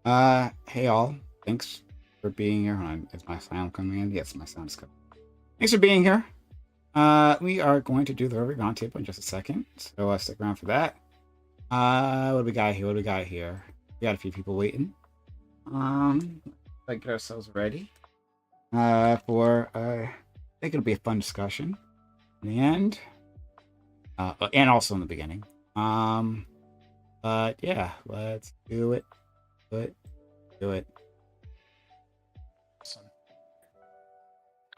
Hey all. Thanks for being here. Hold on. Is my sound coming in? Yes, my sound is coming. Thanks for being here. We are going to do the Reverie Roundtable in just a second, so stick around for that. What do we got here? We got a few people waiting. Let's get ourselves ready for I think it'll be a fun discussion in the end, and also in the beginning. But yeah, let's do it. Do it.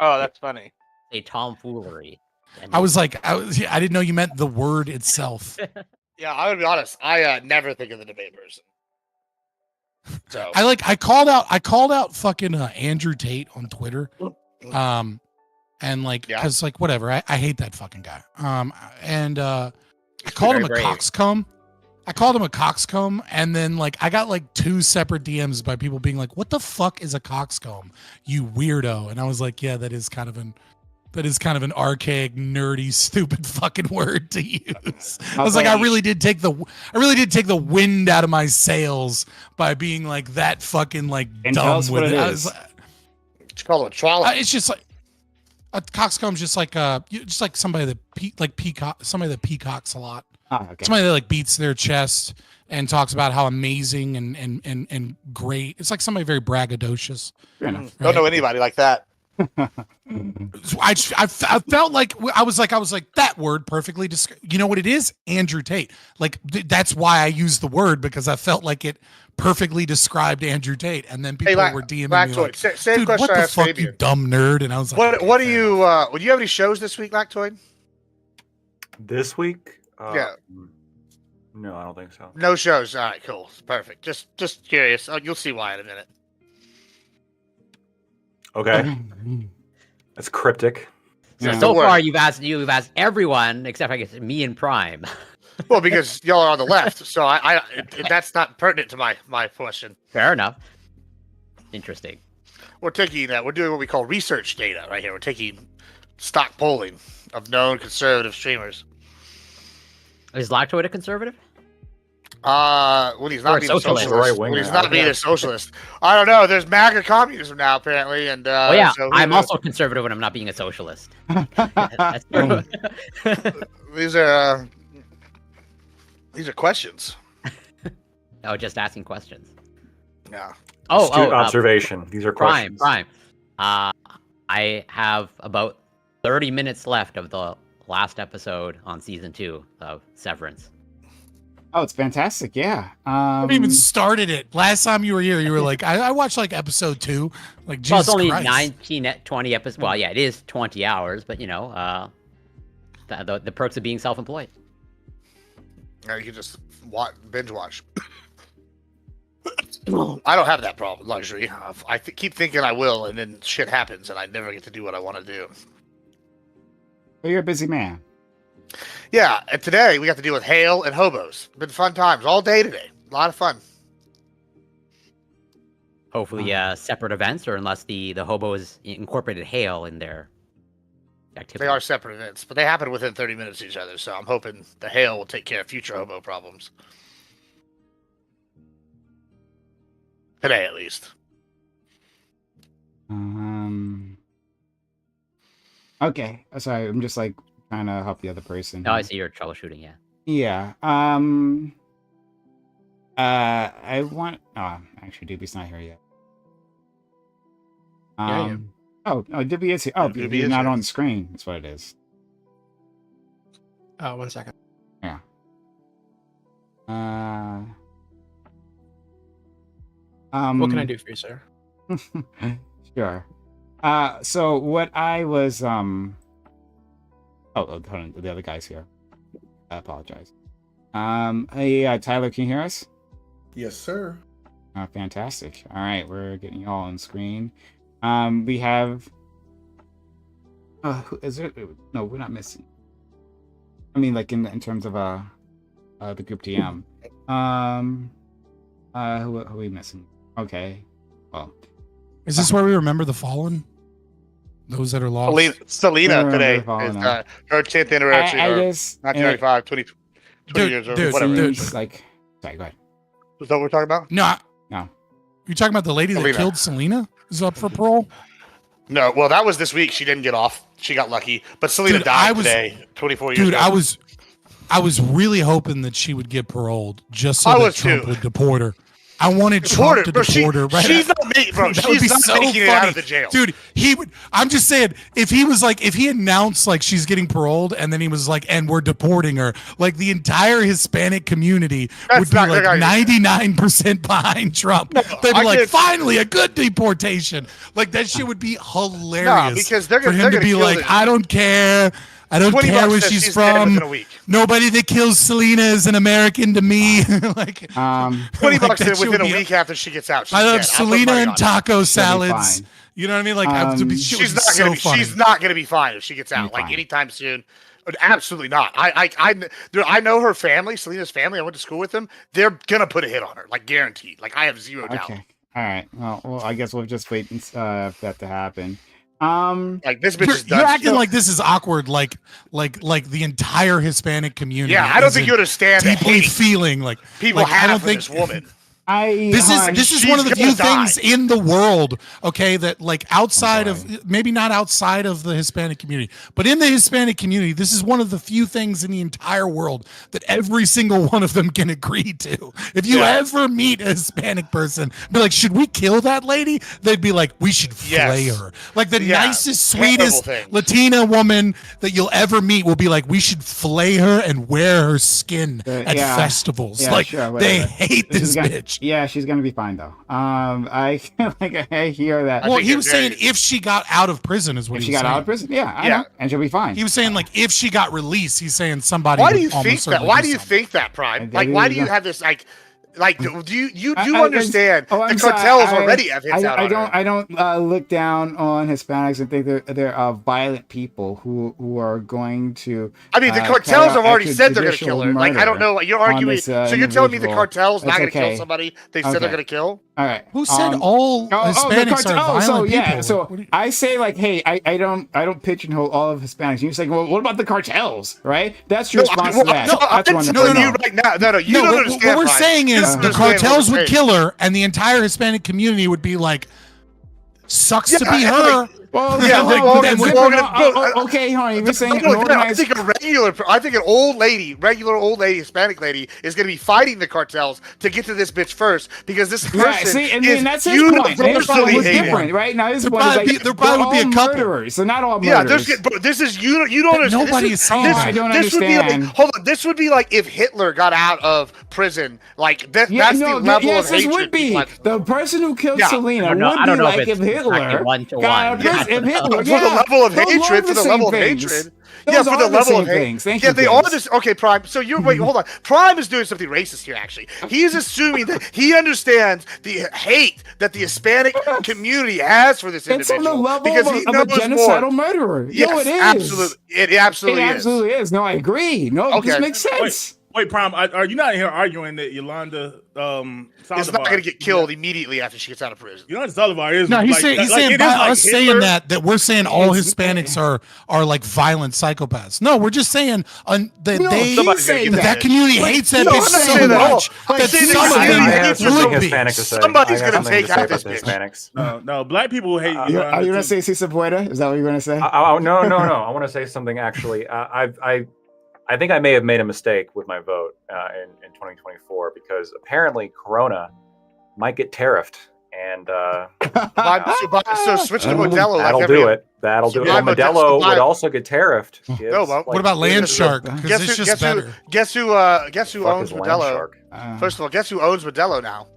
Oh, that's funny. A tomfoolery. I didn't know you meant the word itself. Yeah, I would be honest. I never think of the debate person. So I called out fucking Andrew Tate on Twitter. And because whatever, I hate that fucking guy. I called him a coxcomb. I called him a coxcomb, and then I got 2 separate DMs by people being like, "What the fuck is a coxcomb, you weirdo?" And I was like, "Yeah, that is kind of an archaic, nerdy, stupid fucking word to use." I was like, I really did take the wind out of my sails by being that fucking dumb with it. I was it's called a trolley. It's just a coxcomb's just somebody that somebody that peacocks a lot. Oh, okay. Somebody that beats their chest and talks about how amazing and great. It's like somebody very braggadocious. Fair enough. Don't know anybody like that. I felt like I was like that word perfectly described. You know what it is? Andrew Tate. That's why I used the word, because I felt like it perfectly described Andrew Tate. And then people were DMing me like, same "Dude, question what I the asked fuck, Fabian. you dumb nerd?" And I was like, What do you would you have any shows this week, Lactoid? This week? Yeah. No, I don't think so. No shows. All right, cool. Perfect. Just curious. You'll see why in a minute. Okay. That's cryptic. So far, you've asked everyone except I guess me and Prime. Well, because y'all are on the left, so I that's not pertinent to my question. Fair enough. Interesting. We're doing what we call research data right here. We're taking stock polling of known conservative streamers. Is Lactoid a conservative? When he's not being a socialist. Right-winger. When he's not being a socialist. I don't know. There's MAGA communism now, apparently, and so I'm also conservative when I'm not being a socialist. That's true. These are questions. Oh, just asking questions. Yeah. Astute observation. These are questions. Prime. I have about 30 minutes left of the last episode on season 2 of Severance. Oh, it's fantastic! Yeah. I haven't even started it. Last time you were here, you were like, I watched episode 2. Jesus it's only Christ. 20 episodes. Well, yeah, it is 20 hours, but the perks of being self-employed. Now you can just binge watch. I don't have that problem luxury. I keep thinking I will, and then shit happens, and I never get to do what I want to do. Well, you're a busy man. Yeah, and today we got to deal with hail and hobos. Been fun times all day today. A lot of fun. Hopefully, separate events, or unless the hobos incorporated hail in their activity. They are separate events, but they happen within 30 minutes of each other, so I'm hoping the hail will take care of future hobo problems. Today, at least. Okay. Sorry, I'm just trying to help the other person. No, I see you're troubleshooting. Yeah. Yeah. I want. Oh, actually, Doobie's not here yet. Yeah. Oh, Doobie is here. Oh, Doobie is not on the screen. That's what it is. Oh, 1 second. Yeah. What can I do for you, sir? Sure. So what I was Oh, hold on. The other guy's here. I apologize. Hey, Tyler, can you hear us? Yes, sir. Fantastic. All right, we're getting you all on screen. We have. Is there? No, we're not missing. I mean, in terms of the group TM. Who are we missing? Okay. Well. Is this where we remember the fallen? Those that are lost? Selena today is her 10th anniversary. I guess 1995, 20 years or whatever. Dude. Sorry, go ahead. Is that what we're talking about? No. You talking about the lady that killed Selena? Is up for parole? No, well, that was this week. She didn't get off. She got lucky. But Selena died today, 24 years ago. Dude, I was really hoping that she would get paroled just so that Trump would deport her. I wanted Trump to deport her. Right? She's not making, bro. She's not making it out of the jail, dude. He would. I'm just saying, if he announced like she's getting paroled, and then he was like, and we're deporting her, like the entire Hispanic community would be like 99% behind Trump. They'd be like, finally, a good deportation. Like that shit would be hilarious. No, because they're for him to be like, I don't care. I don't care where she's from. Nobody that kills Selena is an American to me. like, $20 within a week after she gets out. I love Selena and taco salads. You know what I mean? Like, she's not gonna be fine if she gets out. Like anytime soon. Absolutely not. I know her family, Selena's family. I went to school with them. They're gonna put a hit on her, like guaranteed. Like I have zero doubt. Okay. All right. Well, I guess we'll just wait for that to happen. Like this bitch is done. You're acting like this is awkward, like the entire Hispanic community. Yeah, I don't think you understand. Deeply feeling like people have for this woman. This is one of the few things in the world, okay, that like outside of, maybe not outside of the Hispanic community, but in the Hispanic community, this is one of the few things in the entire world that every single one of them can agree to. If you ever meet a Hispanic person, be like, should we kill that lady? They'd be like, we should flay her. Like the nicest, sweetest Latina woman that you'll ever meet will be like, we should flay her and wear her skin at festivals. They hate this bitch. Yeah, she's gonna be fine though. I hear that. Well, he was saying if she got out of prison is what he was saying. If she got out of prison, I know, and she'll be fine. He was saying like if she got released, he's saying somebody. Why do you think that? Why do you think that, Prime? Like, why do you have this do you understand the cartels already have hits out on her? I don't look down on Hispanics and think they're violent people who are going to. I mean, the cartels have already said they're going to kill her. Like, I don't know. Like, you're arguing. So you're telling me the cartel's not going to kill somebody they said they're going to kill? All right. Who said all Hispanics are violent people? So I say like, hey, I don't pigeonhole all of Hispanics. You're saying, well, what about the cartels? Right? That's your response to that. No, you don't understand. What we're saying is the cartels would kill her, and the entire Hispanic community would be like, sucks to be her. Well, okay, honey, you're saying I think an old lady, regular old lady, Hispanic lady, is going to be fighting the cartels to get to this bitch first because this person is that's his point. His point was different, right? Now his point is like there probably would be a couple murderers, so not all murderers. Yeah, this is you don't understand. Nobody is saying I don't understand. Hold on, this would be like if Hitler got out of prison. Like that's the level of hatred. Yes, would be the person who killed Selena would be like if Hitler got out of prison. If Hitler. For the level of hatred, for the level of hatred. Yeah, for the level of hatred. Yeah, they are this. Okay, Prime. So wait, hold on. Prime is doing something racist here, actually. He is assuming that he understands the hate that the Hispanic community has for this individual. It's on the level of a genocidal murderer. Yes, it is. Absolutely. It absolutely is. No, I agree. No, this makes sense. Wait, Prime, are you not here arguing that Yolanda Saldivar is not going to get killed immediately after she gets out of prison? Yolanda Saldivar is no. He's saying by us saying that we're saying all Hispanics are like violent psychopaths. No, we're just saying that community hates that bitch so much that somebody's going to take out this bitch. No, black people hate. Are you going to say Cisa Puerta? Is that what you're going to say? No. I want to say something actually. I think I may have made a mistake with my vote in 2024 because apparently Corona might get tariffed, and so switch to Modelo. That'll do it. That'll do it. And Modelo would also get tariffed. What about Land Shark? Because it's just better. Guess who owns Modelo? First of all, guess who owns Modelo now?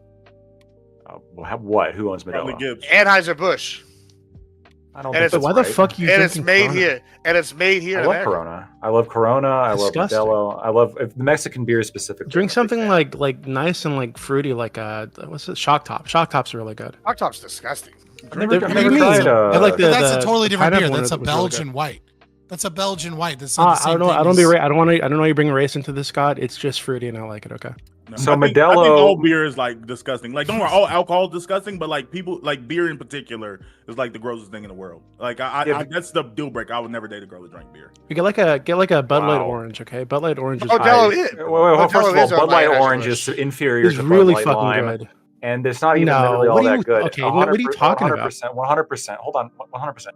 What? Who owns Modelo? Anheuser-Busch. I don't think that's why the fuck you? And it's made here. And it's made here. I love Corona. I love Modelo. I love Mexican beers specifically. Drink something like nice and like fruity, like what's it? Shock Top. Shock Top's are really good. Shock Top's disgusting. I've never tried. That's a totally different beer. That's a Belgian white. That's a Belgian white. That's not the same thing. I don't know you bring race into this, Scott. It's just fruity and I like it. Okay. No, so I think all beer is like disgusting. Like, don't worry, all alcohol is disgusting, but like people like beer in particular is like the grossest thing in the world. Like, that's the deal breaker. I would never date a girl who drank beer. You get like a Bud Light Orange, okay? Bud Light Orange is first of all, Bud Light Orange is inferior to really Bud Light fucking Lime. good. and it's not even really all that good. Okay, what are you talking 100%, about? 100%. Hold on, 100%.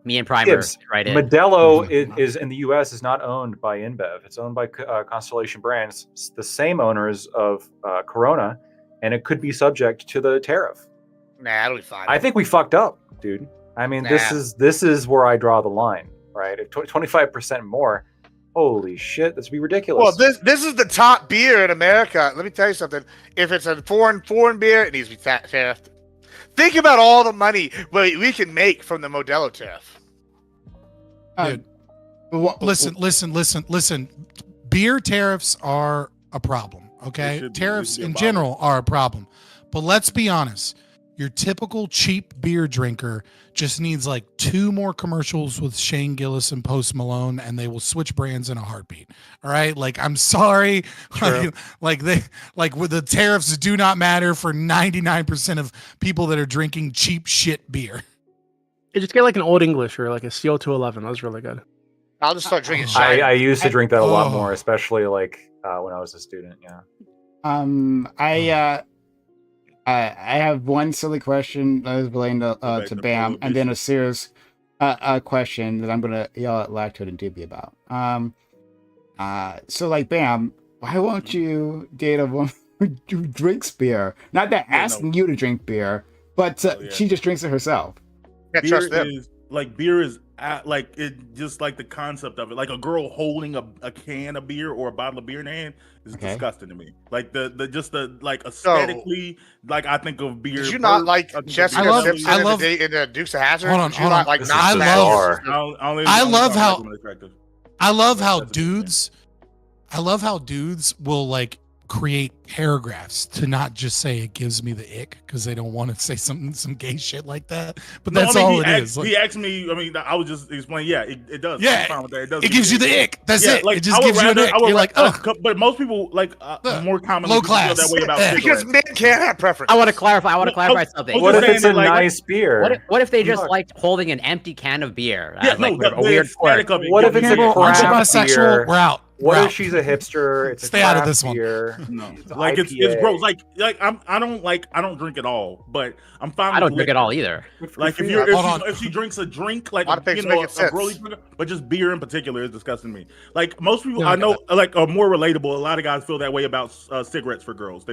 Me and Primer, right? Modelo is in the U.S. is not owned by InBev. It's owned by Constellation Brands. It's the same owners of Corona, and it could be subject to the tariff. Nah, it'll be fine. I think we fucked up, dude. I mean, this is where I draw the line, right? If 25% more, holy shit, this would be ridiculous. Well, this is the top beer in America. Let me tell you something. If it's a foreign beer, it needs to be tariffed. Think about all the money we can make from the Modelo tariff. Dude, listen. Beer tariffs are a problem, okay? Tariffs in general are a problem. But let's be honest. Your typical cheap beer drinker just needs like 2 more commercials with Shane Gillis and Post Malone, and they will switch brands in a heartbeat. All right, like I'm sorry, like with the tariffs do not matter for 99% of people that are drinking cheap shit beer. You just get like an Old English or like a CO211. That was really good. I'll just start drinking. I used to drink that a lot more, especially like when I was a student. Yeah. I have one silly question that is relating to Bam, and then a serious question that I'm gonna yell at Lactoid and Doobie about. So like Bam, why won't you date a woman who drinks beer? Not that asking you to drink beer, but she just drinks it herself. Can't trust them. Beer is like it, just like the concept of it. Like a girl holding a can of beer or a bottle of beer in her hand is disgusting to me. Like the like aesthetically, like I think of beer. Did you not like Jessica Simpson in the Dukes of Hazzard? Hold on. I love how dudes will like create paragraphs to not just say it gives me the ick because they don't want to say some gay shit like that. But that's all it is. He asked me. I mean, I was just explaining. Yeah, it does. Yeah, I'm fine with that. It gives you the ick. That's it. Like, it just gives you an ick. You're like, ugh. But most people like more commonly low class feel that way about cigarettes. Because men can't have preference. I want to clarify something. What if it's a nice beer? What if they just liked holding an empty can of beer? Yeah, a weird quirk. What if it's a craft beer? We're out. What if she's a hipster? It's Stay out of this one. No, like it's gross. Like I don't drink at all, but I'm fine. I don't drink at all either. Like if she drinks a drink, like a girly drink, but just beer in particular is disgusting to me. Like most people I know, like are more relatable. A lot of guys feel that way about cigarettes for girls.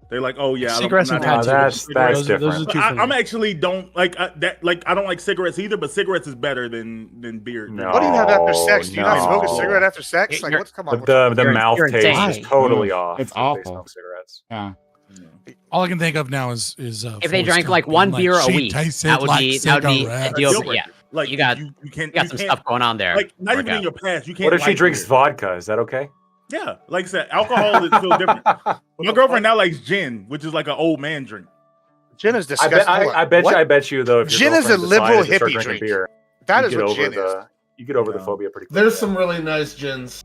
They're like, oh yeah, cigarettes and tattoos. That's different. I'm actually don't like that. Like I don't like cigarettes either, but cigarettes is better than beer. No, what do you have after sex? Do you not smoke a cigarette after sex? Like what's come on? The mouth taste is totally off. It's awful. They smoke cigarettes. Yeah. All I can think of now is if they drank like one beer a week, that would be a deal. Yeah, like you got some stuff going on there. Like not even in your past, you can't. What if she drinks vodka? Is that okay? Yeah, like I said, alcohol is so different. My girlfriend now likes gin, which is like an old man drink. Gin is disgusting. I bet you though. If gin is a liberal hippie drink. Beer, that is what gin is. You get over the phobia pretty quickly. There's some really nice gins.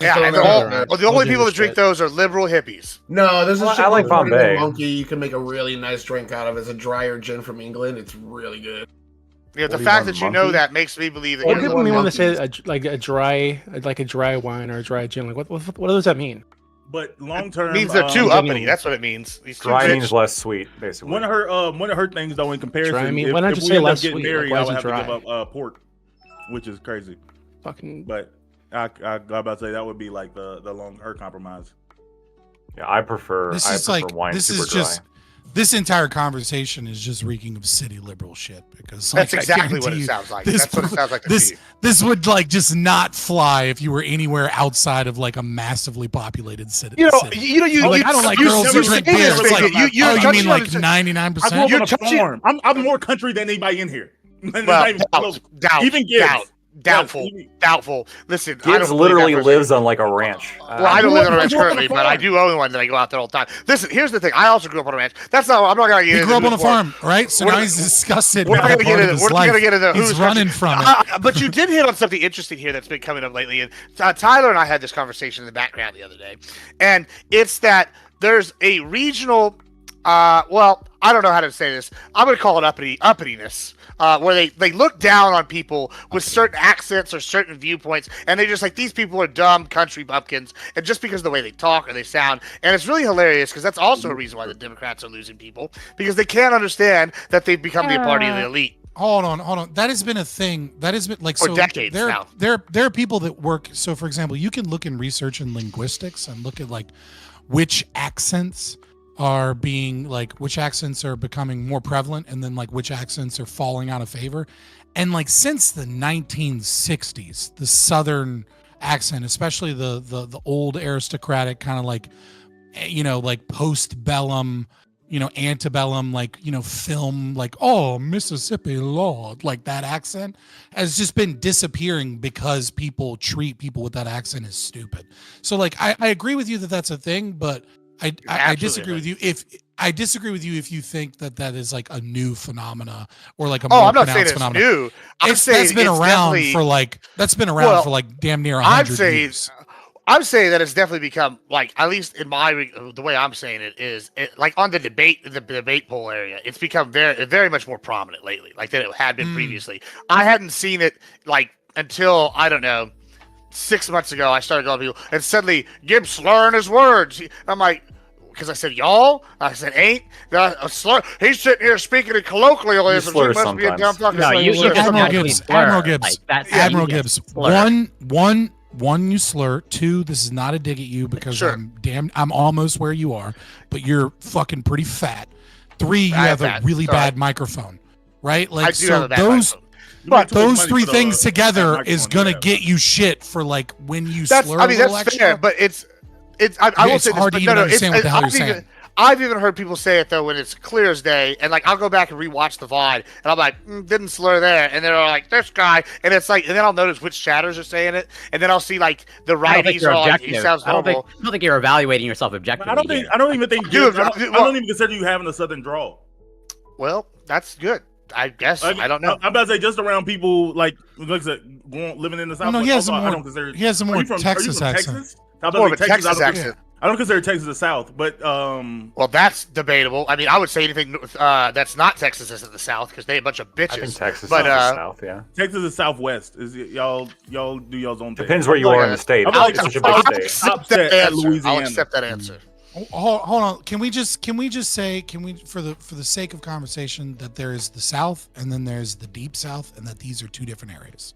Yeah, and the only people that drink those are liberal hippies. No, there's a shit I like Bombay. Monkey. You can make a really nice drink out of. It's a drier gin from England. It's really good. Yeah, the fact that you know that makes me believe that. What do people mean when they say a dry wine or a dry gin? Like what does that mean? But long term, it means they're too uppity. That's what it means. Dry means less sweet, basically. One of her things though, in comparison, dry, I mean, why not just say less sweet? Married, I would have to give up pork, which is crazy. Fucking. But I about to say that would be like her compromise. Yeah, I prefer wine. This is just. This entire conversation is just reeking of city liberal shit because that's exactly what it sounds like. That's what it sounds like. This would like just not fly if you were anywhere outside of like a massively populated city. I don't like girls who drink beer. It's like, you mean like 99%? I grew up on a farm. I'm more country than anybody in here. Even Gibbs. Doubtful. Listen, Gibbs literally lives on like a ranch. Well, I don't live on a ranch currently, but I do own one that I go out there all the time. Listen, here's the thing. I also grew up on a ranch. I'm not going to get into it. He grew up on a farm, right? So now he's disgusted. We're not going to get into it. He's running from it. But you did hit on something interesting here that's been coming up lately. And Tyler and I had this conversation in the background the other day. And it's that there's a regional, I don't know how to say this. I'm going to call it uppityness, where they look down on people with certain accents or certain viewpoints, and they're just like, these people are dumb country bumpkins, and just because of the way they talk or they sound. And it's really hilarious because that's also a reason why the Democrats are losing people, because they can't understand that they've become the party of the elite. Hold on. That has been a thing. That has been like for decades now. There are people that work. So, for example, you can look in research in linguistics and look at like which accents are becoming more prevalent, and then like which accents are falling out of favor. And like since the 1960s, the Southern accent, especially the old aristocratic kind of like, like post-bellum, antebellum, like, film, like, oh, Mississippi Lord, like that accent has just been disappearing because people treat people with that accent as stupid. So like, I agree with you that that's a thing, but I disagree with you if you think that is like a new phenomena or like a more I'm not saying it's phenomena. new. That's been around for like damn near 100 years. I'm saying that it's definitely become like, at least in the way I'm saying it is, like on the debate poll area, it's become very, very much more prominent lately, like than it had been previously. I hadn't seen it like until, I don't know, 6 months ago. I started going to people, and suddenly Gibbs slurring his words. I'm like, because I said y'all, I said ain't, a slur. He's sitting here speaking in colloquialism. He must be a dumb fucking. No, Admiral Gibbs. One, you slur. Two, this is not a dig at you because I'm almost where you are, but you're fucking pretty fat. Three, you have a really bad microphone, right? Like, I do have a bad microphone. But those three things together is gonna get you shit for like when you slur. I mean, that's fair, but it's. I will say hard this, to but even understand what the hell you're saying. I've even heard people say it though when it's clear as day, and like I'll go back and rewatch the VOD, and I'm like, didn't slur there, and they're like, this guy, and it's like, and then I'll notice which chatters are saying it, and then I'll see like the righties are like, he sounds normal. I don't think you're evaluating yourself objectively. I don't even consider you having a Southern drawl. Well, that's good. I guess I don't know. I'm about to say just around people like living in the South. No, he has a more Texas accent. More of a Texas accent. I don't consider Texas the South, but well, that's debatable. I mean, I would say anything that's not Texas is in the South because they a bunch of bitches. I think Texas is the South, yeah. Texas is Southwest. Is y'all do y'all's own thing. Depends where you are in the state. I'll accept that answer. Hold on. Can we just say for the sake of conversation that there is the South and then there's the Deep South and that these are two different areas,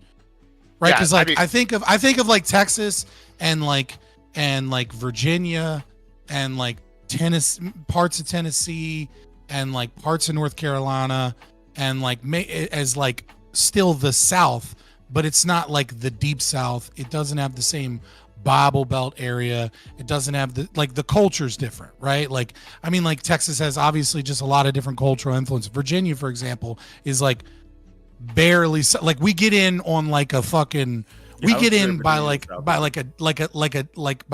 right? Because I think of like Texas and like Virginia and like Tennessee, parts of Tennessee and like parts of North Carolina and like as like still the South, but it's not like the Deep South. It doesn't have the same Bible Belt area. It doesn't have the culture's different, right? Like, I mean, like Texas has obviously just a lot of different cultural influence. Virginia, for example, is like barely like we get in on like a fucking by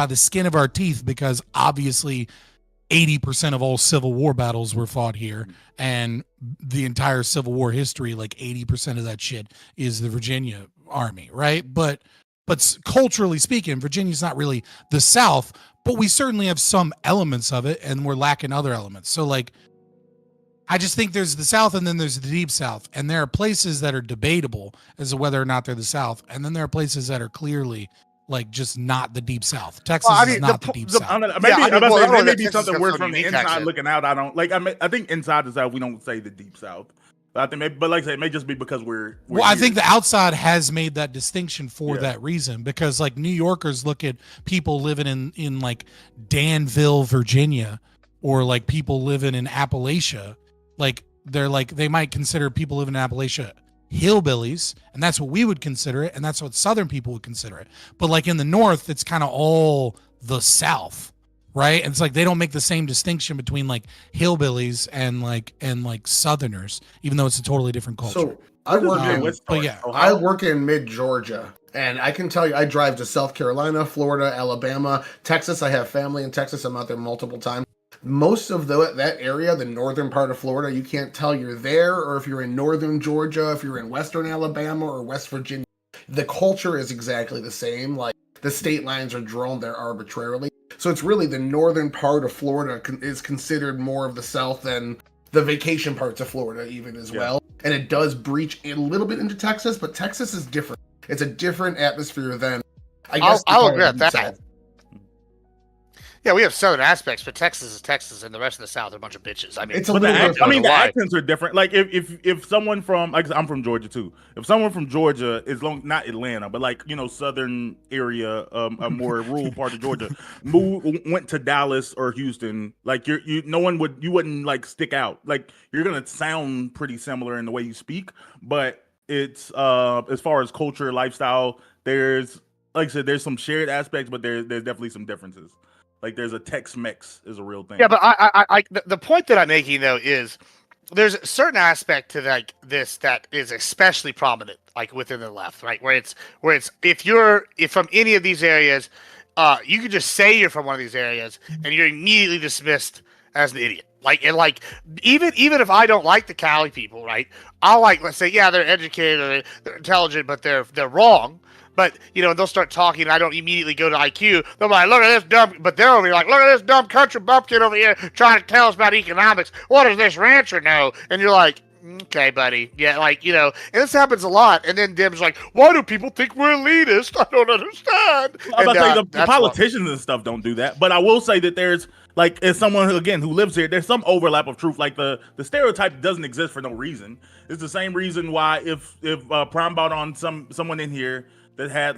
the skin of our teeth because obviously 80% of all Civil War battles were fought here, and the entire Civil War history, like 80% of that shit is the Virginia Army, right? But culturally speaking, Virginia's not really the South, but we certainly have some elements of it, and we're lacking other elements. So like, I just think there's the South and then there's the Deep South, and there are places that are debatable as to whether or not they're the South, and then there are places that are clearly like just not the Deep South. Texas is not the Deep South. Maybe something we're from the inside looking out. I don't like. I think inside the South we don't say the Deep South. But I think maybe, but like I said, it may just be because we're well, I think the outside has made that distinction for that reason, because like New Yorkers look at people living in like Danville, Virginia, or like people living in Appalachia. Like they might consider people living in Appalachia hillbillies, and that's what we would consider it, and that's what Southern people would consider it. But like in the North, it's kind of all the South, right? And it's like they don't make the same distinction between like hillbillies and like Southerners, even though it's a totally different culture. So I work in mid Georgia, and I can tell you, I drive to South Carolina, Florida, Alabama, Texas. I have family in Texas. I'm out there multiple times. Most of that area, the northern part of Florida, you can't tell you're there, or if you're in northern Georgia, if you're in western Alabama or West Virginia, the culture is exactly the same. Like the state lines are drawn there arbitrarily. So it's really the northern part of Florida is considered more of the South than the vacation parts of Florida even as well. And it does breach a little bit into Texas, but Texas is different. It's a different atmosphere than, I guess. I'll agree with that. South. Yeah, we have southern aspects, but Texas is Texas, and the rest of the South are a bunch of bitches. I mean, it's the accents are different. Like if someone from, like I'm from Georgia too. If someone from Georgia is not Atlanta, but like southern area, a more rural part of Georgia, went to Dallas or Houston, like you wouldn't like stick out. Like you're gonna sound pretty similar in the way you speak, but it's as far as culture, lifestyle, there's like I said, there's some shared aspects, but there's definitely some differences. Like there's a Tex-Mex is a real thing. Yeah, but the point that I'm making though is there's a certain aspect to like this that is especially prominent, like within the left, right? Where it's if from any of these areas, you could just say you're from one of these areas and you're immediately dismissed as an idiot. Like even if I don't like the Cali people, right? I'll let's say, yeah, they're educated or they're intelligent, but they're wrong. But, they'll start talking, and I don't immediately go to IQ. They'll be like, look at this dumb, but they're over here like, look at this dumb country bumpkin over here trying to tell us about economics. What does this rancher know? And you're like, okay, buddy. Yeah, and this happens a lot. And then Dim's like, why do people think we're elitist? I don't understand. I'm about to say the politicians and stuff don't do that. But I will say that there's, as someone, who lives here, there's some overlap of truth. Like, the stereotype doesn't exist for no reason. It's the same reason why if Prime bought on someone in here that had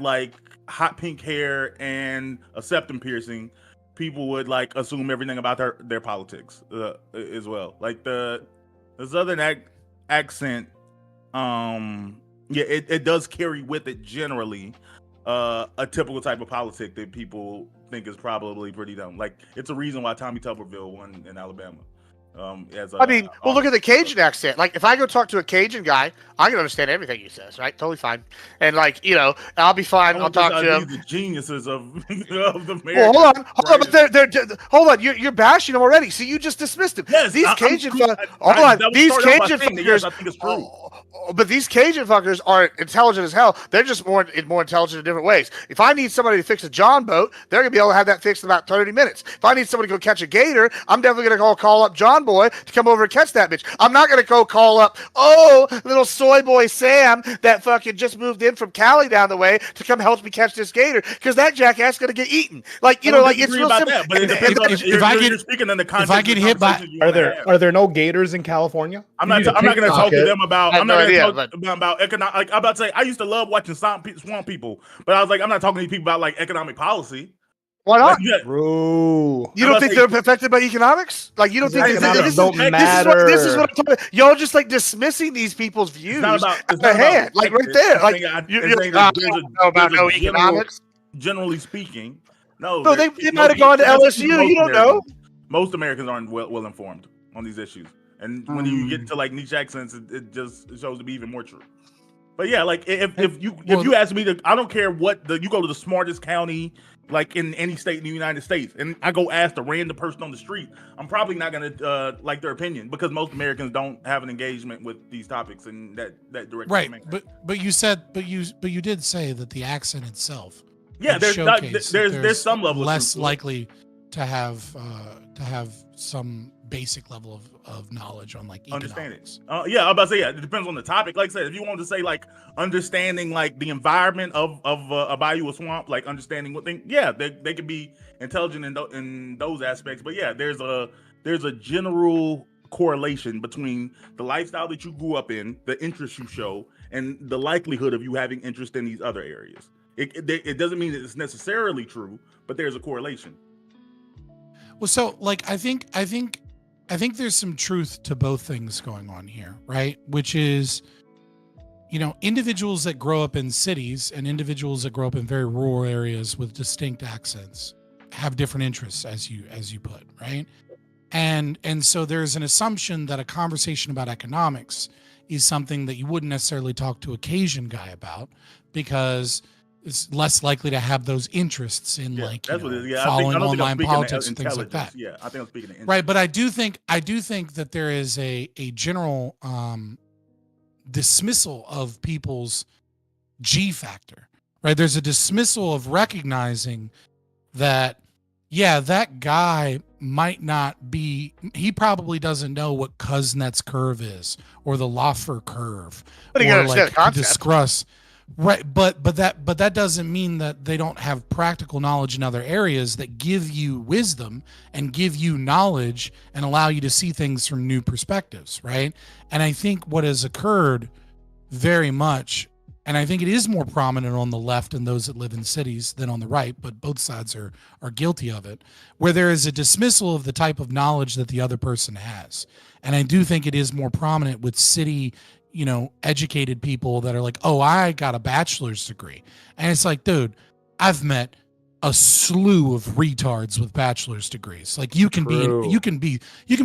hot pink hair and a septum piercing, people would assume everything about their politics as well. Like the southern accent, it does carry with it generally a typical type of politic that people think is probably pretty dumb. Like it's a reason why Tommy Tuberville won in Alabama. Look at the Cajun accent. Like, if I go talk to a Cajun guy, I can understand everything he says, right? Totally fine. And I'll be fine. I'll talk to him. The geniuses of the American. Well, hold on. But hold on. You're bashing them already. See, you just dismissed him. Yes, these Cajun fuckers. I think it's true. But these Cajun fuckers aren't intelligent as hell. They're just more intelligent in different ways. If I need somebody to fix a John boat, they're gonna be able to have that fixed in about 30 minutes. If I need somebody to go catch a gator, I'm definitely gonna call up John Boy to come over and catch that bitch. I'm not gonna go call up little soy boy Sam that fucking just moved in from Cali down the way to come help me catch this gator, because that jackass gonna get eaten. It's real simple. That, but it depends on if I get hit by, are there no gators in California? I'm not gonna talk to them about. I'm not gonna talk about economic. Like, I'm about to say, I used to love watching Swamp People, but I was like, I'm not talking to these people about economic policy. Why not? Bro, you don't think they're affected by economics? Like, you don't think this don't matter? This is what I'm talking about. Y'all just dismissing these people's views out of hand, right there. Like, you don't know about no economics. Generally speaking, no. They might have gone to LSU. You don't know. Most Americans aren't well informed on these issues, and when you get into niche accents, it just shows to be even more true. But yeah, if you ask me I don't care what you go to the smartest county in any state in the United States, and I go ask a random person on the street, I'm probably not gonna like their opinion, because most Americans don't have an engagement with these topics in that direct. Right, but you did say that the accent itself. Yeah, there's some level less likely to have some basic level of knowledge on understanding. I'm about to say, it depends on the topic. Like I said, if you want to say understanding the environment of a bayou or swamp, understanding what thing, they could be intelligent in those aspects. But yeah, there's a general correlation between the lifestyle that you grew up in, the interests you show, and the likelihood of you having interest in these other areas. It doesn't mean that it's necessarily true, but there's a correlation. Well, so I think there's some truth to both things going on here, right? Which is, individuals that grow up in cities and individuals that grow up in very rural areas with distinct accents have different interests, as you put, right? And so there's an assumption that a conversation about economics is something that you wouldn't necessarily talk to a Cajun guy about, because it's less likely to have those interests in following online politics and things like that. Yeah, I think I'm speaking of right, but I do think that there is a general dismissal of people's G factor. Right, there's a dismissal of recognizing that yeah, that guy might not be, he probably doesn't know what Kuznets curve is or the Laffer curve, but he or like the Discruss. Right, but that doesn't mean that they don't have practical knowledge in other areas that give you wisdom and give you knowledge and allow you to see things from new perspectives, right? And I think what has occurred very much, and I think it is more prominent on the left and those that live in cities than on the right, but both sides are guilty of it, where there is a dismissal of the type of knowledge that the other person has. And I do think it is more prominent with city, educated people that are like, oh, I got a bachelor's degree. And it's like, dude, I've met a slew of retards with bachelor's degrees. Like you can be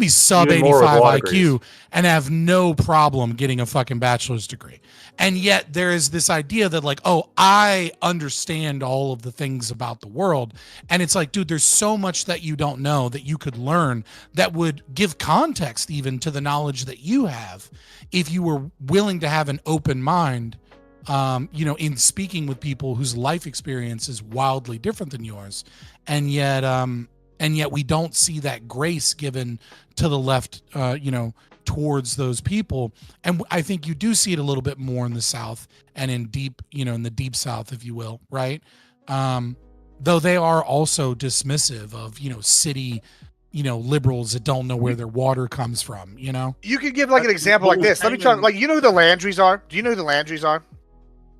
sub 85 IQ and have no problem getting a fucking bachelor's degree. And yet there is this idea that like, oh, I understand all of the things about the world. And it's like, dude, there's so much that you don't know that you could learn that would give context even to the knowledge that you have if you were willing to have an open mind, in speaking with people whose life experience is wildly different than yours. And yet we don't see that grace given to the left, towards those people. And I think you do see it a little bit more in the South and in deep, in the deep South, if you will. Right. Though they are also dismissive of, city, liberals that don't know where their water comes from, You could give like an example like this. Let me try, like, you know who the Landrys are? Do you know who the Landrys are?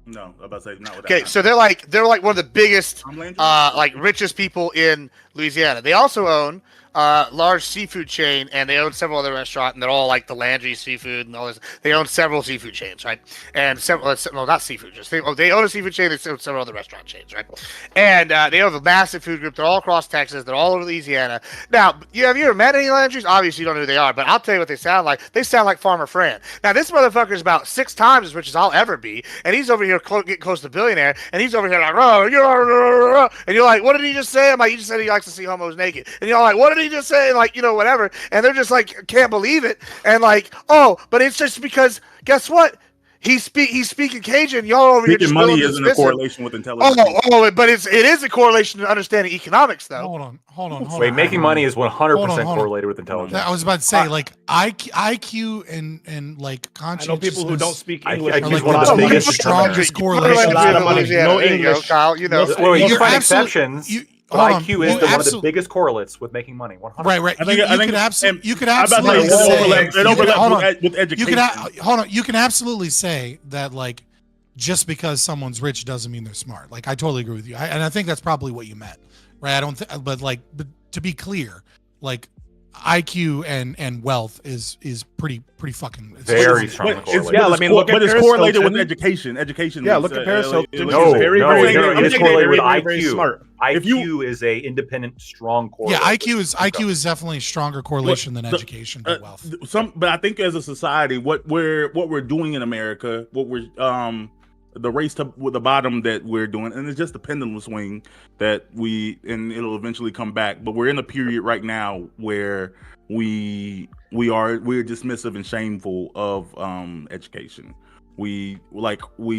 No, I'm about to say not. Okay, so they're like one of the biggest, like richest people in Louisiana. They also own large seafood chain, and they own several other restaurants, and they're all like the Landry Seafood and all this. They own several seafood chains, right? And several, no, not seafood, just they own a seafood chain. They own several other restaurant chains, right? And they have a massive food group. They're all across Texas. They're all over Louisiana. Now, have you ever met any Landrys? Obviously, you don't know who they are, but I'll tell you what they sound like. They sound like Farmer Fran. Now, this motherfucker is about 6 times as rich as I'll ever be, and he's over here getting close to billionaire, and he's over here like, and you're like, what did he just say? I'm like, he just said he likes to see homos naked, and you're like, what did he just say? And like, whatever, and they're just like, can't believe it, and like, oh, but it's just because guess what? He's speaking Cajun. Y'all over here just money isn't a correlation with intelligence. But it is a correlation to understanding economics, though. Hold on. Making money is 100% correlated with intelligence. I was about to say, like, IQ and like consciousness. I know people who don't speak English. IQ is one of the biggest strongest correlation. No English. You find exceptions. IQ is one of the biggest correlates with making money. 100%. Right. You could absolutely say with education. You can absolutely say that, like, just because someone's rich doesn't mean they're smart. Like, I totally agree with you, and I think that's probably what you meant, right? I don't think, but to be clear, like, IQ and wealth is pretty fucking very strong. Yeah, I mean, but it's correlated with education. Education. Yeah, look at Paris Hilton. No, it's correlated with IQ. IQ is a independent, strong correlation. Yeah, IQ is definitely a stronger correlation than education to wealth. But I think as a society, what we're doing in America, what we're the race to the bottom that we're doing, and it's just the pendulum swing that and it'll eventually come back. But we're in a period right now where we're dismissive and shameful of education. We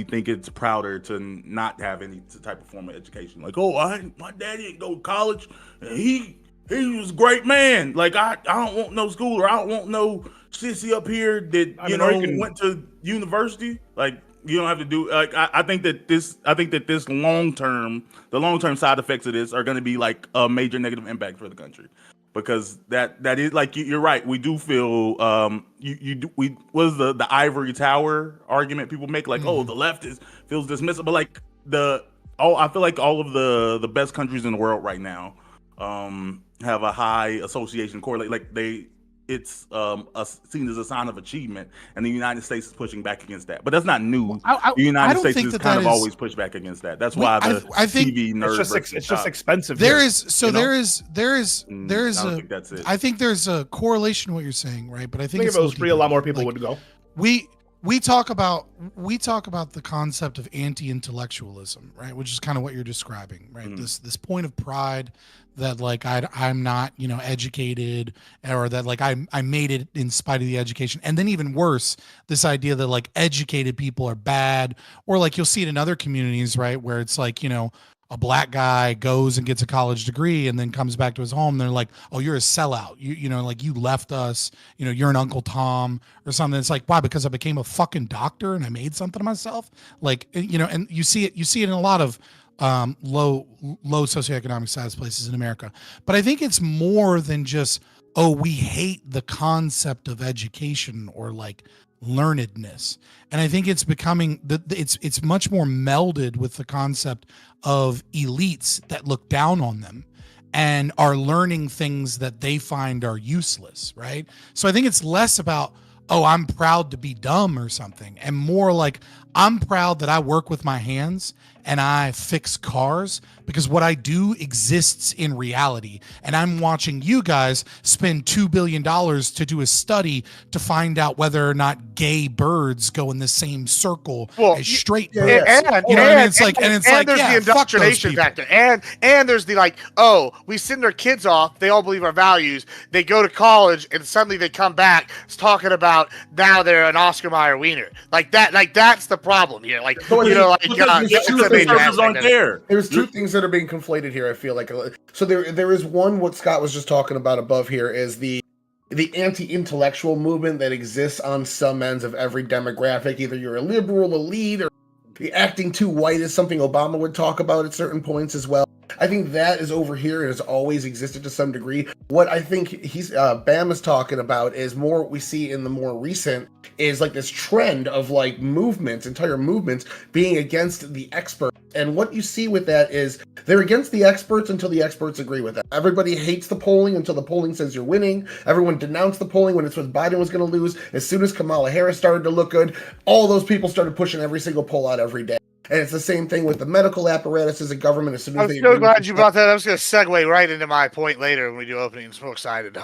think it's prouder to not have any type of form of education. Like, oh, my daddy didn't go to college, and he was a great man. Like, I don't want no school, or I don't want no sissy up here that went to university. Like, you don't have to do. Like, I think that this the long term side effects of this are going to be like a major negative impact for the country, because that is, like, you're right. We do feel what is the ivory tower argument people make, like, oh, the left feels dismissive, but like I feel like all of the best countries in the world right now have a high association correlate, like it's seen as a sign of achievement, and the United States is pushing back against that. But that's not new. The United States has kind of always pushed back against that. That's why I think TV nerds. It's just expensive. There is I think there's a correlation to what you're saying, right? But I think if it was free, a lot more people would go. We talk about the concept of anti-intellectualism, right? Which is kind of what you're describing, right? This point of pride that, like, I'm not, educated, or that, like, I made it in spite of the education. And then even worse, this idea that, like, educated people are bad, or like you'll see it in other communities, right? Where it's like, a black guy goes and gets a college degree and then comes back to his home, they're like, oh, you're a sellout. You know, like you left us, you know, you're an Uncle Tom or something. It's like, why? Because I became a fucking doctor and I made something of myself. Like, you know, and you see it in a lot of low socioeconomic status places in America. But I think it's more than just, oh, we hate the concept of education or like learnedness. And I think it's becoming it's much more melded with the concept of elites that look down on them and are learning things that they find are useless, right? So I think it's less about, oh, I'm proud to be dumb or something, and more like, I'm proud that I work with my hands and I fix cars because what I do exists in reality. And I'm watching you guys spend $2 billion to do a study to find out whether or not gay birds go in the same circle as straight birds. And there's the indoctrination factor. And there's the like, oh, we send our kids off, they all believe our values, they go to college, and suddenly they come back talking about now they're an Oscar Mayer wiener. Like that's the problem here. Like, there's two things that are being conflated here, I feel like. So there is one, what Scott was just talking about above here, is the anti-intellectual movement that exists on some ends of every demographic. Either you're a liberal elite or acting too white is something Obama would talk about at certain points as well. I think that is over here and has always existed to some degree. What I think Bam is talking about is more what we see in the more recent is like this trend of like entire movements being against the experts. And what you see with that is they're against the experts until the experts agree with it. Everybody hates the polling until the polling says you're winning. Everyone denounced the polling when it said Biden was going to lose. As soon as Kamala Harris started to look good, all those people started pushing every single poll out every day. And it's the same thing with the medical apparatuses of government. As soon as I'm so glad you brought that. I was going to segue right into my point later when we do opening. I'm so excited.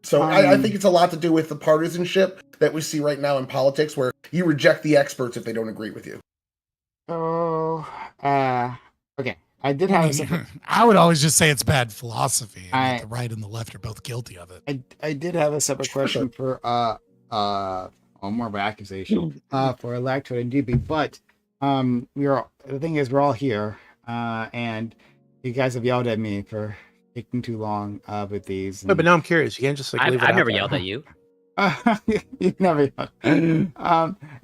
So I think it's a lot to do with the partisanship that we see right now in politics, where you reject the experts if they don't agree with you. Oh, okay. I did have I would always just say it's bad philosophy. And the right and the left are both guilty of it. I did have a separate question for more of an accusation for Lactoid and DB, but the thing is, we're all here, and you guys have yelled at me for taking too long with these. But now I'm curious. You can't just like. I've never yelled at you. You've never yelled.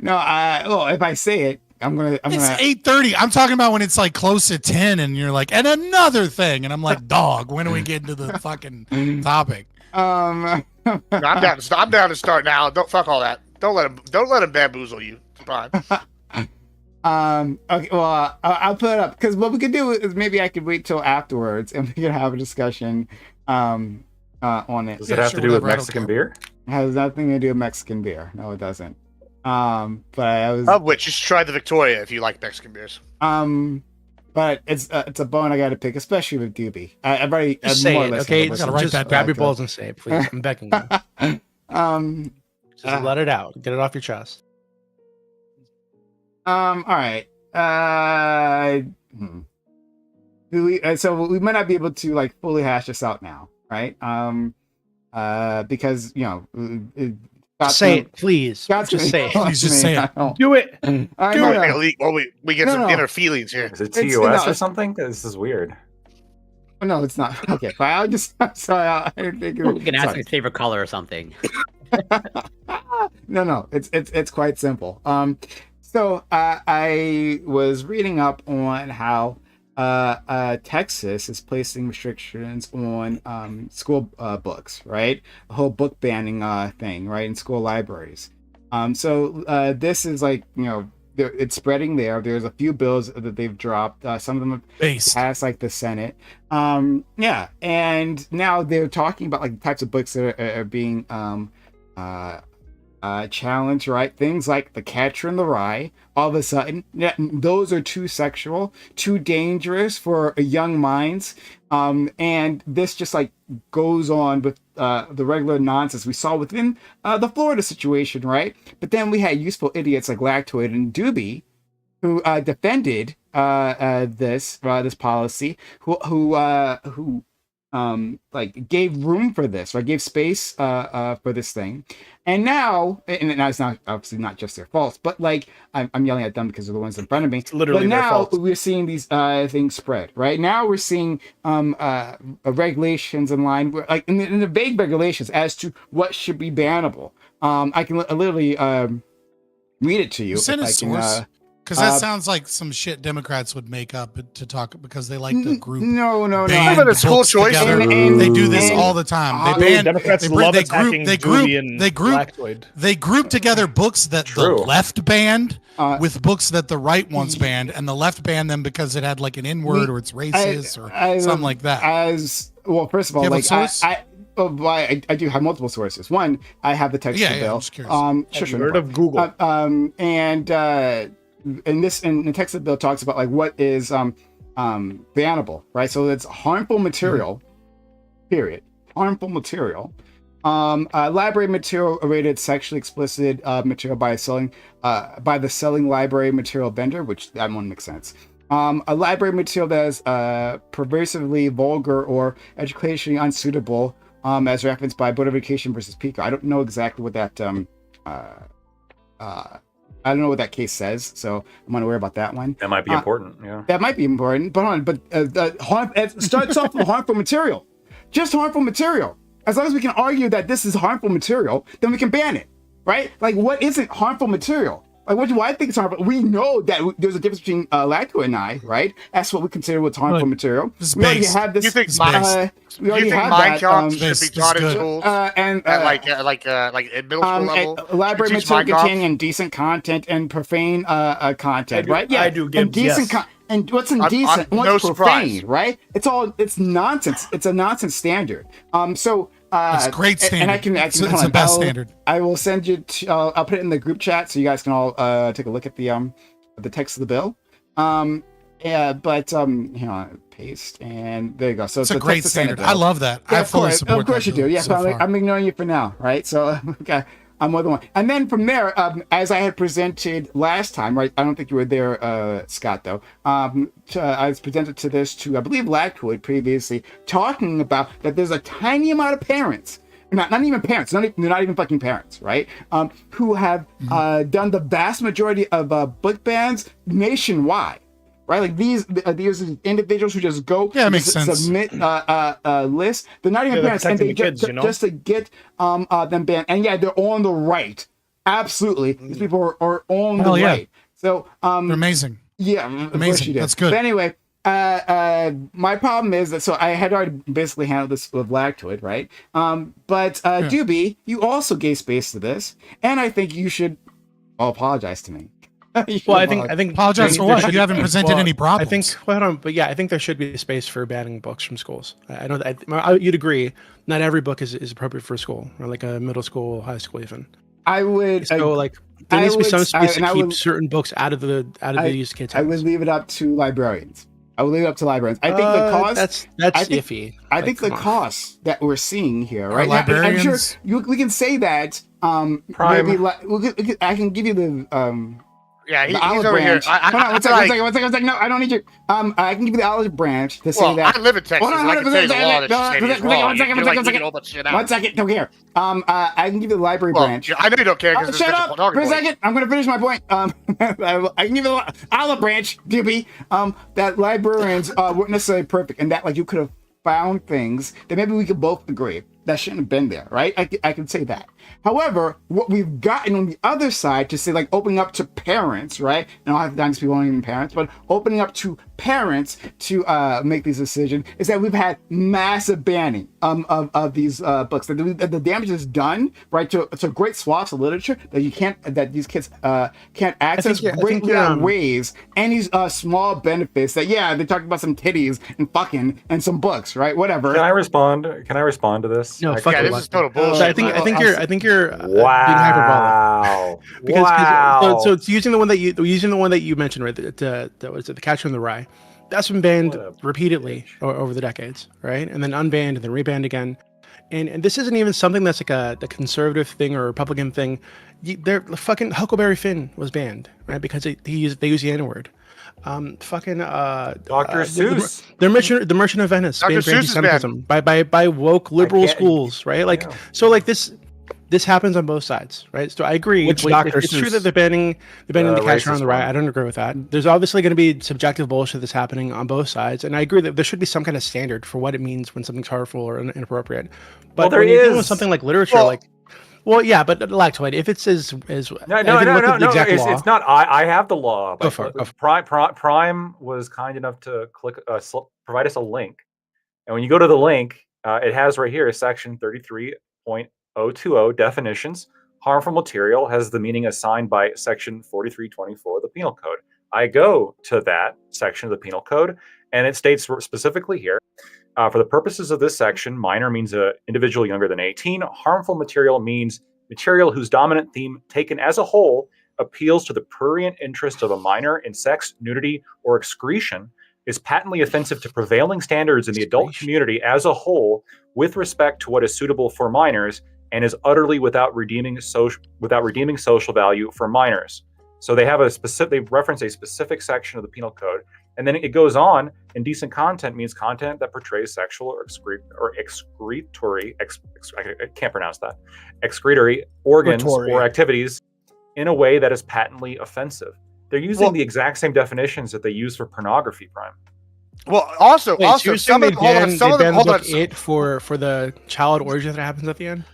Well, if I say it, it's 8:30. I'm talking about when it's like close to 10, and you're like, and another thing, and I'm like, dog. When do we get into the fucking topic? I'm down to start now. Don't fuck all that. Don't let him bamboozle you. It's fine. Okay, well, I'll put it up, because what we could do is maybe I could wait till afterwards and we could have a discussion on it. Does it have to do with Mexican beer? It has nothing to do with Mexican beer. No, it doesn't. But I was of which you should try the Victoria if you like Mexican beers. But it's a bone I got to pick, especially with Doobie. I've already say it, okay? Just grab your balls and say it, please. I'm begging you. Just let it out. Get it off your chest. All right. So we might not be able to like fully hash this out now, right? Because say it, please. Just say it. Please just say it. Do it. Do it. Well, we get some inner feelings here. Is it TOS or something? This is weird. Oh, no, it's not. Okay, but I'll just. Sorry, I didn't think you can ask his favorite color or something. No, it's quite simple. So I was reading up on how Texas is placing restrictions on school books, right? The whole book banning thing, right, in school libraries. So this is like, it's spreading there. There's a few bills that they've dropped. Some of them have passed like the Senate. Yeah, and now they're talking about like the types of books that are being challenge, right? Things like The Catcher in the Rye. All of a sudden, those are too sexual, too dangerous for young minds. And this just like goes on with the regular nonsense we saw within the Florida situation, right? But then we had useful idiots like Lactoid and Doobie who defended this policy, who like gave room for this, or gave space for this thing, and now it's not obviously not just their fault, but like I'm yelling at them because they're the ones in front of me. It's literally but their now fault. we're seeing these things spread. Right now we're seeing regulations in line, where, like in the vague regulations as to what should be bannable. I can literally read it to you. Send a source. Because that sounds like some shit Democrats would make up to talk because they like to group. No. But it's school choice. And they do this all the time. They ban. Democrats love attacking Judy and Blackwood. They group together books that the left banned with books that the right wants banned, and the left banned them because it had like an N-word or it's racist or something like that. First of all, like I do have multiple sources. One, I have the text of the bill. I'm just curious. Heard of Google? And the text of the bill talks about like what is bannable, right? So it's harmful material, period. Harmful material. Library material rated sexually explicit material by the selling library material vendor, which that one makes sense. A library material that is pervasively vulgar or educationally unsuitable, as referenced by Board of Education versus Pico. I don't know exactly what that I don't know what that case says, so I'm unaware about that one. That might be important, yeah. That might be important, but it starts off with harmful material. Just harmful material. As long as we can argue that this is harmful material, then we can ban it, right? Like, what isn't harmful material? Like, what do I think is harmful? We know that there's a difference between Lacto and I, right? That's what we consider what's harmful material. We already have this. You think Mein Kampf should be taught in schools and like at middle school level? Library material containing indecent content and profane content, right? Yeah, I do. Indecent and what's indecent? What's profane, right? It's nonsense. It's a nonsense standard. It's a great standard. And I can it's the best standard. I will send you. I'll put it in the group chat so you guys can all take a look at the text of the bill. Paste and there you go. So it's a great standard. I love that. Yeah, I fully support that. Of course you do. Yeah, but I'm ignoring you for now, right? So okay. I'm more than one. And then from there, as I had presented last time, right? I don't think you were there, Scott, though. I was presented to this to, I believe, Blackwood previously, talking about that there's a tiny amount of parents, not even parents, they're not even fucking parents, right? Who have done the vast majority of book bans nationwide. Right, like these individuals who just go submit lists. They're not even parents, and they just to get them banned. And yeah, they're on the right. Absolutely, these people are on the right. So they're amazing. Yeah, amazing. That's good. But anyway, my problem is that I had already basically handled this with Lactoid, right? But Doobie, you also gave space to this, and I think you should apologize to me. Well, I think apologize for what? You haven't presented any problems. I think there should be space for banning books from schools. I know that you'd agree. Not every book is appropriate for a school, or like a middle school, high school, even. I would there needs to be some space to keep certain books out of the use kids' hands. I would leave it up to librarians. I think the cost that's iffy. I think the cost that we're seeing here, right? Librarians, I'm sure we can say that. Maybe I can give you the. Yeah, he's over here. One second. No, I don't need you. I can give you the olive branch to say that. I live in Texas. I can tell you the law that you say is wrong. One second. Don't care. I can give you the library branch. I know you don't care. Shut up for a second. I'm going to finish my point. I can give you the olive branch, Doobie. That librarians weren't necessarily perfect, and that like you could have found things that maybe we could both agree that shouldn't have been there, right? I can say that. However, what we've gotten on the other side to say, like, opening up to parents, right? And a lot of times people aren't even parents, but opening up to parents to make these decisions is that we've had massive banning of these books. The damage is done, right, to great swaths of literature that these kids can't access, greatly outweighs any small benefits that, they talk about some titties and fucking and some books, right? Whatever. Can I respond to this? No, this is total bullshit. I think you're wow. being hyperbolic. So it's using the one that you mentioned, right? That was the Catcher in the Rye. That's been banned repeatedly over the decades, right? And then unbanned and then rebanned again. And this isn't even something that's like a conservative thing or a Republican thing. Fucking Huckleberry Finn was banned, right? Because they use the N-word. Dr. Seuss. The Merchant of Venice banned for anti-Semitism by woke liberal schools, right? Like so, like this happens on both sides, right? So I agree. It's true that they're banning the Catcher on the Rye. I don't agree with that. There's obviously going to be subjective bullshit that's happening on both sides, and I agree that there should be some kind of standard for what it means when something's harmful or inappropriate. But when you're dealing with something like literature, but if it's as no, it's not. I have the law. Prime was kind enough to provide us a link, and when you go to the link, it has right here section 33.020 definitions. Harmful material has the meaning assigned by section 4324 of the Penal Code. I go to that section of the Penal Code, and it states specifically here. For the purposes of this section, minor means an individual younger than 18. Harmful material means material whose dominant theme, taken as a whole, appeals to the prurient interest of a minor in sex, nudity, or excretion, is patently offensive to prevailing standards in the adult community as a whole with respect to what is suitable for minors, and is utterly without redeeming social value for minors. So they have they reference a specific section of the Penal Code. And then it goes on, indecent content means content that portrays sexual or excretory, I can't pronounce that, excretory organs or activities in a way that is patently offensive. They're using the exact same definitions that they use for pornography, Prime. Well, also, some of it for the child orgy that happens at the end.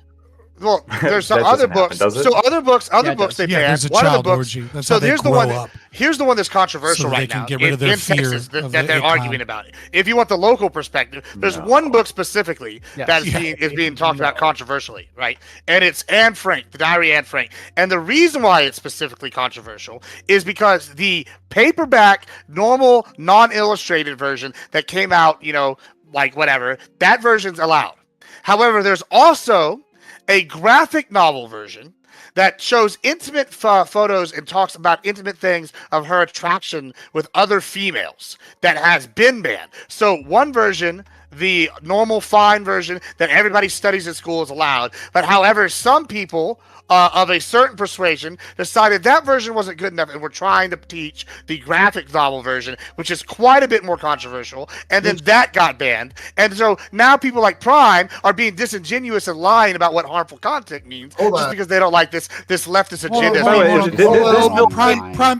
Well, there's some other books. Other books they ban. There's a child orgy. That's how they grow up. Here's the one that's controversial right now in Texas that they're arguing about it. If you want the local perspective, there's one book specifically that is being talked about controversially, right? And it's Anne Frank, the Diary of Anne Frank. And the reason why it's specifically controversial is because the paperback, normal, non-illustrated version that came out, that version's allowed. However, there's also a graphic novel version that shows intimate photos and talks about intimate things of her attraction with other females that has been banned. So one version, the normal fine version that everybody studies at school, is allowed. But however, some people of a certain persuasion decided that version wasn't good enough and were trying to teach the graphic novel version, which is quite a bit more controversial. And then that got banned. And so now people like Prime are being disingenuous and lying about what harmful content means just because they don't like this leftist agenda.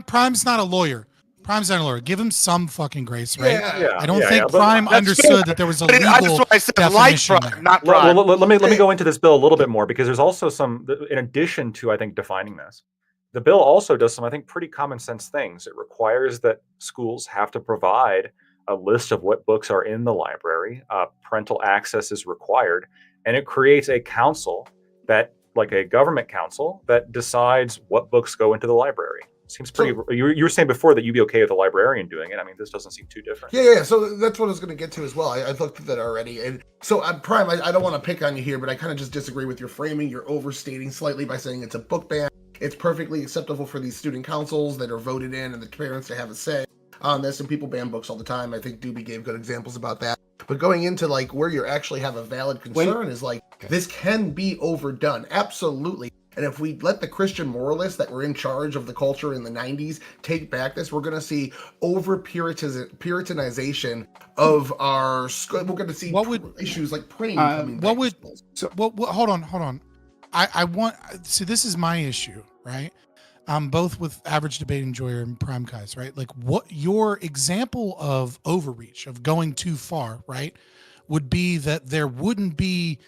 Prime's not a lawyer. Prime's not a lawyer. Give him some fucking grace, right? I don't think Prime understood that there was a legal definition there. Not Prime. Let me go into this bill a little bit more, because there's also some, in addition to, I think, defining this, the bill also does some, I think, pretty common sense things. It requires that schools have to provide a list of what books are in the library. Parental access is required, and it creates a council that, like a government council, that decides what books go into the library. Seems pretty. You were saying before that you'd be okay with a librarian doing it. I mean, this doesn't seem too different. Yeah. So that's what I was going to get to as well. I looked at that already. And so, Prime, I don't want to pick on you here, but I kind of just disagree with your framing. You're overstating slightly by saying it's a book ban. It's perfectly acceptable for these student councils that are voted in and the parents to have a say on this. And people ban books all the time. I think Doobie gave good examples about that. But going into where you actually have a valid concern is this can be overdone. Absolutely. And if we let the Christian moralists that were in charge of the culture in the 90s take back this, we're going to see over-Puritanization of our school. We're going to see issues like praying coming back. Hold on. I want... See, this is my issue, right? Both with Average Debate Enjoyer and Prime Guys, right? Like, what your example of overreach, of going too far, right, would be that there wouldn't be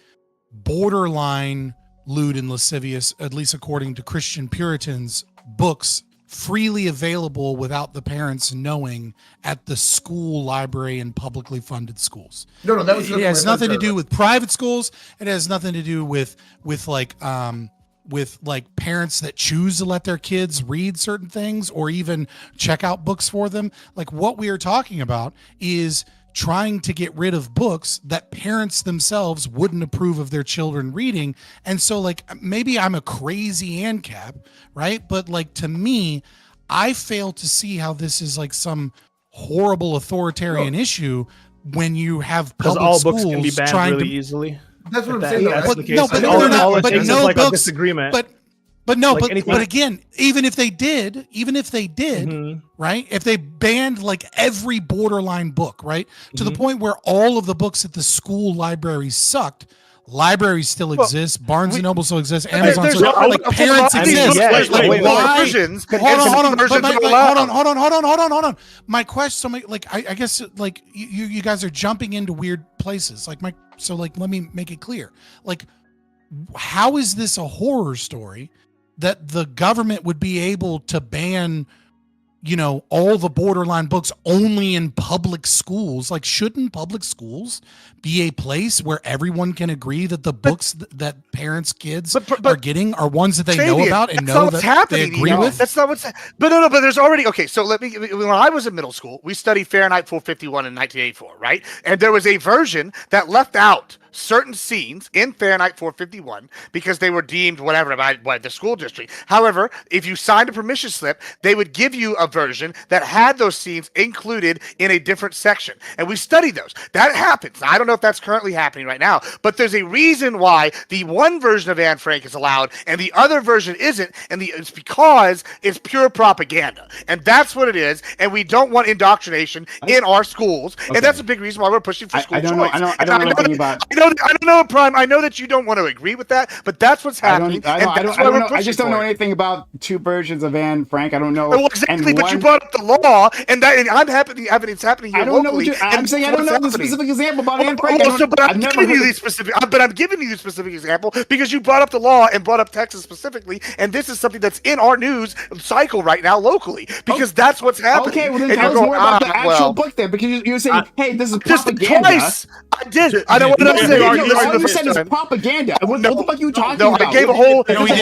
borderline lewd and lascivious, at least according to Christian Puritans, books freely available without the parents knowing at the school library and publicly funded schools. No, that was. It has nothing to do with private schools. It has nothing to do with parents that choose to let their kids read certain things or even check out books for them. Like, what we are talking about is trying to get rid of books that parents themselves wouldn't approve of their children reading. And so, maybe I'm a crazy ANCAP, right? But to me, I fail to see how this is some horrible authoritarian issue when you have public all schools books can be banned really easily. That's what I'm saying. But again, even if they did, right? If they banned like every borderline book, right, to the point where all of the books at the school libraries sucked. Libraries still exist. Barnes and Noble still exists. Amazon still exists. Like parents exist. Hold on. My question, I guess, like you guys are jumping into weird places. Let me make it clear. Like, how is this a horror story that the government would be able to ban, all the borderline books only in public schools? Like, shouldn't public schools be a place where everyone can agree that the books that parents, kids are getting are ones that they know about and know that they agree with? That's not what's but there's already, okay, so when I was in middle school, we studied Fahrenheit 451 in 1984, right? And there was a version that left out certain scenes in Fahrenheit 451 because they were deemed whatever by the school district. However, if you signed a permission slip, they would give you a version that had those scenes included in a different section. And we studied those. That happens. I don't know if that's currently happening right now, but there's a reason why the one version of Anne Frank is allowed and the other version isn't, and it's because it's pure propaganda. And that's what it is, and we don't want indoctrination in our schools. Okay. And that's a big reason why we're pushing for school choice. I don't know anything about... I don't know, Prime. I know that you don't want to agree with that, but that's what's happening. I just don't know anything about two versions of Anne Frank. I don't know. Well, exactly, but you brought up the law, and I'm happy it's happening here locally. I'm saying I don't know the specific example about Anne Frank. But I'm giving you the specific example because you brought up the law and brought up Texas specifically, and this is something that's in our news cycle right now locally because that's what's happening. Okay, well then tell us more about the actual book then, because you're saying, hey, this is propaganda. Twice I did. I don't want to say. All you said is propaganda. What the fuck are you talking about? I gave a whole thing before.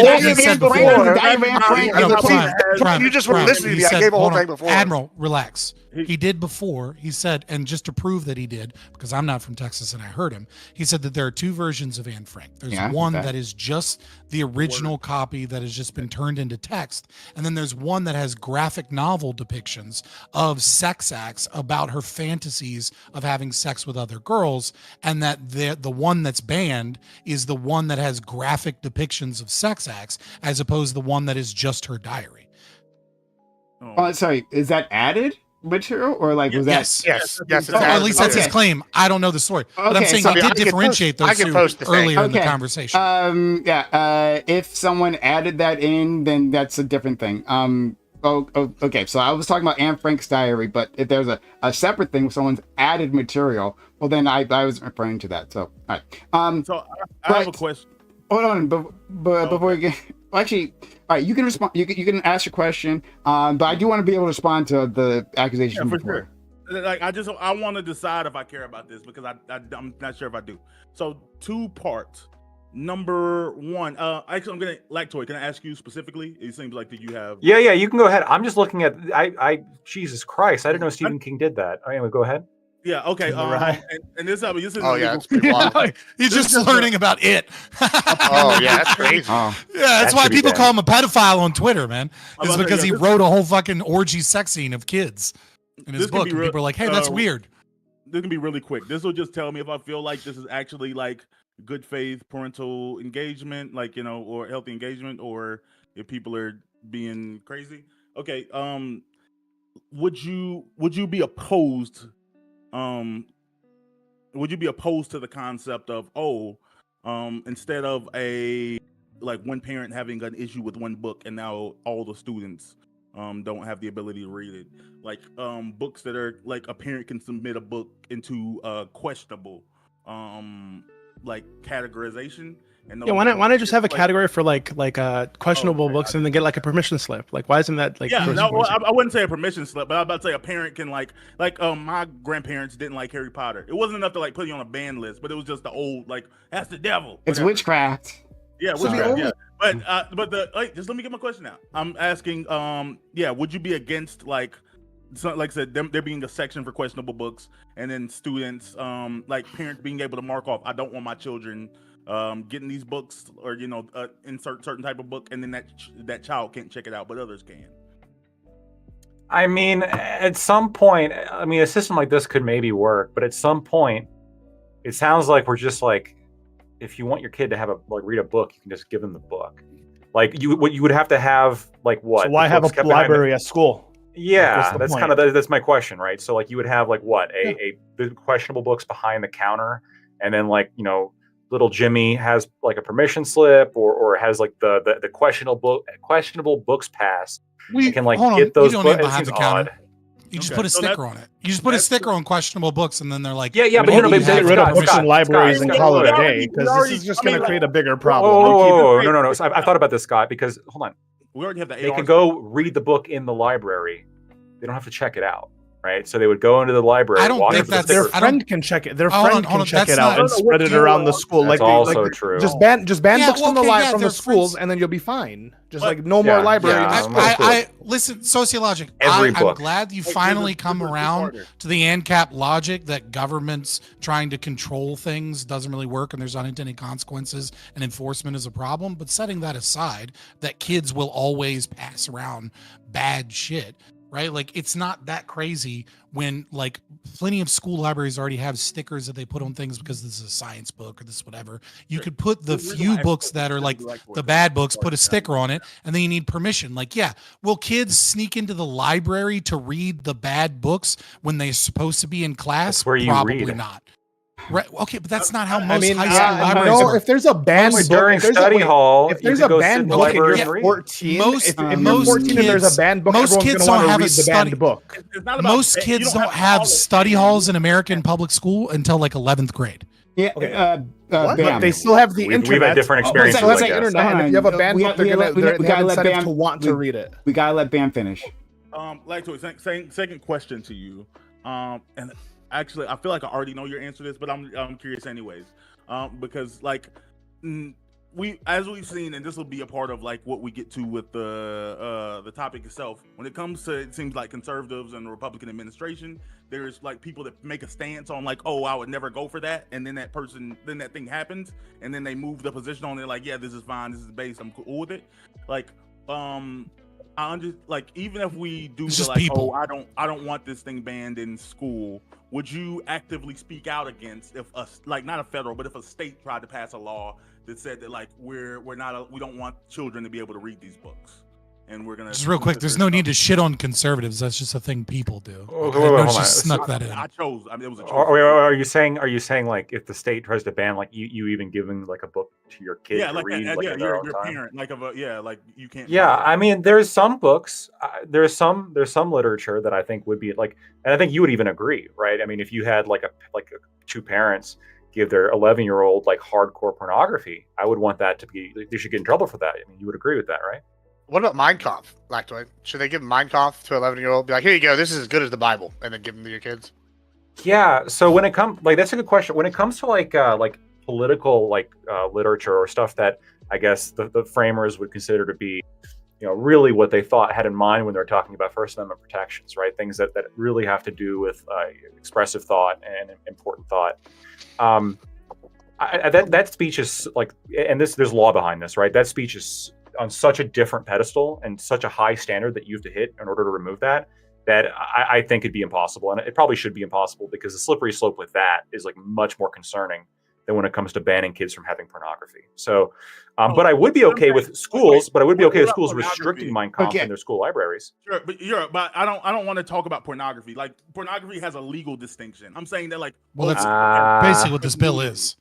You just weren't listening to me. I gave a whole thing before. Admiral, relax. He did before. He said, and just to prove that he did, because I'm not from Texas and I heard him, he said that there are two versions of Anne Frank. There's one that is just the original copy that has just been turned into text. And then there's one that has graphic novel depictions of sex acts about her fantasies of having sex with other girls. And that the one that's banned is the one that has graphic depictions of sex acts as opposed to the one that is just her diary. Oh, sorry. Is that added material or like was yes. At least that's his claim. I don't know the story, but I'm saying he did differentiate those two earlier in the conversation. If someone added that in, then that's a different thing. Okay. So I was talking about Anne Frank's diary, but if there's a separate thing, someone's added material, well, then I was referring to that. So all right. So I have a question. Hold on, but before we get actually. All right, you can respond. You can ask your question, but I do want to be able to respond to the accusation. Yeah, for sure. Like I want to decide if I care about this because I'm not sure if I do. So 2 parts. Number 1, actually, I'm gonna Lactoid. Can I ask you specifically? It seems like that you have. Yeah, you can go ahead. I'm just looking at. Jesus Christ, I didn't know Stephen King did that. Anyway, go ahead. Yeah. Okay. And this is. Oh yeah, that's pretty wild. He's just learning about it. Oh yeah, that's crazy. Yeah, that's why people call him a pedophile on Twitter, man. It's because he wrote a whole fucking orgy sex scene of kids in his book, and people are like, "Hey, that's weird." This can be really quick. This will just tell me if I feel like this is actually like good faith parental engagement, like or healthy engagement, or if people are being crazy. Okay. Would you be opposed? Would you be opposed to the concept of instead of one parent having an issue with one book and now all the students don't have the ability to read it, like books that are like a parent can submit a book into questionable categorization. And why not just have a category for questionable books and then get like a permission slip? Like, why isn't that like? Yeah, I wouldn't say a permission slip, but I was about to say a parent can my grandparents didn't like Harry Potter. It wasn't enough to put you on a ban list, but it was just the old that's the devil. It's witchcraft. Yeah, witchcraft. Yeah, but just let me get my question out. I'm asking, would you be against like I said, there being a section for questionable books, and then students, parents being able to mark off, I don't want my children getting these books, or insert certain type of book, and then that child can't check it out, but others can. I mean, at some point, a system like this could maybe work, but at some point, it sounds like we're just if you want your kid to have read a book, you can just give them the book. Like you would have to have like what? So why have a library at school? Yeah, that's kind of that's my question, right? So like you would have like what a questionable books behind the counter, and then like little Jimmy has like a permission slip or has like the questionable books pass. We can like get those books. It seems odd. You just put a sticker on it. You just put a sticker on questionable books, and then they're like, but get rid of books in libraries and call it a day, because this is just going to create a bigger problem. No. So I thought about this, Scott, because hold on. We already have the They can go read the book in the library. They don't have to check it out, right? So they would go into the library. I don't think that's their friend can check it. Their friend can check it out and spread it around the school. That's also true. Just ban books from the schools, and then you'll be fine. Just like no more library. I listen, sociologic. I'm glad you finally come around to the ANCAP logic that governments trying to control things doesn't really work, and there's unintended consequences, and enforcement is a problem. But setting that aside, that kids will always pass around bad shit. Right? Like, it's not that crazy when like plenty of school libraries already have stickers that they put on things because this is a science book or this whatever. You could put the few books that are like the bad books, put a sticker on it, and then you need permission. Like, yeah, will kids sneak into the library to read the bad books when they're supposed to be in class? That's where you Probably read. Not. Right. Okay, but that's not how most high school libraries no, are. if there's a banned book during study hall, if there's a banned book and you're 14, if you're 14 and there's a banned book, most kids don't have a banned book. Most kids don't have study halls in American public school until like 11th grade. Yeah, okay. But they still have the internet. We've had different experiences. They still have the internet, and if you have a banned book, they have incentive to want to read it. We gotta let Bam finish. Second question to you, and actually, I feel like I already know your answer to this, but I'm curious anyways, because like as we've seen, and this will be a part of like what we get to with the topic itself. When it comes to, it seems like conservatives and the Republican administration, there's like people that make a stance on like, oh, I would never go for that, and then that thing happens, and then they move the position on it, like, yeah, this is fine, this is based, I'm cool with it. Like, I just like, even if we do the, like, oh, I don't want this thing banned in school, would you actively speak out against if not a federal, but if a state tried to pass a law that said that like we don't want children to be able to read these books, and we're gonna just real quick. There's no need to shit on conservatives. That's just a thing people do. Snuck that in. I chose. I mean, it was a choice. Are you saying like if the state tries to ban like you even giving like a book to your kid to read your parent like like you can't. Yeah, I mean, there's some books. There's some literature that I think would be like, and I think you would even agree, right? I mean, if you had like two parents give their 11-year-old like hardcore pornography, I would want that to be. They should get in trouble for that. I mean, you would agree with that, right? What about Mein Kampf, Lactoid? Should they give Mein Kampf to 11-year-old? Be like, here you go, this is as good as the Bible, and then give them to your kids? Yeah. So when it comes, like, that's a good question. When it comes to like political literature or stuff that I guess the framers would consider to be, really what they had in mind when they're talking about First Amendment protections, right? Things that really have to do with expressive thought and important thought. That speech is like, and there's law behind this, right? That speech is on such a different pedestal and such a high standard that you have to hit in order to remove that I think it'd be impossible. And it probably should be impossible because the slippery slope with that is like much more concerning than when it comes to banning kids from having pornography. So, but I would be okay with schools, restricting Mein Kampf in their school libraries. Sure, but I don't want to talk about pornography. Like, pornography has a legal distinction. I'm saying that, like, well, that's basically what this bill is.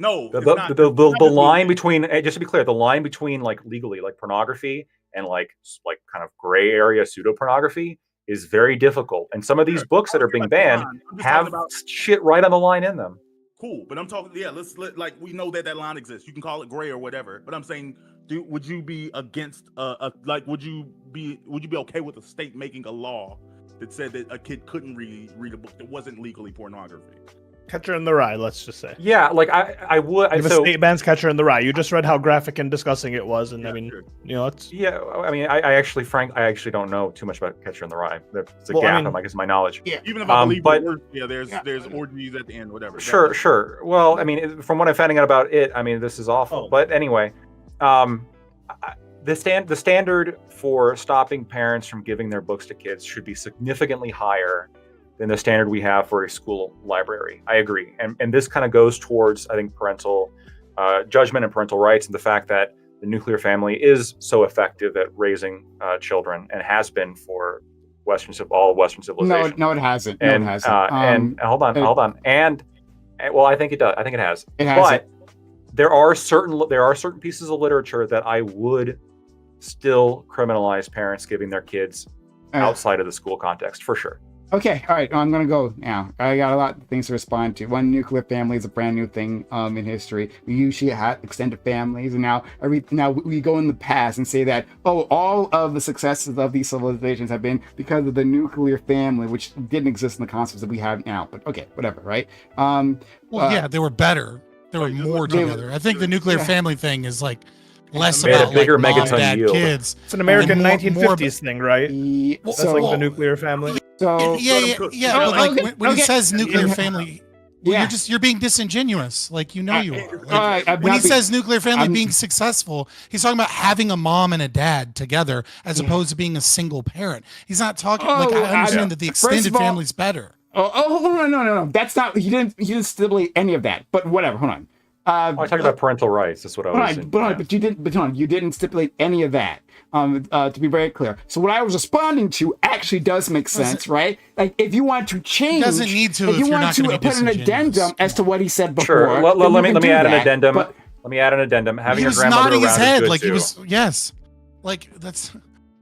No, the line between, just to be clear, the line between like legally, like pornography and like kind of gray area pseudo pornography is very difficult. And some of these books that are being banned have shit right on the line in them. Cool, but I'm talking. Yeah, like we know that line exists. You can call it gray or whatever. But I'm saying, would you be against would you be okay with a state making a law that said that a kid couldn't read a book that wasn't legally pornography? Catcher in the Rye, let's just say. Yeah, like I would. If a state bans Catcher in the Rye, you just read how graphic and disgusting it was, and I mean, it's. Yeah, I mean, I actually don't know too much about Catcher in the Rye. There's a gap in, I guess, my knowledge. Yeah, even if I believe the word, there's orgies at the end, whatever. Sure. Well, I mean, from what I'm finding out about it, I mean, this is awful. Oh. But anyway, the standard for stopping parents from giving their books to kids should be significantly higher than the standard we have for a school library. I agree. And this kind of goes towards, I think, parental judgment and parental rights, and the fact that the nuclear family is so effective at raising children and has been for all of Western civilization. No, it hasn't. And, no, it hasn't. And hold on. And well, I think it does. I think it has. It hasn't. But there are certain pieces of literature that I would still criminalize parents giving their kids outside of the school context, for sure. Okay, all right, I'm going to go now. I got a lot of things to respond to. One, nuclear family is a brand new thing in history. We usually had extended families, and now we go in the past and say that, all of the successes of these civilizations have been because of the nuclear family, which didn't exist in the concepts that we have now. But okay, whatever, right? Yeah, they were better. They were more together. I think the nuclear family thing is like less about bigger like mom, dad, yield. kids. It's an American 1950s thing, right? That's like the nuclear family. So but like when he says nuclear family, you're being disingenuous. Like you are. Like, when he says nuclear family being successful, he's talking about having a mom and a dad together as opposed to being a single parent. He's not talking like I understand that the extended family's better. No. That's not. He didn't stipulate any of that. But whatever. Hold on. I talked about parental rights. That's what I was saying. But you didn't. But hold on, you didn't stipulate any of that. To be very clear. So what I was responding to actually does make sense, right? Like if you want to change, doesn't need to. If you want to put an addendum as to what he said before. Sure. Let me add an addendum. Let me add an addendum. Having your grandmother around is good like too. He was yes. Like that's.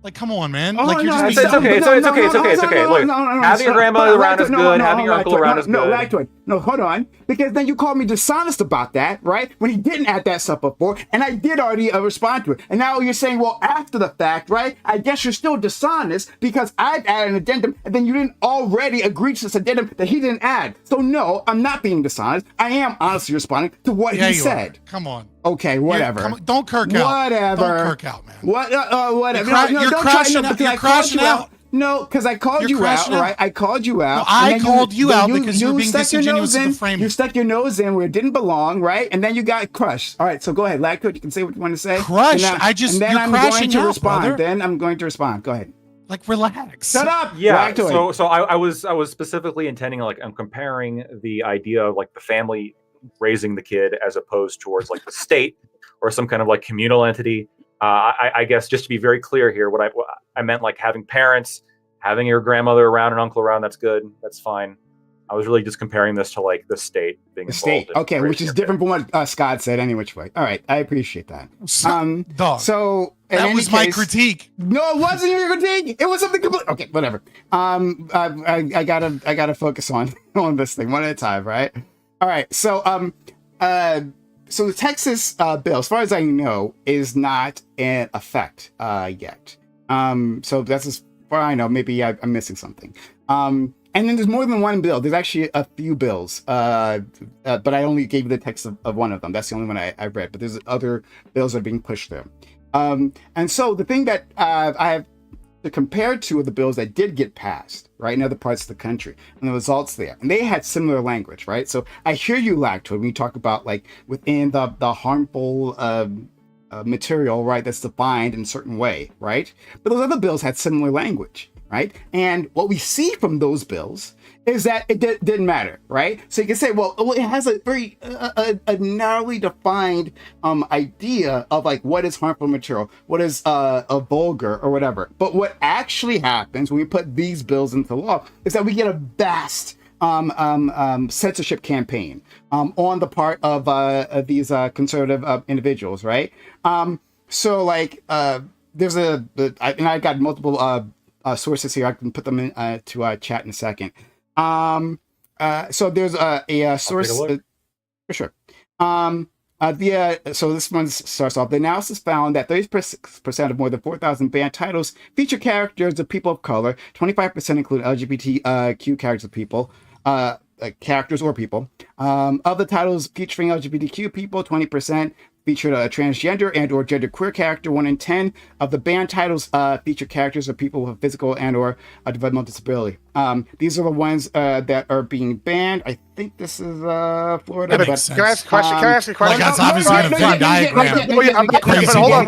Like, come on, man. It's okay. Look, having your grandmother around is good. Having your uncle around is good. No, hold on. Because then you called me dishonest about that, right? When he didn't add that stuff before, and I did already respond to it. And now you're saying, well, after the fact, right? I guess you're still dishonest because I've added an addendum, and then you didn't already agree to this addendum that he didn't add. So no, I'm not being dishonest. I am honestly responding to what he said. Come on. Okay, whatever. Don't kirk out. Whatever. Don't kirk out, man. Whatever. You're crashing out. No, because I called you out, right? I called you out. No, I called you out because you were being disingenuous in the framing. You stuck your nose in where it didn't belong, right? And then you got crushed. All right, so go ahead, Lacto. You can say what you want to say. Crushed? And then I'm going to respond. Brother. Then I'm going to respond. Go ahead. Like, relax. Shut up. Yeah. So I was specifically intending, like, I'm comparing the idea of like the family raising the kid as opposed towards like the state or some kind of like communal entity. I guess just to be very clear here, what I meant, like having parents, having your grandmother around and uncle around, that's good. That's fine. I was really just comparing this to like the state being involved. The state, okay, which is different from what Scott said any which way. All right, I appreciate that. Dog. So that was my critique. No, it wasn't your critique. It was something complete. Okay, whatever. I gotta focus on this thing one at a time, right? All right, so so the Texas bill, as far as I know, is not in effect yet. So that's as far as I know. Maybe I'm missing something. And then there's more than one bill. There's actually a few bills, but I only gave you the text of one of them. That's the only one I read. But there's other bills that are being pushed there. And so the thing that I have to compare to the bills that did get passed, right, in other parts of the country, and the results there, and they had similar language, right? So I hear you, Lacto, when you talk about like within the harmful material, right, that's defined in a certain way, right? But those other bills had similar language, right? And what we see from those bills is that it didn't matter, right? So you can say, well, it has a very a narrowly defined idea of like what is harmful material, what is a vulgar or whatever. But what actually happens when we put these bills into law is that we get a vast censorship campaign on the part of these conservative individuals, right? So like there's and I got multiple sources here. I can put them in to chat in a second. So there's a source for sure. So this one starts off. The analysis found that 30% of more than 4,000 banned titles feature characters of people of color. 25% include LGBTQ characters of people, characters or people. Of the titles featuring LGBTQ people, 20% featured a transgender and or genderqueer character. 1 in 10 of the banned titles feature characters of people with physical and or developmental disability. These are the ones that are being banned. I think this is Florida. Yeah, but can I ask a question? Can I ask a question? Like, that's obviously in a Venn diagram. But hold on.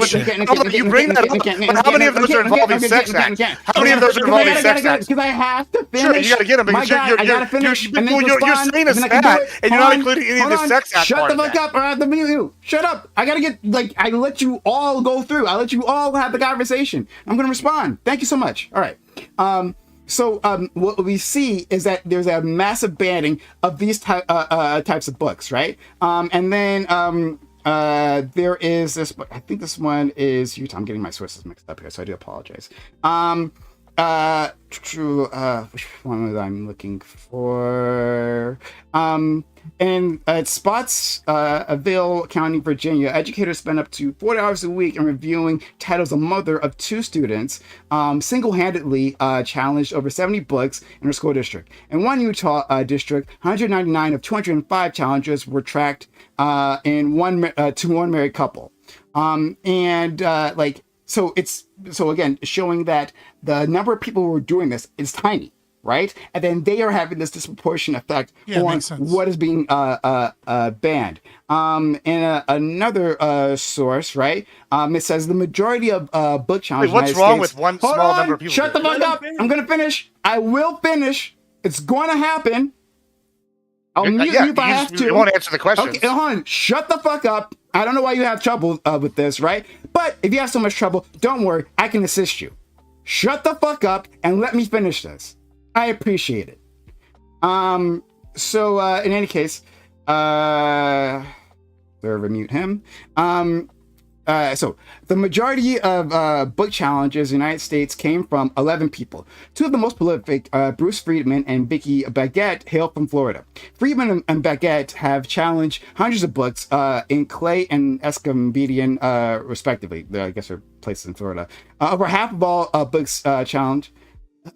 You bring that up. But how many of those are involving sex acts? How many of those are involving sex acts? Because I have to finish. Sure, you got to get them. Because you're saying it's that, and you're not including any of the sex act. Shut the fuck up, or I have to mute you. Shut up. I gotta get I let you all go through. I let you all have the conversation. I'm gonna respond. Thank you so much. All right. So what we see is that there's a massive banning of these types of books, right? And then there is this book. I think this one is Utah. I'm getting my sources mixed up here, so I do apologize. Which one was I'm looking for? In Spotsville County, Virginia, educators spend up to 4 hours a week in reviewing titles. A mother of 2 students single-handedly challenged over 70 books in her school district. In one Utah district, 199 of 205 challenges were tracked to one married couple. So again, showing that the number of people who are doing this is tiny. Right, and then they are having this disproportionate effect on what is being banned. In another source, right, it says the majority of book challenges. Wait, what's wrong with one small number of people? Shut the fuck up! I'm gonna finish. I will finish. It's going to happen. I'll mute you if I have to. You won't answer the question. Okay, hold on. Shut the fuck up. I don't know why you have trouble with this, right? But if you have so much trouble, don't worry. I can assist you. Shut the fuck up and let me finish this. I appreciate it. So in any case, server mute him. So the majority of book challenges in the United States came from 11 people. 2 of the most prolific, Bruce Friedman and Vicky Baguette, hail from Florida. Friedman and Baguette have challenged hundreds of books in Clay and Escambedian, respectively. I guess they're places in Florida. Over half of all books challenged.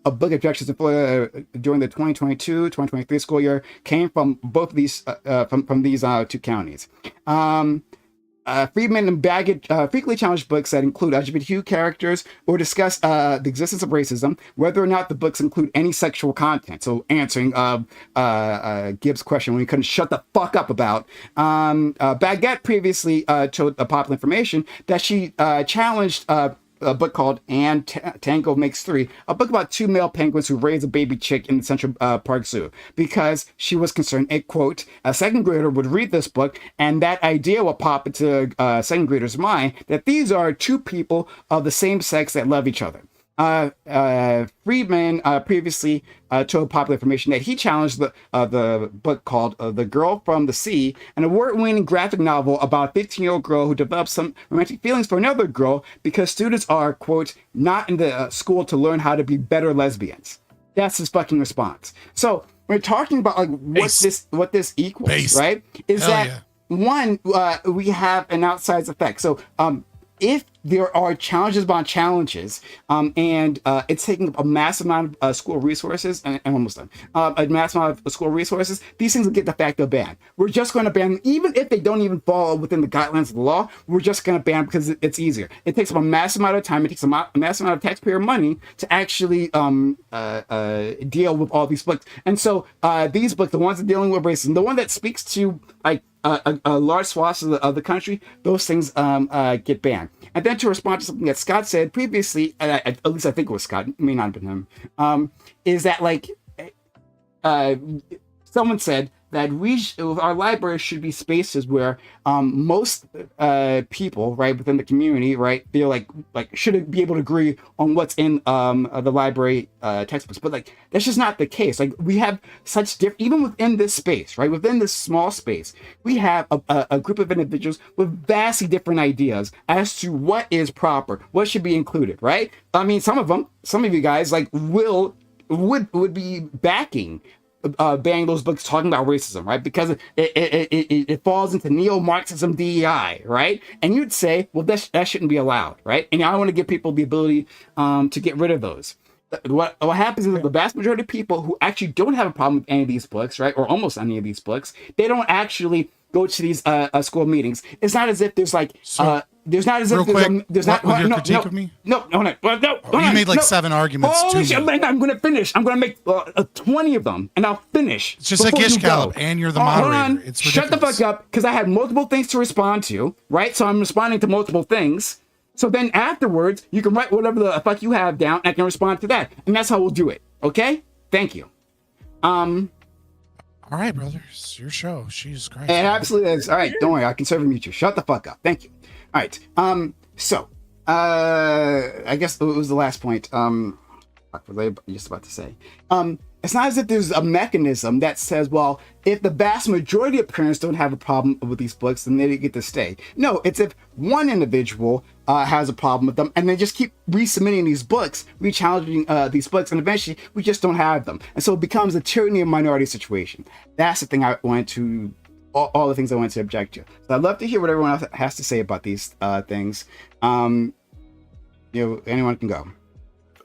Book objections in Florida during the 2022-2023 school year came from both of these from these 2 counties. Friedman and Baggett frequently challenge books that include LGBTQ characters or discuss the existence of racism, whether or not the books include any sexual content. So answering Gibbs' question when he couldn't shut the fuck up about. Baggett previously told Popular Information that she challenged a book called And Tango Makes Three, a book about 2 male penguins who raise a baby chick in the Central Park Zoo, because she was concerned, quote, a second grader would read this book and that idea will pop into a second grader's mind that these are 2 people of the same sex that love each other. Friedman previously told Popular Information that he challenged the book called The Girl from the Sea, an award-winning graphic novel about a 15-year-old girl who develops some romantic feelings for another girl because students are, quote, not in the school to learn how to be better lesbians. That's his fucking response. So we're talking about like what this equals, right? Is that one, we have an outsized effect. So if there are challenges upon challenges, and it's taking up a massive amount of school resources, and I'm almost done, a massive amount of school resources, these things will get de facto banned. We're just going to ban them, even if they don't even fall within the guidelines of the law, we're just going to ban them because it's easier. It takes up a massive amount of time, it takes a massive amount of taxpayer money to actually deal with all these books. And so these books, the ones that are dealing with racism, the one that speaks to like a large swath of the country, those things get banned. And then to respond to something that Scott said previously, at least I think it was Scott, it may not have been him, is that like someone said that our libraries should be spaces where most people, right, within the community, right, feel like should be able to agree on what's in the library textbooks. But like that's just not the case. Like we have such even within this space, right, within this small space, we have a group of individuals with vastly different ideas as to what is proper, what should be included, right? I mean, some of you guys like would be backing banning those books talking about racism, right? Because it falls into neo-Marxism DEI, right? And you'd say, well, that shouldn't be allowed, right? And I want to give people the ability to get rid of those. What happens is that the vast majority of people who actually don't have a problem with any of these books, right, or almost any of these books, they don't actually go to these school meetings. It's not as if there's like there's not as real if quick. There's not your critique of me. No. You made like 7 arguments. I'm going to finish. I'm going to make 20 of them, and I'll finish. It's just a gish gallop, and you're the moderator. Hold on. It's shut the fuck up, because I have multiple things to respond to, right? So I'm responding to multiple things. So then afterwards, you can write whatever the fuck you have down, and I can respond to that, and that's how we'll do it. Okay? Thank you. All right, brother. It's your show. Jesus Christ. It absolutely is. All right, don't worry. I can serve and mute you. Shut the fuck up. Thank you. All right. So, I guess it was the last point. What was I just about to say? It's not as if there's a mechanism that says, well, if the vast majority of parents don't have a problem with these books, then they get to stay. No, it's if one individual has a problem with them, and they just keep resubmitting these books, re-challenging these books, and eventually we just don't have them. And so it becomes a tyranny of minority situation. That's the thing I wanted to, all the things I wanted to object to. So I'd love to hear what everyone else has to say about these things. Anyone can go.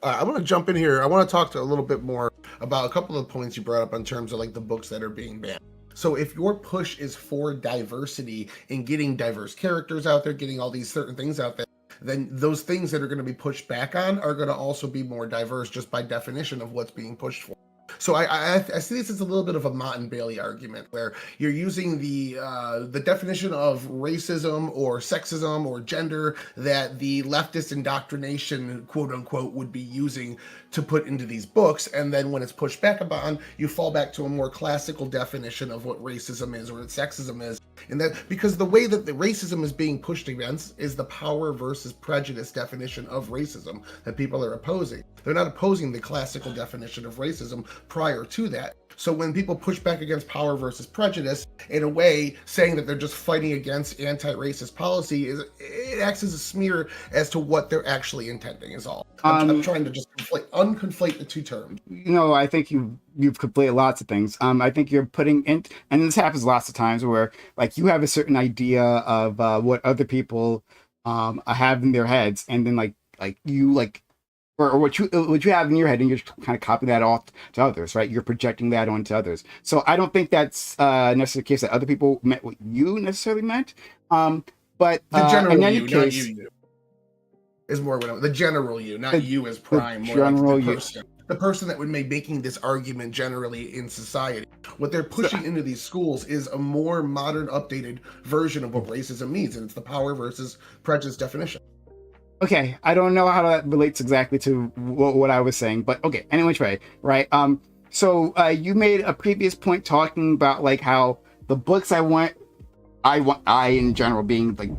I want to jump in here. I want to talk to a little bit more about a couple of points you brought up in terms of like the books that are being banned. So if your push is for diversity and getting diverse characters out there, getting all these certain things out there, then those things that are going to be pushed back on are going to also be more diverse just by definition of what's being pushed for. So I see this as a little bit of a Mott and Bailey argument, where you're using the definition of racism or sexism or gender that the leftist indoctrination, quote unquote, would be using to put into these books, and then when it's pushed back upon, you fall back to a more classical definition of what racism is or what sexism is. And that because the way that the racism is being pushed against is the power versus prejudice definition of racism that people are opposing. They're not opposing the classical definition of racism prior to that. So when people push back against power versus prejudice, in a way, saying that they're just fighting against anti-racist policy, it acts as a smear as to what they're actually intending is all. I'm trying to just unconflate the two terms. I think you've conflated lots of things. I think you're putting in, and this happens lots of times where like you have a certain idea of what other people have in their heads, and then like you or what you have in your head, and you're kind of copying that off to others, right? You're projecting that onto others. So I don't think that's necessarily the case that other people meant what you necessarily meant. But the general in any you, case, not you, is more what the general you, not you as prime. More general like the person. The person that would be making this argument generally in society. What they're pushing into these schools is a more modern, updated version of what racism means, and it's the power versus prejudice definition. Okay, I don't know how that relates exactly to what I was saying, but okay, anyway, right? So you made a previous point talking about like how the books I in general being like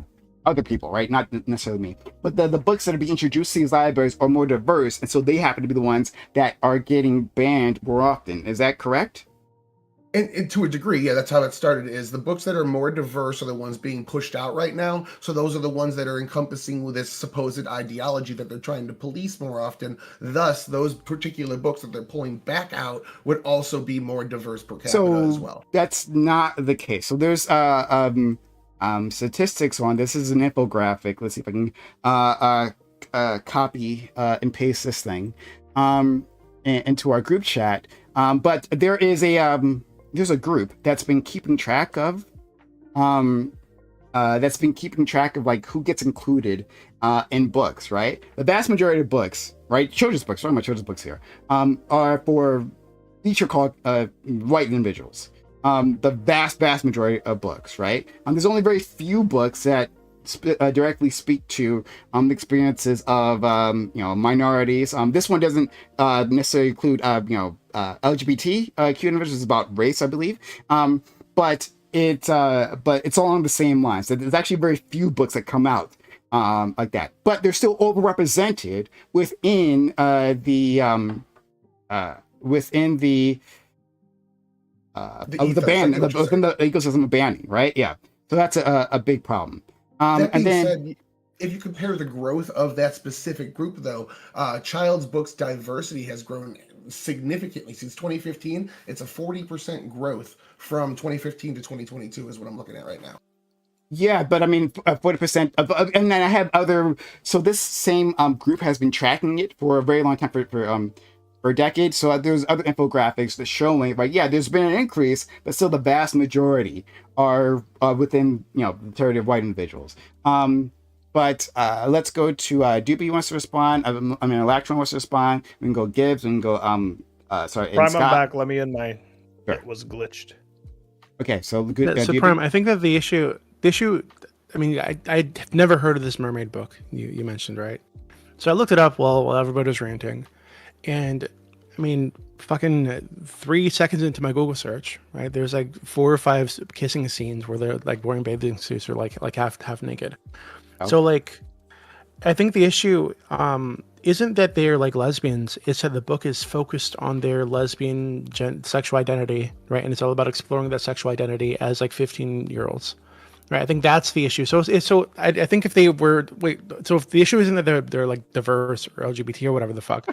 other people, right? Not necessarily me, but the books that are being introduced to these libraries are more diverse, and so they happen to be the ones that are getting banned more often. Is that correct? And to a degree, yeah, that's how it started, is the books that are more diverse are the ones being pushed out right now. So those are the ones that are encompassing with this supposed ideology that they're trying to police more often. Thus, those particular books that they're pulling back out would also be more diverse per capita as well. That's not the case. So there's statistics on this. Is an infographic. Let's see if I can copy and paste this thing into our group chat. But there is there's a group that's been keeping track of like who gets included in books, right? The vast majority of books, right? Children's books, talking about children's books here, are for feature called white individuals. The vast majority of books, right? There's only very few books that directly speak to the experiences of minorities. This one doesn't necessarily include LGBTQ individuals. It's about race, I believe, but it's all on the same lines. There's actually very few books that come out like that, but they're still overrepresented within the ecosystem of banning, right? Yeah, so that's a big problem. That being said, if you compare the growth of that specific group, though, child's books diversity has grown significantly since 2015. It's a 40% growth from 2015 to 2022 is what I'm looking at right now. Yeah, but I mean, 40%, and then I have other. So this same group has been tracking it for a very long time, for decades. So there's other infographics that showing, like, yeah, there's been an increase, but still the vast majority are within the territory of white individuals. But But let's go to Doobie wants to respond. Electron wants to respond. We can go Gibbs. We can go sorry. Prime, I'm back. Let me in. It was glitched. Okay, so good. So Prime, I think that the issue. I mean, I'd never heard of this mermaid book you mentioned, right? So I looked it up while everybody was ranting, and I mean, fucking 3 seconds into my Google search, right? There's like 4 or 5 kissing scenes where they're like wearing bathing suits or like half naked. Oh. So like, I think the issue isn't that they're like lesbians. It's that the book is focused on their lesbian sexual identity, right? And it's all about exploring that sexual identity as like 15-year-olds. Right, I think that's the issue. So I think if they were so if the issue isn't that they're like diverse or LGBT or whatever the fuck,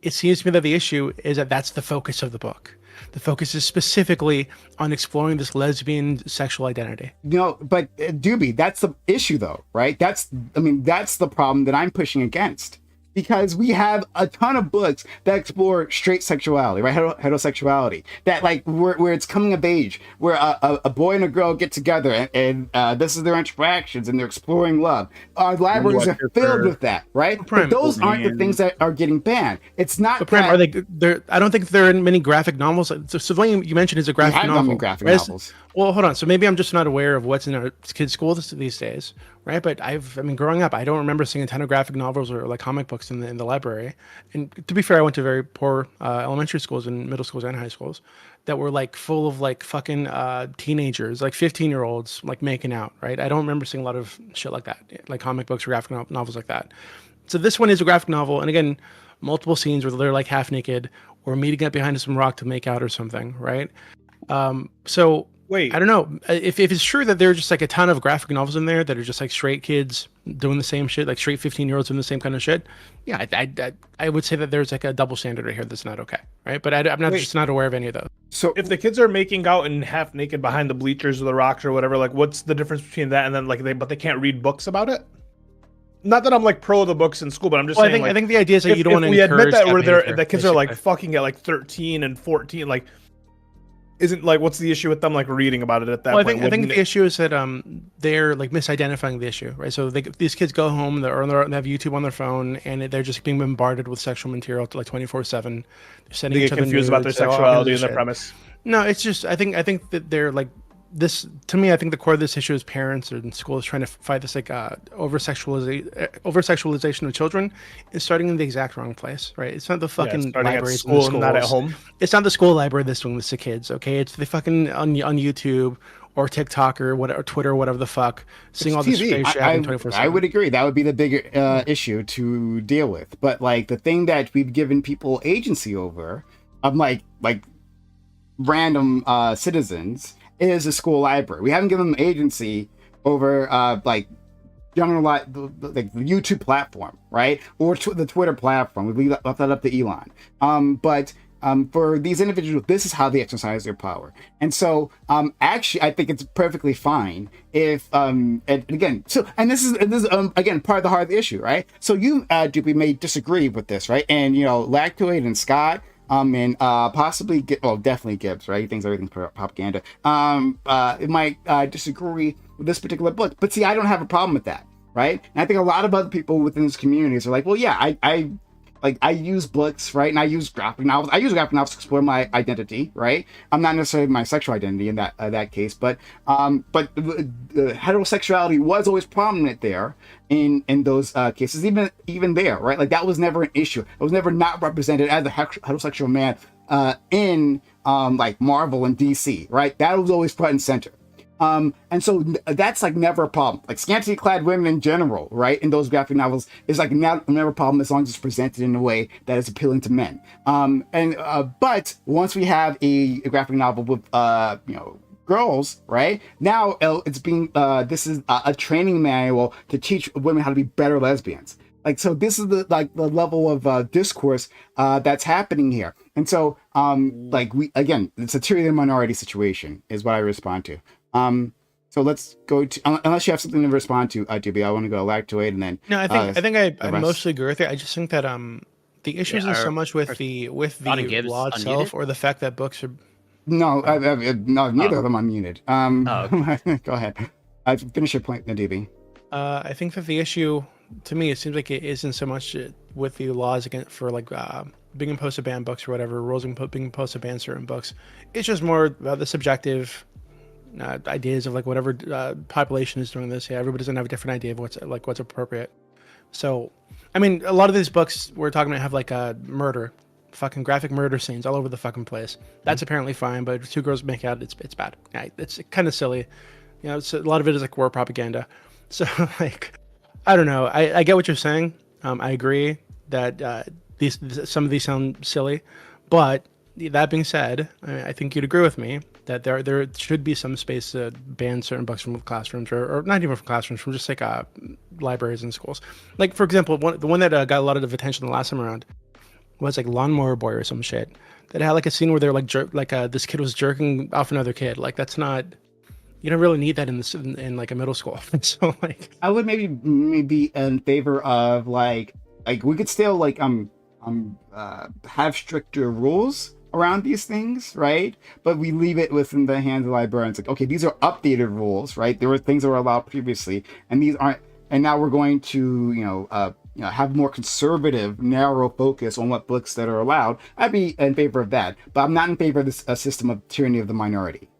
it seems to me that the issue is that that's the focus of the book. The focus is specifically on exploring this lesbian sexual identity. But Doobie, that's the issue though, right? That's the problem that I'm pushing against. Because we have a ton of books that explore straight sexuality, right? Heterosexuality. That like where it's coming of age, where a boy and a girl get together and this is their interactions and they're exploring love. Our libraries are filled with that, right? But those aren't the things that are getting banned. It's not. But Prime, are they? I don't think there are many graphic novels. So the one you mentioned is a graphic novel. Graphic novels. Well, hold on. So maybe I'm just not aware of what's in our kids' schools these days, right? But growing up, I don't remember seeing a ton of graphic novels or like comic books in the library. And to be fair, I went to very poor elementary schools and middle schools and high schools that were like full of like fucking teenagers, like 15-year-olds, like making out, right? I don't remember seeing a lot of shit like that, like comic books or graphic novels like that. So this one is a graphic novel, and again, multiple scenes where they're like half naked or meeting up behind some rock to make out or something, right? So. Wait, I don't know if it's true that there are just like a ton of graphic novels in there that are just like straight kids doing the same shit, like straight 15-year-olds doing the same kind of shit. Yeah, I would say that there's like a double standard right here that's not okay, right? But I'm not just not aware of any of those. So if the kids are making out and half naked behind the bleachers or the rocks or whatever, like what's the difference between that and then like they can't read books about it? Not that I'm like pro the books in school, but I'm just saying. I think the idea is that you don't want to encourage. We admit that the kids are like fucking at like 13 and 14, like. Isn't like what's the issue with them like reading about it at that point? I think the issue is that they're like misidentifying the issue, right? So these kids go home, they have YouTube on their phone, and they're just being bombarded with sexual material like 24/7. They're sending each other confused about their sexuality and their premise. No, it's just I think that they're like this. To me, I think the core of this issue is parents or in schools trying to fight this like over sexualization of children is starting in the exact wrong place, right? It's not the fucking library, at school, not at home. It's not the school library that's doing this to kids, okay? It's the fucking on YouTube or TikTok or whatever, or Twitter, or whatever the fuck, seeing all this shit happening 24/7. I would agree that would be the bigger issue to deal with. But like the thing that we've given people agency over, like random citizens. Is a school library. We haven't given them agency over like general like the YouTube platform, right? Or the Twitter platform. We left that up to Elon. But for these individuals, this is how they exercise their power. And so actually I think it's perfectly fine if and again, so and this is again part of the heart of the issue, right? So you Doopy may disagree with this, right? And Lactoid and Scott and possibly definitely Gibbs, right? He thinks everything's propaganda. It might disagree with this particular book, but see, I don't have a problem with that, right? And I think a lot of other people within this community are like, well, yeah, I use books, right? And I use graphic novels. I use graphic novels to explore my identity, right? I'm not necessarily my sexual identity in that case, but heterosexuality was always prominent there in those cases, even there, right? Like that was never an issue. It was never not represented as a heterosexual man in like Marvel and DC, right? That was always front and center. And so that's like never a problem. Like scantily clad women in general, right? In those graphic novels is like never a problem as long as it's presented in a way that is appealing to men. But once we have a graphic novel with, girls, right? Now it's being, this is a training manual to teach women how to be better lesbians. Like, so this is the level of discourse that's happening here. And so, it's a tyranny of the minority situation is what I respond to. So let's go to, unless you have something to respond to, DB, I want to go Lactoid and then. No, I think I mostly agree with it. I just think that the issue isn't so much with the law itself or the fact that books are. No, no, neither of them unmuted. Okay. Go ahead. Finish your point, DB. I think that the issue, to me, it seems like it isn't so much with the laws against for like being imposed to ban books or whatever, rules being imposed to ban certain books. It's just more about the subjective ideas of like whatever population is doing this. Yeah, everybody doesn't have a different idea of what's appropriate. So, I mean, a lot of these books we're talking about have like murder, fucking graphic murder scenes all over the fucking place. That's apparently fine, but if two girls make out, it's bad. Yeah, it's kind of silly. You know, a lot of it is like war propaganda. So, like, I don't know. I get what you're saying. I agree that some of these sound silly, but that being said, I think you'd agree with me that there should be some space to ban certain books from classrooms, or not even from classrooms, from just like libraries and schools. Like, for example, the one that got a lot of attention the last time around was like Lawnmower Boy or some shit that had like a scene where they're like this kid was jerking off another kid. Like, that's not. You don't really need that in like a middle school. So like, I would maybe be in favor of like we could still have stricter rules around these things, right? But we leave it within the hands of librarians. Like, okay, these are updated rules, right? There were things that were allowed previously, and these aren't. And now we're going to have more conservative, narrow focus on what books that are allowed. I'd be in favor of that, but I'm not in favor of this system of tyranny of the minority.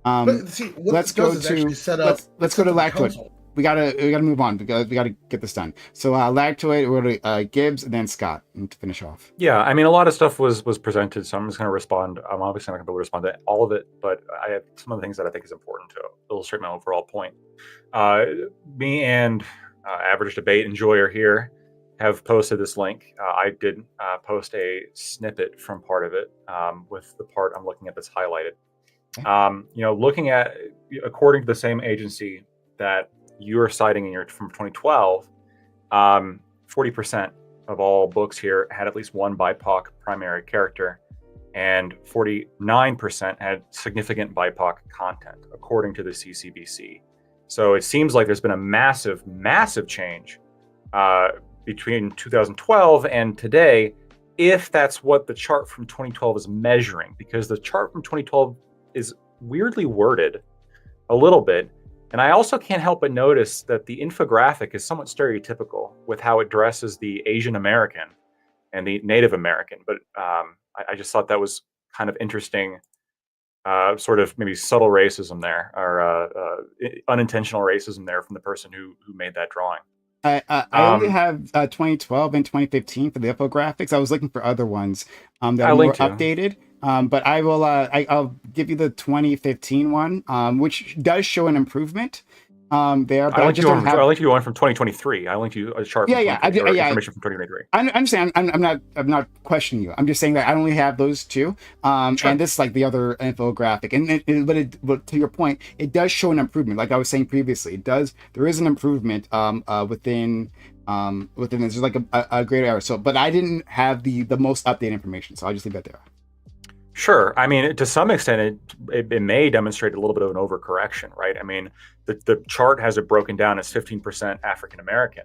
But see, let's go to Lactoid. We gotta move on because we gotta get this done. So Lactoid, we'll go to Gibbs, and then Scott to finish off. Yeah, I mean, a lot of stuff was presented, so I'm just going to respond. I'm obviously not going to be able to respond to all of it, but I have some of the things that I think is important to illustrate my overall point. Me and Average Debate Enjoyer here have posted this link. I did post a snippet from part of it with the part I'm looking at that's highlighted. Looking at, according to the same agency that you are citing from 2012, 40% of all books here had at least one BIPOC primary character, and 49% had significant BIPOC content, according to the CCBC. So it seems like there's been a massive, massive change between 2012 and today, if that's what the chart from 2012 is measuring, because the chart from 2012 is weirdly worded a little bit. And I also can't help but notice that the infographic is somewhat stereotypical with how it addresses the Asian American and the Native American. But I just thought that was kind of interesting, sort of maybe subtle racism there, or unintentional racism there from the person who made that drawing. I only have 2012 and 2015 for the infographics. I was looking for other ones that are more updated. But I will. I'll give you the 2015 one, which does show an improvement there. But I linked you one from 2023. I linked you a chart. Information from 2023. I understand. I'm not questioning you. I'm just saying that I only have those two. And this is like the other infographic. But to your point, it does show an improvement. Like I was saying previously, there is an improvement within this. There's like a greater area. So, but I didn't have the most updated information, so I'll just leave that there. Sure. I mean, to some extent, it may demonstrate a little bit of an overcorrection, right? I mean, the chart has it broken down as 15% African American,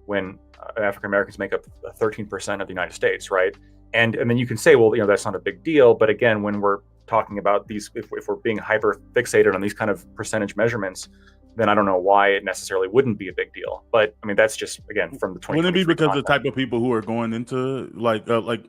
when African Americans make up 13% of the United States, right? And then you can say, well, that's not a big deal. But again, when we're talking about these, if we're being hyper fixated on these kind of percentage measurements, then I don't know why it necessarily wouldn't be a big deal. But I mean, that's just, again, from the 20. Wouldn't it be because the type of people who are going into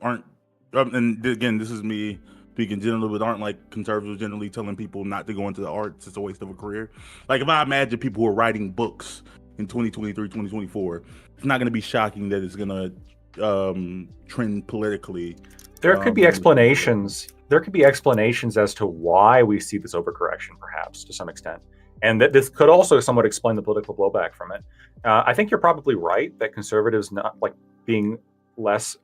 aren't, and again, this is me speaking generally, but aren't like conservatives generally telling people not to go into the arts, it's a waste of a career. Like if I imagine people who are writing books in 2023, 2024, it's not going to be shocking that it's going to trend politically. There could be explanations. There could be explanations as to why we see this overcorrection, perhaps to some extent, and that this could also somewhat explain the political blowback from it. I think you're probably right that conservatives not like being less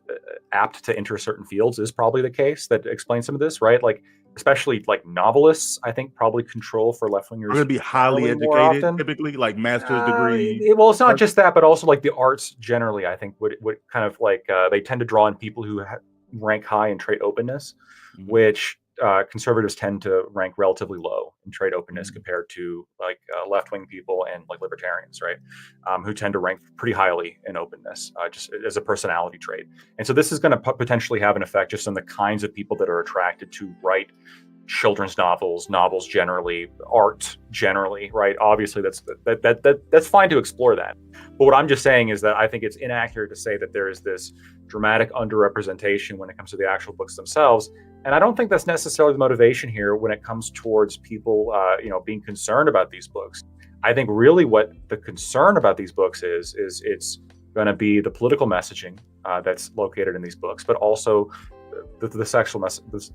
apt to enter certain fields is probably the case that explains some of this, right? Like especially like novelists, I think probably control for left-wingers. They're going to be highly educated, typically like master's degree. Well, it's not just that, but also like the arts generally, I think would kind of like they tend to draw in people who rank high in trade openness, which conservatives tend to rank relatively low in trade openness compared to like left-wing people and like libertarians, right? Who tend to rank pretty highly in openness, just as a personality trait. And so this is going to potentially have an effect just on the kinds of people that are attracted to write children's novels generally, art generally, right? Obviously, that's fine to explore that. But what I'm just saying is that I think it's inaccurate to say that there is this dramatic underrepresentation when it comes to the actual books themselves. And I don't think that's necessarily the motivation here when it comes towards people, being concerned about these books. I think really what the concern about these books is it's going to be the political messaging that's located in these books, but also the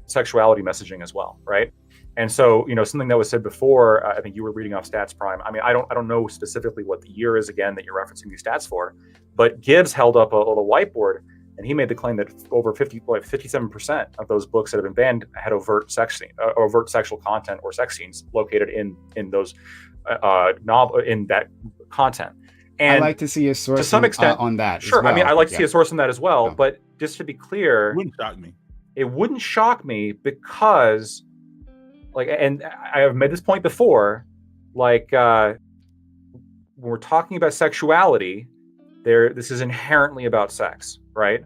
sexuality messaging as well, right? And so, something that was said before, I think you were reading off stats, Prime. I mean, I don't know specifically what the year is again that you're referencing these stats for, but Gibbs held up a little whiteboard, and he made the claim that over 57% of those books that have been banned had overt sexual content or sex scenes located in those in that content. And I'd like to see a source to some extent on that. Sure, well. I mean, I'd like to see a source on that as well. Yeah. But just to be clear, it wouldn't shock me because, and I have made this point before, when we're talking about sexuality, this is inherently about sex, right?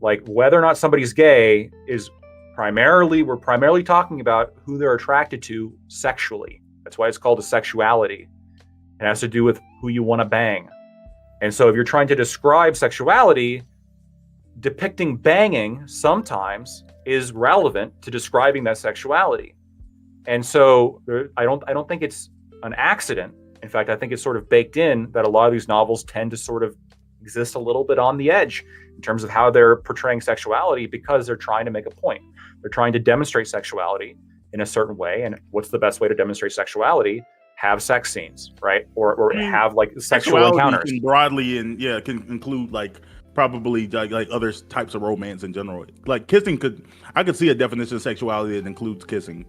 Like whether or not somebody's gay we're primarily talking about who they're attracted to sexually. That's why it's called a sexuality. It has to do with who you want to bang. And so if you're trying to describe sexuality, depicting banging sometimes is relevant to describing that sexuality. And so I don't think it's an accident. In fact, I think it's sort of baked in that a lot of these novels tend to sort of exist a little bit on the edge in terms of how they're portraying sexuality because they're trying to make a point. They're trying to demonstrate sexuality in a certain way. And what's the best way to demonstrate sexuality? Have sex scenes, right? Or have like sexual encounters. Can broadly can include probably like other types of romance in general. Like kissing I could see a definition of sexuality that includes kissing.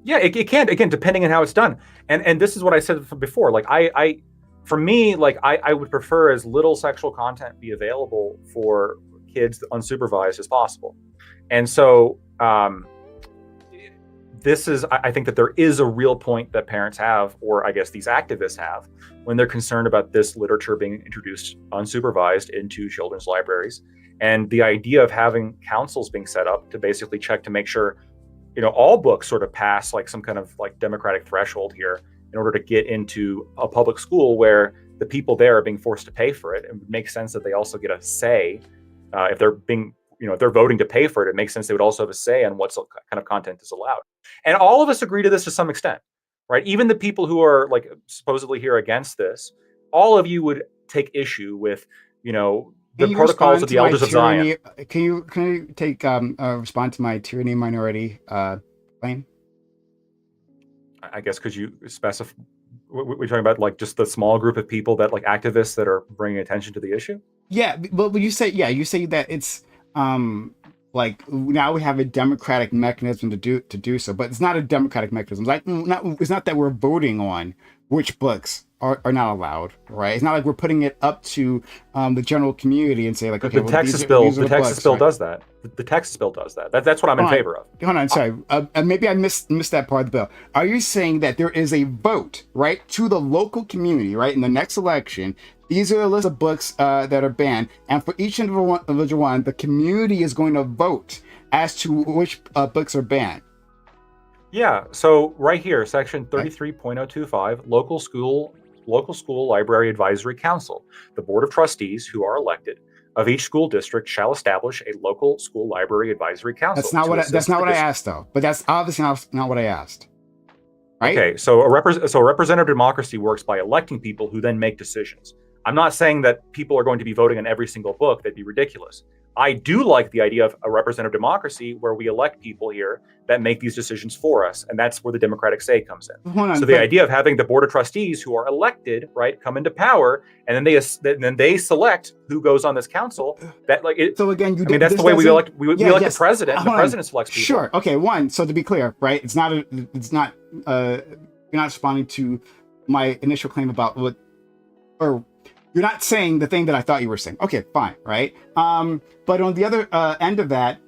Yeah, it can, again, depending on how it's done. And this is what I said before. Like for me, I would prefer as little sexual content be available for kids unsupervised as possible. And so I think that there is a real point that parents have, or I guess these activists have, when they're concerned about this literature being introduced unsupervised into children's libraries. And the idea of having councils being set up to basically check to make sure, all books sort of pass like some kind of like democratic threshold here in order to get into a public school where the people there are being forced to pay for it. It makes sense that they also get a say if they're being, if they're voting to pay for it. It makes sense they would also have a say on what kind of content is allowed. And all of us agree to this to some extent, right? Even the people who are like supposedly here against this, all of you would take issue with, the protocols of the elders of Zion. Can you take respond to my tyranny minority claim? I guess could you specify? We're talking about like just the small group of people that like activists that are bringing attention to the issue. Yeah, but you say that it's like now we have a democratic mechanism to do so, but it's not a democratic mechanism. It's not that we're voting on which books are not allowed, right? It's not like we're putting it up to the general community and say like, okay, the Texas bill does that. The Texas bill does that. That's what I'm in favor of. Hold on, sorry. Maybe I missed that part of the bill. Are you saying that there is a vote, right, to the local community, right, in the next election? These are a list of books that are banned, and for each individual one, the community is going to vote as to which books are banned. Yeah. So right here, section 33.025, local school library advisory council. The board of trustees who are elected of each school district shall establish a local school library advisory council. That's not what I asked, though. But that's obviously not what I asked. Right? Okay. So a representative democracy works by electing people who then make decisions. I'm not saying that people are going to be voting on every single book. That'd be ridiculous. I do like the idea of a representative democracy where we elect people here that make these decisions for us. And that's where the democratic say comes in. The idea of having the board of trustees who are elected, right, come into power, and then they select who goes on this council. That like it. So again, that's the way we elect. We elect the president. And the president selects people. Sure. Okay. So to be clear, right? It's not. You're not responding to my initial claim about what, or you're not saying the thing that I thought you were saying. Okay, fine, right? But on the other end of that,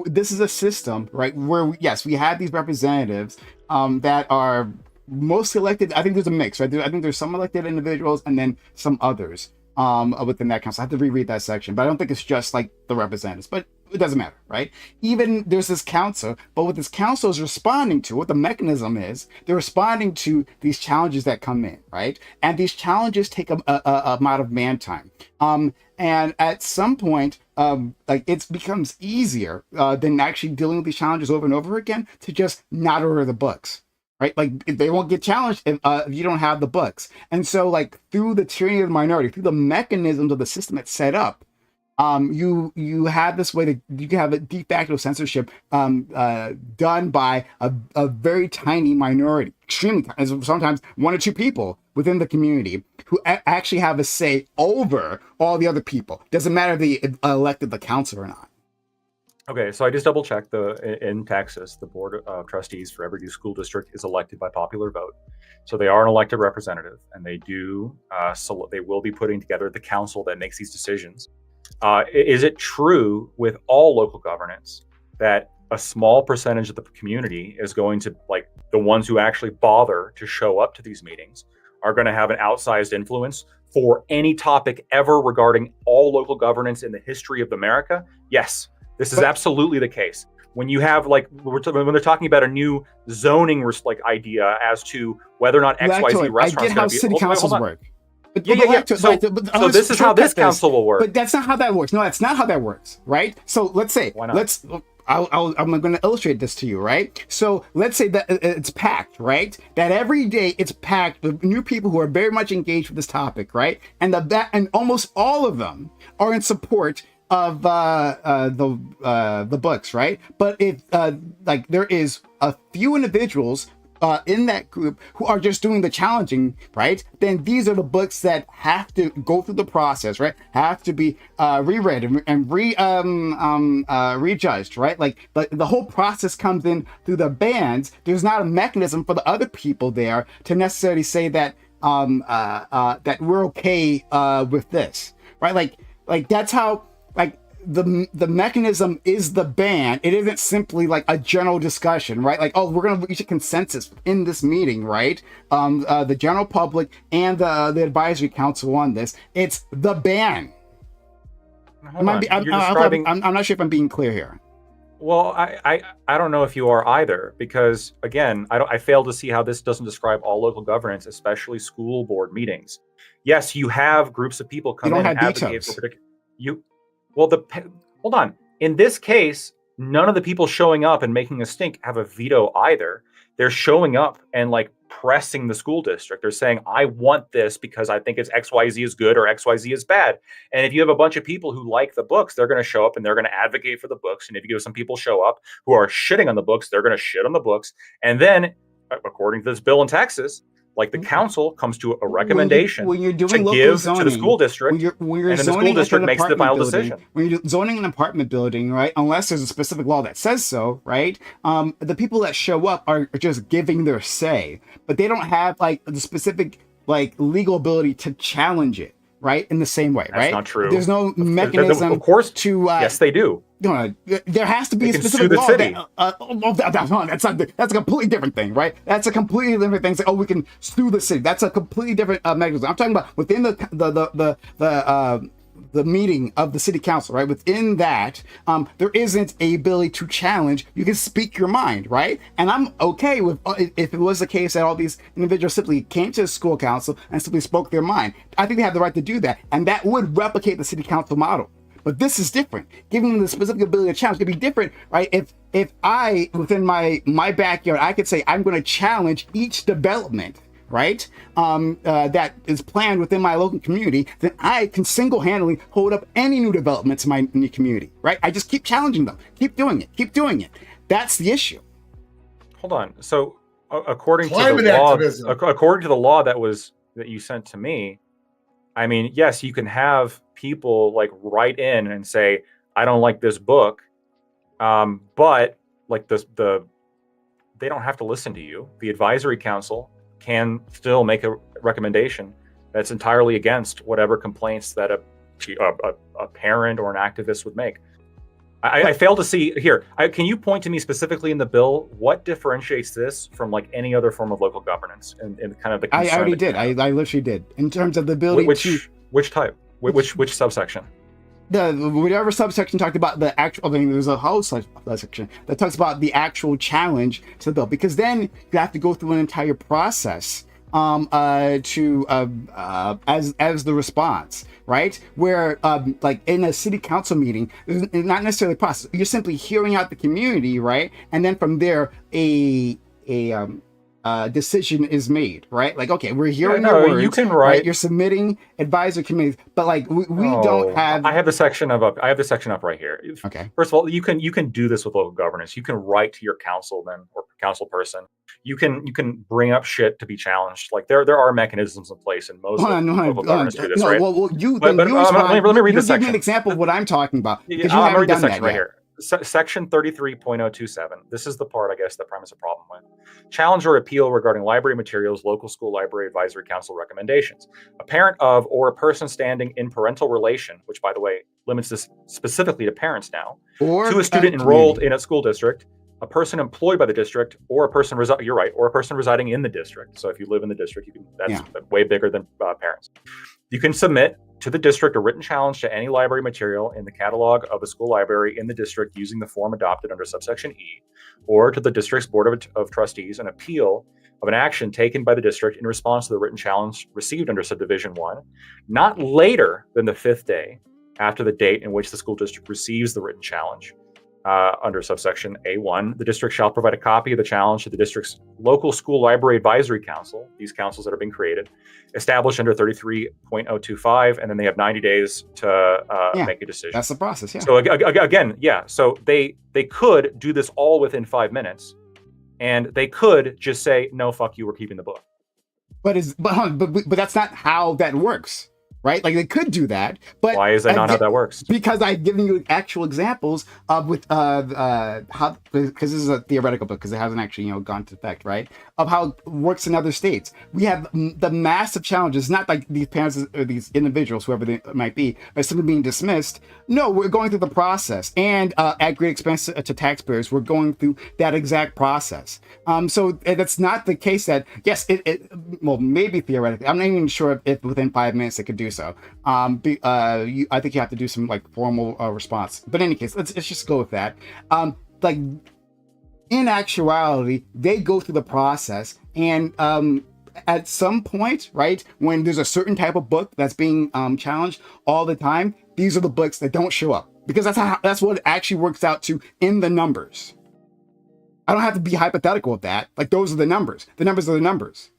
this is a system, right? Where we have these representatives that are mostly elected. I think there's a mix, right? I think there's some elected individuals and then some others. within that council. I have to reread that section, but I don't think it's just like the representatives, but it doesn't matter, right? Even there's this council, but what this council is responding to, what the mechanism is, they're responding to these challenges that come in, right? And these challenges take a amount of man time. And at some point, like it becomes easier than actually dealing with these challenges over and over again to just not order the books. Right, like they won't get challenged if you don't have the books, and so like through the tyranny of the minority, through the mechanisms of the system that's set up, you have this way that you can have a de facto censorship done by a very tiny minority, extremely tiny, sometimes 1 or 2 people within the community who actually have a say over all the other people. Doesn't matter if they elected the council or not. Okay, so I just double checked in Texas, the board of trustees for every new school district is elected by popular vote. So they are an elected representative, and they do they will be putting together the council that makes these decisions. Is it true with all local governance that a small percentage of the community is going to, like the ones who actually bother to show up to these meetings, are going to have an outsized influence for any topic ever regarding all local governance in the history of America? Yes. This is absolutely the case. When you have like when they're talking about a new zoning idea as to whether or not XYZ restaurants I get how city councils work. But so this is how this council will work. But that's not how that works. No, that's not how that works, right? So let's say I'm going to illustrate this to you, right? So let's say that it's packed, right? That every day it's packed with new people who are very much engaged with this topic, right? And and almost all of them are in support of the books, right? But if like there is a few individuals in that group who are just doing the challenging, right? Then these are the books that have to go through the process, right? Have to be reread and rejudged, right? Like the whole process comes in through the bans. There's not a mechanism for the other people there to necessarily say that that we're okay with this, right? Like that's how. Like the mechanism is the ban. It isn't simply like a general discussion, right? Like, oh, we're going to reach a consensus in this meeting, right? The general public and the advisory council on this. It's the ban. I'm not sure if I'm being clear here. Well, I don't know if you are either, because again, I fail to see how this doesn't describe all local governance, especially school board meetings. Yes, you have groups of people come in and advocate for particular. Hold on. In this case, none of the people showing up and making a stink have a veto either. They're showing up and like pressing the school district. They're saying, I want this because I think it's XYZ is good or XYZ is bad. And if you have a bunch of people who like the books, they're going to show up and they're going to advocate for the books. And if you have some people show up who are shitting on the books, they're going to shit on the books. And then, according to this bill in Texas, like the council comes to a recommendation when you're doing to give zoning, to the school district, when you're and then the school district makes the final decision. When you're zoning an apartment building, right, unless there's a specific law that says so, right, the people that show up are just giving their say, but they don't have like the specific like legal ability to challenge it, right, in the same way, right? That's not true. There's no mechanism, of course, to yes, they do. No, there has to be a specific law. That's a completely different thing, right? That's a completely different thing. Say, oh, we can sue the city. That's a completely different mechanism. I'm talking about within the meeting of the city council, right? Within that, there isn't a ability to challenge. You can speak your mind, right? And I'm okay with if it was the case that all these individuals simply came to the school council and simply spoke their mind. I think they have the right to do that, and that would replicate the city council model. But this is different. Giving them the specific ability to challenge could be different, right? If I, within my backyard, I could say I'm going to challenge each development, right? That is planned within my local community, then I can single-handedly hold up any new developments in my new community, right? I just keep challenging them. Keep doing it. That's the issue. Hold on. So according to the law that you sent to me, I mean, yes, you can have people like write in and say, I don't like this book, but like they don't have to listen to you. The advisory council can still make a recommendation that's entirely against whatever complaints that a parent or an activist would make. I fail to see here. Can you point to me specifically in the bill what differentiates this from like any other form of local governance and kind of the concern? I already did. I literally did in terms of the ability which type? Which subsection? Whatever subsection talked about the actual. I mean, there's a whole subsection that talks about the actual challenge to the bill, because then you have to go through an entire process as the response, right? Where like in a city council meeting, it's not necessarily a process. You're simply hearing out the community, right? And then from there, a decision is made, right? Like, okay, we're hearing your words. You can write. Right? You're submitting advisory committees, but like we don't have. I have the section up. I have the section up right here. Okay. First of all, you can do this with local governance. You can write to your councilman or council person. You can bring up shit to be challenged. Like there are mechanisms in place in most local governance do this, right? Well, let me read the section. Give me an example of what I'm talking about. I'm going to read the section right here. Section 33.027. This is the part, I guess, that Prime has a problem with. Challenge or appeal regarding library materials, local school library advisory council recommendations. A parent of or a person standing in parental relation, which, by the way, limits this specifically to parents now, or to a student enrolled in a school district, a person employed by the district, or a person or a person residing in the district. So if you live in the district, that's way bigger than parents. You can submit to the district a written challenge to any library material in the catalog of a school library in the district using the form adopted under subsection E, or to the district's board of trustees an appeal of an action taken by the district in response to the written challenge received under subdivision 1, not later than the 5th day after the date in which the school district receives the written challenge. Under subsection A1, the district shall provide a copy of the challenge to the district's local school library advisory council, these councils that are being created, established under 33.025, and then they have 90 days to make a decision. That's the process, yeah. So again, so they could do this all within 5 minutes, and they could just say, no, fuck you, we're keeping the book. But that's not how that works. Right, like they could do that, but why is that not how that works? Because I've given you actual examples of how, because this is a theoretical book because it hasn't actually gone to effect, right? Of how it works in other states. We have the massive challenges, not like these parents or these individuals, whoever they might be, are simply being dismissed. No, we're going through the process, and at great expense to taxpayers, we're going through that exact process. So that's not the case that yes, well, maybe theoretically, I'm not even sure if within 5 minutes it could do so. I think you have to do some like formal response. But in any case, let's just go with that. Like in actuality, they go through the process, and at some point, right, when there's a certain type of book that's being challenged all the time, these are the books that don't show up, because that's what it actually works out to in the numbers. I don't have to be hypothetical with that. Like those are the numbers. The numbers are the numbers.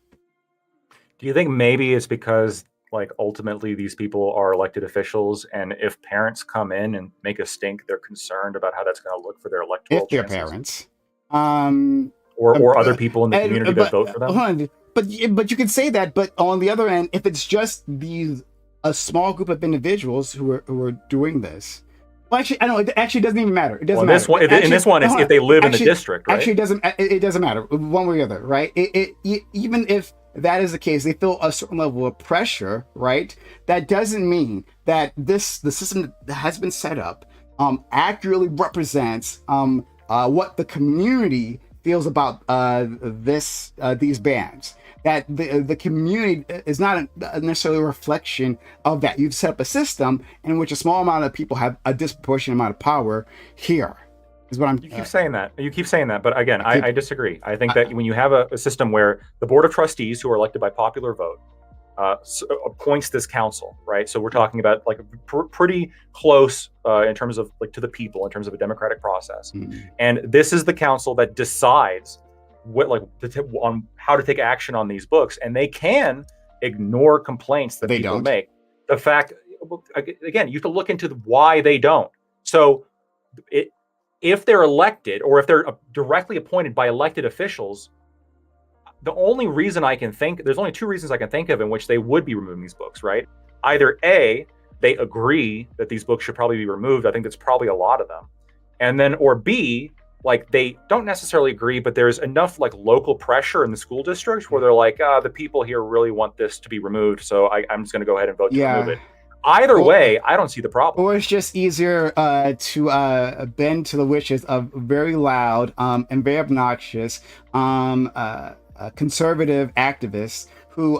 Do you think maybe it's because like ultimately these people are elected officials, and if parents come in and make a stink, they're concerned about how that's going to look for their electoral chances? If they're parents. Or other people in the community that vote for them. But you can say that, but on the other end, if it's just a small group of individuals who are doing this, well, actually, I know it actually doesn't even matter. It doesn't matter. In this one, it's if they live in the district, right? Actually, it doesn't matter one way or the other, right? Even if that is the case, they feel a certain level of pressure, right? That doesn't mean that the system that has been set up accurately represents what the community feels about these bans. That the community is not necessarily a reflection of that. You've set up a system in which a small amount of people have a disproportionate amount of power here. Is what You keep saying that, but again, I disagree. I think that when you have a system where the board of trustees, who are elected by popular vote, appoints this council, right? So we're talking about like pretty close in terms of like to the people, in terms of a democratic process. Mm-hmm. And this is the council that decides on how to take action on these books, and they can ignore complaints that people make. The fact, again, you have to look into why they don't. So if they're elected, or if they're directly appointed by elected officials, the only reason there's only two reasons I can think of in which they would be removing these books, right? Either A, they agree that these books should probably be removed. I think that's probably a lot of them. And then, or B, like they don't necessarily agree, but there's enough like local pressure in the school district where they're like, the people here really want this to be removed, so I'm just going to go ahead and vote to remove it. Either way, I don't see the problem. Or it's just easier to bend to the wishes of very loud and very obnoxious conservative activists who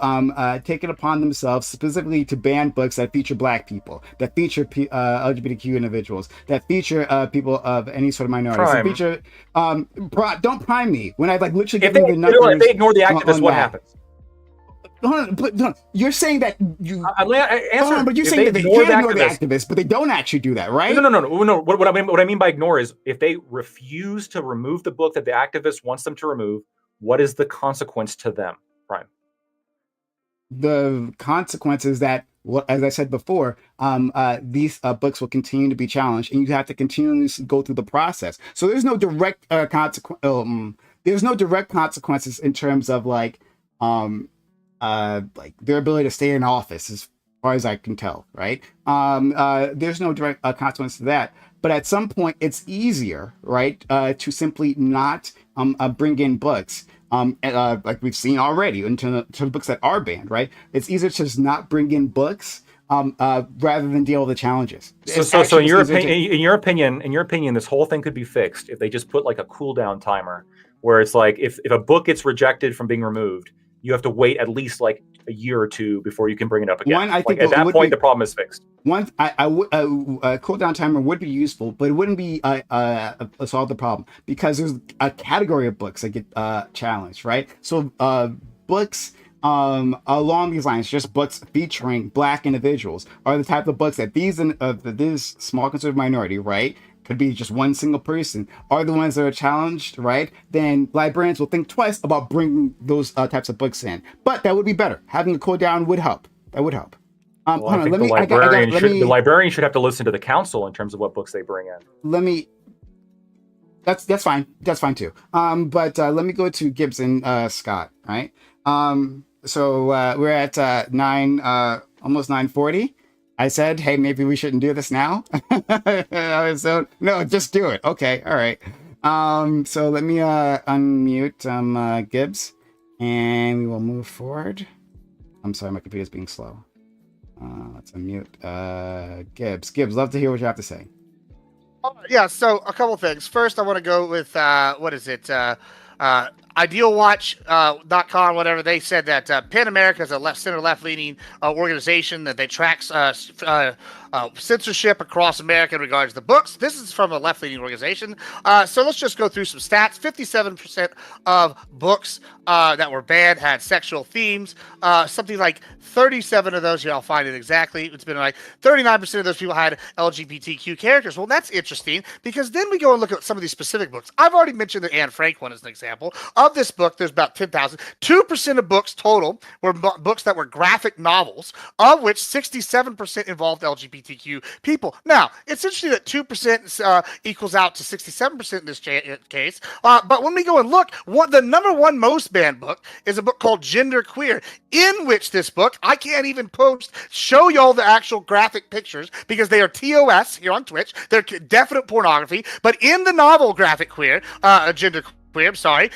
take it upon themselves specifically to ban books that feature Black people, that feature LGBTQ individuals, that feature people of any sort of minorities, that feature. Don't prime me when I like literally give you the numbers. If they ignore the activists, what happens? You're saying that you. But you're saying that they can ignore the activists, but they don't actually do that, right? No. What I mean by ignore is if they refuse to remove the book that the activist wants them to remove, what is the consequence to them, Prime? The consequence is that, as I said before, these books will continue to be challenged, and you have to continuously go through the process. So there's no direct there's no direct consequences in terms of like their ability to stay in office, as far as I can tell, right? There's no direct consequence to that. But at some point, it's easier, right, to simply not bring in books, like we've seen already, into books that are banned, right? It's easier to just not bring in books rather than deal with the challenges. So in your opinion, this whole thing could be fixed if they just put like a cooldown timer, where it's like if a book gets rejected from being removed, you have to wait at least like a year or two before you can bring it up again. I think at that point, the problem is fixed. A cooldown timer would be useful, but it wouldn't be solve the problem, because there's a category of books that get challenged, right? So books along these lines, just books featuring Black individuals, are the type of books that this small conservative minority, right, could be just one single person, are the ones that are challenged, right? Then librarians will think twice about bringing those types of books in. But that would be better. Having a cooldown would help. That would help. The librarian should have to listen to the council in terms of what books they bring in. That's fine. That's fine too. But let me go to Gibbs and Scott, right? So we're at almost 9:40. I said, hey, maybe we shouldn't do this now. So no, just do it. Okay, all right. So let me unmute Gibbs, and we will move forward. I'm sorry, my computer's being slow. Let's unmute Gibbs. Gibbs, love to hear what you have to say. Yeah, so a couple things. First, I want to go with what is it? IdealWatch.com, whatever. They said that PEN America is a center-left-leaning organization that they tracks censorship across America in regards to the books. This is from a left-leaning organization. So let's just go through some stats. 57% of books that were banned had sexual themes. Something like 37 of those, I'll find it exactly. It's been like 39% of those people had LGBTQ characters. Well, that's interesting, because then we go and look at some of these specific books. I've already mentioned the Anne Frank one as an example. Of this book, there's about 10,000. 2% of books total were books that were graphic novels, of which 67% involved LGBTQ people. Now, it's interesting that 2% equals out to 67% in this case. But when we go and look, the number one most banned book is a book called Gender Queer, in which this book, I can't even show y'all the actual graphic pictures because they are TOS here on Twitch. They're definite pornography. But in the novel Graphic Queer, Gender Queer, I'm sorry,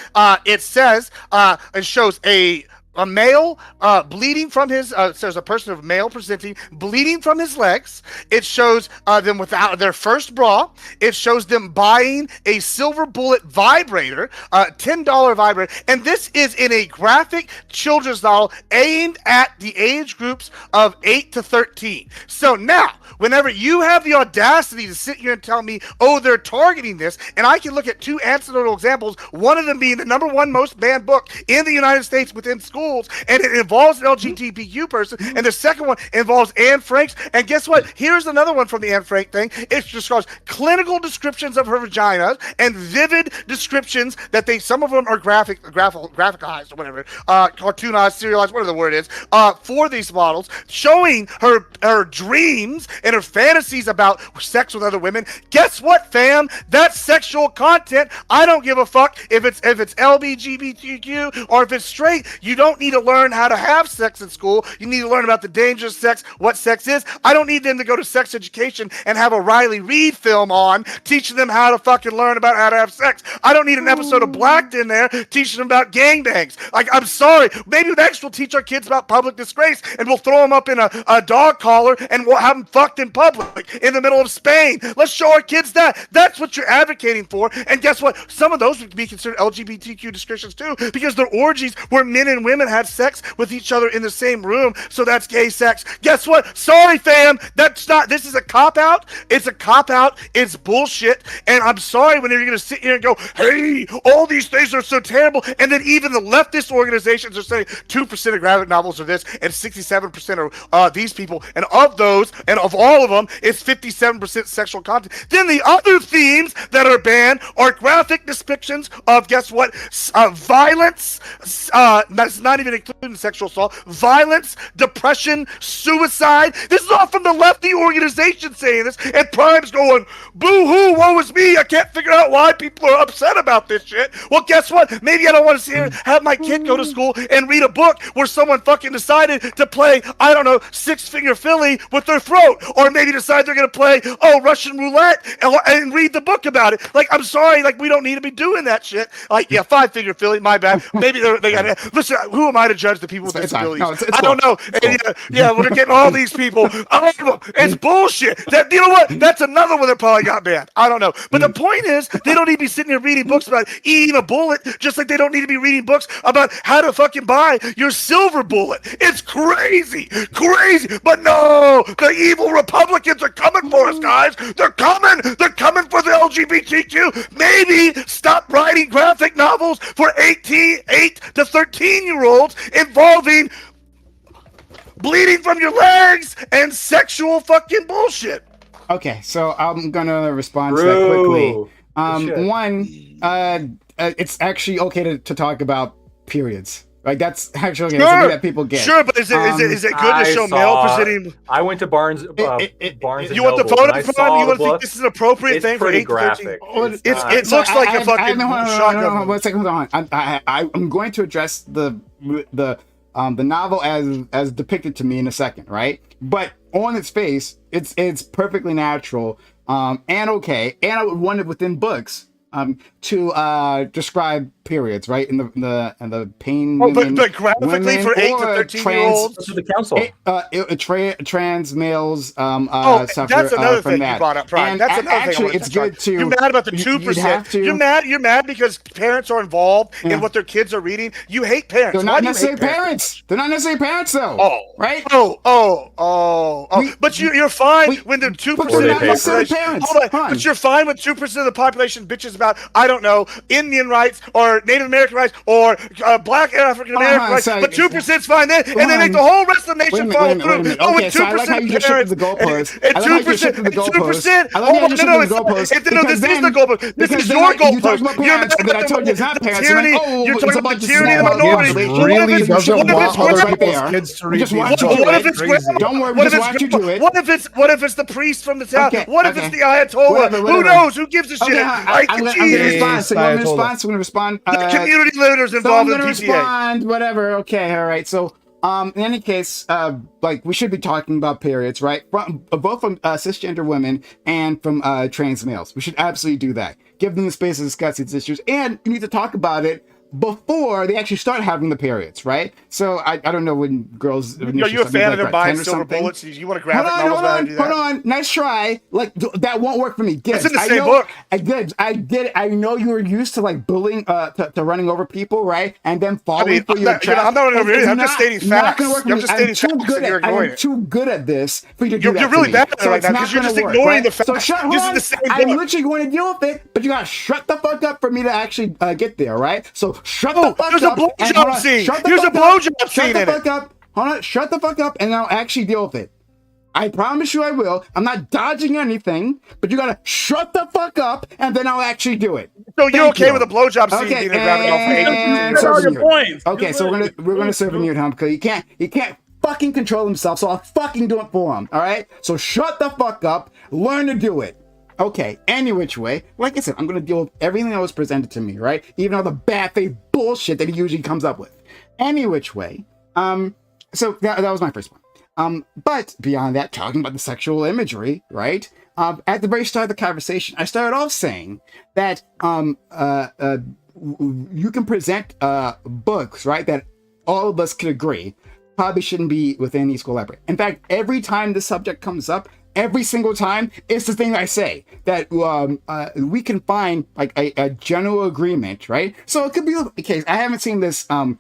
it says, it shows a male bleeding from his, there's a person of male presenting bleeding from his legs. It shows them without their first bra. It shows them buying a silver bullet vibrator, $10 vibrator. And this is in a graphic children's novel aimed at the age groups of 8 to 13. So now, whenever you have the audacity to sit here and tell me, oh, they're targeting this, and I can look at two anecdotal examples, one of them being the number one most banned book in the United States within schools, and it involves an LGBTQ person, and the second one involves Anne Frank's, and guess what? Here's another one from the Anne Frank thing. It describes clinical descriptions of her vagina and vivid descriptions that some of them are graphicized or whatever, cartoonized, serialized, whatever the word is, for these models, showing her dreams and her fantasies about sex with other women. Guess what, fam? That's sexual content. I don't give a fuck if it's LGBTQ or if it's straight. You don't need to learn how to have sex in school. You need to learn about the dangers of sex, what sex is. I don't need them to go to sex education and have a Riley Reid film on teaching them how to fucking learn about how to have sex. I don't need an episode of Blacked in there teaching them about gangbangs. Like, I'm sorry. Maybe next we'll teach our kids about public disgrace and we'll throw them up in a dog collar and we'll have them fuck fucked in public in the middle of Spain. Let's show our kids that. That's what you're advocating for. And guess what? Some of those would be considered LGBTQ descriptions too, because they're orgies where men and women have sex with each other in the same room. So that's gay sex. Guess what? Sorry, fam. That's not. This is a cop-out. It's a cop-out. It's bullshit. And I'm sorry when you're going to sit here and go, hey, all these things are so terrible. And then even the leftist organizations are saying 2% of graphic novels are this and 67% are these people. And of those, and of all of them, it's 57% sexual content. Then the other themes that are banned are graphic depictions of, guess what, violence, that's not even including sexual assault, violence, depression, suicide. This is all from the lefty organization saying this, and Prime's going, boo-hoo, woe is me, I can't figure out why people are upset about this shit. Well, guess what? Maybe I don't want to see have my kid go to school and read a book where someone fucking decided to play, I don't know, six-finger Philly with their throat, or maybe decide they're going to play, Russian roulette and read the book about it. Like, I'm sorry, like, we don't need to be doing that shit. Like, yeah, five-finger Philly, my bad. Maybe they got to, listen, who am I to judge the people with disabilities? No, I don't know. And yeah, we're getting all these people. It's bullshit. That, you know what? That's another one that probably got banned. I don't know. But the point is, they don't need to be sitting here reading books about eating a bullet, just like they don't need to be reading books about how to fucking buy your silver bullet. It's crazy. But no, the evil Republicans are coming for us, guys. They're coming for the LGBTQ. Maybe stop writing graphic novels for 8 to 13-year-olds involving bleeding from your legs and sexual fucking bullshit. Okay, so I'm gonna respond to that quickly. One, it's actually okay to talk about periods. Like, that's actually something that people get. Sure, but is it good to show male presenting? I went to Barnes. You want the photo from? You want to think this is an appropriate thing for 8 to 13? It looks like a fucking shotgun. One second, hold on. I'm going to address the novel as depicted to me in a second, right? But on its face, it's perfectly natural and okay, and I would want it within books to describe periods, right? In the pain. Oh, but graphically for 8 to 13-year-olds. To the council. Trans males suffer that's another from thing that. you brought up, Prime. And that's another actually, thing. It's good to. You're mad about the 2%. You're mad because parents are involved in what their kids are reading. You hate parents. They're not necessarily parents. They're not necessarily parents, though. Oh, right? But you're fine when the 2% of the population. Hold on. But you're fine with 2% of the population bitches about, I don't know, Indian rights or Native American rights or Black African American rights. But 2%'s fine then, and they make the whole rest of the nation follow through. Okay, so I like how you just shifted the goalposts. And 2%. This is the goalpost. This is your goalpost. You're mad about the tyranny. You're talking about the tyranny of the minority. Really doesn't want other people's kids to read these books. Don't worry, we just watch you do it. What if it's the priest from the town? What if it's the Ayatollah? Who knows? Who gives a shit? I'm going to respond. The community leaders involved in PTA. Respond, whatever. Okay, all right. So, in any case, like, we should be talking about periods, right? Both from cisgender women and from trans males. We should absolutely do that. Give them the space to discuss these issues, and you need to talk about it before they actually start having the periods, right? So I don't know when girls. Are you a fan of them buying silver bullets? You want to graphic novels about to do that? Hold on, nice try. Like, that won't work for me. It's in the same book. I did. I know you were used to like bullying, to running over people, right? And then falling for your trap. I'm not running over you. I'm just stating facts. I'm just stating facts. I'm too good at this for you to do that. You're really bad at it right now because you're just ignoring the facts. So shut up. This is the same book. I'm literally going to deal with it, but you gotta shut the fuck up for me to actually get there, right? So shut the fuck up. There's a blowjob scene. There's a blowjob scene in it. Hold on, shut the fuck up, and I'll actually deal with it. I promise you I will. I'm not dodging anything, but you gotta shut the fuck up, and then I'll actually do it. So you're okay with a blowjob scene being a graphic novel? Okay, so we're gonna serve a mute him because he can't fucking control himself, so I'll fucking do it for him. All right? So shut the fuck up. Learn to do it. Okay, any which way, like I said, I'm going to deal with everything that was presented to me, right? Even all the bad faith bullshit that he usually comes up with. Any which way, so that was my first one. But beyond that, talking about the sexual imagery, right? At the very start of the conversation, I started off saying that you can present books, right, that all of us could agree probably shouldn't be within the school library. In fact, every time the subject comes up, every single time, it's the thing I say that we can find like a general agreement, right? So it could be the case. I haven't seen this graphic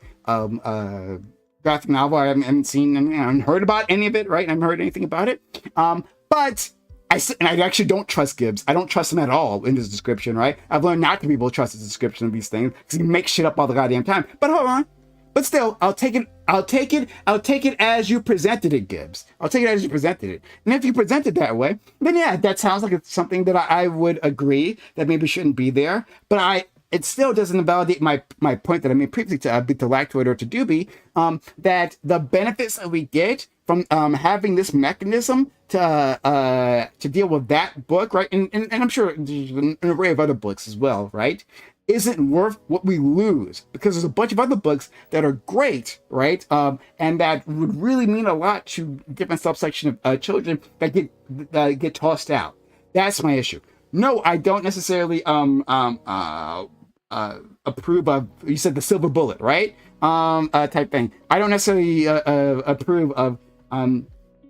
novel. I haven't seen and I haven't heard about any of it, right? I haven't heard anything about it. But I actually don't trust Gibbs. I don't trust him at all in his description, right? I've learned not to be able to trust his description of these things because he makes shit up all the goddamn time. But hold on. But still, I'll take it as you presented it, Gibbs. I'll take it as you presented it. And if you present it that way, then yeah, that sounds like it's something that I would agree that maybe shouldn't be there. But it still doesn't validate my point that I made previously to Lactoid or to Doobie, that the benefits that we get from having this mechanism to deal with that book, right? And I'm sure there's an array of other books as well, right? Isn't worth what we lose, because there's a bunch of other books that are great, right? And that would really mean a lot to different subsection of children that get tossed out. That's my issue. No, I don't necessarily approve of, you said the silver bullet, right? Type thing. I don't necessarily approve of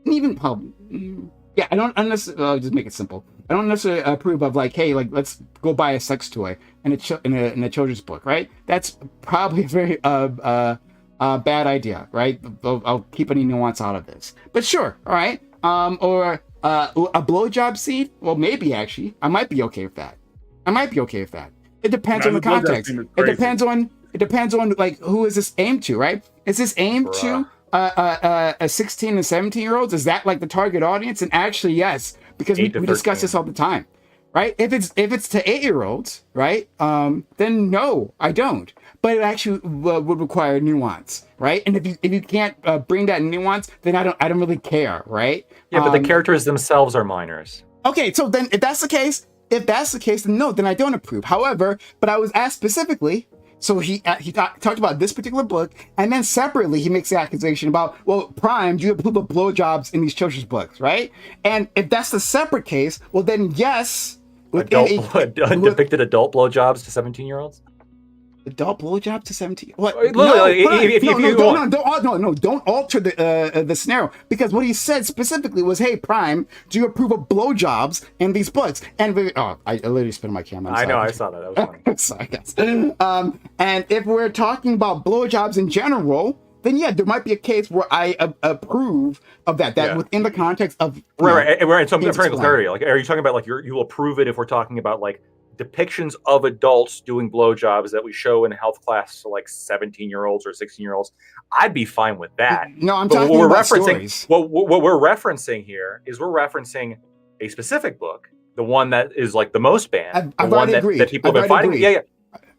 even yeah, I don't necessarily, I'll just make it simple. I don't necessarily approve of like, hey, like let's go buy a sex toy in a children's book, right? That's probably a very bad idea, right? I'll keep any nuance out of this, but sure, all right. Or a blowjob scene. Well, maybe actually, I might be okay with that. It depends on the context. It depends on like who is this aimed to, right? Is this aimed to a 16 and 17-year-olds? Is that like the target audience? And actually, yes, because we discuss this all the time, right? If it's to 8-year-olds, right? Then no, I don't. But it actually would require nuance, right? And if you can't bring that nuance, then I don't really care, right? Yeah, but the characters themselves are minors. Okay, so then if that's the case, then no, then I don't approve. However, but I was asked specifically. So he talked about this particular book, and then separately he makes the accusation about, well, Prime, do you approve of blowjobs in these children's books, right? And if that's the separate case, well then yes. Depicted adult blowjobs to 17-year-olds? Adult blowjob to 17. What? Don't alter the scenario, because what he said specifically was, "Hey, Prime, do you approve of blowjobs in these books?" And I literally spit on my camera. I know, I saw that. That was funny. Sorry, guys. And if we're talking about blowjobs in general, then yeah, there might be a case where I approve of that. Within the context of right. So I'm trying to clarity. Like, are you talking about like you'll approve it if we're talking about like depictions of adults doing blowjobs that we show in health class to like 17-year-olds or 16-year-olds? I'd be fine with that. No, I'm talking about stories. What we're referencing here is we're referencing a specific book, the one that is like the most banned. I've already agreed. That people have been fighting. Yeah.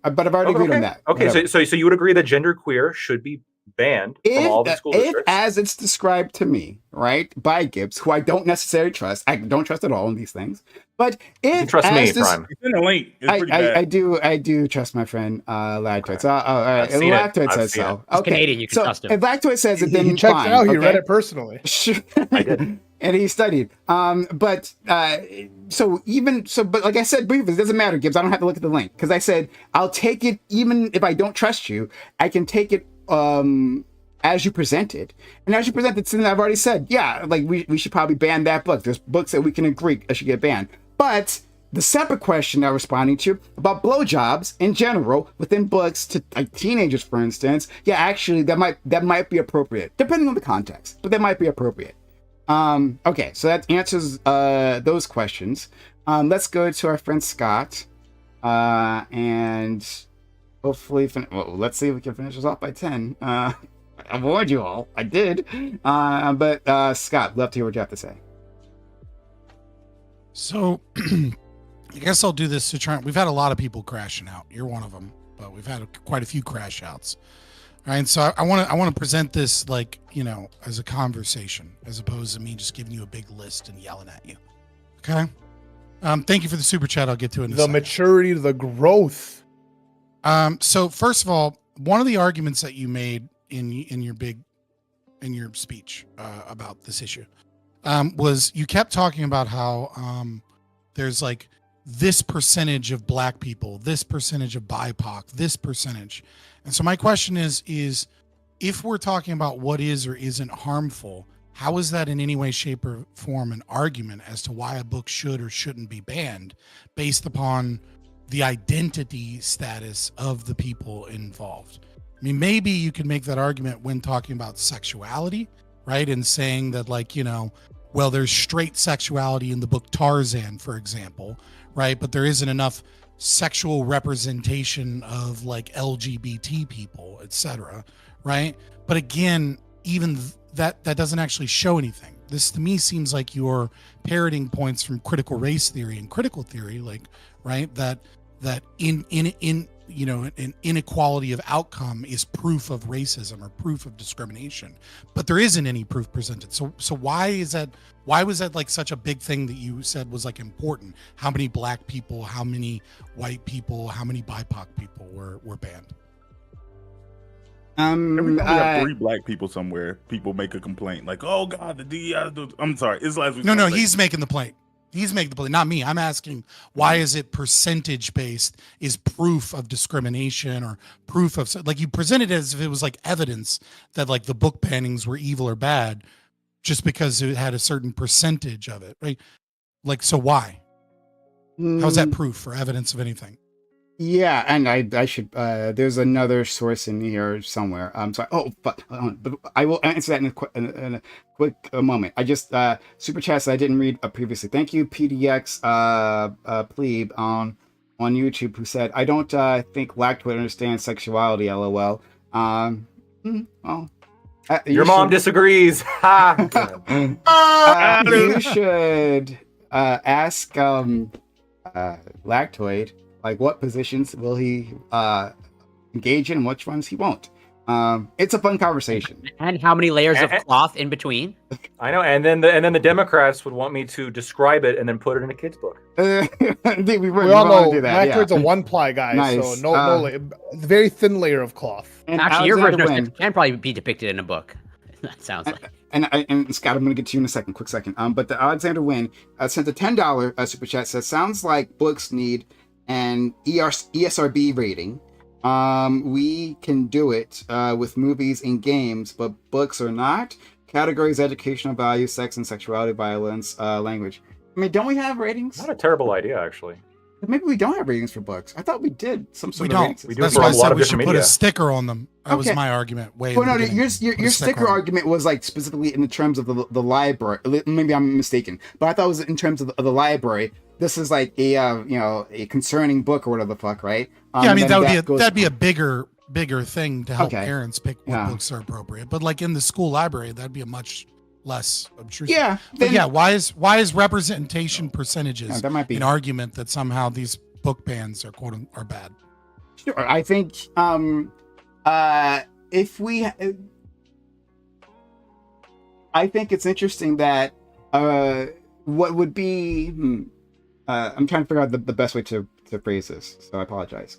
But I've already agreed on that. Okay, so you would agree that genderqueer should be banned from all the school districts? As it's described to me, right, by Gibbs, who I don't necessarily trust. I don't trust at all in these things. But if you trust me, Prime. It's in the link. It's pretty bad. I do trust my friend Lactoid. So, Lactoid says so. Okay. He's Canadian, you can trust him. If Lactoid says it, then he checked fine. it out. He read it personally. I did. And he studied. But like I said briefly, it doesn't matter, Gibbs. I don't have to look at the link, because I said I'll take it even if I don't trust you. I can take it as you present it, and as you present it, I've already said, yeah, like we should probably ban that book. There's books that we can agree should get banned. But the separate question I'm responding to about blowjobs in general within books to like teenagers, for instance, yeah, actually that might be appropriate depending on the context, but that might be appropriate. Okay, so that answers those questions. Let's go to our friend Scott, and hopefully, let's see if we can finish this off by 10. I warned you all. I did. But Scott, love to hear what you have to say. So, I guess I'll do this to try. We've had a lot of people crashing out. You're one of them, but we've had quite a few crash outs. All right, so I want to present this like, as a conversation, as opposed to me just giving you a big list and yelling at you. Okay. Thank you for the super chat. I'll get to it in a second. The maturity, the growth. So first of all, one of the arguments that you made in your speech about this issue was you kept talking about how there's like this percentage of black people, this percentage of BIPOC, this percentage. And so my question is if we're talking about what is or isn't harmful, how is that in any way, shape, or form an argument as to why a book should or shouldn't be banned based upon the identity status of the people involved? I mean, maybe you can make that argument when talking about sexuality, right? And saying that, like, well, there's straight sexuality in the book Tarzan, for example, right? But there isn't enough sexual representation of like LGBT people, etc., right? But again, even that doesn't actually show anything. This to me seems like you're parroting points from critical race theory and critical theory, like, right, that in an inequality of outcome is proof of racism or proof of discrimination, but there isn't any proof presented. So why was that like such a big thing that you said was like important? How many black people, how many white people, how many BIPOC people were banned? Every time we have 3 black people somewhere, people make a complaint like, "Oh God, the DEI." I'm sorry, it's last week. No, he's making the complaint. He's making the point, not me. I'm asking, why is it percentage based? Is proof of discrimination or proof of, like, you presented it as if it was like evidence that like the book bannings were evil or bad just because it had a certain percentage of it, right? Like, so why? How's that proof or evidence of anything? Yeah, and I should there's another source in here somewhere. Sorry. But I will answer that in a quick moment. I just super chats that I didn't read previously. Thank you, PDX plebe on YouTube, who said, "I don't think Lactoid understands sexuality." LOL. Well, your mom disagrees. Ha. You should ask Lactoid. Like, what positions will he engage in, which ones he won't? It's a fun conversation. And how many layers of cloth in between? I know, and then the Democrats would want me to describe it and then put it in a kid's book. we all know Lactoid's a one-ply guy, nice. So no very thin layer of cloth. And actually, your version can probably be depicted in a book. That sounds like. And Scott, I'm going to get to you in a quick second. But the Alexander Wynn sent a $10 super chat. Says, sounds like books need an ESRB rating. We can do it with movies and games, but books are not. Categories: educational value, sex and sexuality, violence, language. I mean, don't we have ratings? Not a terrible idea, actually. Maybe we don't have ratings for books. I thought we did some sort of ratings. We do. That's why I said we should put a sticker on them. That was my argument. Your sticker argument was like specifically in the terms of the library. Maybe I'm mistaken, but I thought it was in terms of the library. This is like a concerning book or whatever the fuck, right? Yeah, I mean that'd be a bigger thing to help parents pick what books are appropriate. But like in the school library, that'd be a much less obtrusive. Yeah, but why is representation percentages that might be an argument that somehow these book bans are bad? Sure, I think if we, I think it's interesting that what would be. I'm trying to figure out the best way to phrase this, so I apologize.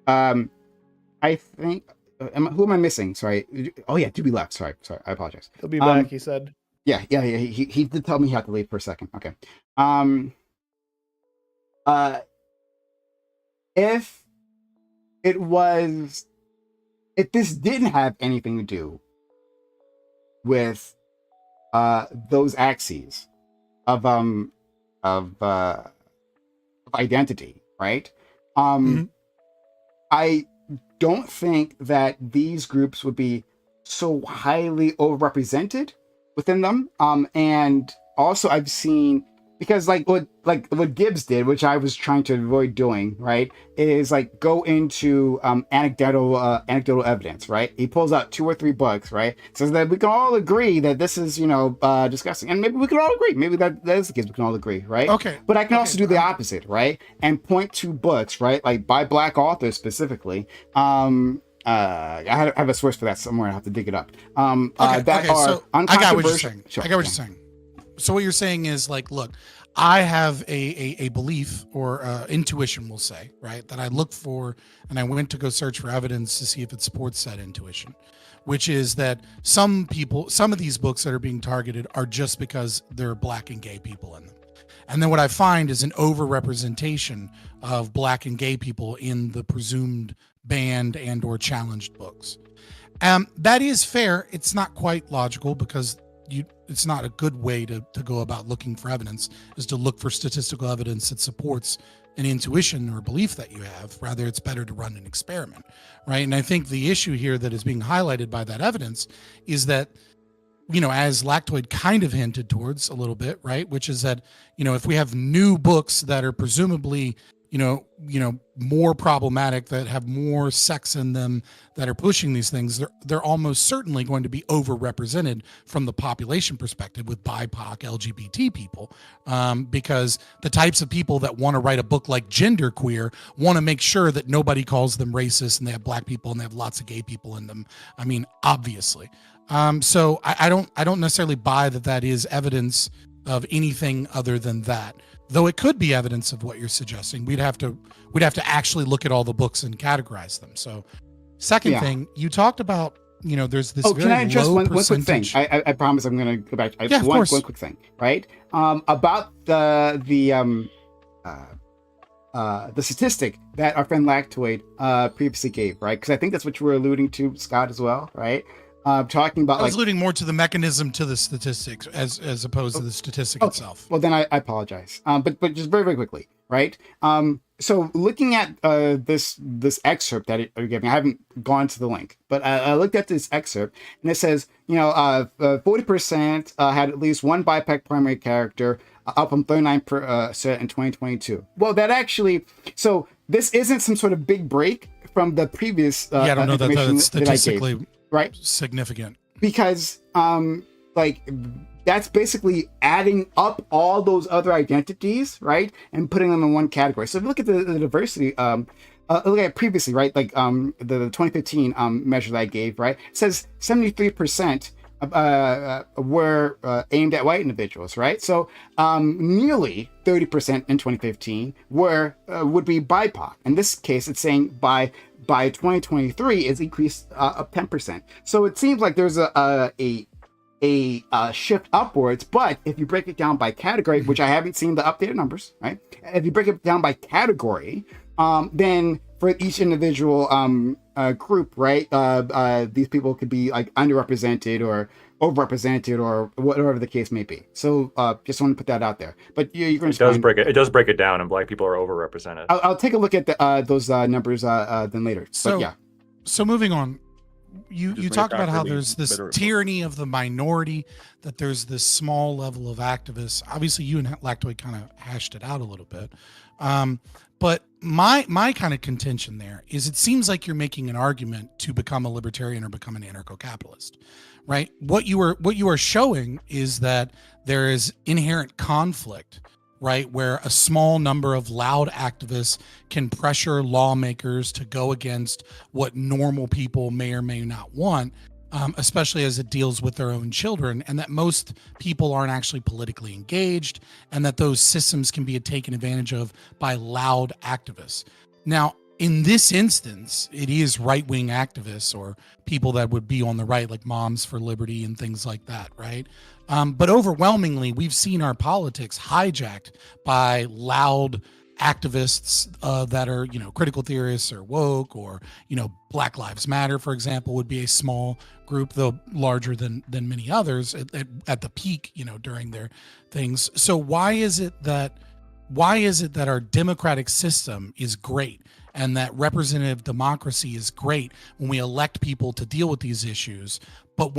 I think. Who am I missing? Sorry. Oh yeah, Doobie left. Sorry. I apologize. He'll be back. He said. Yeah. He did tell me he had to leave for a second. Okay. If this didn't have anything to do with those axes of identity, right? I don't think that these groups would be so highly overrepresented within them. And also I've seen, because like what Gibbs did, which I was trying to avoid doing, right, is like go into anecdotal evidence, right? He pulls out 2 or 3 books, right? Says that we can all agree that this is, disgusting, and maybe we can all agree. Maybe that is the case. We can all agree, right? Okay. But I can also do the opposite, right? And point to books, right, like by Black authors specifically. I have a source for that somewhere. I have to dig it up. So I got what you're saying. Sure, I got what you're saying. So what you're saying is like, look, I have a belief or intuition, we'll say, right, that I look for, and I went to go search for evidence to see if it supports that intuition, which is that some of these books that are being targeted are just because there are Black and gay people in them. And then what I find is an overrepresentation of Black and gay people in the presumed banned and or challenged books. That is fair. It's not quite logical because it's not a good way to go about looking for evidence, is to look for statistical evidence that supports an intuition or belief that you have. Rather, it's better to run an experiment, right? And I think the issue here that is being highlighted by that evidence is that, as Lactoid kind of hinted towards a little bit, right? Which is that, if we have new books that are presumably, more problematic, that have more sex in them, that are pushing these things, they're almost certainly going to be overrepresented from the population perspective with BIPOC, LGBT people, because the types of people that want to write a book like Genderqueer want to make sure that nobody calls them racist, and they have black people and they have lots of gay people in them. I mean, obviously. So I don't necessarily buy that is evidence of anything other than that. Though it could be evidence of what you're suggesting. We'd have to actually look at all the books and categorize them. So, second thing, you talked about, there's this very can I address one quick thing? percentage- I promise I'm going to go back. Yeah, of course. One quick thing, right? About the statistic that our friend Lactoid previously gave, right? Because I think that's what you were alluding to, Scott, as well, right? Talking about, I was alluding more to the mechanism to the statistics as opposed to the statistic itself. Well, then I apologize. But just very, very quickly, right? So looking at this excerpt that you're giving, I haven't gone to the link, but I looked at this excerpt, and it says, 40% had at least one BIPOC primary character, up from 39% in 2022. Well, that actually, so this isn't some sort of big break from the previous I don't know that that's statistically right, significant, because that's basically adding up all those other identities, right, and putting them in one category. So if you look at the diversity, look at previously, right, the 2015 measure that I gave, right, it says 73% were aimed at white individuals, right? So nearly 30% in 2015 would be BIPOC. In this case, it's saying by 2023 it's increased up 10%. So it seems like there's a shift upwards. But if you break it down by category, which I haven't seen the updated numbers, right? If you break it down by category, then for each individual group, right, these people could be like underrepresented or overrepresented or whatever the case may be. So just want to put that out there. But you're going to it does break it down, and black people are overrepresented. I'll take a look at those numbers then later. So but so moving on, you talk about how there's this tyranny of the minority, that there's this small level of activists. Obviously, you and Lactoid kind of hashed it out a little bit. But my kind of contention there is, it seems like you're making an argument to become a libertarian or become an anarcho-capitalist, right? What you are showing is that there is inherent conflict, right, where a small number of loud activists can pressure lawmakers to go against what normal people may or may not want, especially as it deals with their own children, and that most people aren't actually politically engaged, and that those systems can be taken advantage of by loud activists. Now, in this instance, it is right-wing activists or people that would be on the right, like Moms for Liberty and things like that, right? But overwhelmingly, we've seen our politics hijacked by loud activists that are, critical theorists or woke, or, Black Lives Matter, for example, would be a small group, though larger than many others at the peak, during their things. So why is it that our democratic system is great, and that representative democracy is great when we elect people to deal with these issues, but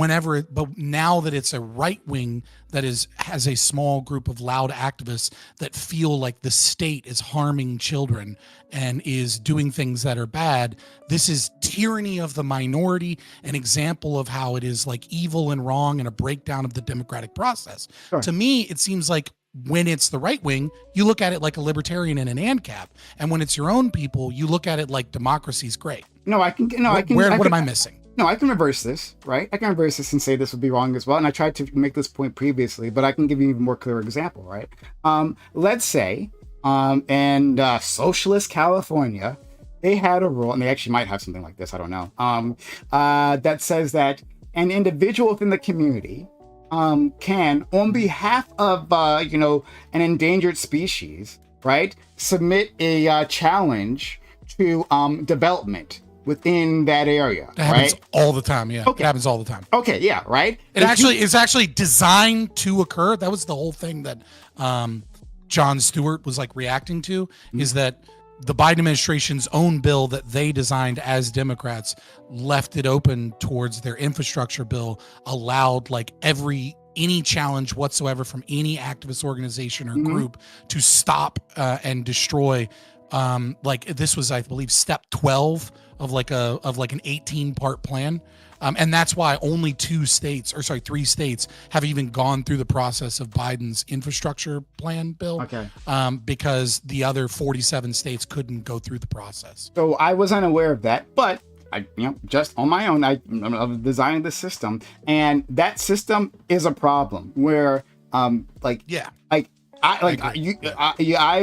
now that it's a right wing that has a small group of loud activists that feel like the state is harming children and is doing things that are bad, this is tyranny of the minority, an example of how it is like evil and wrong and a breakdown of the democratic process. Sure. To me, it seems like when it's the right wing, you look at it like a libertarian and an ANCAP, and when it's your own people, you look at it like democracy's great. What am I missing? No, I can reverse this, right? I can reverse this and say this would be wrong as well. And I tried to make this point previously, but I can give you an even more clear example, right? Let's say in socialist California, they had a rule, and they actually might have something like this, I don't know, that says that an individual within the community can, on behalf of, an endangered species, right, submit a challenge to development, within that area. That happens all the time. Yeah. Okay. It happens all the time. Okay. Yeah. Right. It's actually designed to occur. That was the whole thing that Jon Stewart was like reacting to, is that the Biden administration's own bill that they designed as Democrats left it open towards their infrastructure bill, allowed like any challenge whatsoever from any activist organization or group to stop and destroy. Like this was, I believe, step 12 of like an 18-part plan. And that's why only 3 states have even gone through the process of Biden's infrastructure plan bill. Okay. Because the other 47 states couldn't go through the process. So I was unaware of that, but I, just on my own, I'm designing the system, and that system is a problem where, I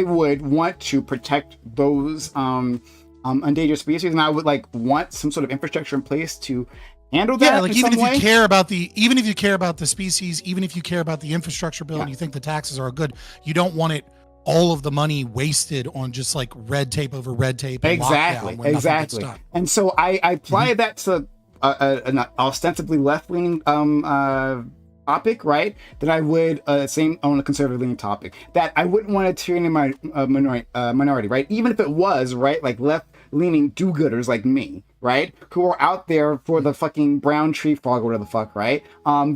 would want to protect those endangered species, and I would want some sort of infrastructure in place to handle that. Yeah, like even if you care about the species, even if you care about the infrastructure bill, and you think the taxes are good, you don't want all of the money wasted on just like red tape over red tape. And exactly. And so I apply that to an ostensibly left-leaning topic, right? That I would same on a conservative-leaning topic that I wouldn't want to turn in my minority, right? Even if it was right, like left-leaning do-gooders like me, right? Who are out there for the fucking brown tree frog or whatever the fuck, right?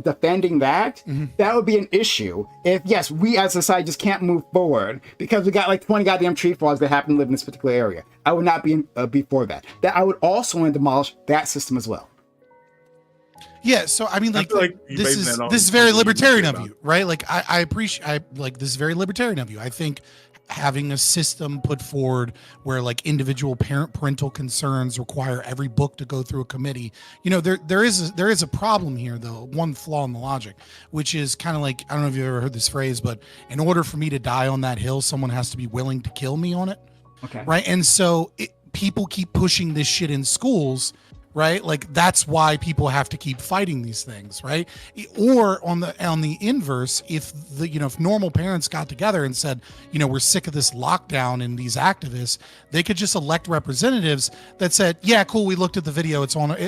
Defending that, that would be an issue. If, yes, we as a society just can't move forward because we got like 20 goddamn tree frogs that happen to live in this particular area. I would not be for that. That I would also want to demolish that system as well. Yeah, so I mean, this is very libertarian of you, right? Like I appreciate, this is very libertarian of you. I think having a system put forward where like individual parental concerns require every book to go through a committee, there is a problem here though, one flaw in the logic, which is kind of like, I don't know if you've ever heard this phrase, but in order for me to die on that hill, someone has to be willing to kill me on it. Okay. Right. And so people keep pushing this shit in schools, right? Like that's why people have to keep fighting these things, right? Or on the inverse, if normal parents got together and said, we're sick of this lockdown and these activists, they could just elect representatives that said, yeah, cool, we looked at the video,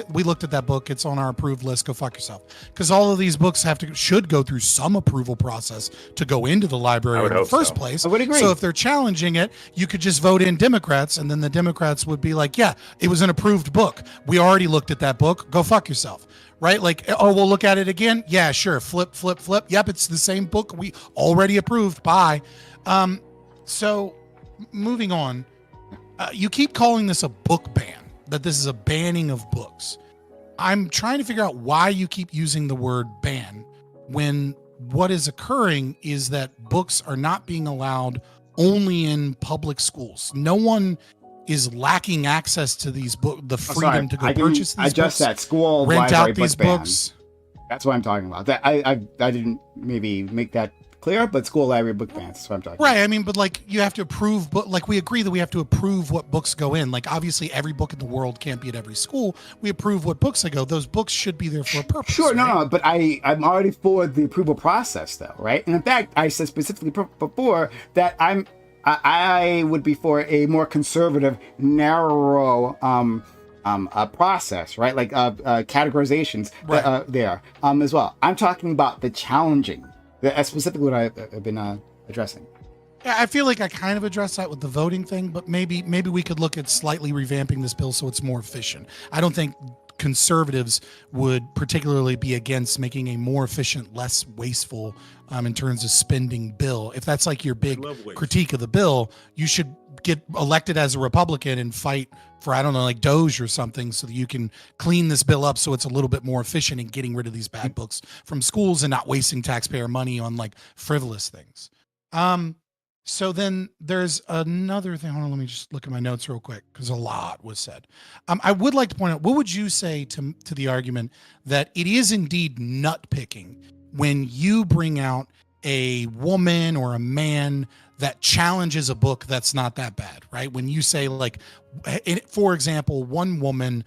we looked at that book, it's on our approved list, go fuck yourself. Because all of these books should go through some approval process to go into the library in the first place. I would agree. So if they're challenging it, you could just vote in Democrats, and then the Democrats would be like, yeah, it was an approved book. We already looked at that book. Go fuck yourself. Right? Like, oh, we'll look at it again. Yeah, sure. Flip. Yep, it's the same book we already approved. Bye. So moving on, you keep calling this a book ban, that this is a banning of books. I'm trying to figure out why you keep using the word ban when what is occurring is that books are not being allowed only in public schools. No one is lacking access to these books, the freedom to go purchase these books. That school rent library out these book books. That's what I'm talking about. That I didn't maybe make that clear, but school library book bans. That's what I'm talking about. Right. I mean, but like you have to approve, but like we agree that we have to approve what books go in. Like obviously every book in the world can't be at every school. We approve what books go. Those books should be there for a purpose. Sure, right? no, but I'm already for the approval process though, right? And in fact, I said specifically before that I would be for a more conservative, narrow process, right? Like categorizations there as well. I'm talking about the challenging. That's specifically what I've been addressing. Yeah, I feel like I kind of addressed that with the voting thing, but maybe we could look at slightly revamping this bill so it's more efficient. I don't think conservatives would particularly be against making a more efficient, less wasteful in terms of spending bill. If that's like your big critique of the bill, you should get elected as a Republican and fight for, I don't know, like Doge or something so that you can clean this bill up so it's a little bit more efficient in getting rid of these bad books from schools and not wasting taxpayer money on like frivolous things. So then there's another thing. Hold on, let me just look at my notes real quick because a lot was said. I would like to point out, what would you say to the argument that it is indeed nut picking when you bring out a woman or a man that challenges a book that's not that bad, right? When you say like, for example, one woman,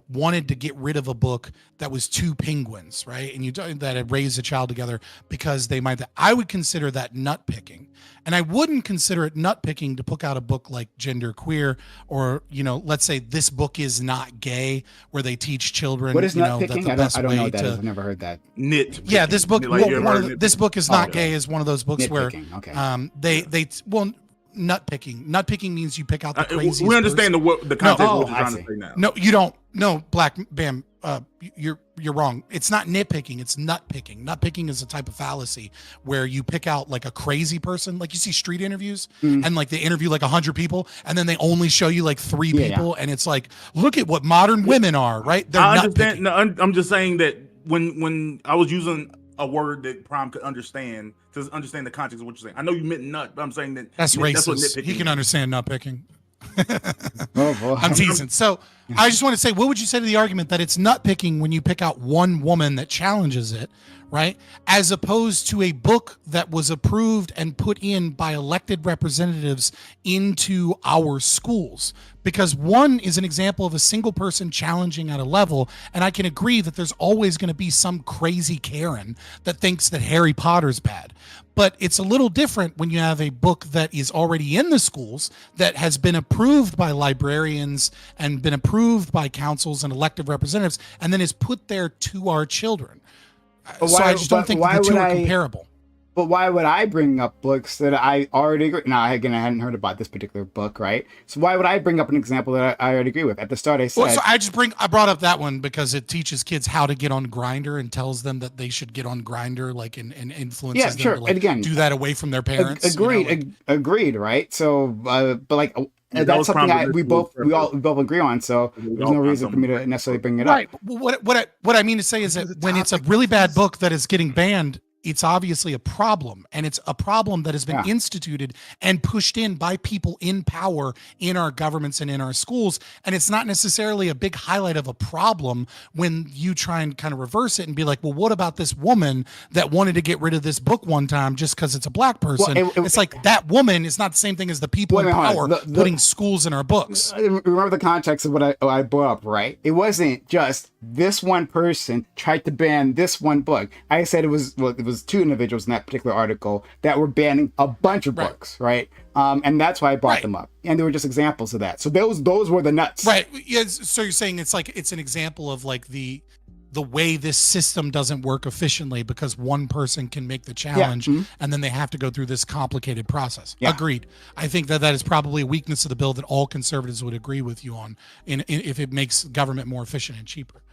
wanted to get rid of a book that was two penguins, right? And that had raised a child together because I would consider that nut picking. And I wouldn't consider it nut picking to put out a book like Gender Queer, or, let's say This Book Is Not Gay, where they teach children, what is nut that picking? the best I don't know what way that to, is. I've never heard that. Nit. Yeah, this book, This Book Is Not Gay is one of those books where nut picking means you pick out the craziest we understand the context of what you're trying to say now. No, you don't. No, Black Bam, you're wrong. It's not nitpicking, it's nut picking. Nut picking is a type of fallacy where you pick out like a crazy person, like you see street interviews and like they interview like 100 people and then they only show you like 3 people and it's like, look at what modern women are, right? They're nut picking. No, I'm just saying that when I was using a word that Prime could understand to understand the context of what you're saying. I know you meant nut, but I'm saying that's racist. That's he can understand nut picking. Oh, I'm teasing. So I just want to say, what would you say to the argument that it's nut picking when you pick out one woman that challenges it, right? As opposed to a book that was approved and put in by elected representatives into our schools. Because one is an example of a single person challenging at a level. And I can agree that there's always going to be some crazy Karen that thinks that Harry Potter's bad. But it's a little different when you have a book that is already in the schools, that has been approved by librarians and been approved by councils and elected representatives, and then is put there to our children. So I just don't think the two are comparable. But why would I bring up books that I already agree? Now, again, I hadn't heard about this particular book, right? So why would I bring up an example that I already agree with? At the start, I said... Well, so I brought up that one because it teaches kids how to get on Grindr and tells them that they should get on Grindr, like, and influences them to, like, again, do that away from their parents. Agreed, right? So, but, like... that's something we both agree on, so there's no reason for me to necessarily bring it up. Right. What I mean to say is that when it's a really bad book that is getting banned, it's obviously a problem, and it's a problem that has been instituted and pushed in by people in power in our governments and in our schools. And it's not necessarily a big highlight of a problem when you try and kind of reverse it and be like, well, what about this woman that wanted to get rid of this book one time just because it's a Black person? Well, it's like that woman is not the same thing as the people in power putting schools in our books. Remember the context of what I brought up, right? It wasn't just this one person tried to ban this one book. I said it was 2 individuals in that particular article that were banning a bunch of books, right? And that's why I brought them up. And they were just examples of that. So those were the nuts. Right. Yes. So you're saying it's like it's an example of like the way this system doesn't work efficiently because one person can make the challenge and then they have to go through this complicated process. Agreed. I think that is probably a weakness of the bill that all conservatives would agree with you on if it makes government more efficient and cheaper.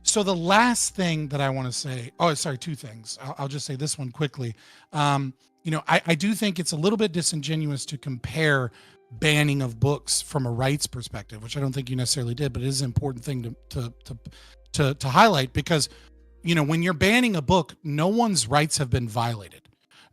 So the last thing that I want to say, 2 things. I'll just say this one quickly. I do think it's a little bit disingenuous to compare banning of books from a rights perspective, which I don't think you necessarily did, but it is an important thing to highlight because, when you're banning a book, no one's rights have been violated.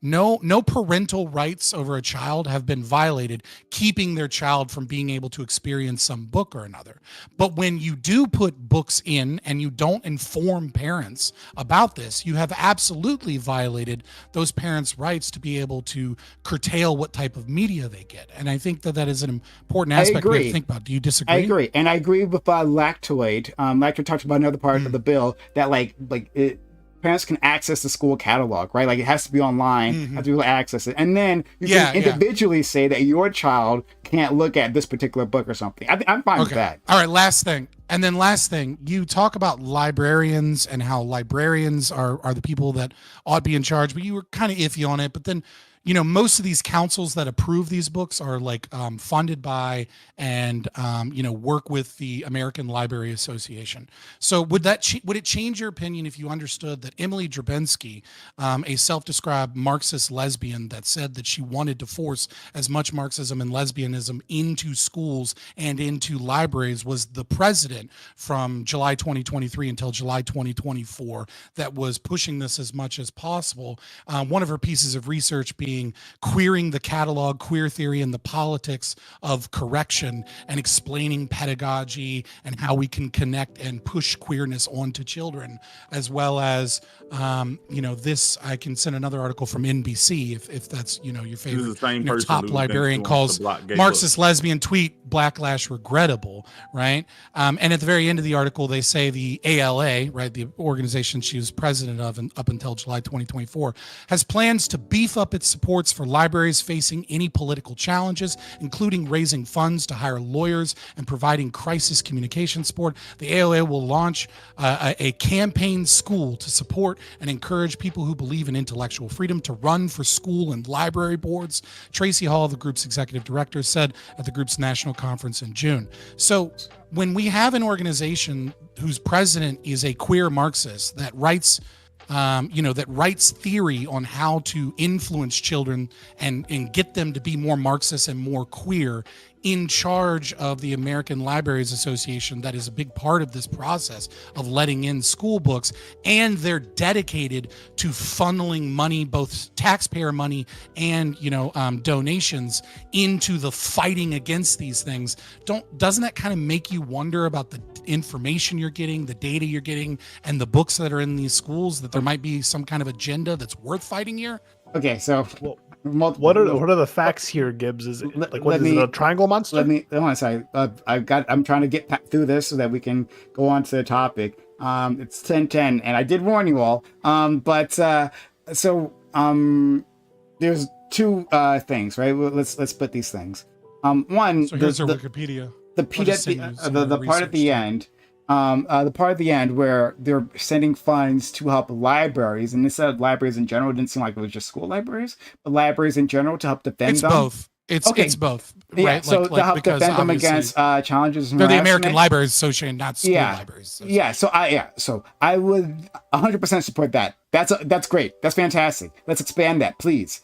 No parental rights over a child have been violated, keeping their child from being able to experience some book or another. But when you do put books in and you don't inform parents about this, you have absolutely violated those parents' rights to be able to curtail what type of media they get. And I think that is an important aspect we have to think about. Do you disagree? I agree. And I agree with Lactoid. Lactoid talked about another part of the bill that parents can access the school catalog, right? Like it has to be online, have to be able to access it. And then you can individually say that your child can't look at this particular book or something. I'm fine with that. All right, last thing. And then last thing, you talk about librarians and how librarians are the people that ought to be in charge, but you were kind of iffy on it. But then, most of these councils that approve these books are like funded by and, work with the American Library Association. So would it change your opinion if you understood that Emily Drabensky, a self-described Marxist lesbian that said that she wanted to force as much Marxism and lesbianism into schools and into libraries, was the president from July 2023 until July 2024 that was pushing this as much as possible? One of her pieces of research being being queering the catalog, queer theory, and the politics of correction, and explaining pedagogy and how we can connect and push queerness onto children, as well as this. I can send another article from NBC if that's your favorite. Top librarian calls Marxist lesbian tweet backlash regrettable, right? And at the very end of the article, they say the ALA, right, the organization she was president of and up until July 2024, has plans to beef up its supports for libraries facing any political challenges, including raising funds to hire lawyers and providing crisis communication support. The ALA will launch a campaign school to support and encourage people who believe in intellectual freedom to run for school and library boards. Tracy Hall, the group's executive director, said at the group's national conference in June. So when we have an organization whose president is a queer Marxist that writes theory on how to influence children and get them to be more Marxist and more queer, in charge of the American Libraries Association, that is a big part of this process of letting in school books, and they're dedicated to funneling money, both taxpayer money and donations, into the fighting against these things. Doesn't that kind of make you wonder about the information you're getting, the data you're getting, and the books that are in these schools, that there might be some kind of agenda that's worth fighting here? Okay, so what are the facts here, Gibbs? Is it a triangle monster? I'm trying to get through this so that we can go on to the topic. It's 10:10, and I did warn you all. There's two things, right? Let's split these things. One, so here's our Wikipedia. The part at the end. The part at the end where they're sending funds to help libraries, and instead of libraries in general, it didn't seem like it was just school libraries, but libraries in general to help defend them. Both. It's both. Right? Yeah, so to help defend them against challenges and they're the American Libraries Association, not school libraries. Yeah, so I would 100% support that. That's great. That's fantastic. Let's expand that, please.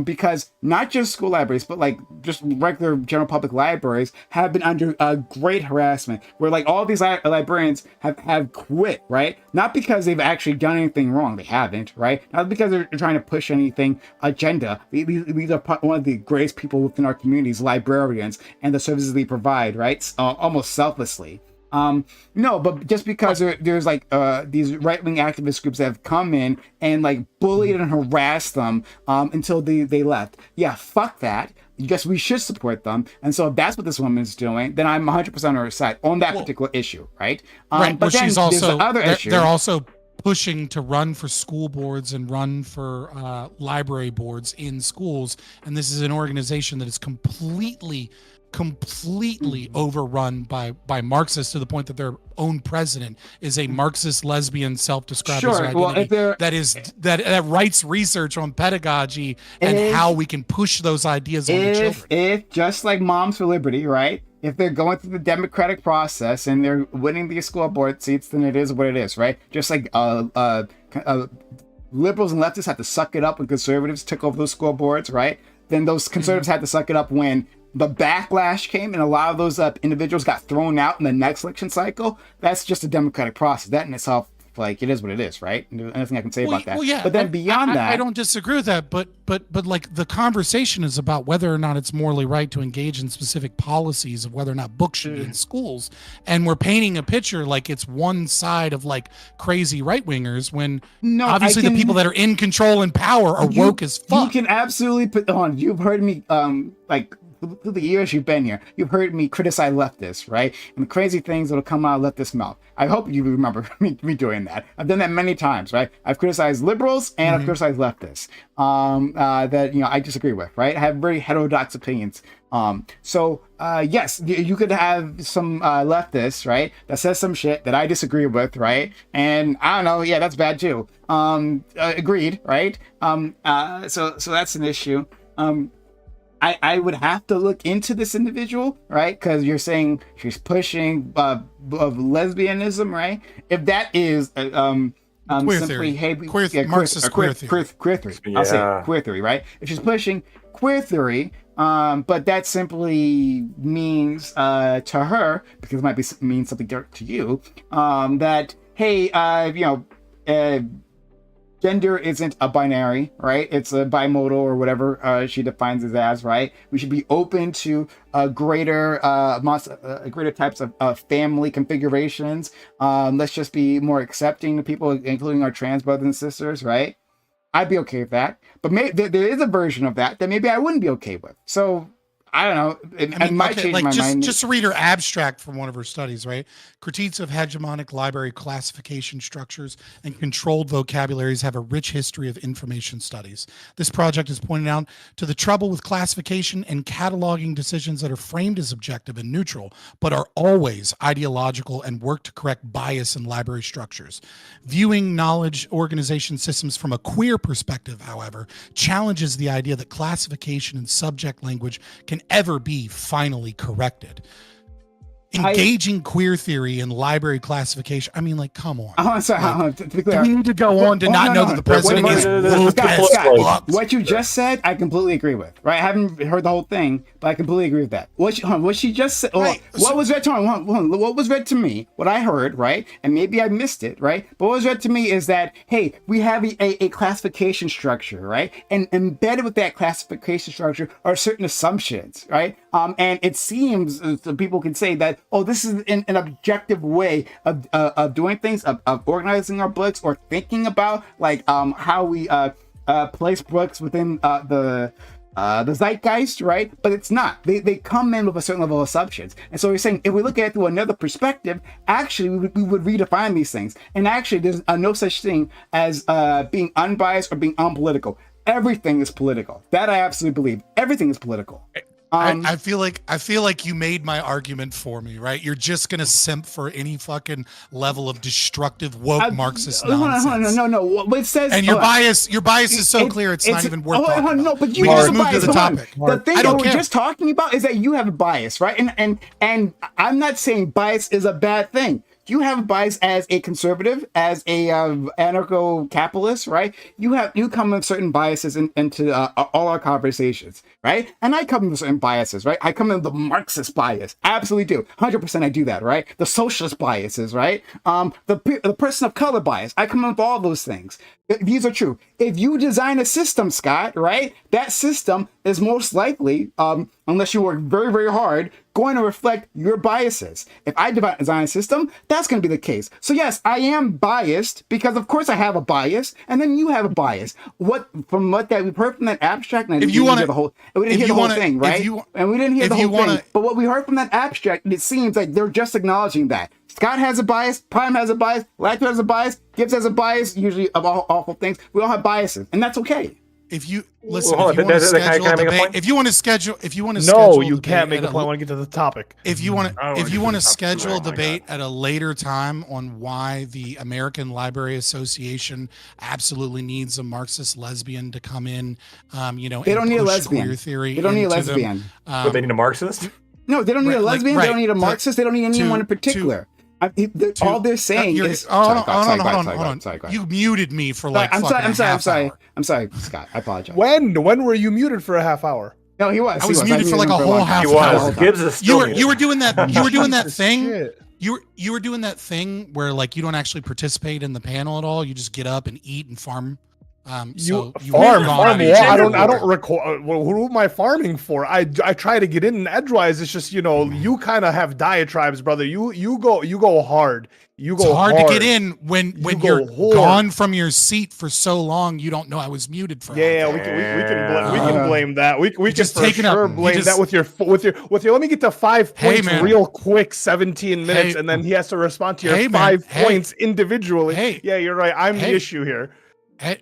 Because not just school libraries, but like just regular general public libraries have been under great harassment, where like all these librarians have quit, right? Not because they've actually done anything wrong, they haven't, right? Not because they're trying to push anything agenda. These are one of the greatest people within our communities, librarians, and the services they provide, right? Almost selflessly. No, but just because there's like these right-wing activist groups that have come in and like bullied and harassed them until they left. Yeah, fuck that. I guess we should support them. And so if that's what this woman is doing, then I'm 100% on her side on that particular issue, right? Right, but then she's also, there's the other issue. They're also pushing to run for school boards and run for library boards in schools. And this is an organization that is completely overrun by Marxists, to the point that their own president is a Marxist lesbian self-described as identity that writes research on pedagogy and how we can push those ideas on the children. If just like Moms for Liberty, right? If they're going through the democratic process and they're winning these school board seats, then it is what it is, right? Just like liberals and leftists had to suck it up when conservatives took over those school boards, right? Then those conservatives had to suck it up when the backlash came and a lot of those individuals got thrown out in the next election cycle. That's just a democratic process. That in itself, like, it is what it is, right? There's nothing I can say about that. Well, yeah, but then beyond that, I don't disagree with that. But like the conversation is about whether or not it's morally right to engage in specific policies of whether or not books should be in schools, and we're painting a picture like it's one side of like crazy right wingers when obviously the people that are in control and power are woke as fuck. You can absolutely put on. You've heard me through the years you've been here, you've heard me criticize leftists, right? And the crazy things that'll come out of leftist mouth. I hope you remember me doing that. I've done that many times, right? I've criticized liberals and I've criticized leftists that I disagree with, right? I have very heterodox opinions. Yes, you could have some leftists, right, that says some shit that I disagree with, right? And I don't know, yeah, that's bad too. Agreed, right? So that's an issue. I would have to look into this individual, right? Because you're saying she's pushing of lesbianism, right? If that is queer simply theory. Marxist queer theory. Queer theory. Yeah. I'll say queer theory, right? If she's pushing queer theory, but that simply means to her, because it might mean something to you, that hey, gender isn't a binary, right? It's a bimodal or whatever she defines it as, right? We should be open to greater types of family configurations. Let's just be more accepting of people, including our trans brothers and sisters, right? I'd be okay with that. But there is a version of that maybe I wouldn't be okay with. So I don't know. It might change my mind. Just to read her abstract from one of her studies, right? Critiques of hegemonic library classification structures and controlled vocabularies have a rich history of information studies. This project is pointing out to the trouble with classification and cataloging decisions that are framed as objective and neutral, but are always ideological and work to correct bias in library structures. Viewing knowledge organization systems from a queer perspective, however, challenges the idea that classification and subject language can ever be finally corrected. Engaging queer theory and library classification. I mean, like, come on. I'm sorry. Do we need to go on to not know that the president is Scott, what you just said, I completely agree with. Right? I haven't heard the whole thing, but I completely agree with that. What she just said. Right. What was read to me? What was read to me? What I heard, right? And maybe I missed it, right? But what was read to me is that, hey, we have a classification structure, right? And embedded with that classification structure are certain assumptions, right? And it seems people can say that, oh, this is an objective way of doing things, of organizing our books or thinking about like how we place books within the zeitgeist, right? But it's not. They come in with a certain level of assumptions. And so we're saying if we look at it through another perspective, actually we would redefine these things. And actually there's no such thing as being unbiased or being unpolitical. Everything is political. That I absolutely believe. Everything is political. I feel like you made my argument for me, right? You're just gonna simp for any fucking level of destructive woke Marxist nonsense. No. What it says, and your bias is so clear it's not even worth talking about. No, but you have a bias. The thing that we're just talking about is that you have a bias, right? And I'm not saying bias is a bad thing. You have a bias as a conservative, as a anarcho-capitalist, right? You come with certain biases into all our conversations, right? And I come with certain biases, right? I come in with the Marxist bias, I absolutely do, 100% I do that, right? The socialist biases, right? The person of color bias, I come in with all those things. These are true. If you design a system, Scott, right? That system is most likely, unless you work very, very hard, going to reflect your biases. If I design a system, that's going to be the case. So yes, I am biased because of course I have a bias, and then you have a bias. From what that we've heard from that abstract, and we didn't hear the whole thing, right? And we didn't hear the whole thing. But what we heard from that abstract, it seems like they're just acknowledging that Scott has a bias, Prime has a bias, Lacto has a bias, Gibbs has a bias, usually of all awful things. We all have biases, and that's okay. If you listen, if you want to schedule no, you can't make a point. I want to get to the topic. If you want to schedule a debate at a later time on why the American Library Association absolutely needs a Marxist lesbian to come in, they don't need a lesbian. Queer theory. They don't need a lesbian. But they need a Marxist. No, they don't need a lesbian. They don't need a Marxist. They don't need anyone in particular. All they're saying is, hold on. You muted me for like. I'm sorry, Scott. I apologize. When were you muted for a half hour? No, he was. I was muted for like a whole half hour. You were doing that. You were doing that thing. You were doing that thing where like you don't actually participate in the panel at all. You just get up and eat and farm. Farm what? I don't record. Who am I farming for? I try to get in edgewise. It's just you kind of have diatribes, brother. You go hard. It's hard to get in when you're gone from your seat for so long. You don't know I was muted for. Yeah, we can blame that. We can just for sure blame that with your. Let me get to 5 points real quick. 17 minutes, and then he has to respond to your 5 points individually. Yeah, you're right. I'm the issue here.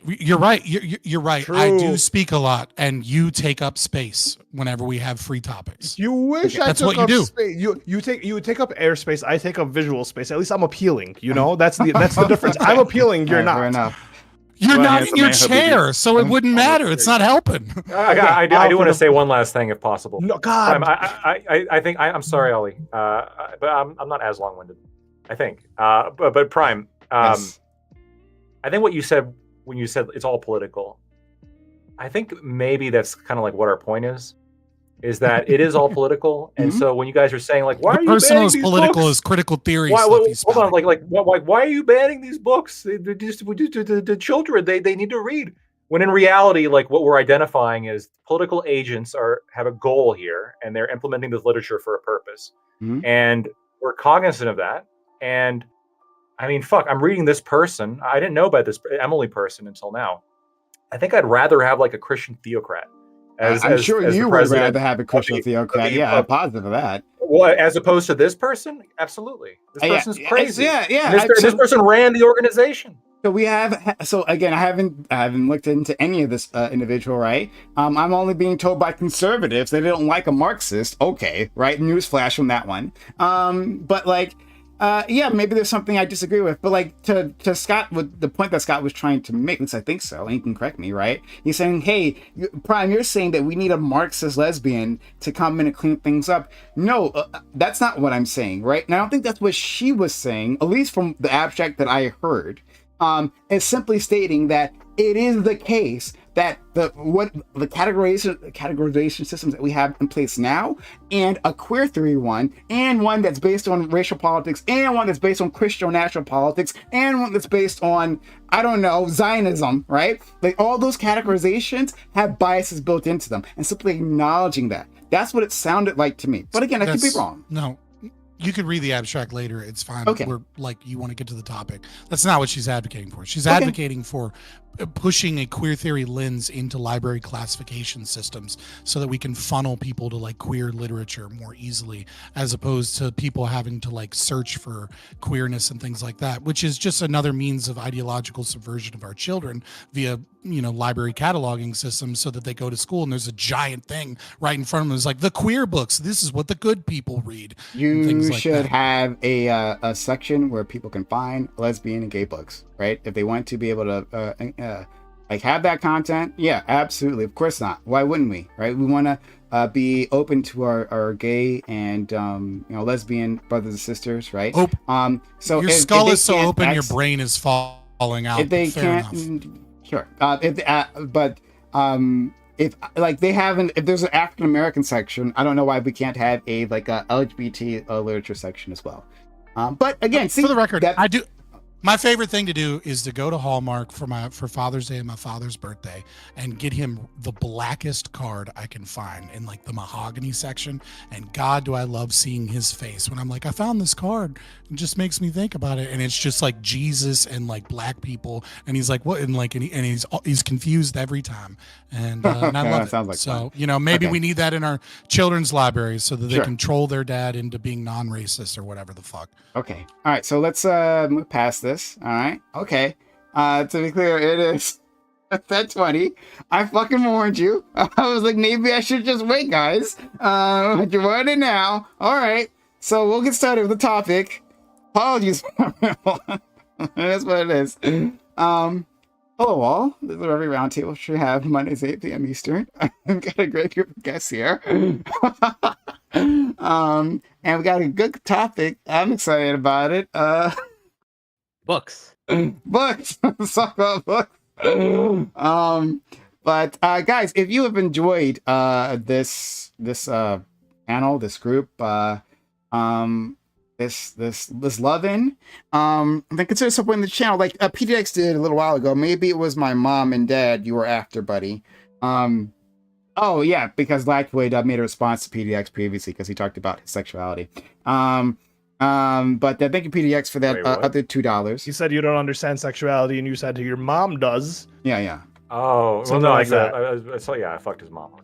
You're right. You're right. True. I do speak a lot, and you take up space whenever we have free topics. You wish that's what you do. Space. You take up airspace. I take up visual space. At least I'm appealing. That's the difference. I'm appealing. You're not. Fair enough. You're not in your chair, so it wouldn't matter. It's not helping. I do want to say one last thing, if possible. No, God. I think I'm sorry, Ollie, but I'm not as long-winded. I think, but Prime. Yes. I think what you said. When you said it's all political, I think maybe that's kind of like what our point is. is that it is all political. And so when you guys are saying like, why are you personal banning is these political books? is critical theory Why, stuff. hold on, why are you banning these books? The children, they need to read. When in reality, like what we're identifying is political agents have a goal here, and they're implementing this literature for a purpose. And we're cognizant of that. And I mean, fuck, I'm reading this person. I didn't know about this Emily person until now. I think I'd rather have like a Christian theocrat. I'm sure you would rather have a Christian theocrat. Yeah, I'm positive of that. Well, as opposed to this person? Absolutely. This person's crazy. Yeah. This person ran the organization. So we have. So again, I haven't looked into any of this individual, right? I'm only being told by conservatives that they don't like a Marxist. Okay, right? Newsflash from that one. But like. Yeah, maybe there's something I disagree with, but like to Scott, with the point that Scott was trying to make, at least I think so, and you can correct me, right? He's saying, hey, Prime, you're saying that we need a Marxist lesbian to come in and clean things up. No, that's not what I'm saying, right? And I don't think that's what she was saying, at least from the abstract that I heard. It's simply stating that it is the case that the categorization systems that we have in place now, and a queer theory one, and one that's based on racial politics, and one that's based on Christian national politics, and one that's based on, I don't know, Zionism, right? Like all those categorizations have biases built into them, and simply acknowledging that's what it sounded like to me. But again, I could be wrong. No. You could read the abstract later. It's fine. Okay. We're like, you want to get to the topic. That's not what she's advocating for. She's advocating for pushing a queer theory lens into library classification systems so that we can funnel people to like queer literature more easily, as opposed to people having to like search for queerness and things like that, which is just another means of ideological subversion of our children via, library cataloging systems, so that they go to school and there's a giant thing right in front of them. It's like the queer books. This is what the good people read. You should have a section where people can find lesbian and gay books, right? If they want to be able to like have that content, yeah, absolutely. Of course not. Why wouldn't we, right? We want to be open to our gay and lesbian brothers and sisters, right? So your skull is so open, your brain is falling out. If they can't, sure. If like they haven't, if there's an African American section, I don't know why we can't have a LGBT literature section as well. But again, for the record, I do. My favorite thing to do is to go to Hallmark for Father's Day and my father's birthday and get him the blackest card I can find in like the mahogany section. And God, do I love seeing his face when I'm like, I found this card. It just makes me think about it. And it's just like Jesus and like black people. And he's like, what? And like, and he's confused every time. And I love it. Like so, maybe we need that in our children's libraries so that they control their dad into being non-racist or whatever the fuck. Okay. All right. So let's move past this. All right. Okay. To be clear, it is that 20. I fucking warned you. I was like, maybe I should just wait, guys. But you're warning it now. All right. So we'll get started with the topic. Apologies. That's what it is. Hello all. This is the Reverie Roundtable, which we have Mondays 8 p.m. Eastern. I've got a great group of guests here. And we got a good topic. I'm excited about it. Books. Books. Let's talk about books. But guys, if you have enjoyed this panel, this group, this loving, then consider supporting the channel like PDX did a little while ago. Maybe it was my mom and dad you were after, buddy. Oh yeah, because Lactwood made a response to PDX previously because he talked about his sexuality. But thank you PDX for that other $2. You said you don't understand sexuality, and you said your mom does. Yeah. Oh, well, no, I fucked his mom.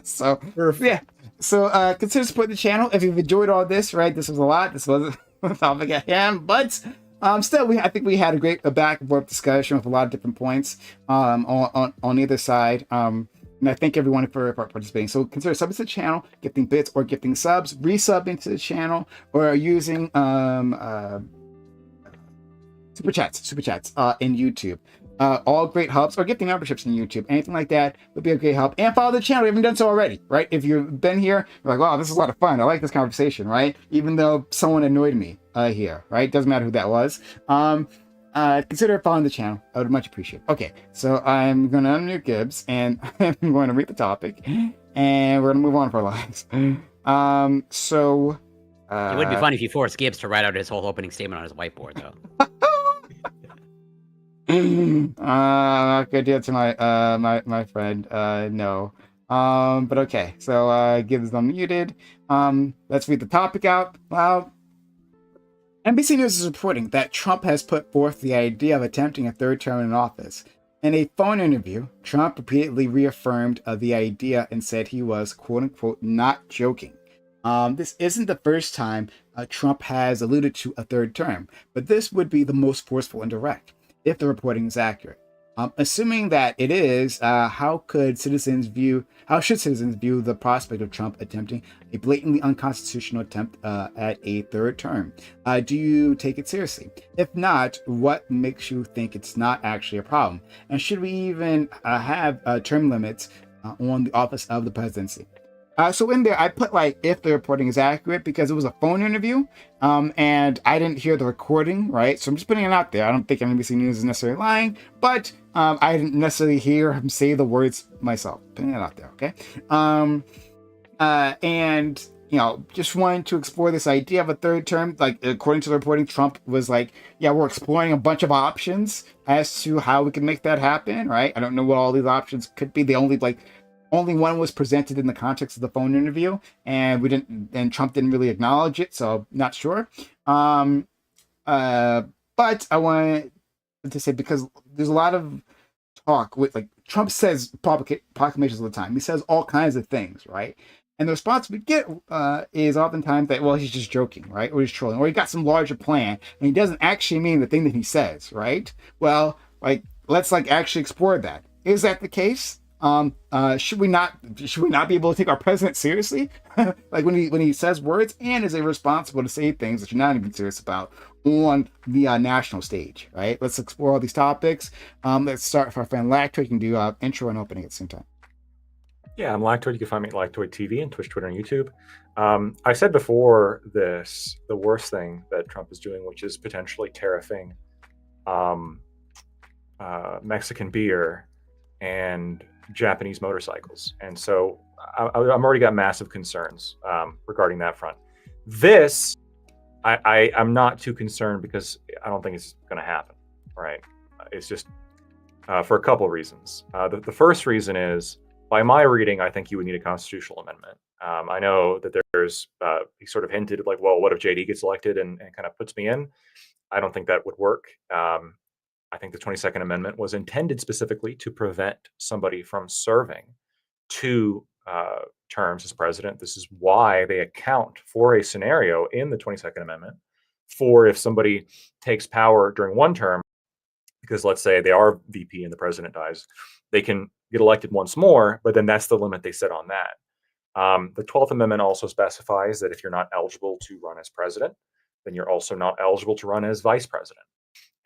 So yeah. So consider supporting the channel if you've enjoyed all this. Right, this was a lot. This wasn't the topic at hand, but still, I think we had a back and forth discussion with a lot of different points on either side. And I thank everyone for participating. So consider subbing to the channel, gifting bits or gifting subs, resubbing to the channel, or using super chats in YouTube. All great helps, or gifting memberships in YouTube, anything like that would be a great help. And follow the channel if you haven't done so already, right? If you've been here, you're like, wow, this is a lot of fun. I like this conversation, right? Even though someone annoyed me here, right? Doesn't matter who that was. consider following the channel. I would much appreciate it. Okay, so I'm going to unmute Gibbs, and I'm going to read the topic, and we're going to move on for our lives. So... it would be fun if you forced Gibbs to write out his whole opening statement on his whiteboard, though. I'm not gonna do it to my friend. No. But okay. So Gibbs unmuted. Let's read the topic out loud. NBC News is reporting that Trump has put forth the idea of attempting a third term in office. In a phone interview, Trump repeatedly reaffirmed the idea and said he was, quote unquote, not joking. This isn't the first time Trump has alluded to a third term, but this would be the most forceful and direct, if the reporting is accurate. Assuming that it is, how should citizens view the prospect of Trump attempting a blatantly unconstitutional attempt at a third term? Do you take it seriously? If not, what makes you think it's not actually a problem? And should we even have term limits on the office of the presidency? So in there, I put if the reporting is accurate because it was a phone interview, and I didn't hear the recording, right? So I'm just putting it out there. I don't think NBC News is necessarily lying, but I didn't necessarily hear him say the words myself. Putting it out there, okay? And just wanting to explore this idea of a third term. According to the reporting, Trump was yeah, we're exploring a bunch of options as to how we can make that happen, right? I don't know what all these options could be. They only one was presented in the context of the phone interview, and Trump didn't really acknowledge it, so not sure. But I wanted to say, because there's a lot of talk with Trump says proclamations all the time. He says all kinds of things, right? And the response we get is oftentimes that, well, he's just joking, right? Or he's trolling, or he got some larger plan, and he doesn't actually mean the thing that he says, right? Well, let's actually explore that. Is that the case? Should we not be able to take our president seriously? when he says words, and is irresponsible to say things that you're not even serious about on the national stage, right? Let's explore all these topics. Let's start with our friend Lactoid. You can do intro and opening at the same time. Yeah, I'm Lactoid. You can find me at Lactoid TV and Twitch, Twitter, and YouTube. I said before this, the worst thing that Trump is doing, which is potentially tariffing Mexican beer and Japanese motorcycles. And so I'm already got massive concerns regarding that front. This, I'm not too concerned because I don't think it's going to happen, right? It's just for a couple of reasons. The first reason is, by my reading, I think you would need a constitutional amendment. I know that there's, he sort of hinted well, what if JD gets elected and kind of puts me in? I don't think that would work. I think the 22nd Amendment was intended specifically to prevent somebody from serving 2 terms as president. This is why they account for a scenario in the 22nd Amendment for if somebody takes power during 1 term, because let's say they are VP and the president dies, they can get elected once more, but then that's the limit they set on that. The 12th Amendment also specifies that if you're not eligible to run as president, then you're also not eligible to run as vice president.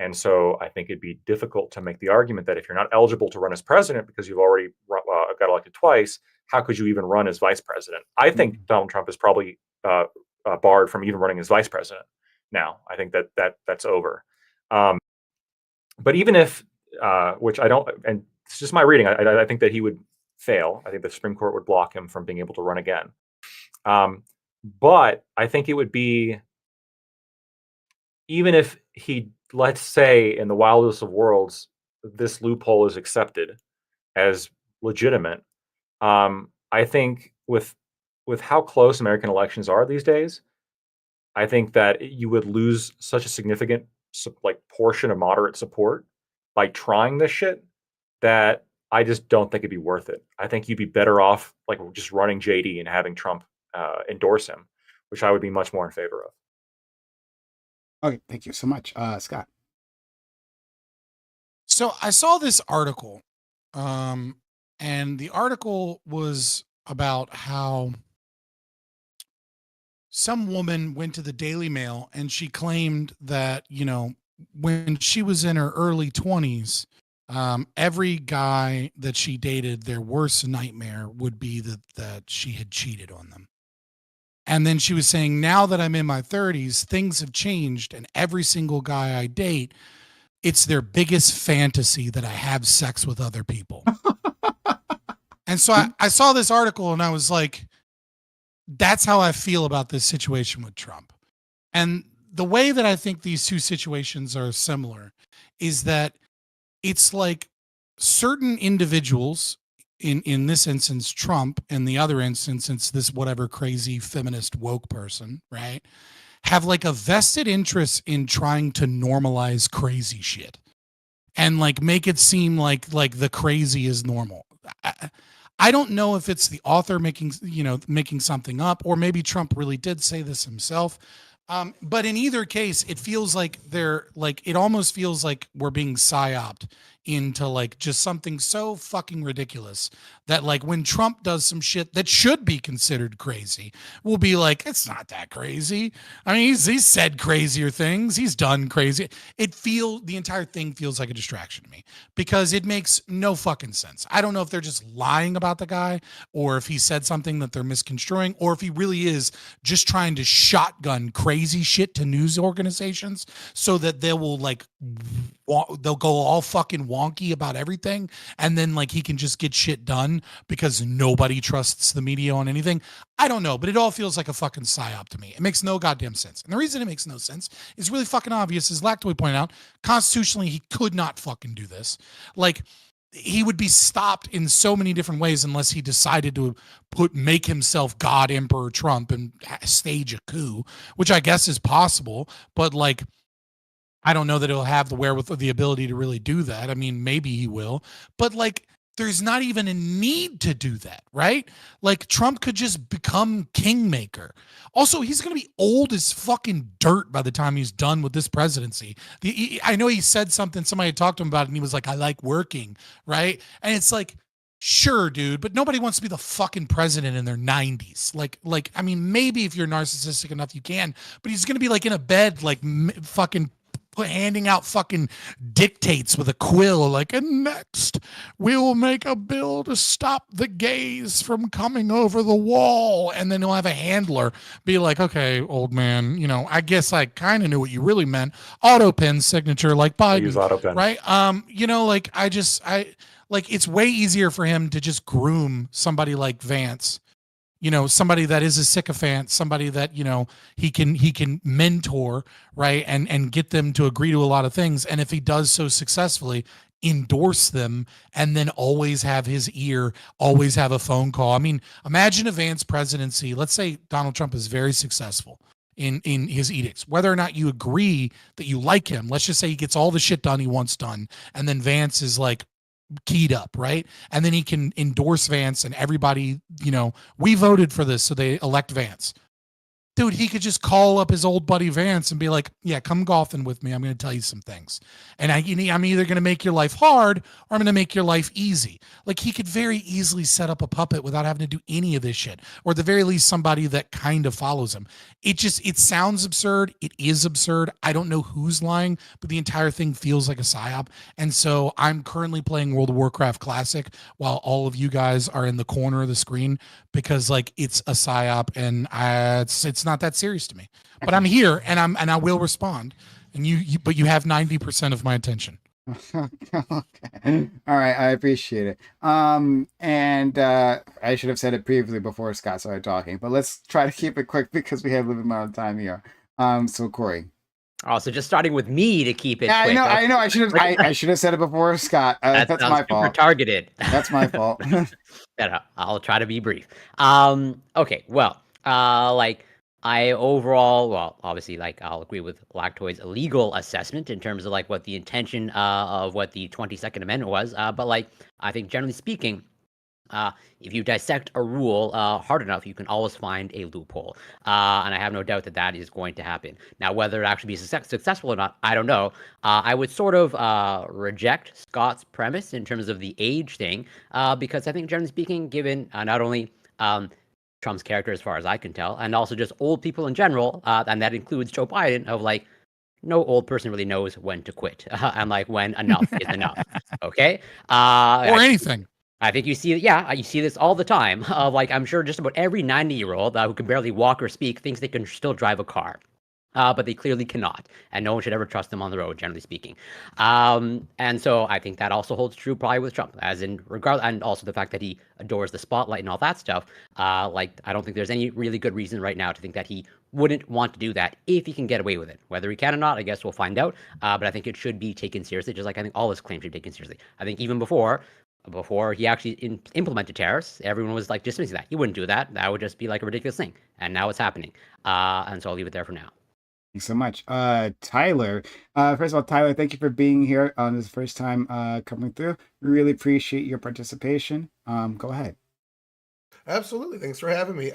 And so I think it'd be difficult to make the argument that if you're not eligible to run as president because you've already got elected twice, how could you even run as vice president? I think Donald Trump is probably barred from even running as vice president now. I think that's over. But even if, which I don't, and it's just my reading, I think that he would fail. I think the Supreme Court would block him from being able to run again. But I think it would be, even if he, let's say in the wildest of worlds, this loophole is accepted as legitimate. I think with how close American elections are these days, I think that you would lose such a significant portion of moderate support by trying this shit that I just don't think it'd be worth it. I think you'd be better off just running JD and having Trump endorse him, which I would be much more in favor of. Okay, thank you so much, Scott. So I saw this article, and the article was about how some woman went to the Daily Mail and she claimed that, when she was in her early 20s, every guy that she dated, their worst nightmare would be that she had cheated on them. And then she was saying, now that I'm in my 30s, things have changed, and every single guy I date, it's their biggest fantasy that I have sex with other people. And so I saw this article and I was like, that's how I feel about this situation with Trump. And the way that I think these two situations are similar is that it's like certain individuals, in this instance, Trump, and the other instance, it's this whatever crazy feminist woke person, right, have like a vested interest in trying to normalize crazy shit and like make it seem like the crazy is normal. I don't know if it's the author making something up, or maybe Trump really did say this himself. But in either case, it feels like it almost feels like we're being psyoped into like just something so fucking ridiculous that like when Trump does some shit that should be considered crazy, we'll be like, it's not that crazy. I mean, he's said crazier things. He's done crazy. The entire thing feels like a distraction to me because it makes no fucking sense. I don't know if they're just lying about the guy or if he said something that they're misconstruing or if he really is just trying to shotgun crazy shit to news organizations so that they will like they'll go all fucking wonky about everything and then like he can just get shit done because nobody trusts the media on anything. I don't know, but it all feels like a fucking psyop to me. It makes no goddamn sense. And the reason it makes no sense is really fucking obvious, as Lactoid pointed out. Constitutionally, he could not fucking do this. Like, he would be stopped in so many different ways unless he decided to make himself God Emperor Trump and stage a coup, which I guess is possible, but like, I don't know that he'll have the wherewithal, the ability to really do that. I mean, maybe he will, but like, there's not even a need to do that, right? Like, Trump could just become kingmaker. Also, he's going to be old as fucking dirt by the time he's done with this presidency. I know he said something, somebody had talked to him about it, and he was like, I like working, right? And it's like, sure, dude, but nobody wants to be the fucking president in their 90s. Like, I mean, maybe if you're narcissistic enough, you can, but he's going to be like in a bed, like fucking handing out fucking dictates with a quill, like, and next we will make a bill to stop the gays from coming over the wall, and then he'll have a handler be like, okay, old man, I guess I kind of knew what you really meant. Auto pen signature, like Biden, use auto pen, right? Like it's way easier for him to just groom somebody like Vance, somebody that is a sycophant, somebody that, he can mentor, right? And get them to agree to a lot of things. And if he does so successfully, endorse them and then always have his ear, always have a phone call. I mean, imagine a Vance presidency. Let's say Donald Trump is very successful in his edicts, whether or not you agree that you like him. Let's just say he gets all the shit done he wants done. And then Vance is like, keyed up, right? And then he can endorse Vance and everybody, we voted for this, so they elect Vance. Dude, he could just call up his old buddy Vance and be like, yeah, come golfing with me. I'm going to tell you some things. And I'm either going to make your life hard or I'm going to make your life easy. Like, he could very easily set up a puppet without having to do any of this shit. Or at the very least, somebody that kind of follows him. It sounds absurd. It is absurd. I don't know who's lying, but the entire thing feels like a psyop. And so I'm currently playing World of Warcraft Classic while all of you guys are in the corner of the screen because like it's a psyop and it's not that serious to me, but I'm here and I will respond. And but you have 90% of my attention. Okay. All right. I appreciate it. And I should have said it previously before Scott started talking, but let's try to keep it quick because we have a limited amount of time here. So Corey. Oh, so just starting with me to keep it quick. I know. I should have said it before Scott. That's my fault. Targeted. That's my fault. I'll try to be brief. Okay. Well, obviously, I'll agree with Lactoid's legal assessment in terms of like what the intention of what the 22nd Amendment was. But I think generally speaking, if you dissect a rule hard enough, you can always find a loophole. And I have no doubt that is going to happen. Now, whether it actually be successful or not, I don't know. I would sort of reject Scott's premise in terms of the age thing, because I think generally speaking, given not only Trump's character as far as I can tell, and also just old people in general, and that includes Joe Biden, of like, no old person really knows when to quit and like when enough is enough. Okay? Or anything. I think you see this all the time. I'm sure just about every 90-year-old who can barely walk or speak thinks they can still drive a car. But they clearly cannot, and no one should ever trust them on the road, generally speaking. And so I think that also holds true probably with Trump, as in regard, and also the fact that he adores the spotlight and all that stuff. Like, I don't think there's any really good reason right now to think that he wouldn't want to do that if he can get away with it. Whether he can or not, I guess we'll find out. But I think it should be taken seriously, just like I think all his claims should be taken seriously. I think even before he actually implemented tariffs, everyone was like dismissing that. He wouldn't do that. That would just be like a ridiculous thing. And now it's happening. And so I'll leave it there for now. Thanks so much. Tyler, first of all, Tyler, thank you for being here on this first time coming through. We really appreciate your participation. Go ahead. Absolutely. Thanks for having me.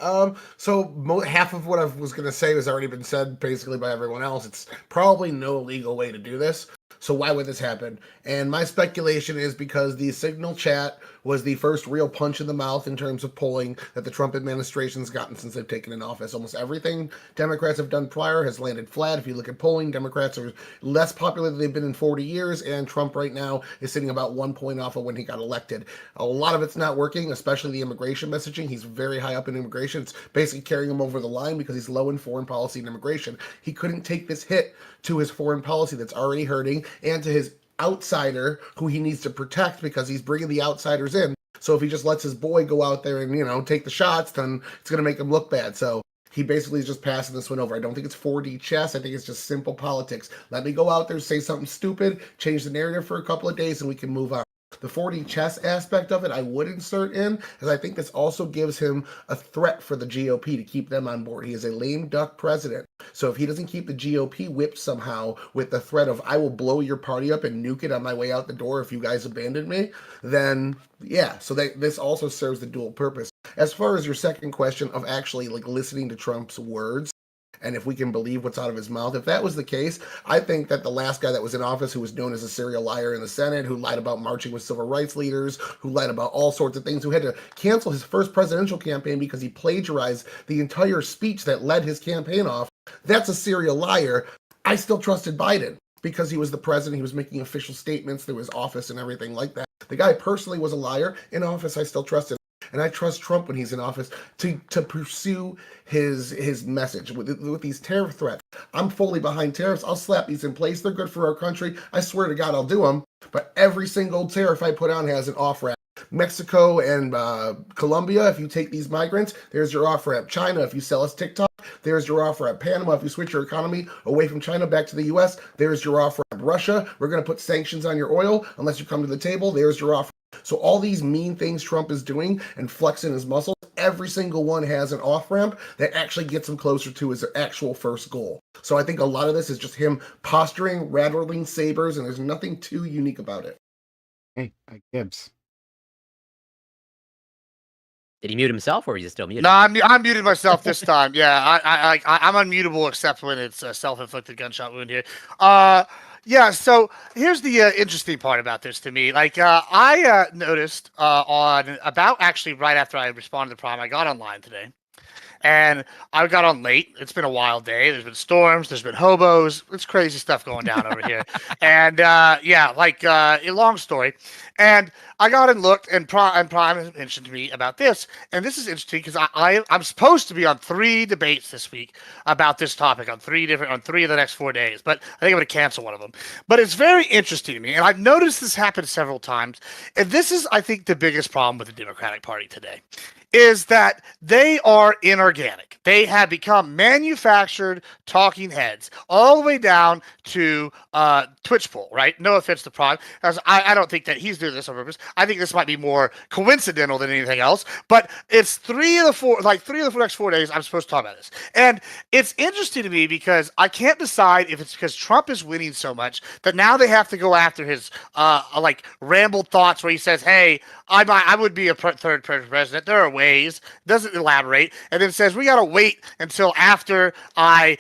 So half of what I was going to say has already been said basically by everyone else. It's probably no legal way to do this. So why would this happen? And my speculation is because the Signal chat was the first real punch in the mouth in terms of polling that the Trump administration's gotten since they've taken in office. Almost everything Democrats have done prior has landed flat. If you look at polling, Democrats are less popular than they've been in 40 years, and Trump right now is sitting about 1 point off of when he got elected. A lot of it's not working, especially the immigration messaging. He's very high up in immigration. It's basically carrying him over the line because he's low in foreign policy and immigration. He couldn't take this hit to his foreign policy that's already hurting and to his outsider who he needs to protect because he's bringing the outsiders in. So if he just lets his boy go out there and, take the shots, then it's going to make him look bad. So he basically is just passing this one over. I don't think it's 4D chess. I think it's just simple politics. Let me go out there, say something stupid, change the narrative for a couple of days, and we can move on. The 4D chess aspect of it, I would insert in, because I think this also gives him a threat for the GOP to keep them on board. He is a lame duck president. So if he doesn't keep the GOP whipped somehow with the threat of, I will blow your party up and nuke it on my way out the door if you guys abandon me, then yeah. So this also serves the dual purpose. As far as your second question of actually listening to Trump's words, and if we can believe what's out of his mouth, if that was the case, I think that the last guy that was in office who was known as a serial liar in the Senate, who lied about marching with civil rights leaders, who lied about all sorts of things, who had to cancel his first presidential campaign because he plagiarized the entire speech that led his campaign off, that's a serial liar. I still trusted Biden because he was the president. He was making official statements through his office and everything like that. The guy personally was a liar. In office, I still trusted. And I trust Trump when he's in office to pursue his message with these tariff threats. I'm fully behind tariffs. I'll slap these in place. They're good for our country. I swear to God, I'll do them. But every single tariff I put on has an off-ramp. Mexico and Colombia, if you take these migrants, there's your off-ramp. China, if you sell us TikTok, there's your off-ramp. Panama, if you switch your economy away from China back to the U.S., there's your off-ramp. Russia, we're going to put sanctions on your oil unless you come to the table. There's your off-ramp. So all these mean things Trump is doing and flexing his muscles, every single one has an off-ramp that actually gets him closer to his actual first goal. So I think a lot of this is just him posturing, rattling sabers, and there's nothing too unique about it. Hey, Gibbs. Did he mute himself, or is he still muted? No, I'm muted myself this time. Yeah, I'm unmutable except when it's a self-inflicted gunshot wound here. Yeah, so here's the interesting part about this to me. I noticed on about actually right after I responded to Prime, I got online today. And I got on late. It's been a wild day. There's been storms. There's been hobos. It's crazy stuff going down over here. And a long story. And I got and looked, and Prime mentioned to me about this. And this is interesting because I'm supposed to be on 3 debates this week about this topic on 3 of the next 4 days. But I think I'm going to cancel one of them. But it's very interesting to me, and I've noticed this happen several times. And this is, I think, the biggest problem with the Democratic Party today. Is that they are inorganic. They have become manufactured talking heads all the way down to Twitch poll, right? No offense to Prime, as I don't think that he's doing this on purpose. I think this might be more coincidental than anything else. But it's 3 of the next 4 days I'm supposed to talk about this. And it's interesting to me because I can't decide if it's because Trump is winning so much that now they have to go after his rambled thoughts where he says, hey, I would be a third president. There are ways, doesn't elaborate, and then says we got to wait until after I,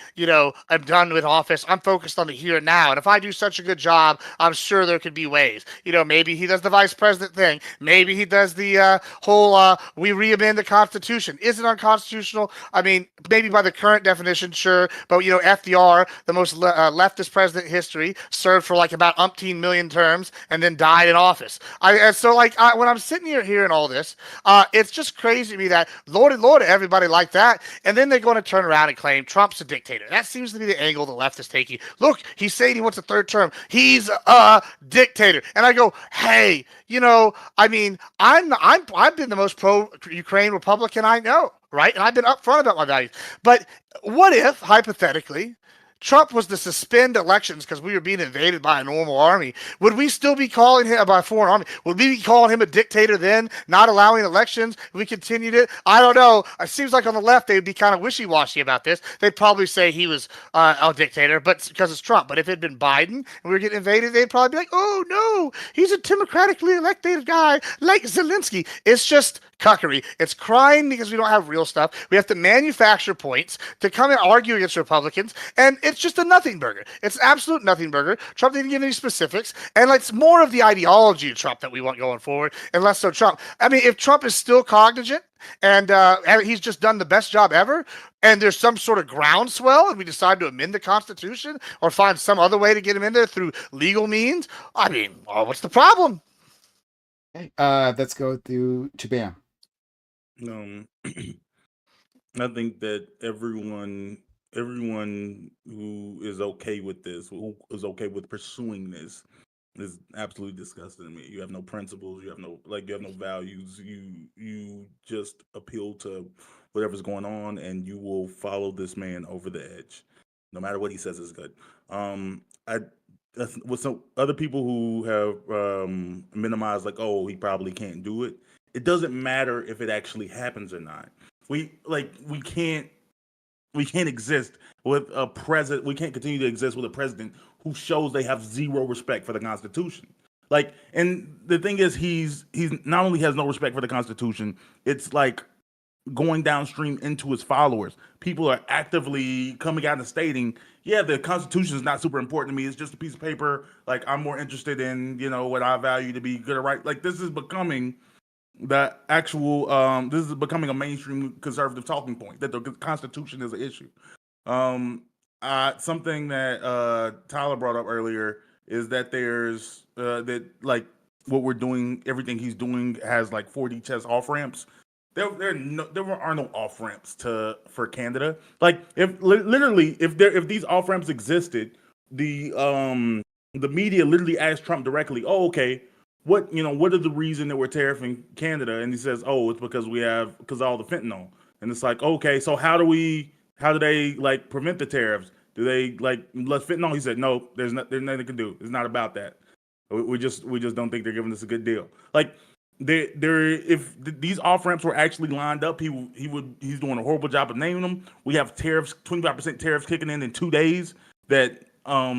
am done with office. I'm focused on the here and now. And if I do such a good job, I'm sure there could be ways. Maybe he does the vice president thing. Maybe he does the whole we re-amend the Constitution. Is it unconstitutional? I mean, maybe by the current definition, sure. But, FDR, the most leftist president in history, served for about umpteen million terms and then died in office. When I'm sitting here hearing all this, it's just crazy crazy to me that Lord, everybody like that. And then they're going to turn around and claim Trump's a dictator. That seems to be the angle the left is taking. Look, he's saying he wants a third term. He's a dictator. And I go, hey, I mean, I've been the most pro-Ukraine Republican I know, right? And I've been upfront about my values. But what if, hypothetically, Trump was to suspend elections because we were being invaded by a normal army? Would we still be calling him by a foreign army? Would we be calling him a dictator then, not allowing elections? If we continued it? I don't know. It seems like on the left they would be kind of wishy-washy about this. They'd probably say he was a dictator, but because it's Trump. But if it had been Biden and we were getting invaded, they'd probably be like, oh no, he's a democratically elected guy like Zelensky. It's just cuckery. It's crying because we don't have real stuff. We have to manufacture points to come and argue against Republicans, and it's just a nothing burger. It's an absolute nothing burger. Trump didn't give any specifics, and it's more of the ideology of Trump that we want going forward, and less so Trump. I mean, if Trump is still cognizant and he's just done the best job ever, and there's some sort of groundswell, and we decide to amend the Constitution or find some other way to get him in there through legal means, I mean, what's the problem? Okay, let's go to Bam. I think that everyone who is okay with this, who is okay with pursuing this, is absolutely disgusting to me. You have no principles. You have no values. You just appeal to whatever's going on, and you will follow this man over the edge, no matter what he says is good. With some other people who have minimized, like, oh, he probably can't do it. It doesn't matter if it actually happens or not. We can't exist with a president. We can't continue to exist with a president who shows they have zero respect for the Constitution. Like, and the thing is, he's not only has no respect for the Constitution, it's like going downstream into his followers. People are actively coming out and stating, yeah, the Constitution is not super important to me. It's just a piece of paper. Like, I'm more interested in, what I value to be good or right. Like, this is becoming the actual this is becoming a mainstream conservative talking point, that the Constitution is an issue. Something that Tyler brought up earlier is that there's that, like, what we're doing, everything he's doing has like 4D chess off ramps. There are no off ramps for Canada. Like, if these off ramps existed, the media literally asked Trump directly, oh, okay, what are the reason that we're tariffing Canada? And he says, oh, it's because of all the fentanyl. And it's like, okay, so how do they like prevent the tariffs? Do they like less fentanyl? He said, no, there's nothing they can do. It's not about that. We just don't think they're giving us a good deal. Like, if these off ramps were actually lined up, he's doing a horrible job of naming them. We have tariffs, 25% tariffs kicking in 2 days that no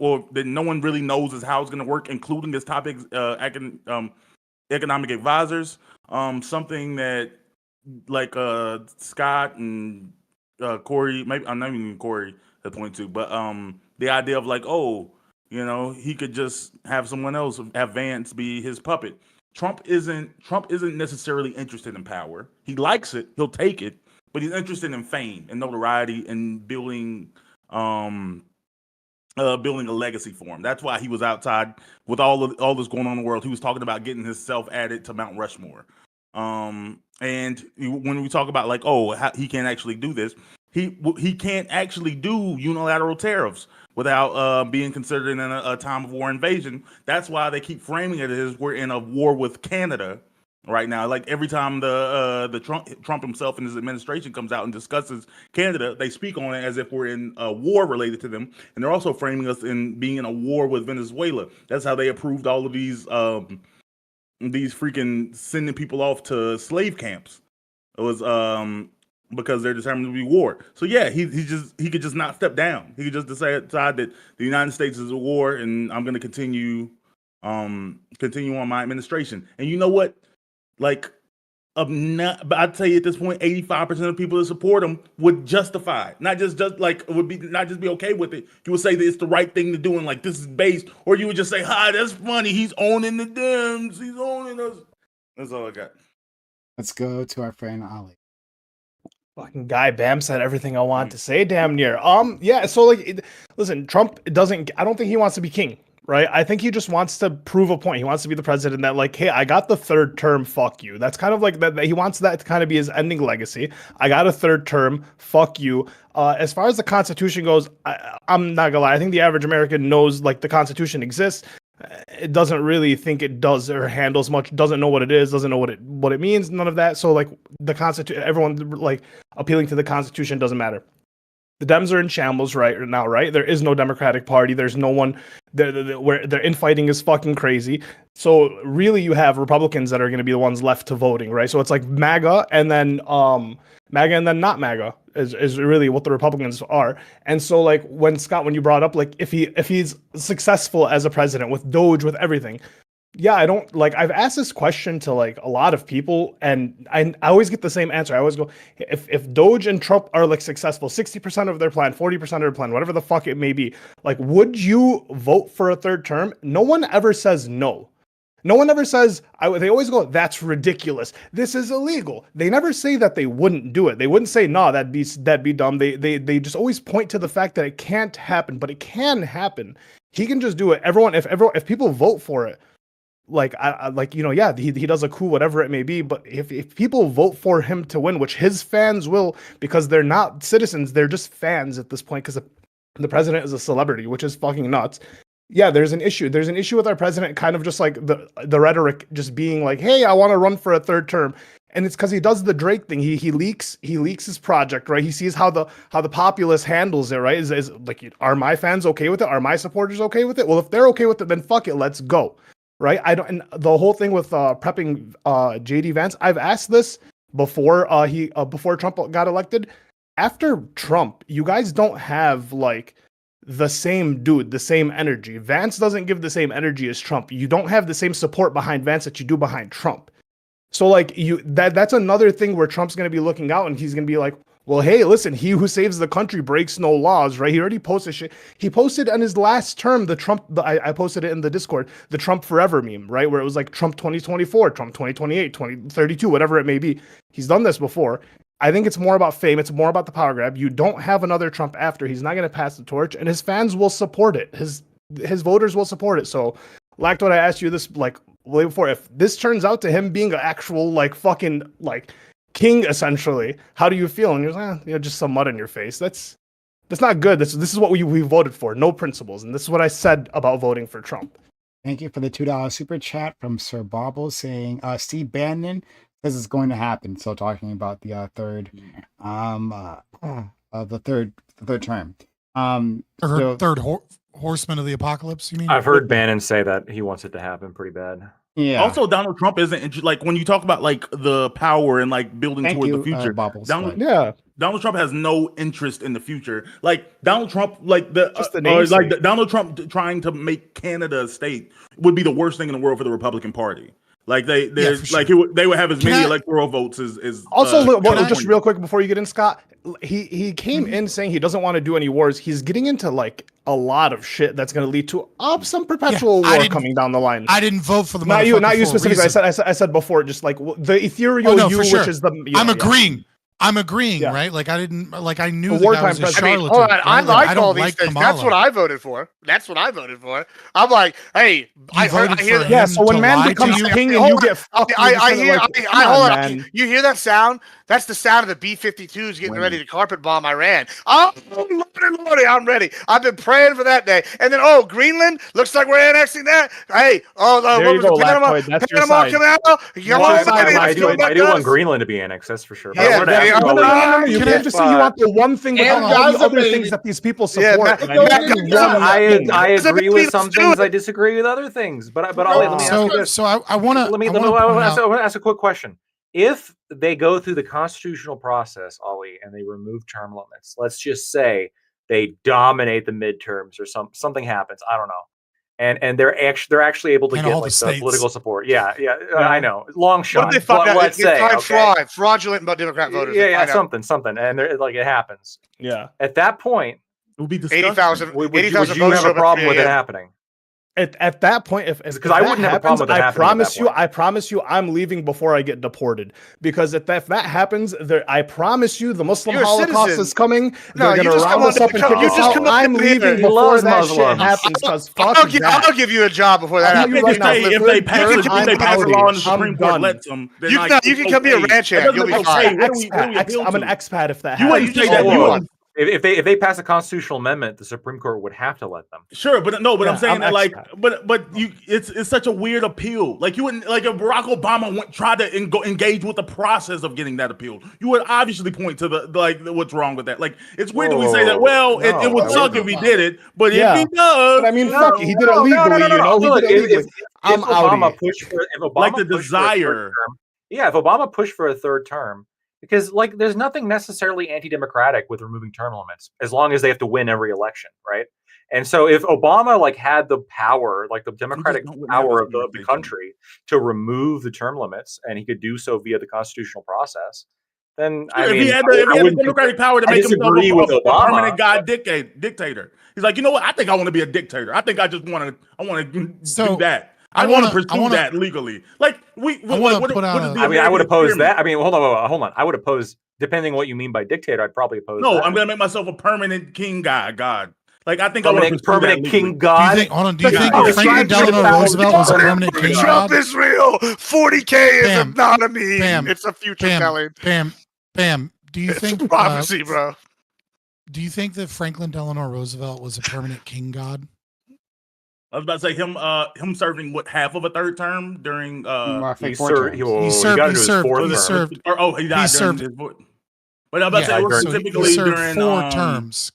one really knows is how it's going to work, including this topic, economic advisors. Something that, like, Scott and Corey, maybe I'm not even Corey at point two, but the idea of, like, oh, he could just have someone else, have Vance be his puppet. Trump isn't necessarily interested in power. He likes it, he'll take it, but he's interested in fame and notoriety and building a legacy for him. That's why he was outside with all this going on in the world. He was talking about getting himself added to Mount Rushmore. And when we talk about, like, oh, he can't actually do this, he can't actually do unilateral tariffs without being considered in a time of war invasion. That's why they keep framing it as we're in a war with Canada right now. Like, every time the Trump himself and his administration comes out and discusses Canada, they speak on it as if we're in a war related to them. And they're also framing us in being in a war with Venezuela. That's how they approved all of these freaking sending people off to slave camps. It was because they're determined to be war. So yeah, he could just not step down. He could just decide that the United States is a war, and I'm going to continue on my administration. And you know what? Like, but I'd tell you at this point, 85% of people that support him would justify it. Not just be okay with it. You would say that it's the right thing to do, and, like, this is based, or you would just say, hi, that's funny. He's owning the Dems. He's owning us. That's all I got. Let's go to our friend Ali. Fucking guy Bam said everything I wanted to say, damn near. Yeah, so, like, listen, Trump I don't think he wants to be king. right? I think he just wants to prove a point. He wants to be the president that, like, hey, I got the third term, fuck you. That's kind of like that he wants that to kind of be his ending legacy. I got a third term, fuck you. As far as the Constitution goes, I'm not gonna lie. I think the average American knows, like, the Constitution exists. It doesn't really think it does or handles much, doesn't know what it is, doesn't know what it means, none of that. So, like, the Constitution, everyone, like, appealing to the Constitution doesn't matter. The Dems are in shambles right now, right? There is no Democratic Party. There's no one where their infighting is fucking crazy. So really, you have Republicans that are going to be the ones left to voting, right? So it's like MAGA and then not MAGA is really what the Republicans are. And so, like, when you brought up, like, if he's successful as a president with Doge, with everything. Yeah, I don't like. I've asked this question to, like, a lot of people, and I always get the same answer. I always go, if Doge and Trump are, like, successful, 60% of their plan, 40% of their plan, whatever the fuck it may be, like, would you vote for a third term? No one ever says no. No one ever says. They always go, that's ridiculous. This is illegal. They never say that they wouldn't do it. They wouldn't say no. That'd be dumb. They just always point to the fact that it can't happen, but it can happen. He can just do it. If people vote for it. Like, he does a coup, whatever it may be. But if people vote for him to win, which his fans will, because they're not citizens, they're just fans at this point, because the president is a celebrity, which is fucking nuts. Yeah, there's an issue. There's an issue with our president, kind of just like the rhetoric, just being like, hey, I want to run for a third term. And it's because he does the Drake thing. He leaks his project, right? He sees how the populace handles it, right? Is like, are my fans okay with it? Are my supporters okay with it? Well, if they're okay with it, then fuck it, let's go. Right, and the whole thing with prepping JD Vance, I've asked this before before Trump got elected. After Trump, you guys don't have, like, the same energy. Vance doesn't give the same energy as Trump. You don't have the same support behind Vance that you do behind Trump. So, like, that's another thing where Trump's going to be looking out, and he's going to be like, well, hey, listen, he who saves the country breaks no laws, right? He already posted shit. He posted on his last term, I posted it in the Discord, the Trump forever meme, right? Where it was like Trump 2024, Trump 2028, 2032, whatever it may be. He's done this before. I think it's more about fame. It's more about the power grab. You don't have another Trump after. He's not going to pass the torch, and his fans will support it. His voters will support it. So, Lactoid, I asked you this, like, way before. If this turns out to him being an actual, like, fucking, like, king, essentially, how do you feel? And you're like, just some mud in your face. That's not good. This is what we voted for. No principles. And this is what I said about voting for Trump. Thank you for the $2 super chat from Sir Bobble, saying Steve Bannon says it's going to happen. So talking about the third term. Third horseman of the apocalypse, you mean? I've heard Bannon say that he wants it to happen pretty bad. Yeah. Also, Donald Trump isn't, like, when you talk about, like, the power and, like, building toward the future. Donald Trump has no interest in the future. Like, Donald Trump, like Donald Trump trying to make Canada a state would be the worst thing in the world for the Republican Party. Like, they would have as many electoral votes as also. Just real quick before you get in, Scott, he came in saying he doesn't want to do any wars. He's getting into, like, a lot of shit that's going to lead to some perpetual war coming down the line. I didn't vote for the not you specifically. I said before, just like the ethereal which is the. I'm agreeing, right? Like, I knew the guy was a charlatan. I like all these things. Kamala. That's what I voted for. I'm like, hey, I hear. Yeah, so when man becomes king and you get fucked, you hear that sound? That's the sound of the B-52s getting ready to carpet bomb Iran. Oh, Lordy, I'm ready. I've been praying for that day. And then, Greenland, looks like we're annexing that. Hey, there you go, Panama Canal. I do want Greenland to be annexed, that's for sure. Yeah, you can't just say you want the one thing without all the other things that these people support. I agree with some things. I disagree with other things. But let me ask you this. So I want to ask a quick question. If they go through the constitutional process, Ollie, and they remove term limits, let's just say they dominate the midterms or something happens, I don't know, and they're actually able to get, like, the political support. Yeah, I know, long shot. What they fuck out? Let's say fraudulent about Democrat voters. Yeah, something, and like it happens. Yeah, at that point, it would be 80,000. Would you have a problem with it happening? At that point, because I wouldn't have a problem with that happening. I promise you, I'm leaving before I get deported. Because if that happens, I promise you, the Muslim Holocaust is coming. They're going to round us up and kick us out. I'm leaving before that shit happens. Because I'll give you a job before that happens. If they pass a law and the Supreme Court lets them, you can come be a ranch hand. You'll be fine. I'm an expat if that happens. You wouldn't say that. If they pass a constitutional amendment, the Supreme Court would have to let them. Sure, but I'm saying that it's such a weird appeal. Like you wouldn't if Barack Obama tried to engage with the process of getting that appeal, you would obviously point to the what's wrong with that. Like it's weird that we say that. Well, it would suck if he did it, but if he does, but I mean, fuck it, he did it legally. Look, if Obama pushed for if Obama pushed for a third term. Because there's nothing necessarily anti-democratic with removing term limits, as long as they have to win every election, right? And so if Obama had the power, the democratic power of the country to remove the term limits, and he could do so via the constitutional process, then if he had the democratic power to make himself a permanent God dictator, he's like, you know what? I think I want to be a dictator. I think I just want to do that. I want to pursue that legally. I would oppose that. I mean, hold on. I would oppose, depending on what you mean by dictator. I'd probably oppose. No, that. I'm gonna make myself a permanent king God. I think I want to permanent king God. Do you think Franklin Delano Roosevelt was a permanent king God? Trump is real. 40K is not a meme. It's a future telling. Bam. Do you think prophecy, bro? Do you think that Franklin Delano Roosevelt was a permanent king God? I was about to say him serving half of a third term during he served his fourth term. He died during his fourth. But I'm about to say specifically during 4 terms.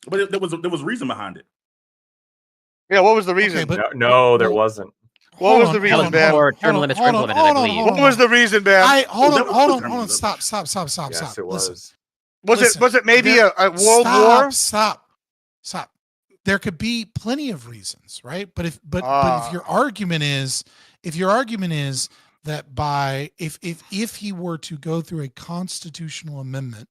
But there was reason behind it. Yeah, what was the reason? Okay, no, there wasn't. What was the reason, Ben? Term limits were implemented, I believe. What was the reason, Ben? Hold on. Stop. Yes, it was. Was it maybe a world war? Stop. There could be plenty of reasons, right? But if your argument is that if he were to go through a constitutional amendment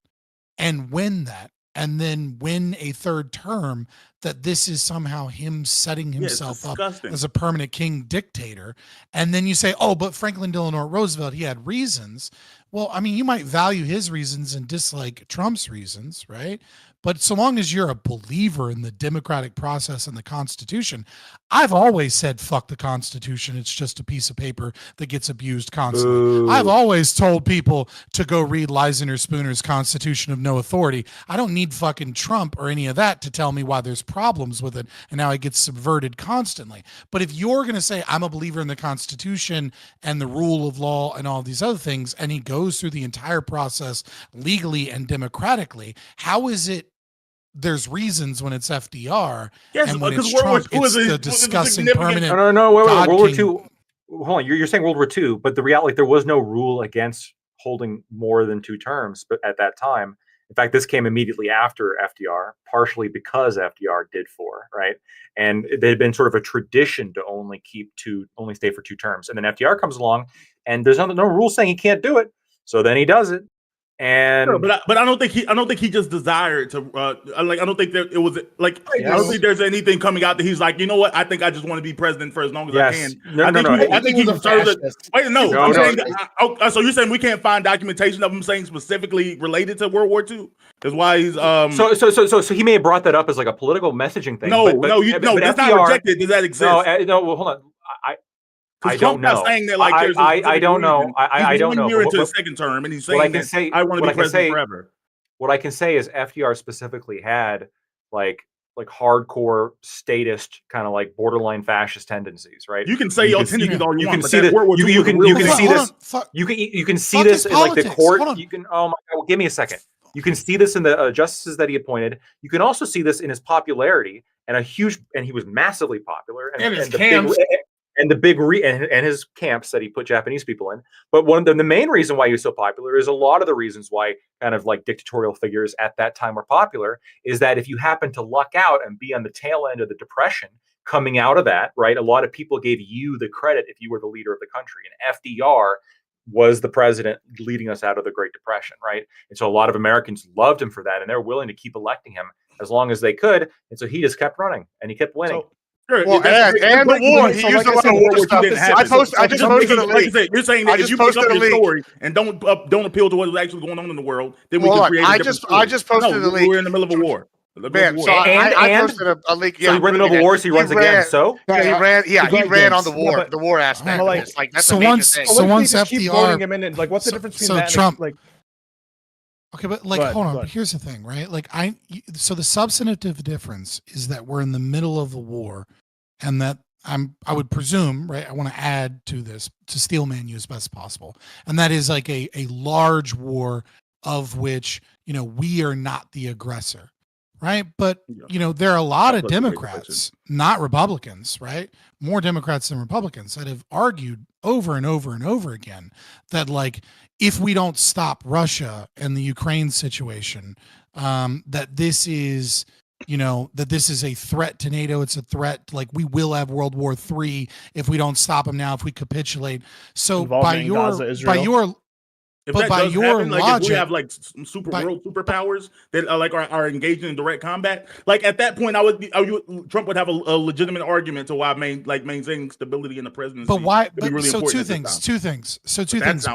and win that, and then win a third term, that this is somehow him setting himself up as a permanent king dictator, and then you say, oh, but Franklin Delano Roosevelt, he had reasons. Well, I mean, you might value his reasons and dislike Trump's reasons, right? But so long as you're a believer in the democratic process and the Constitution, I've always said, fuck the Constitution. It's just a piece of paper that gets abused constantly. Ooh. I've always told people to go read Lysander Spooner's Constitution of No Authority. I don't need fucking Trump or any of that to tell me why there's problems with it and how it gets subverted constantly. But if you're going to say, I'm a believer in the Constitution and the rule of law and all these other things, and he goes through the entire process legally and democratically, how is it there's reasons when it's FDR, and when it's Trump, it's the discussing permanent. No, wait, World War II. Hold on, you're saying World War II, but the reality, there was no rule against holding more than 2 terms. But at that time, in fact, this came immediately after FDR, partially because FDR did 4, right? And it had been sort of a tradition to only stay for 2 terms. And then FDR comes along, and there's no rule saying he can't do it. So then he does it. And sure, but I don't think he just desired to I don't think that it was I don't think there's anything coming out that he's like, you know what, I think I just want to be president for as long as I can. I think he served it. Wait, no, I'm saying so you're saying we can't find documentation of him saying specifically related to World War II? That's why he's So he may have brought that up as like a political messaging thing. No, that's not rejected. Does that exist? No, well, hold on. I don't know. Saying that, I don't know. I don't know. He's 1 year into the second term, and he's saying I want to be president forever. What I can say is FDR specifically had like hardcore statist, kind of like borderline fascist tendencies, right? You can say your tendencies all you want. You can see this. You can see this in like the court. You can. Oh my God! Well, give me a second. You can see this in the justices that he appointed. You can also see this in his popularity and he was massively popular and his camps. And his camps that he put Japanese people in. But the main reason why he was so popular is a lot of the reasons why kind of like dictatorial figures at that time were popular is that if you happen to luck out and be on the tail end of the Depression coming out of that, right? A lot of people gave you the credit if you were the leader of the country. And FDR was the president leading us out of the Great Depression, right? And so a lot of Americans loved him for that, and they're willing to keep electing him as long as they could. And so he just kept running and he kept winning. Sure, well, and the war. He used a lot of war stuff. I just posted a link. Like I said, you're saying that if you pick up this story and don't appeal to what is actually going on in the world, then we can create a different story. I just posted a link. We're in the middle of a war. Man, so I posted a link. Yeah, so he ran in the middle of a war, so he runs again. So yeah, he ran. Yeah, he ran on the war. The war aspect. Like that's a major thing. So once FDR, him in, like, what's the difference between that Trump? Like, okay, but like, hold on. Here's the thing, right? Like, so the substantive difference is that we're in the middle of a war, and that I would presume, right? I want to add to this to steelman you as best as possible, and that is like a large war of which we are not the aggressor. Right. But, there are a lot of Democrats, not Republicans, right? More Democrats than Republicans that have argued over and over and over again that, like, if we don't stop Russia and the Ukraine situation, that this is, that this is a threat to NATO. It's a threat. Like, we will have World War III if we don't stop them now, if we capitulate. So by your If but that by does your happen, like logic, if we have like world superpowers that are engaging in direct combat, like at that point, Trump would have a legitimate argument to why maintaining stability in the presidency. But why? But really so two things.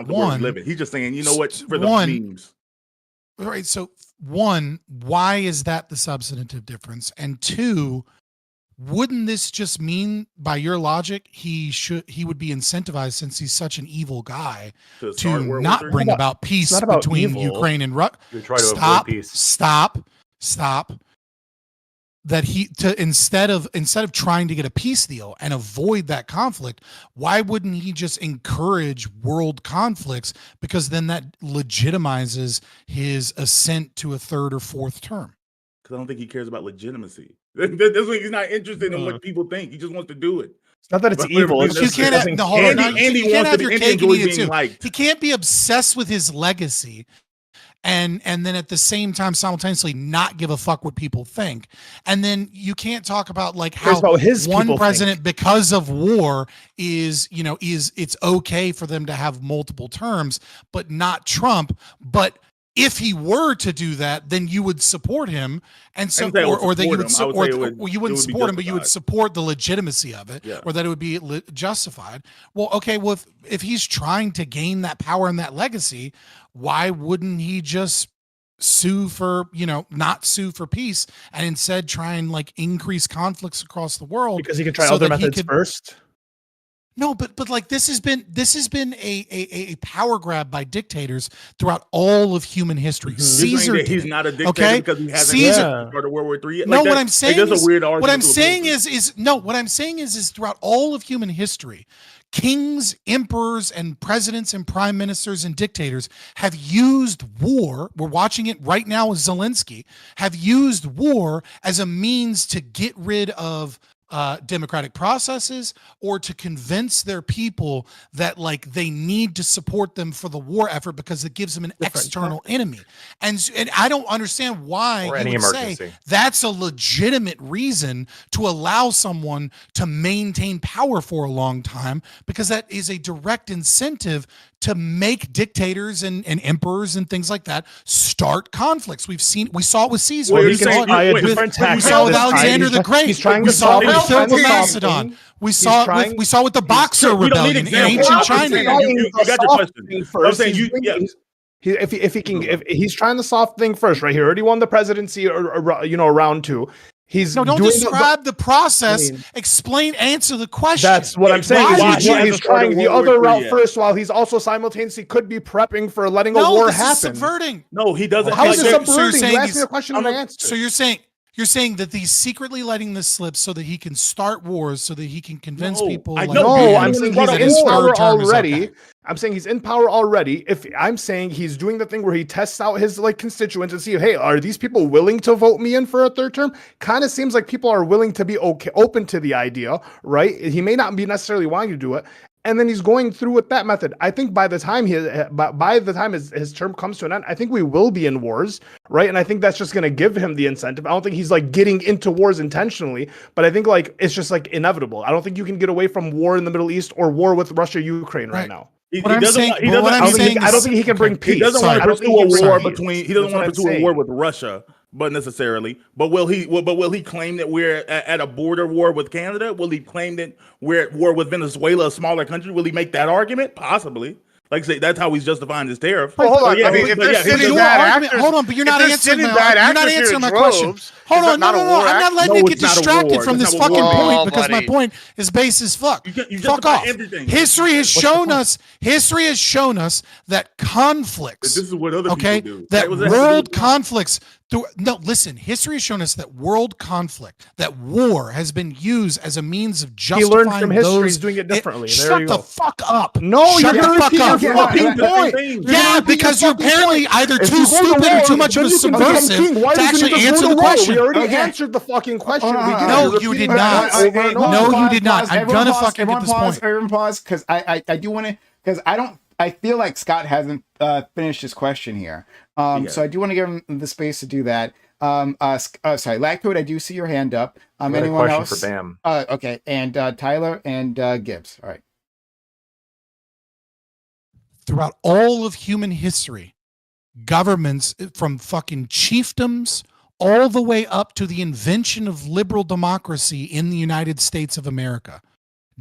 One, he's just saying, you know what? For the memes. Right. So one, why is that the substantive difference? And two, wouldn't this just mean, by your logic, he would be incentivized, since he's such an evil guy, to not bring about peace between Ukraine and Russia? Stop. That instead of trying to get a peace deal and avoid that conflict, why wouldn't he just encourage world conflicts? Because then that legitimizes his ascent to a third or fourth term. Because I don't think he cares about legitimacy. That's why he's not interested in what people think. He just wants to do it. It's not that it's evil. You can't have your cake and eat it too. He can't be obsessed with his legacy and then at the same time simultaneously not give a fuck what people think. And then you can't talk about like how one president, because of war, is it's okay for them to have multiple terms, but not Trump. But if he were to do that, then you would support him, and so, or that you would support, or you wouldn't support him, but you would support the legitimacy of it, or that it would be justified. Well, okay, well, if he's trying to gain that power and that legacy, why wouldn't he just sue for, not sue for peace, and instead try and like increase conflicts across the world? Because he could try other methods first. No, but like this has been a power grab by dictators throughout all of human history. Caesar, he's not a dictator because he hasn't started World War III. No, what I'm saying is what I'm saying is throughout all of human history, kings, emperors, and presidents and prime ministers and dictators have used war. We're watching it right now with Zelensky. Have used war as a means to get rid of democratic processes, or to convince their people that like they need to support them for the war effort because it gives them an external enemy. And I don't understand why you would say that's a legitimate reason to allow someone to maintain power for a long time, because that is a direct incentive to make dictators and emperors and things like that start conflicts. We saw it with Caesar. We saw it with Alexander the Great. He's trying to solve Macedon. We saw with the Boxer Rebellion in ancient China. You got your question. I'm saying if he's trying the soft thing first, right? He already won the presidency, or round two. Don't describe the process. Answer the question. That's what I'm saying. He's trying the other route first, while he's also simultaneously could be prepping for letting a war happen. Subverting. No, he doesn't. How is it subverting? You asked me a question and I answered. So you're saying that he's secretly letting this slip so that he can start wars, so that he can convince people. I'm saying he's in power already. I'm saying he's in power already. I'm saying he's doing the thing where he tests out his constituents and see, hey, are these people willing to vote me in for a third term? Kind of seems like people are willing to be open to the idea, right? He may not be necessarily wanting to do it. And then he's going through with that method. I think by the time his term comes to an end, I think we will be in wars, right? And I think that's just going to give him the incentive. I don't think he's getting into wars intentionally, but I think it's just inevitable. I don't think you can get away from war in the Middle East or war with Russia, Ukraine right now. I don't think he can bring peace. He doesn't want to pursue a war with Russia but necessarily. But will he claim that we're at a border war with Canada? Will he claim that we're at war with Venezuela, a smaller country? Will he make that argument? Possibly. Like I say, that's how he's justifying his tariff. Well, hold on. I mean, if they're sending bad actors, hold on, but you're not answering my question. Hold on, no. I'm not letting you get distracted from this fucking point because my point is base as fuck. Fuck off. History has shown us that conflicts. This is what other people do. That world conflicts. No, listen. History has shown us that world conflict, that war, has been used as a means of justifying. He learned from history. He's doing it differently. Shut the fuck up. No, shut you're the fuck up. Fucking point. Yeah, because you're apparently either too stupid or too much of a subversive to actually answer the question. We already answered the fucking question. No, you did not. No, you did not. I'm gonna fucking get this point. Everyone pause, because I do want to, because I feel like Scott hasn't finished his question here. So I do want to give him the space to do that. Sorry, Lactcode, I do see your hand up. Anyone else? For Bam. Okay, and Tyler and Gibbs. All right. Throughout all of human history, governments from fucking chiefdoms all the way up to the invention of liberal democracy in the United States of America,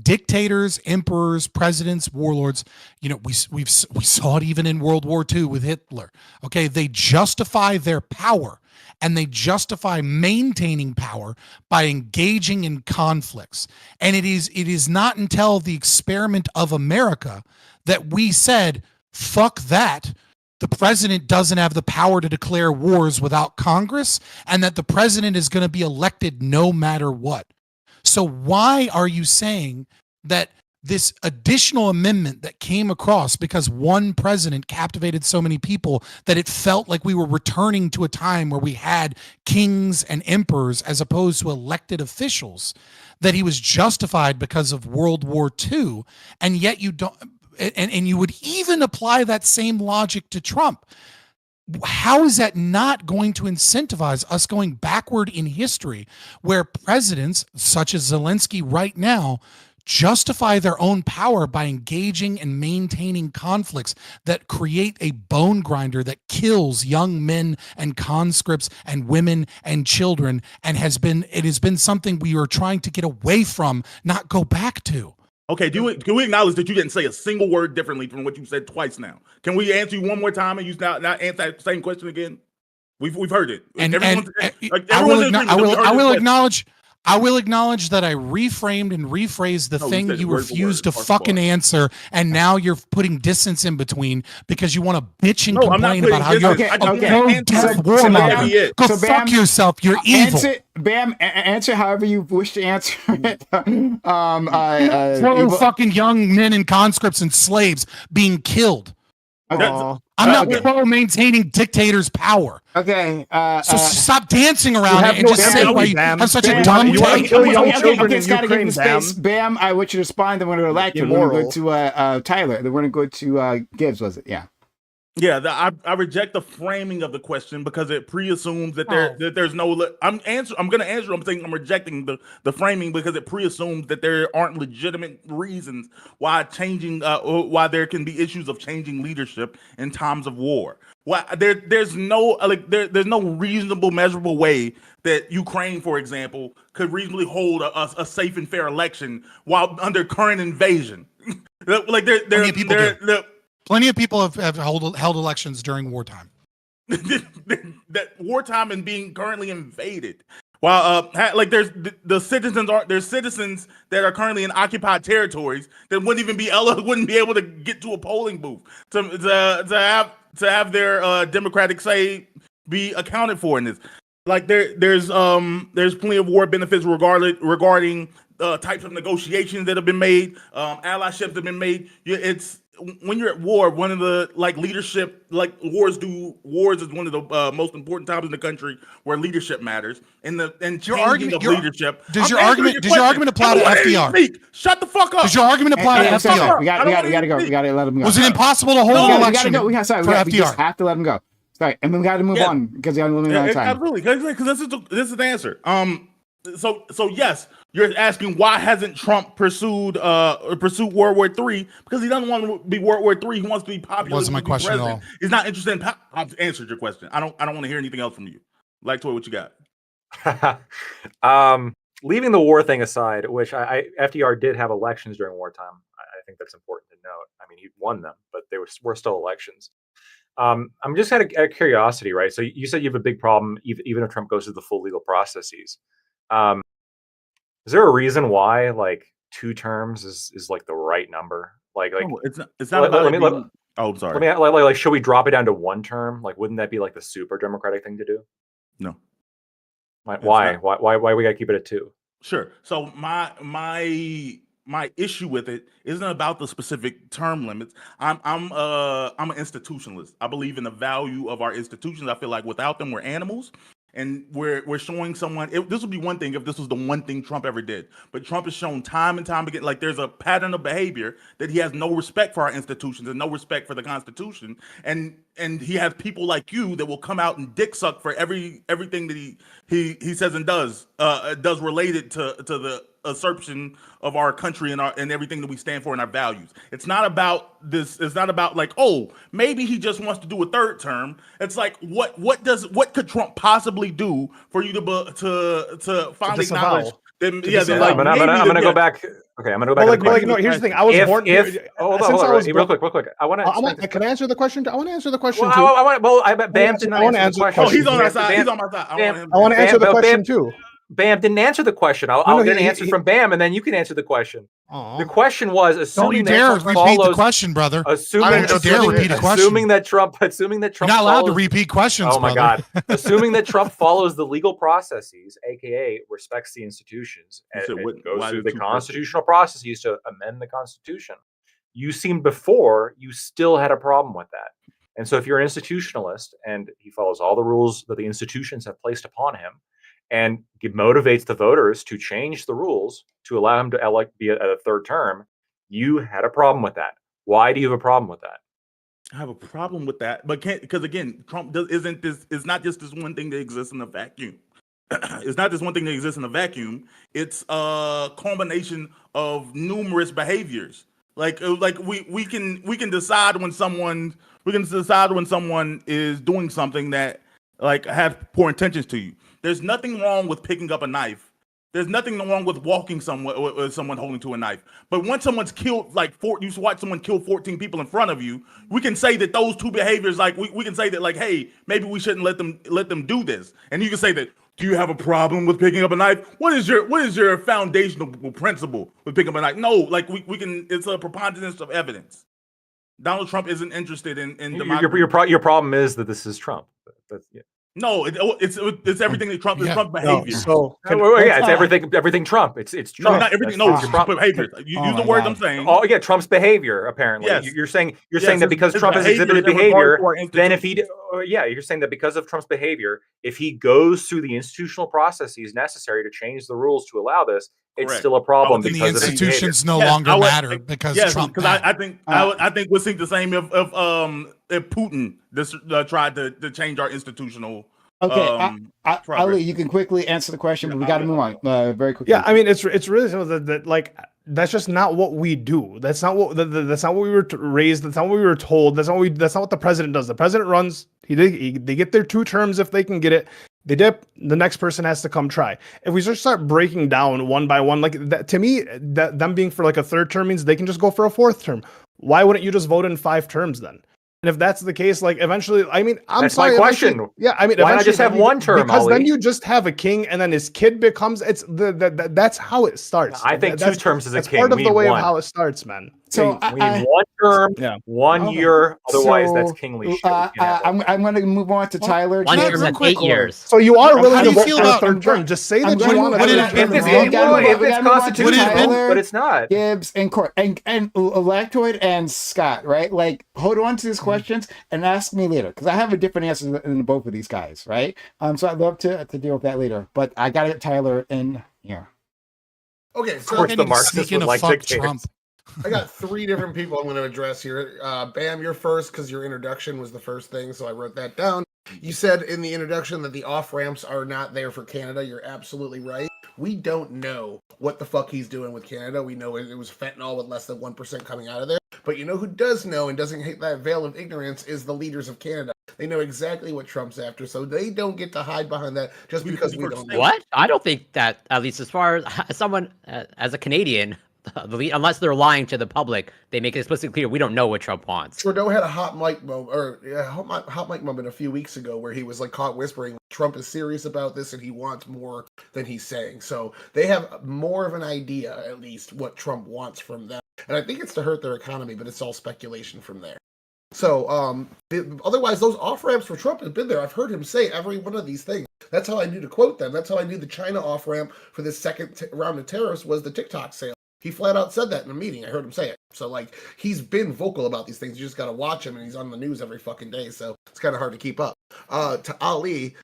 dictators, emperors, presidents, warlords, we saw it even in World War II with Hitler. Okay, they justify their power, and they justify maintaining power by engaging in conflicts. And it is not until the experiment of America that we said, fuck that. The president doesn't have the power to declare wars without Congress, and that the president is going to be elected no matter what. So why are you saying that this additional amendment that came across because one president captivated so many people that it felt like we were returning to a time where we had kings and emperors as opposed to elected officials, that he was justified because of World War II, and yet you don't, and you would even apply that same logic to Trump? How is that not going to incentivize us going backward in history, where presidents such as Zelensky right now justify their own power by engaging and maintaining conflicts that create a bone grinder that kills young men and conscripts and women and children, and it has been something we are trying to get away from, not go back to? Okay, do we acknowledge that you didn't say a single word differently from what you said twice now? Can we answer you one more time and you not answer that same question again? We've heard it. I will acknowledge that I reframed and rephrased the thing you refused to fucking answer, and now you're putting distance in between because you want to bitch and complain about how you're warmonger. Go fuck yourself. You're evil. Answer however you wish to answer it. Fucking young men and conscripts and slaves being killed. I'm not pro maintaining dictators' power. Okay. So stop dancing around it and just say why you have such a dumb take. Bam, I want you to respond. Then we're going to Lactcode. We're going to go to Tyler. Then we're going to go to Gibbs, was it? Yeah. Yeah, I reject the framing of the question because it preassumes that there's no. I'm going to answer. I'm saying I'm rejecting the framing because it preassumes that there aren't legitimate reasons why why there can be issues of changing leadership in times of war. Why there's no there's no reasonable, measurable way that Ukraine, for example, could reasonably hold a safe and fair election while under current invasion. Plenty of people have held elections during wartime. That wartime and being currently invaded. While there's citizens that are currently in occupied territories that wouldn't be able to get to a polling booth to have their democratic say be accounted for in this. Like there's plenty of war benefits regarding types of negotiations that have been made, allyships that have been made. It's when you're at war, one of the leadership, wars is one of the most important times in the country where leadership matters. And changing of leadership. Does your argument apply to FDR? Shut the fuck up. Does your argument apply to FDR? We gotta go. We gotta let him go. Was it impossible to hold an election for FDR? We just have to let him go. Sorry, and we got to move on because we have a limited amount of time. Absolutely, because this is the answer. So yes, you're asking why hasn't Trump pursued World War III? Because he doesn't want to be World War III. He wants to be popular. Wasn't my question at all. He's not interested in. I've answered your question. I don't want to hear anything else from you. Lactoid, what you got? Leaving the war thing aside, which FDR did have elections during wartime. I think that's important to note. I mean, he won them, but they were still elections. I'm just out of curiosity, right? So you said you have a big problem even if Trump goes through the full legal processes. Is there a reason why like 2 terms is like the right number? Like no, it's not about oh, sorry. Let me like should we drop it down to 1 term? Like, wouldn't that be like the super democratic thing to do? No. Why we gotta keep it at 2? Sure. So my issue with it isn't about the specific term limits. I'm an institutionalist. I believe in the value of our institutions. I feel like without them, we're animals. And we're showing someone. This would be one thing if this was the one thing Trump ever did. But Trump has shown time and time again, like there's a pattern of behavior that he has no respect for our institutions and no respect for the Constitution. And he has people like you that will come out and dick suck for everything that he says and does related to the assertion of our country and everything that we stand for and our values. It's not about this. It's not about like, oh, maybe he just wants to do a 3rd term. It's like, what could Trump possibly do for you to finally acknowledge? I'm gonna go back. Okay, I'm gonna go back. Well, no, here's the thing. I was born. Hold on, real quick. I want to. Can I answer the question? I want to answer the question too. I bet Bam didn't answer the question. Oh, he's on our side. He's on my side. I want to answer the question too. Bam didn't answer the question. I'll get an answer from Bam, and then you can answer the question. The question was, assuming that Trump repeat the question, brother. Assuming that Trump You're not allowed to repeat questions. Oh my God! Assuming that Trump follows the legal processes, aka respects the institutions, and goes through the constitutional processes to amend the Constitution. You seemed before you still had a problem with that, and so if you're an institutionalist and he follows all the rules that the institutions have placed upon him, and motivates the voters to change the rules to allow him to be at a 3rd term, you had a problem with that. Why do you have a problem with that? I have a problem with that, but because again, Trump isn't this. It's not just this one thing that exists in a vacuum. It's not this one thing that exists in a vacuum. It's a combination of numerous behaviors. Like we can decide when someone is doing something that like has poor intentions to you. There's nothing wrong with picking up a knife. There's nothing wrong with walking somewhere with someone holding to a knife. But when someone's killed, like you watch someone kill 14 people in front of you, we can say that those 2 behaviors, like we can say that, like, hey, maybe we shouldn't let them do this. And you can say that, do you have a problem with picking up a knife? What is your foundational principle with picking up a knife? No, like we can. It's a preponderance of evidence. Donald Trump isn't interested in democracy. Your problem is that this is Trump. Yeah. No, it's everything that Trump is Trump behavior. It's everything Trump. It's Trump. No, not everything. No, it's Trump behavior. You use the word I'm saying. Oh yeah, Trump's behavior. Apparently, yes. You're saying that because Trump has exhibited behavior, then if he you're saying that because of Trump's behavior, if he goes through the institutional processes necessary to change the rules to allow this, it's still a problem because the institutions no longer matter because Trump. Because I think we'll think the same if Putin tried to change our institutional. Okay, Ali, you can quickly answer the question, but we got to move on very quickly. Yeah, I mean, it's really simple that like that's just not what we do. That's not what that's not what we were raised. That's not what we were told. That's not what the president does. The president runs. They get their 2 terms if they can get it. They dip. The next person has to come try. If we just start breaking down one by one, like that, to me, that them being for like a 3rd term means they can just go for a 4th term. Why wouldn't you just vote in 5 terms then? And if that's the case, like eventually, I mean, that's my question. Yeah, I mean, why not just have 1 term? Because then you just have a king, and then his kid becomes. That's how it starts. I think 2 terms is a king. That's part of the way of how it starts, man. So we need 1 term, 1 year. Otherwise, that's kingly. I'm going to move on to Tyler. 1 year and 8 years. So you are willing to vote for a 3rd term? Just say that you want if it's constitutional, but it's not. Gibbs and Court and Lactoid and Scott, right? Like, hold on to these questions and ask me later because I have a different answer than both of these guys, right? So I'd love to deal with that later, but I got to get Tyler in here. Okay, so of course the Marxists would like Trump. I got 3 different people I'm going to address here. Bam, you're first because your introduction was the first thing, so I wrote that down. You said in the introduction that the off-ramps are not there for Canada. You're absolutely right. We don't know what the fuck he's doing with Canada. We know it was fentanyl with less than 1% coming out of there. But you know who does know and doesn't hate that veil of ignorance is the leaders of Canada. They know exactly what Trump's after, so they don't get to hide behind that just because we don't know. What? I don't think that, at least as far as someone, as a Canadian, unless they're lying to the public, they make it explicitly clear we don't know what Trump wants. Trudeau had a hot mic moment a few weeks ago where he was like caught whispering Trump is serious about this and he wants more than he's saying. So they have more of an idea, at least, what Trump wants from them. And I think it's to hurt their economy, but it's all speculation from there. So otherwise, those off-ramps for Trump have been there. I've heard him say every one of these things. That's how I knew to quote them. That's how I knew the China off-ramp for this second round of tariffs was the TikTok sale. He flat out said that in a meeting. I heard him say it. So, like, he's been vocal about these things. You just got to watch him, and he's on the news every fucking day. So it's kind of hard to keep up. To Ali,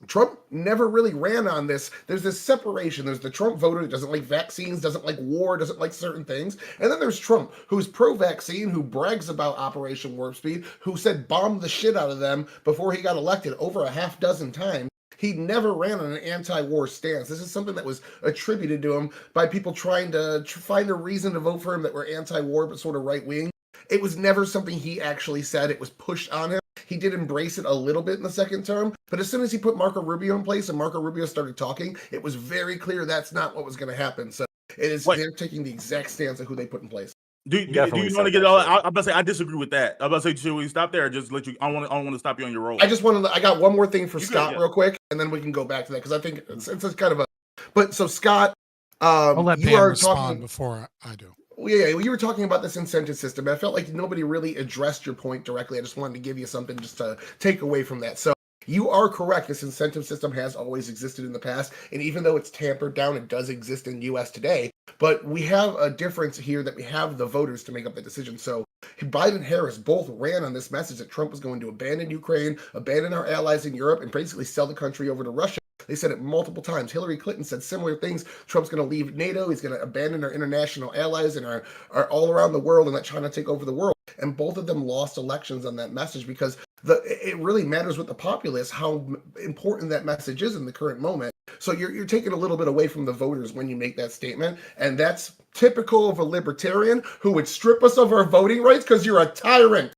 Trump never really ran on this. There's this separation. There's the Trump voter that doesn't like vaccines, doesn't like war, doesn't like certain things. And then there's Trump, who's pro-vaccine, who brags about Operation Warp Speed, who said bomb the shit out of them before he got elected over a half dozen times. He never ran on an anti-war stance. This is something that was attributed to him by people trying to find a reason to vote for him that were anti-war but sort of right-wing. It was never something he actually said. It was pushed on him. He did embrace it a little bit in the second term, but as soon as he put Marco Rubio in place and Marco Rubio started talking, it was very clear that's not what was going to happen. So they're taking the exact stance of who they put in place. Do you want to get all? I'm about to say I disagree with that. I'm about to say, should we stop there or just let you? I don't want to stop you on your roll. I got one more thing for Scott real quick, and then we can go back to that because I think it's kind of a. But so Scott, I'll let Pam respond before I do. Yeah, you were talking about this incentive system. I felt like nobody really addressed your point directly. I just wanted to give you something just to take away from that. So you are correct. This incentive system has always existed in the past. And even though it's tampered down, it does exist in the U.S. today. But we have a difference here that we have the voters to make up the decision. So Biden and Harris both ran on this message that Trump was going to abandon Ukraine, abandon our allies in Europe, and basically sell the country over to Russia. They said it multiple times. Hillary Clinton said similar things. Trump's going to leave NATO. He's going to abandon our international allies and our all around the world and let China take over the world. And both of them lost elections on that message because it really matters with the populace how important that message is in the current moment. So you're taking a little bit away from the voters when you make that statement. And that's typical of a libertarian who would strip us of our voting rights because you're a tyrant.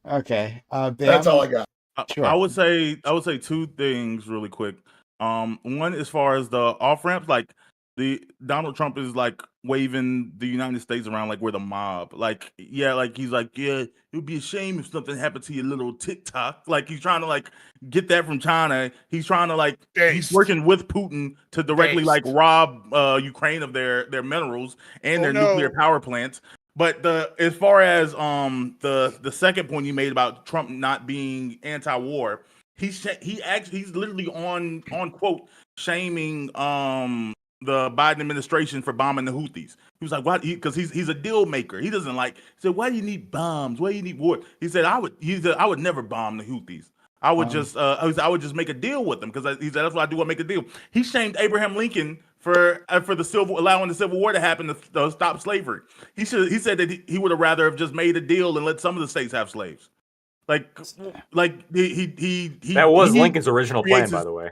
Okay. That's all I got. Sure. I would say two things really quick. One, as far as the off ramps, like the Donald Trump is like waving the United States around like we're the mob. Like, yeah, like he's like, yeah, it would be a shame if something happened to your little TikTok. Like he's trying to like get that from China. He's trying to like he's working with Putin to directly like rob Ukraine of their minerals and their nuclear power plants. But as far as the second point you made about Trump not being anti-war, he's literally on quote shaming the Biden administration for bombing the Houthis. He was like, "Why?" Because he's a deal maker. He doesn't like. He said, "Why do you need bombs? Why do you need war?" He said, "I would never bomb the Houthis. I would I would just make a deal with them because he said that's what I do. I make a deal." He shamed Abraham Lincoln for allowing the Civil War to happen to stop slavery. He said that he would have rather have just made a deal and let some of the states have slaves. Like he that was Lincoln's original plan, by the way.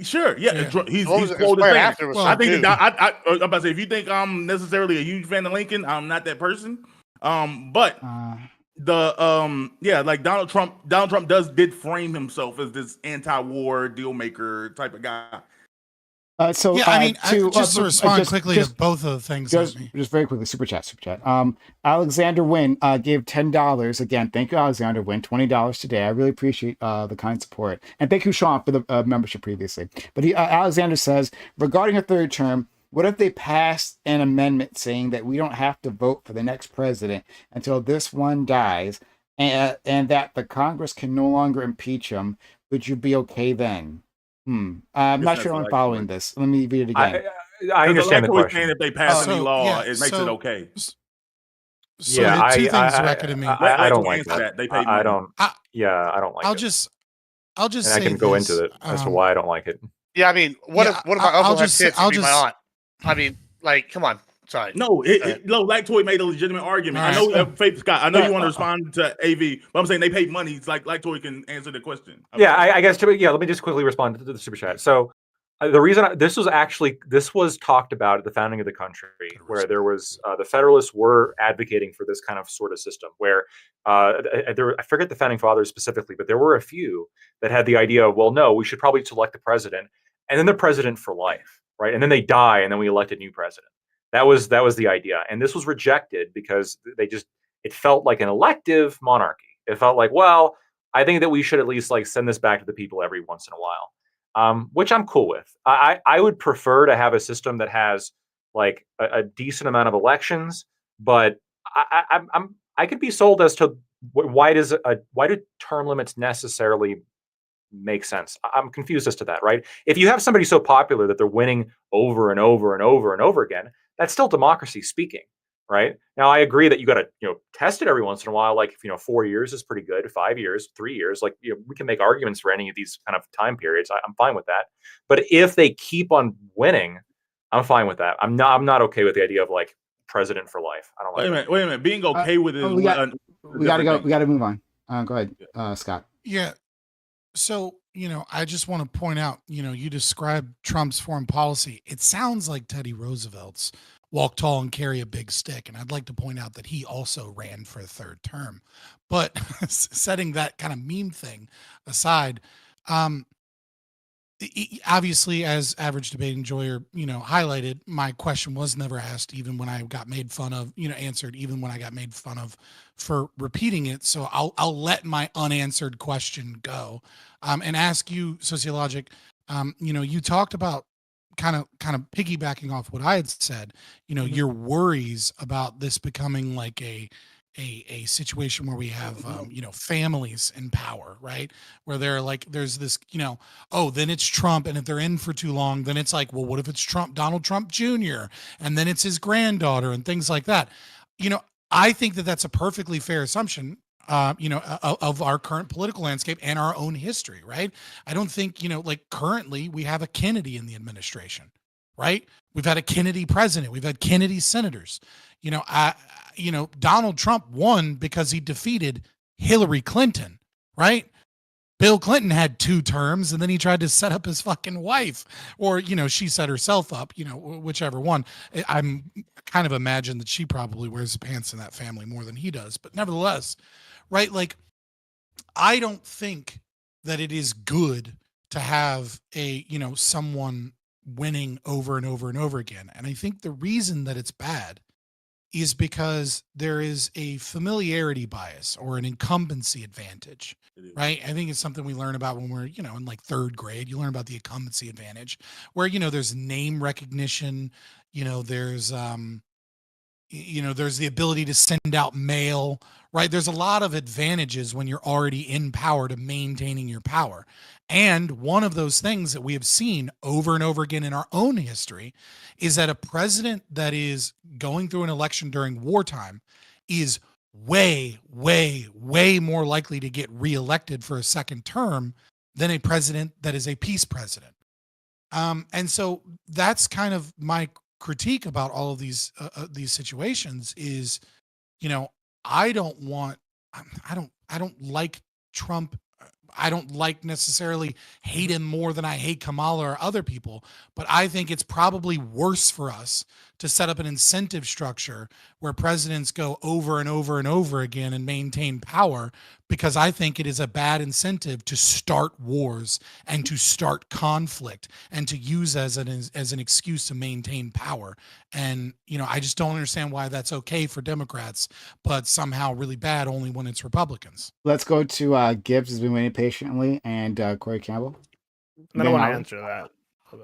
Sure, yeah. He's quoted after. I think I'm about to say, if you think I'm necessarily a huge fan of Lincoln, I'm not that person. But like Donald Trump did frame himself as this anti-war deal maker type of guy. Just to respond quickly to both of the things. Just very quickly, super chat. Alexander Wynn gave $10 again. Thank you, Alexander Wynn. $20 today. I really appreciate the kind support, and thank you, Sean, for the membership previously. But Alexander says, regarding a third term, what if they passed an amendment saying that we don't have to vote for the next president until this one dies, and that the Congress can no longer impeach him? Would you be okay then? I'm not sure I'm following this. Let me read it again. I understand the question. If they pass any law, it makes it okay. So yeah, two things directed at me. I don't like that. They pay money. I don't like it. I'll just say I can go into it as to why I don't like it. Yeah, I mean, what if my uncle had kids to be my aunt? I mean, like, come on. Sorry. No, Lactoid made a legitimate argument. Right. I know, Faith Scott. I know you want to respond to AV, but I'm saying they paid money. It's like Lactoid can answer the question. Yeah, I guess. Let me just quickly respond to the super chat. So, The reason this was talked about at the founding of the country, where there was the Federalists were advocating for this kind of sort of system, where I forget the founding fathers specifically, but there were a few that had the idea of, well, no, we should probably select the president, and then the president for life, right? And then they die, and then we elect a new president. That was the idea, and this was rejected because it felt like an elective monarchy. It felt like, well, I think that we should at least like send this back to the people every once in a while, which I'm cool with. I would prefer to have a system that has like a decent amount of elections, but I could be sold as to why do term limits necessarily make sense? I'm confused as to that, right? If you have somebody so popular that they're winning over and over and over and over again, that's still democracy speaking, right? Now, I agree that you got to, test it every once in a while. Like, 4 years is pretty good, 5 years, 3 years, like, we can make arguments for any of these kind of time periods. I'm fine with that. But if they keep on winning, I'm fine with that. I'm not okay with the idea of like president for life. I don't like Wait a minute. Being okay with it. We got to go. We got to move on. Go ahead, Scott. Yeah. So, I just want to point out, you described Trump's foreign policy. It sounds like Teddy Roosevelt's walk tall and carry a big stick. And I'd like to point out that he also ran for a third term. But setting that kind of meme thing aside, obviously, as average debate enjoyer, highlighted, my question was never asked, even when I got made fun of, answered, even when I got made fun of for repeating it. So I'll let my unanswered question go, and ask you, Sociologic. You talked about kind of piggybacking off what I had said. Your worries about this becoming like a situation where we have families in power, right? Where they're like, there's this, oh, then it's Trump, and if they're in for too long, then it's like, well, what if it's Donald Trump Jr., and then it's his granddaughter and things like that. I think that that's a perfectly fair assumption, of our current political landscape and our own history, right? I don't think, like currently we have a Kennedy in the administration, right? We've had a Kennedy president. We've had Kennedy senators. Donald Trump won because he defeated Hillary Clinton, right? Bill Clinton had 2 terms, and then he tried to set up his fucking wife, or, she set herself up, whichever one. I'm kind of imagine that she probably wears the pants in that family more than he does, but nevertheless, right? Like, I don't think that it is good to have someone winning over and over and over again. And I think the reason that it's bad is because there is a familiarity bias or an incumbency advantage, right? I think it's something we learn about when we're, in like 3rd grade. You learn about the incumbency advantage, where, there's name recognition, there's the ability to send out mail, right? There's a lot of advantages when you're already in power to maintaining your power. And one of those things that we have seen over and over again in our own history is that a president that is going through an election during wartime is way, way, way more likely to get reelected for a second term than a president that is a peace president. And so that's kind of my critique about all of these situations is, I don't like Trump. I don't like necessarily hate him more than I hate Kamala or other people, but I think it's probably worse for us to set up an incentive structure where presidents go over and over and over again and maintain power, because I think it is a bad incentive to start wars and to start conflict and to use as an excuse to maintain power. And, I just don't understand why that's okay for Democrats, but somehow really bad only when it's Republicans. Let's go to Gibbs, has been waiting patiently, and Corey Campbell. I don't want to answer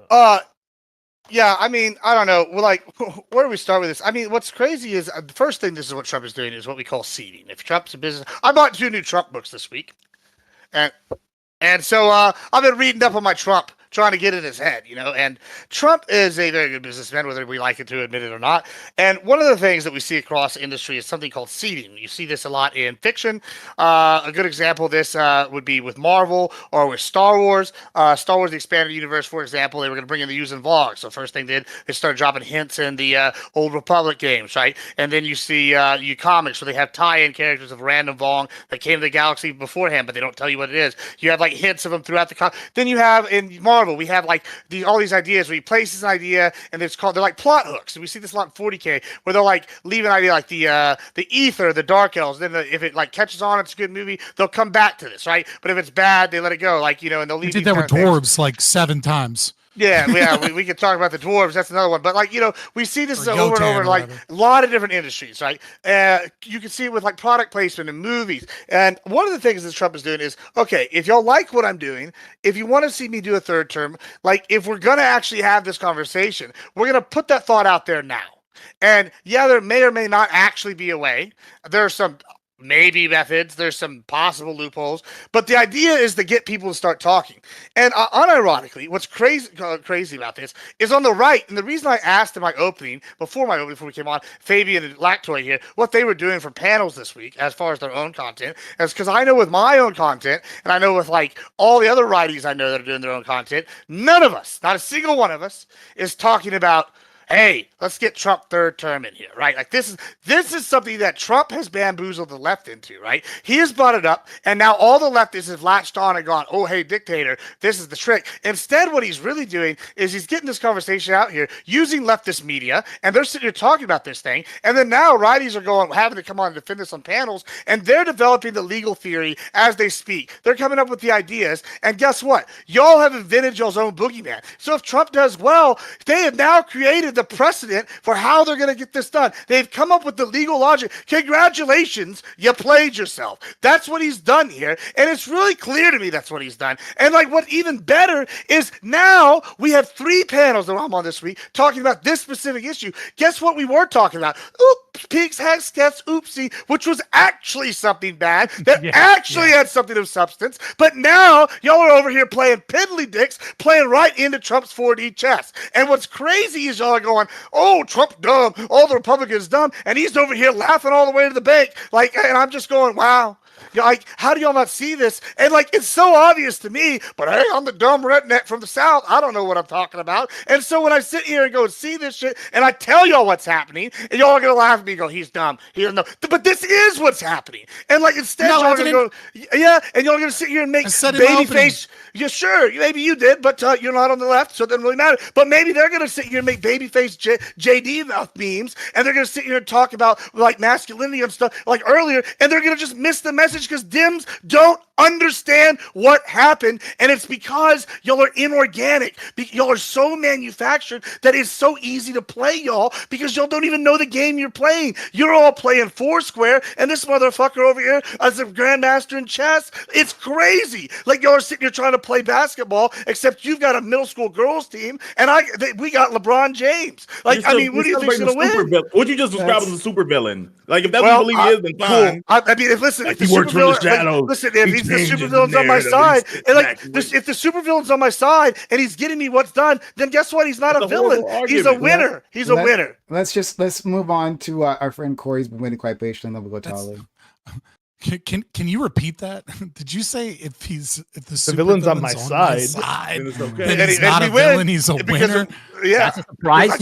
that. Yeah, I mean, I don't know. Well, like, where do we start with this? I mean, what's crazy is the first thing, this is what Trump is doing, is what we call seeding. If Trump's a business, I bought 2 new Trump books this week, and so I've been reading up on my Trump, trying to get in his head, and Trump is a very good businessman, whether we like it to admit it or not. And one of the things that we see across the industry is something called seeding. You see this a lot in fiction. A good example of this would be with Marvel or with Star Wars. Star Wars, the Expanded Universe, for example, they were going to bring in the using vlogs. So first thing they did, they started dropping hints in the Old Republic games, right? And then you see you comics where they have tie-in characters of random Vong that came to the galaxy beforehand, but they don't tell you what it is. You have like hints of them throughout the then you have in Marvel, Marvel, we have like all these ideas where he places an idea and they're like plot hooks. And we see this a lot in 40K where they'll like leave an idea like the ether, the dark elves. Then if it like catches on, it's a good movie. They'll come back to this, right? But if it's bad, they let it go. Like, and they'll leave. They did that with dwarves like 7 times. Yeah, we could talk about the dwarves. That's another one. But like, we see this over and over in like a lot of different industries, right? You can see it with like product placement in movies. And one of the things that Trump is doing is, okay, if y'all like what I'm doing, if you want to see me do a third term, like if we're going to actually have this conversation, we're going to put that thought out there now. And yeah, there may or may not actually be a way. There are some maybe methods, there's some possible loopholes, but the idea is to get people to start talking. And unironically, what's crazy about this is on the right, and the reason I asked in my opening, before we came on, Fabian and Lactoy here, what they were doing for panels this week as far as their own content, is because I know with my own content, and I know with like all the other righties I know that are doing their own content, none of us, not a single one of us, is talking about, hey, let's get Trump third term in here, right? Like this is something that Trump has bamboozled the left into, right? He has brought it up, and now all the leftists have latched on and gone, oh, hey, dictator, this is the trick. Instead, what he's really doing is he's getting this conversation out here using leftist media, and they're sitting here talking about this thing, and then now righties are having to come on and defend this on panels, and they're developing the legal theory as they speak. They're coming up with the ideas, and guess what? Y'all have invented y'all's own boogeyman. So if Trump does well, they have now created the precedent for how they're going to get this done. They've come up with the legal logic. Congratulations, you played yourself. That's what he's done here, and it's really clear to me that's what he's done. And like, what even better is now we have 3 panels that I'm on this week talking about this specific issue. Guess what we were talking about? Oops, pigs, hacks, cats, oopsie, which was actually something bad that had something of substance. But now y'all are over here playing piddly dicks, playing right into Trump's 4D chess. And what's crazy is y'all are going, oh, Trump dumb, all the Republicans dumb, and he's over here laughing all the way to the bank. Like, and I'm just going, wow. Like, how do y'all not see this? And like, it's so obvious to me, but hey, I'm the dumb redneck from the South. I don't know what I'm talking about. And so when I sit here and go and see this shit, and I tell y'all what's happening, and y'all are going to laugh at me and go, he's dumb. He doesn't know. But this is what's happening. And like, instead, y'all are going to go, yeah, and y'all are going to sit here and make baby face. Yeah, sure, maybe you did, but you're not on the left, so it doesn't really matter. But maybe they're going to sit here and make babyface JD mouth memes, and they're going to sit here and talk about like masculinity and stuff like earlier, and they're going to just miss the message because Dems don't understand what happened, and it's because y'all are inorganic. Y'all are so manufactured that it's so easy to play y'all because y'all don't even know the game you're playing. You're all playing Foursquare, and this motherfucker over here as a grandmaster in chess. It's crazy. Like, y'all are sitting here trying to play basketball, except you've got a middle school girls team, and we got LeBron James. Like, I mean, what do you think's gonna win? What you just described as a super villain. Like, if that's what you believe he is, then fine. Cool. I mean, listen, like, if the supervillain, listen, if he's the supervillain's on my side, and like, if the supervillain's on my side, and he's getting me what's done, then guess what? He's not a villain. He's a winner. He's a winner. Let's move on to our friend Corey's been waiting quite patiently, and then we'll go to Ollie. Can you repeat that? Did you say if the villain's on my side, then he's not a villain, he's a winner? Yeah, that's a surprise.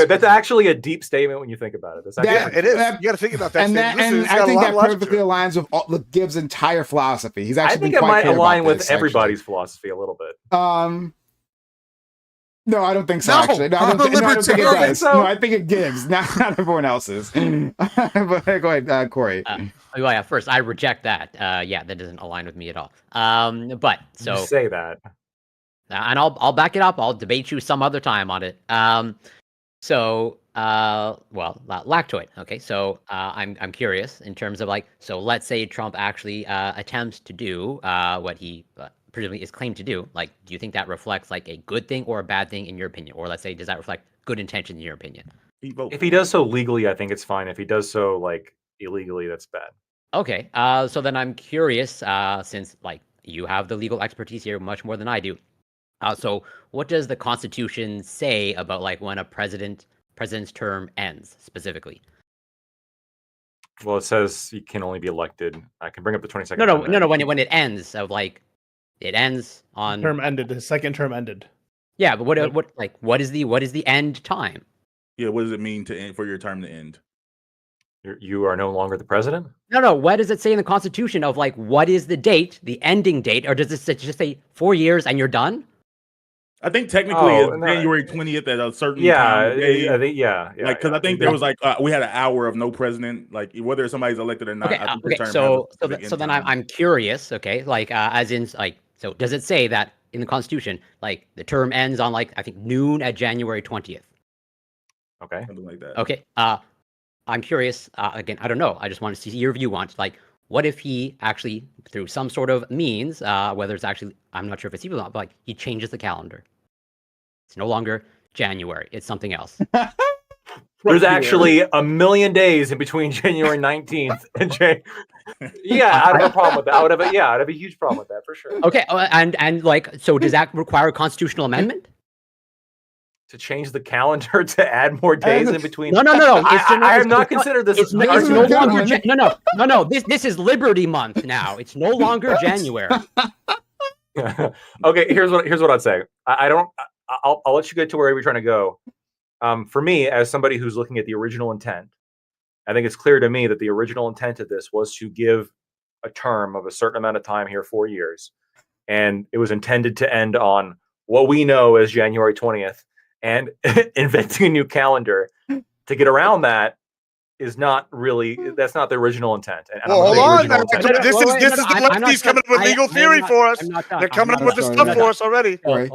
That's actually a deep statement when you think about it. It is. You got to think about that. And I think that perfectly aligns with Gibbs' entire philosophy. He's actually. I think it might align with everybody's philosophy a little bit. No, I don't think so. Actually, no, I don't think it does. No, I think it gives, not everyone else's. But go ahead, Corey. Yeah, first, I reject that. That doesn't align with me at all. But so you say that, and I'll back it up. I'll debate you some other time on it. Lactoid. Okay, so I'm curious in terms of like, so let's say Trump actually attempts to do what he presumably is claimed to do. Like, do you think that reflects like a good thing or a bad thing in your opinion? Or let's say, does that reflect good intention in your opinion? If he does so legally, I think it's fine. If he does so like illegally, that's bad. Okay, so then I'm curious, since like you have the legal expertise here much more than I do. So what does the Constitution say about like when a president's term ends specifically? Well, it says he can only be elected. I can bring up the 22nd. No. When it ends, of like, it ends on term ended. His second term ended. Yeah, but what is the end time? Yeah, what does it mean to end for your term to end? You are no longer the president? No. What does it say in the Constitution of like what is the date, the ending date, or does it just say 4 years and you're done? I think technically it's January 20th at a certain time of day. I think because I think there was like we had an hour of no president, like whether somebody's elected or not. Okay, I think okay. So then I'm curious. Okay, like as in like so does it say that in the Constitution like the term ends on like I think noon at January 20th? Okay, something like that. Okay, I'm curious. Again, I don't know. I just want to see your view on it. Like, what if he actually, through some sort of means, whether it's actually, I'm not sure if it's evil or not, but like he changes the calendar. It's no longer January. It's something else. There's actually a million days in between January 19th and January. Yeah, I'd have a problem with that. I'd have a huge problem with that for sure. Okay, and like, so does that require a constitutional amendment? To change the calendar to add more days in between? No. I have not considered this. It's no longer. No. This is Liberty Month now. It's no longer January. Okay, here's what I'd say. I'll let you get to wherever you're trying to go. For me, as somebody who's looking at the original intent, I think it's clear to me that the original intent of this was to give a term of a certain amount of time here, 4 years, and it was intended to end on what we know as January 20th. And inventing a new calendar to get around that is not really, that's not the original intent. And hold on. This is the lefties coming up with legal theory for us. They're coming up with the stuff for us already. Do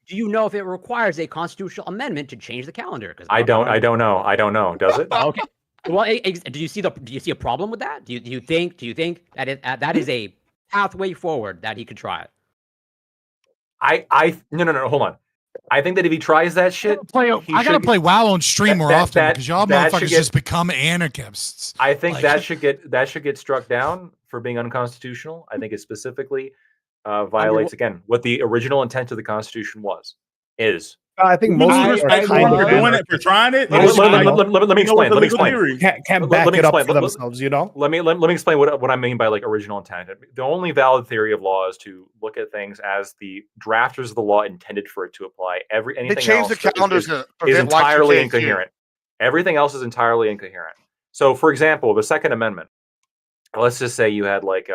you know if it requires a constitutional amendment to change the calendar? I don't know. Does it? Okay. Well, do you see a problem with that? Do you think that that is a pathway forward that he could try it? No, hold on. I think that if he tries that shit, I gotta play WoW on stream more often because y'all motherfuckers just become anarchists. I think that should get struck down for being unconstitutional. I think it specifically violates again what the original intent of the Constitution is. I think most people are doing it for trying it. Let me explain. Can't back it up for themselves, you know. Let me explain what I mean by like original intent. The only valid theory of law is to look at things as the drafters of the law intended for it to apply. Anything else is entirely incoherent. Everything else is entirely incoherent. So, for example, the Second Amendment. Let's just say you had like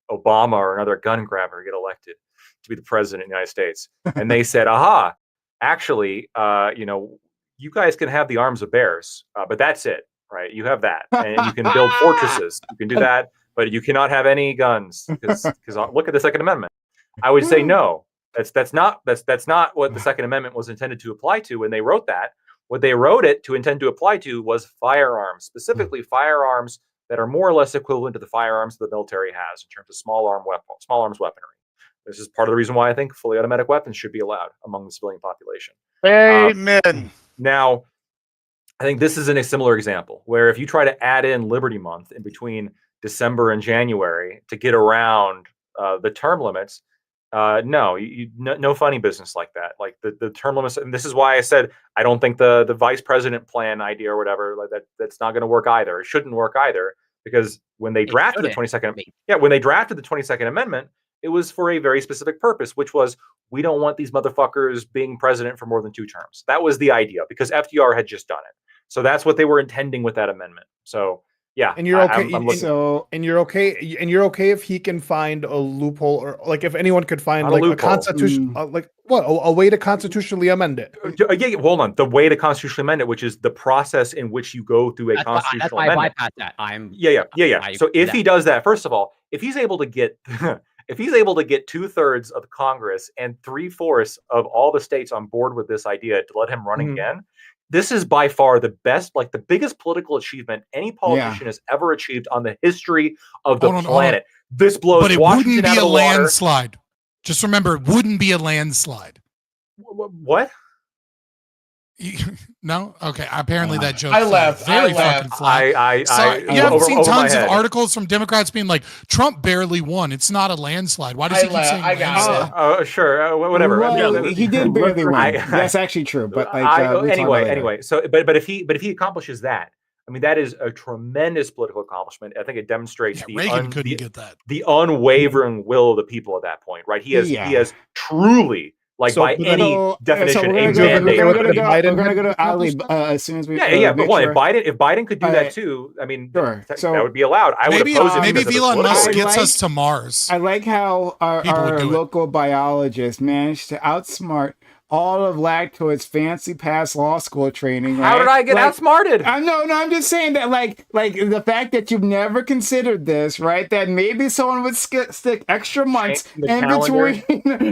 Obama or another gun grabber get elected to be the president of the United States, and they said, "Aha." Actually, you guys can have the arms of bears, but that's it, right? You have that, and you can build fortresses. You can do that, but you cannot have any guns because look at the Second Amendment. I would say no. That's not what the Second Amendment was intended to apply to when they wrote that. What they wrote it to intend to apply to was firearms, specifically firearms that are more or less equivalent to the firearms the military has in terms of small arms weaponry. This is part of the reason why I think fully automatic weapons should be allowed among the civilian population. Amen. Now, I think this is in a similar example where if you try to add in Liberty Month in between December and January to get around the term limits, no funny business like that. Like the term limits, and this is why I said I don't think the vice president plan idea or whatever like that's not going to work either. It shouldn't work either because when they drafted the 22nd Amendment. It was for a very specific purpose, which was we don't want these motherfuckers being president for more than 2 terms. That was the idea because FDR had just done it. So that's what they were intending with that amendment. So yeah, and you're okay. And you're okay if he can find a loophole, or like if anyone could find like a constitution, like what a way to constitutionally amend it. Yeah, hold on. The way to constitutionally amend it, which is the process in which you go through a constitutional amendment. That's why I bypass that. So if he does that, first of all, if he's able to get if he's able to get 2/3 of the Congress and 3/4 of all the states on board with this idea to let him run again, this is by far the best, like the biggest political achievement any politician has ever achieved on the history of the planet. This blows but it Washington wouldn't be out of a the water. landslide. Just remember, it wouldn't be a landslide. What? No? Okay. Apparently that joke. I laughed. Very fucking flat. You haven't seen tons of articles from Democrats being like, Trump barely won. It's not a landslide. Why does he keep saying landslide? Sure. Whatever. Well, he did barely win. That's actually true. But anyway. So, but if he accomplishes that, I mean, that is a tremendous political accomplishment. I think it demonstrates Reagan couldn't get that. The unwavering will of the people at that point, right? He has truly like by any definition, a mandate. We're gonna go to Ali as soon as we. Yeah. But if Biden could do that too, I mean, sure. That would be allowed. I would oppose it. Maybe if Elon Musk gets us to Mars. I like how our local biologist managed to outsmart all of Lactoid's fancy past law school training. How did I get outsmarted? No, I'm just saying that, like the fact that you've never considered this, right? That maybe someone would stick extra months in between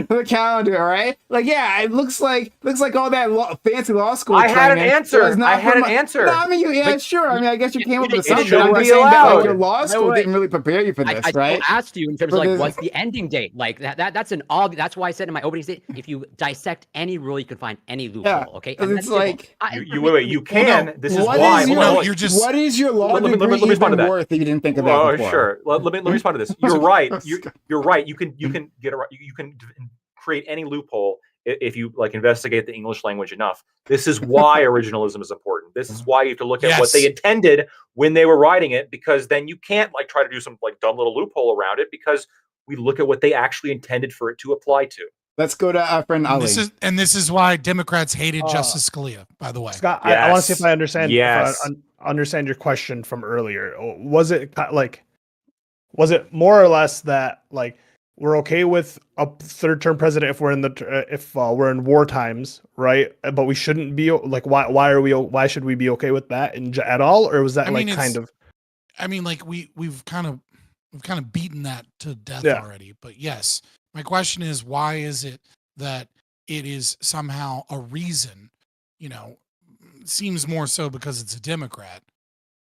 the calendar, right? Like, yeah, it looks like all that fancy law school. I had an answer. No, I mean, sure. I mean, I guess you came up with something. I'm just saying that, like, your law school didn't really prepare you for this, right? I asked you in terms of like, what's the ending date? Like that's an obvious. That's why I said in my opening statement, if you dissect any rule, you can find any loophole. Okay, and it's like you can. This is why. What is your law degree even worth if you didn't think of that before? Sure. Let me respond to this. You're right. You're right. You can create any loophole if you like investigate the English language enough. This is why originalism is important. This is why you have to look at what they intended when they were writing it, because then you can't like try to do some like dumb little loophole around it, because we look at what they actually intended for it to apply to. Let's go to our friend Ali. This is why Democrats hated Justice Scalia, by the way. Scott, I want to see if I understand. If I understand your question from earlier. Was it more or less that like we're okay with a third-term president if we're we're in war times, right? But we shouldn't be like why should we be okay with that at all? Or was that kind of? I mean, like we've kind of beaten that to death already. But yes. My question is, why is it that it is somehow a reason, it seems more so because it's a Democrat,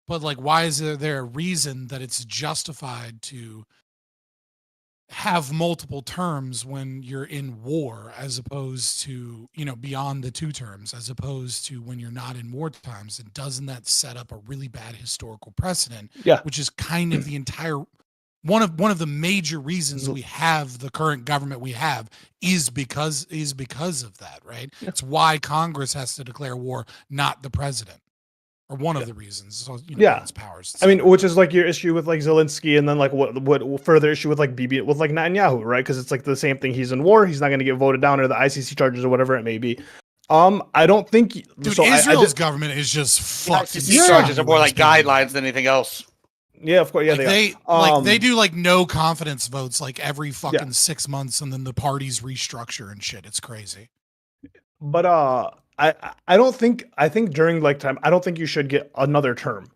but like, why is there a reason that it's justified to have multiple terms when you're in war, as opposed to, beyond the 2 terms, as opposed to when you're not in war times? And doesn't that set up a really bad historical precedent? Yeah. Which is kind of the entire one of the major reasons we have the current government we have is because of that, right? Yeah. It's why Congress has to declare war, not the president, or one of the reasons. So, its powers. I mean, which is like your issue with like Zelensky, and then like what further issue with like Bibi, with like Netanyahu, right? Because it's like the same thing. He's in war. He's not going to get voted down, or the ICC charges, or whatever it may be. I don't think. Dude, Israel's government is just fucked. ICC charges are more like guidelines than anything else. Yeah, of course. Yeah, they do like no confidence votes like every fucking 6 months, and then the parties restructure and shit. It's crazy. But I don't think. I think during like time, I don't think you should get another term.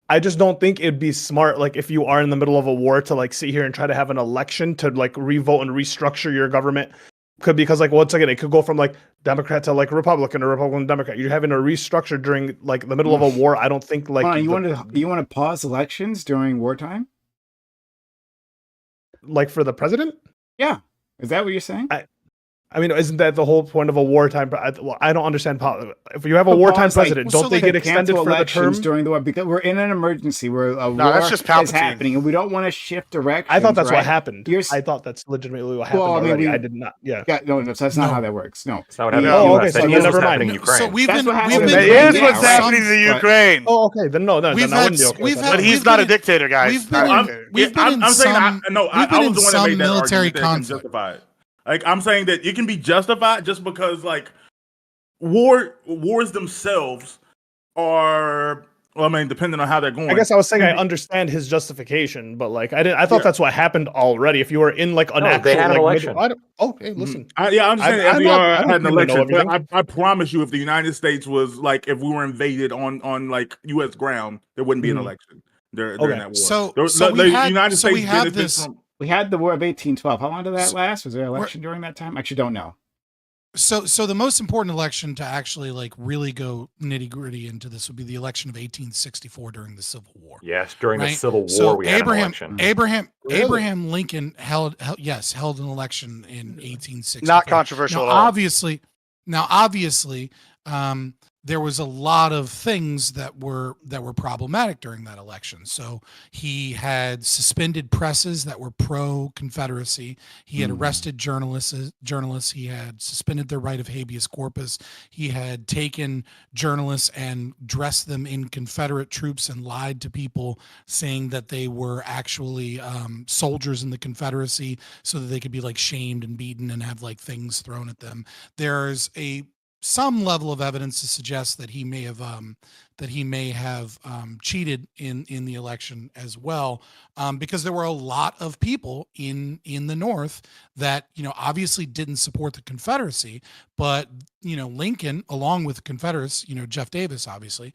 I just don't think it'd be smart, like if you are in the middle of a war, to like sit here and try to have an election to like revote and restructure your government. Because like once again, it could go from like Democrat to like Republican or Republican Democrat. You're having a restructure during like the middle of a war. I don't think like you want to pause elections during wartime, like for the president. Yeah, is that what you're saying? I mean, isn't that the whole point of a wartime? I don't understand. If you have a wartime president, don't they get extended for the term during the war? Because we're in an emergency where a war is happening, and we don't want to shift directions. I thought that's what happened. I thought that's legitimately what happened. Well, I did not. Yeah. No, that's not how that works. No, that's not what happened. Oh, okay. So never mind. So we've been. Here's what's happening to Ukraine. Oh, okay. Then no. But he's not a dictator, guys. I'm saying I was the one that made that military conflict. Like, I'm saying that it can be justified just because, like, wars themselves are, well, I mean, depending on how they're going. I guess I was saying I understand his justification, but like, I thought that's what happened already. If you were in like an actual, they had an election. Okay, listen. I'm just saying FDR had an election. But I promise you, if the United States was like, if we were invaded on like U.S. ground, there wouldn't be an election during that war. So the United States benefits from. We had the War of 1812. How long did that last? Was there an election during that time? I actually don't know. So the most important election to actually like really go nitty gritty into this would be the election of 1864 during the Civil War. Yes, during the Civil War, we had an election. Abraham Lincoln held an election in 1864. Not controversial Now, at all. Obviously, there was a lot of things that were problematic during that election. So he had suspended presses that were pro-Confederacy. He had arrested journalists. He had suspended their right of habeas corpus. He had taken journalists and dressed them in Confederate troops and lied to people, saying that they were actually soldiers in the Confederacy, so that they could be like shamed and beaten and have like things thrown at them. There's some level of evidence to suggest that he may have cheated in the election as well, because there were a lot of people in the North that, obviously didn't support the Confederacy, but Lincoln, along with the Confederates, Jeff Davis obviously,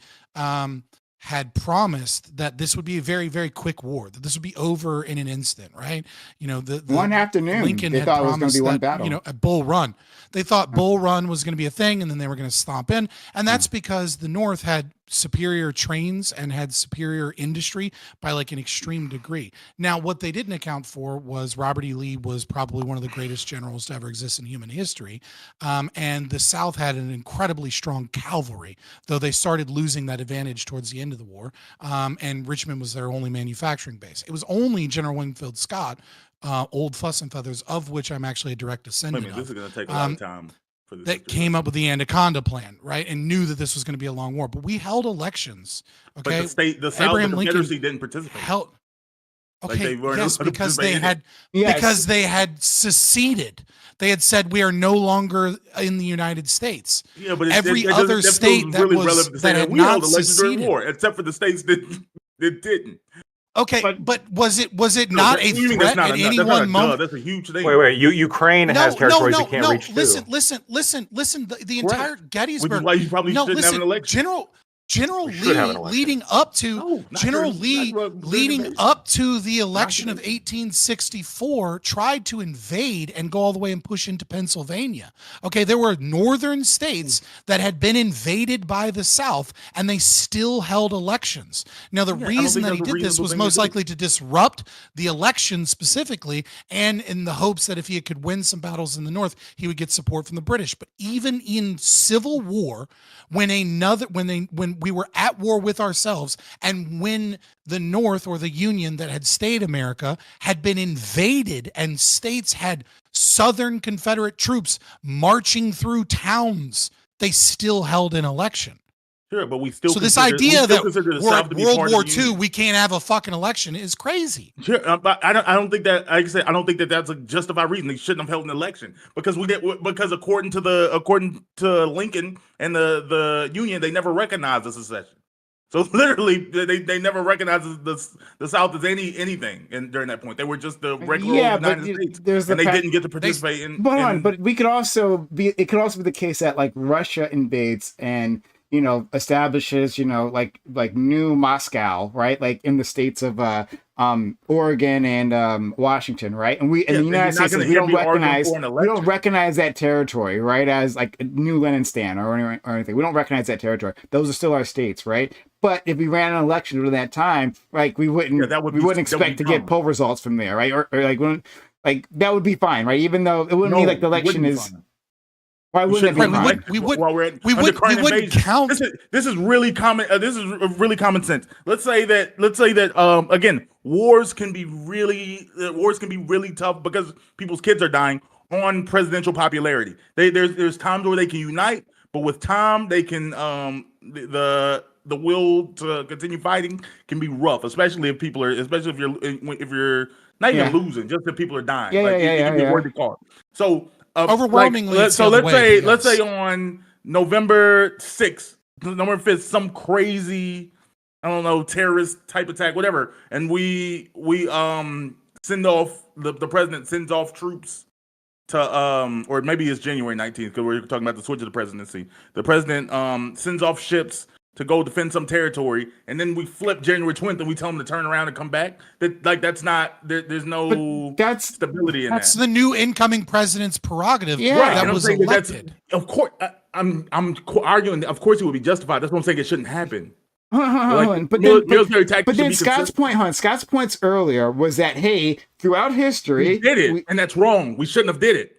had promised that this would be a very, very quick war, that this would be over in an instant, right? The one afternoon, Lincoln they had thought it was going promised to be one that, battle. a Bull Run. They thought Bull Run was going to be a thing, and then they were going to stomp in. And that's because the North had superior trains and had superior industry by like an extreme degree. Now, what they didn't account for was Robert E. Lee was probably one of the greatest generals to ever exist in human history. And the South had an incredibly strong cavalry, though they started losing that advantage towards the end of the war. And Richmond was their only manufacturing base. It was only General Wingfield Scott, Old Fuss and Feathers, of which I'm actually a direct descendant of. This is going to take a lot of time. That came up with the Anaconda Plan, right, and knew that this was going to be a long war. But we held elections. Okay, but the South, the Confederacy didn't participate. Okay, yes, because they had seceded. They had said we are no longer in the United States. Yeah, but every other state that had not seceded, war, except for the states that didn't. Okay, but was it not a threat at any one moment? That's a huge thing. Wait. Ukraine has territories it can't reach. Listen. The entire Gettysburg. Which is why you probably shouldn't have an election. General Lee leading up to the election of 1864 tried to invade and go all the way and push into Pennsylvania. Okay, there were northern states that had been invaded by the South, and they still held elections. Now, the reason that he did this was most likely to disrupt the election specifically, and in the hopes that if he could win some battles in the North, he would get support from the British. But even in Civil War, when we were at war with ourselves, and when the North, or the Union that had stayed America, had been invaded and states had Southern Confederate troops marching through towns, they still held an election. Sure, but we still. So this idea that we're at World War II, we can't have a fucking election, is crazy. Sure, I don't think that. Like I said, I don't think that that's a justified reason they shouldn't have held an election, because according to Lincoln and the Union, they never recognized the secession. So literally, they never recognized the South as anything during that point. They were just the regular United States, and they didn't get to participate in. But we could also be. It could also be the case that like Russia invades and establishes, like new Moscow, right? Like in the states of Oregon and Washington, right? And the United States, we don't recognize that territory, right? As like New Lenistan or anything. We don't recognize that territory. Those are still our states, right? But if we ran an election during that time, like we wouldn't expect to get poll results from there, right? Or like that would be fine, right? Even though it wouldn't be like the election is. Why wouldn't it be fine? We wouldn't count. This is really common. This is really common sense. Let's say that again, wars can be really tough because people's kids are dying on presidential popularity. There's times where they can unite, but with time they can the will to continue fighting can be rough, especially if you're not even losing, just if people are dying. It can be worth the cost. So. Overwhelmingly, let's say on November 6th, November 5th, some crazy, I don't know, terrorist type attack, whatever, and we send off the president sends off troops to or maybe it's January 19th because we're talking about the switch of the presidency. The president sends off ships to go defend some territory, and then we flip January 20th and we tell them to turn around and come back. There's no stability in that. That's the new incoming president's prerogative. Yeah, that was elected. Of course, I'm arguing. Of course, it would be justified. That's what I'm saying. It shouldn't happen. But then Scott's point, Scott's points earlier was that throughout history, we did it, and that's wrong. We shouldn't have did it.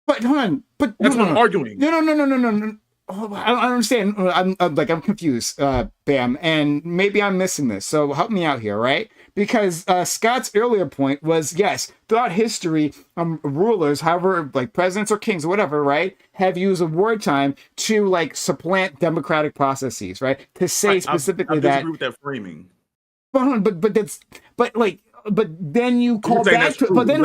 But that's what I'm arguing. No. I don't understand. I'm confused, Bam, and maybe I'm missing this. So help me out here, right? Because Scott's earlier point was, yes, throughout history, rulers, however, like presidents or kings or whatever, right, have used of wartime to like supplant democratic processes, right? To say specifically I disagree with that framing. But then you call back to it. But then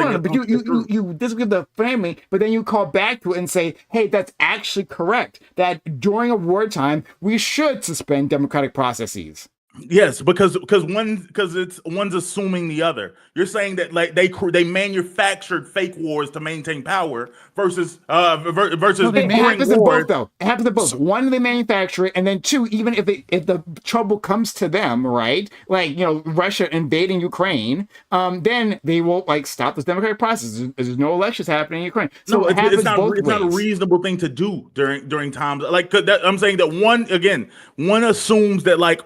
you disagree with the framing, but then you call back to it and say, hey, that's actually correct. That during a wartime, we should suspend democratic processes. Yes, because one's assuming the other. You're saying that like they manufactured fake wars to maintain power versus no, it happens in both though. It happens in both. So, one, they manufacture it, and then two, even if the trouble comes to them, right? Like Russia invading Ukraine, then they will like stop this democratic process. There's no elections happening in Ukraine. So it's not a reasonable thing to do during times like that. I'm saying that one assumes that like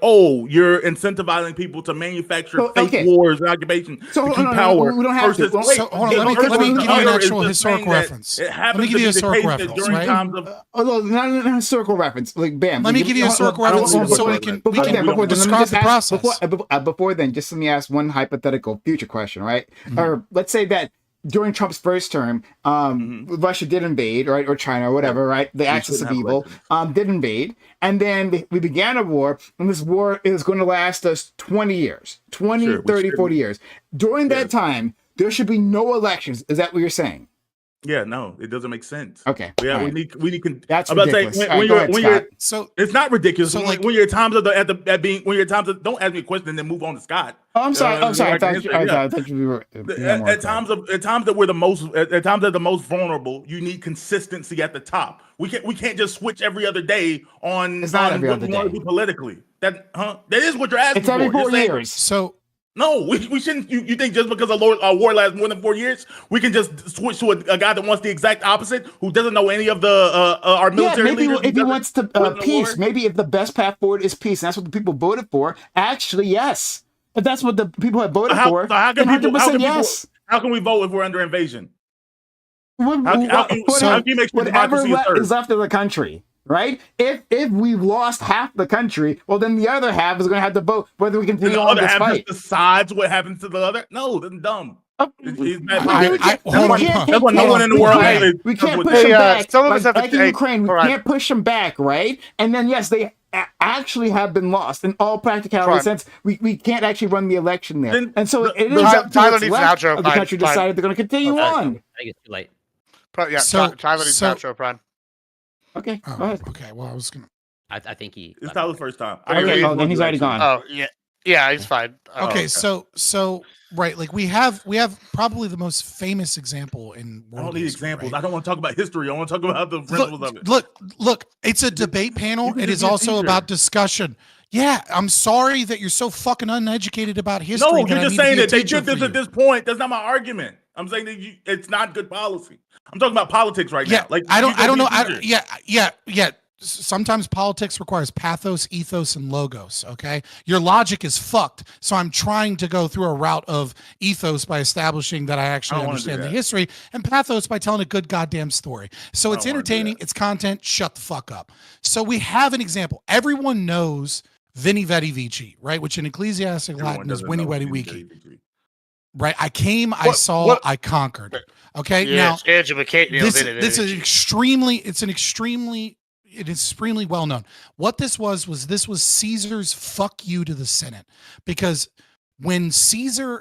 you're incentivizing people to manufacture fake wars and occupation to keep power. We don't have to. So hold on, let me give you an actual historical reference. Let me give you a historical reference, right? Not a historical reference. Like, bam. Let me give you a historical reference so we can describe the process. Before then, just let me ask one hypothetical future question, right? Or let's say that during Trump's first term, Russia did invade, right, or China, or whatever, right? The axis of evil did invade, and then we began a war, and this war is going to last us 20 years, 30, 40 years. During that time, there should be no elections. Is that what you're saying? Yeah, no, it doesn't make sense. Okay. Yeah, we need. That's ridiculous. So it's not ridiculous. So when you're at times don't ask me a question and then move on to Scott. Oh, I'm sorry. I thought you were at times that we're the most vulnerable. You need consistency at the top. We can't just switch every other day on what we want to do politically. That is what you're asking. It's every 4 years. So. No, we shouldn't. You think just because a war lasts more than 4 years, we can just switch to a guy that wants the exact opposite, who doesn't know any of the our military leaders? If he wants to peace, maybe if the best path forward is peace, and that's what the people voted for. Actually, yes. If that's what the people have voted for, then 100% yes. How can we vote if we're under invasion? How can you make sure democracy is left of the country? Right? If we've lost half the country, well, then the other half is going to have to vote whether we continue on this fight. Decides what happens to the other. No, that's dumb. That's what no one in the world. We can't push them back. Some of us have in Ukraine. We can't push them back, right? And then yes, they actually have been lost in all practicality sense. We can't actually run the election there, and so it is up to what's left of the country decided they're going to continue on. I think it's too late. Tyler needs an outro, Brian. Okay. Okay. Well, I was gonna. I think he. It's Tyler's first time. Then he's already gone. Oh yeah, he's fine. Okay, so right, like we have probably the most famous example in world. All these history, examples. Right? I don't want to talk about history. I want to talk about the principles of it. Look. It's a debate panel. It is also about discussion. Yeah, I'm sorry that you're so fucking uneducated about history. No, you're just saying that they did this at this point. That's not my argument. I'm saying that it's not good policy. I'm talking about politics right now. Like I don't know. Yeah. Sometimes politics requires pathos, ethos, and logos. Okay, your logic is fucked. So I'm trying to go through a route of ethos by establishing that I actually understand the history, and pathos by telling a good goddamn story. So it's entertaining, it's content. Shut the fuck up. So we have an example. Everyone knows Veni Vidi Vici, right? Which in ecclesiastic Latin is Veni Vidi Vici. Right, I came, I saw, I conquered. Okay, now this is extremely well known. What this was Caesar's fuck you to the Senate, because when Caesar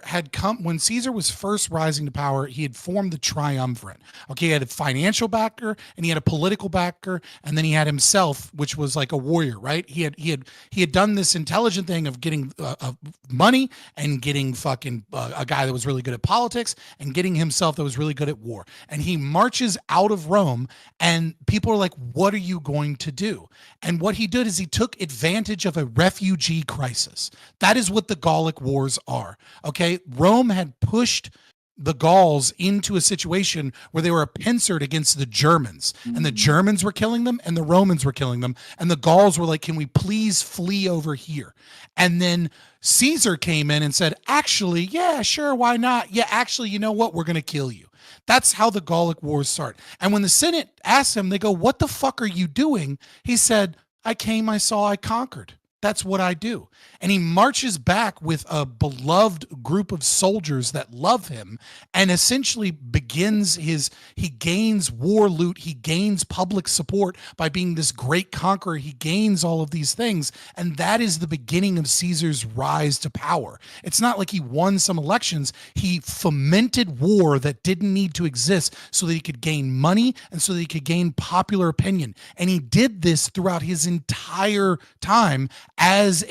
was first rising to power, he had formed the triumvirate. Okay, he had a financial backer, and he had a political backer, and then he had himself, which was like a warrior, right? He had done this intelligent thing of getting money and getting fucking a guy that was really good at politics and getting himself that was really good at war. And he marches out of Rome, and people are like, "What are you going to do?" And what he did is he took advantage of a refugee crisis. That is what the Gallic Wars are. Okay, Rome had pushed the Gauls into a situation where they were pincered against the Germans, and the Germans were killing them and the Romans were killing them, and the Gauls were like, can we please flee over here? And then Caesar came in and said, actually, yeah, sure, why not? Yeah, actually, you know what? We're going to kill you. That's how the Gallic Wars start. And when the Senate asked him, they go, "What the fuck are you doing?" He said, "I came, I saw, I conquered. That's what I do." And he marches back with a beloved group of soldiers that love him and essentially he gains war loot, he gains public support by being this great conqueror, he gains all of these things, and that is the beginning of Caesar's rise to power. It's not like he won some elections, he fomented war that didn't need to exist so that he could gain money and so that he could gain popular opinion. And he did this throughout his entire time as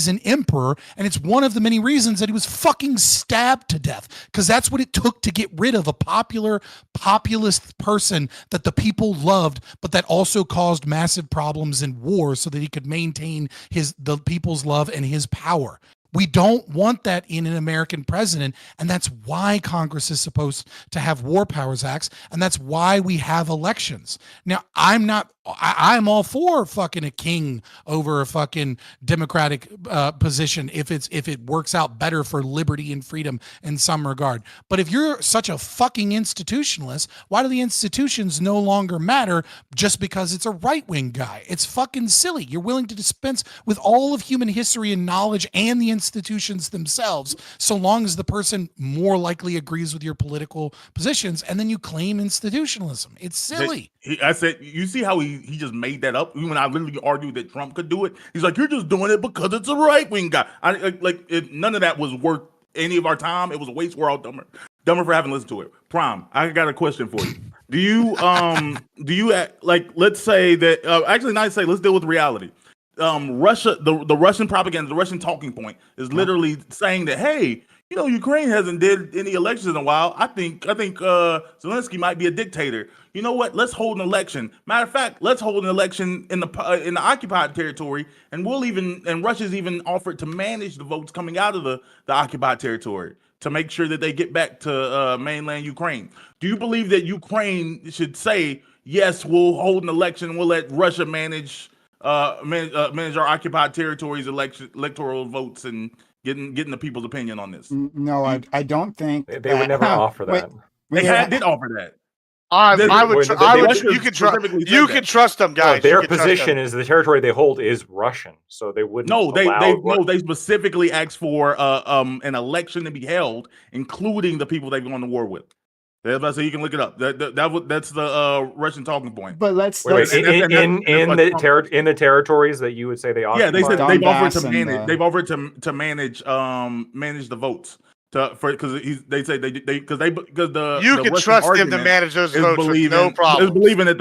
an emperor, and it's one of the many reasons that he was fucking stabbed to death, because that's what it took to get rid of a populist person that the people loved, but that also caused massive problems in war so that he could maintain the people's love and his power. We don't want that in an American president, and that's why Congress is supposed to have War Powers Acts, and that's why we have elections. Now, I'm all for fucking a king over a fucking democratic position if it works out better for liberty and freedom in some regard. But if you're such a fucking institutionalist, why do the institutions no longer matter just because it's a right-wing guy? It's fucking silly. You're willing to dispense with all of human history and knowledge and the institutions themselves, so long as the person more likely agrees with your political positions, and then you claim institutionalism. It's silly. I said, you see how he just made that up? When I literally argued that Trump could do it, he's like, you're just doing it because it's a right-wing guy. None of that was worth any of our time. It was a waste. We're all dumber for having listened to it. Prime, I got a question for you. Do you let's say that actually not say, let's deal with reality. Russia, the Russian propaganda, the Russian talking point is literally saying that, hey, Ukraine hasn't did any elections in a while. I think Zelensky might be a dictator. You know what? Let's hold an election. Matter of fact, let's hold an election in the occupied territory, and Russia's even offered to manage the votes coming out of the occupied territory to make sure that they get back to mainland Ukraine. Do you believe that Ukraine should say, yes, we'll hold an election and we'll let Russia manage our occupied territories, electoral votes, and getting the people's opinion on this? No, I don't think they would never offer that. They did offer that. You can trust them, guys. Their position is the territory they hold is Russian, so they wouldn't. They specifically asked for an election to be held, including the people they've gone to war with. So you can look it up. That's the Russian talking point. But let's in the territories that you would say they occupy. Yeah, they said they've offered to manage. They've offered to manage the votes. Because they say because you can trust them to manage those votes with no problem. Is believing that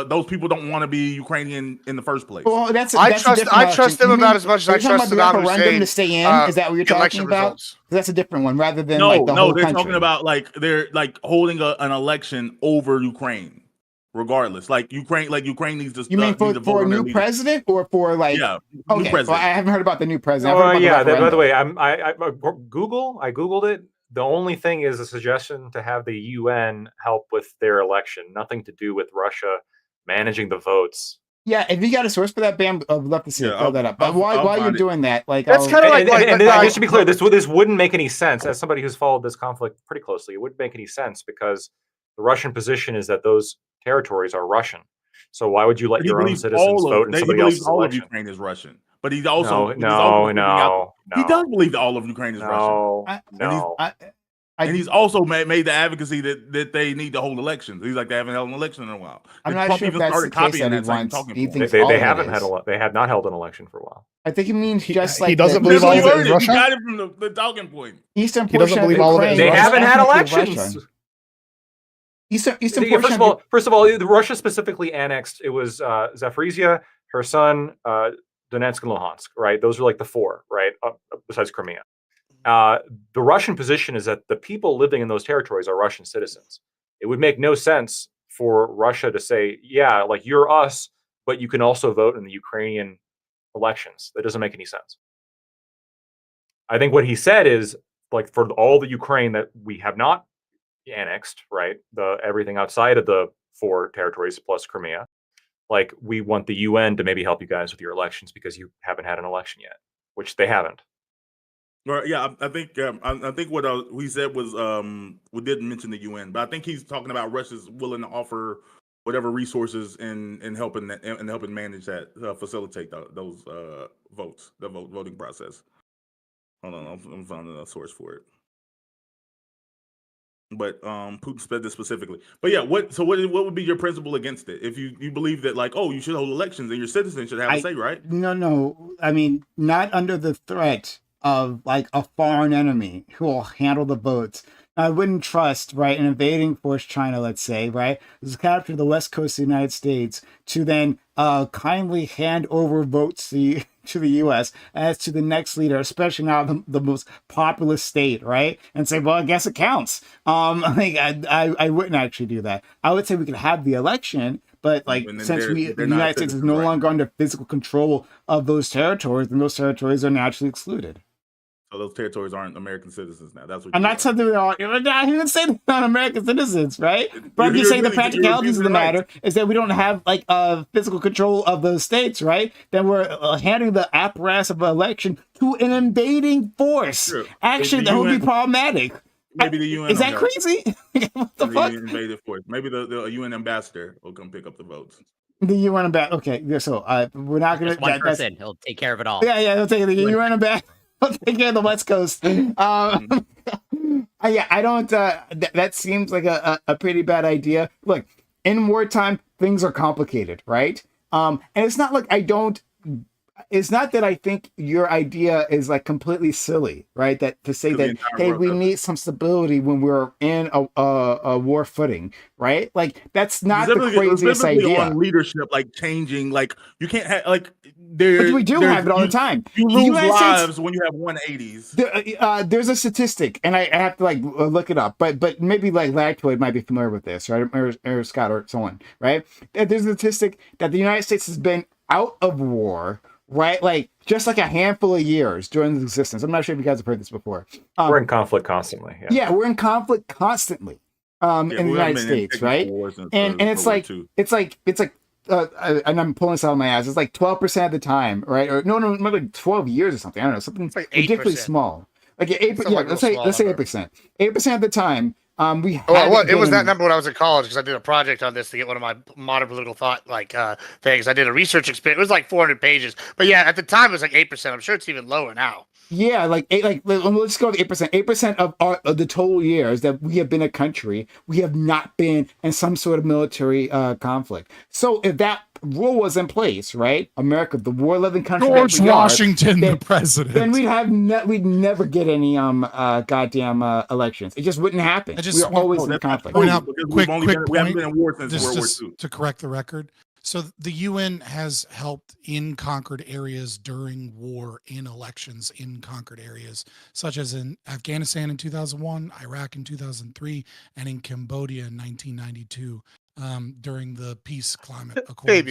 those people don't want to be Ukrainian in the first place. Well, I trust them about as much as I trust Saddam Hussein to stay in. Is that what you're talking about? That's a different one, rather than they're country. Talking about they're holding an election over Ukraine. Regardless, Ukraine needs to. You mean for a new president, or for new president? Well, I haven't heard about the new president. By the way, I googled it. The only thing is a suggestion to have the UN help with their election. Nothing to do with Russia managing the votes. Yeah, if you got a source for that, Bam, I'd love to see it. Throw that up. But while you're doing that, that's kind of just to be clear, this wouldn't make any sense. As somebody who's followed this conflict pretty closely, it wouldn't make any sense because the Russian position is that those territories are Russian. So why would you let your own citizens vote in somebody else's all election? Of Ukraine is Russian, but he's also no. He does believe that all of Ukraine is Russian. And he's also made the advocacy that they need to hold elections. He's like, they haven't held an election in a while. I'm not sure if that's the case that he wants. They have not held an election for a while. I think he means just like he doesn't believe all of it is Russia. He got it from the talking point. Eastern he doesn't believe all of it. They haven't had elections. First of all, Russia specifically annexed. It was Zaporizhia, Kherson, Donetsk, and Luhansk. Right, those are like the four. Right, besides Crimea. The Russian position is that the people living in those territories are Russian citizens. It would make no sense for Russia to say, yeah, like you're us, but you can also vote in the Ukrainian elections. That doesn't make any sense. I think what he said is, like, for all the Ukraine that we have not annexed, right, everything outside of the four territories plus Crimea, like, we want the UN to maybe help you guys with your elections because you haven't had an election yet, which they haven't. Or yeah, I think what we said was we didn't mention the UN, but I think he's talking about Russia's willing to offer whatever resources in helping manage that, facilitate those votes, the voting process. Hold on, I'm finding a source for it. But Putin said this specifically. But yeah, what would be your principle against it? If you believe that, like, oh, you should hold elections and your citizens should have a say, right? No. I mean, not under the threat of like a foreign enemy who will handle the votes. I wouldn't trust, right, an invading force, China, let's say, right, is capture the west coast of the United States to then kindly hand over votes to the U.S. as to the next leader, especially now the most populous state, right, and say, well, I guess it counts. I wouldn't actually do that. I would say we could have the election, but like since the United States is no longer under physical control of those territories, then those territories are naturally excluded. So those territories aren't American citizens now. That's what I'm not saying they are. I didn't say they're not American citizens, right? But I'm just saying the practicalities of the matter is that we don't have like physical control of those states, right? Then we're handing the apparatus of an election to an invading force. True. Actually, that would be problematic. Maybe the UN is that crazy? What the fuck? Invaded force. Maybe the UN ambassador will come pick up the votes. The UN ambassador. Okay, so we're not going to. One person. He'll take care of it all. Yeah, he'll take the UN ambassador. I'll take care of the West Coast. Yeah, I don't. That seems like a pretty bad idea. Look, in wartime, things are complicated, right? And it's not like I don't. It's not that I think your idea is like completely silly, right? That to say that, hey, we need some stability when we're in a war footing, right? Like that's not the craziest idea. On leadership, like changing, like you can't have like. But we do have it all the time. You lose lives when you have 180s. There's a statistic, and I have to like look it up, but maybe like Lactoid might be familiar with this, right? Or Scott or someone, right? There's a statistic that the United States has been out of war, right? Like just like a handful of years during its existence. I'm not sure if you guys have heard this before. We're in conflict constantly. Yeah, we're in conflict constantly in the United States, right? And it's like and I'm pulling this out of my ass. It's like 12% of the time, right? Or no, maybe 12 years or something. I don't know, something like ridiculously small. Like 8%. Yeah, let's say 8%. 8% of the time, we. It was that number when I was in college because I did a project on this to get one of my modern political thought things. I did a research experiment. It was like 400 pages, but yeah, at the time it was like 8%. I'm sure it's even lower now. Yeah, let's go with 8%. 8% of the total years that we have been a country, we have not been in some sort of military conflict. So if that rule was in place, right? America, the war-loving country, George Washington, the president, then we'd never get any goddamn elections. It just wouldn't happen. We're always in conflict. Point out, quick point. We haven't been in war since World War II. To correct the record. So the UN has helped in conquered areas during war in elections in conquered areas, such as in Afghanistan in 2001, Iraq in 2003, and in Cambodia in 1992 during the peace climate accords.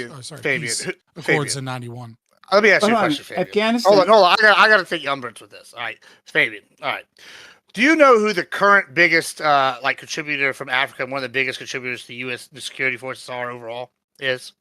Peace accords in 91. Let me ask you a question, Fabian. Afghanistan. Hold on. I got to take umbrance with this. All right, Fabian. All right. Do you know who the current biggest contributor from Africa, one of the biggest contributors to the U.S. security forces are overall is?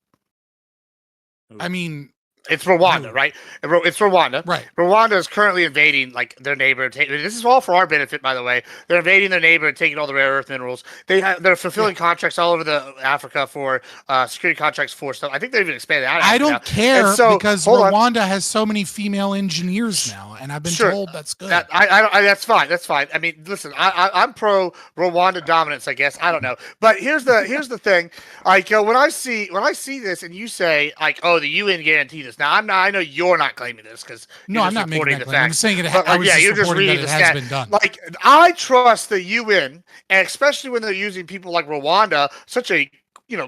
I mean, it's Rwanda, right? It's Rwanda. Right. Rwanda is currently invading their neighbor. This is all for our benefit, by the way. They're invading their neighbor and taking all the rare earth minerals. They're fulfilling contracts all over Africa for security contracts for stuff. I think they've even expanded out. I don't care because Rwanda has so many female engineers now, and I've been told that's good. That's fine. That's fine. I mean, listen, I'm pro Rwanda dominance, I guess. I don't know, but here's the thing. Like when I see this, and you say like, oh, the UN guaranteed this. Now I know you're not claiming this because I'm not making that claim. I'm saying it. You're just reading that it has been done. Like I trust the UN, and especially when they're using people like Rwanda, such a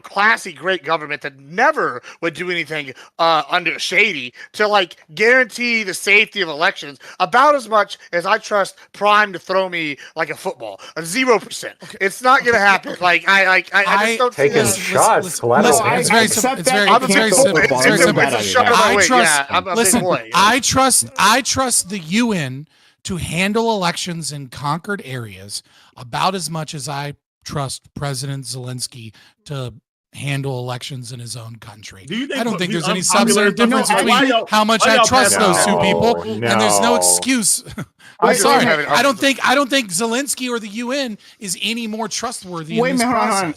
classy, great government that never would do anything under shady to guarantee the safety of elections about as much as I trust Prime to throw me like a football. 0%. Okay. It's not going to happen. I just don't take his shots. Collateral. It's very simple. I trust the UN to handle elections in conquered areas about as much as I trust President Zelensky to handle elections in his own country. Do I don't think there's any substantive difference between how much I trust those two people, and there's no excuse. I'm sorry. I don't think Zelensky or the UN is any more trustworthy. Wait a minute, hold on.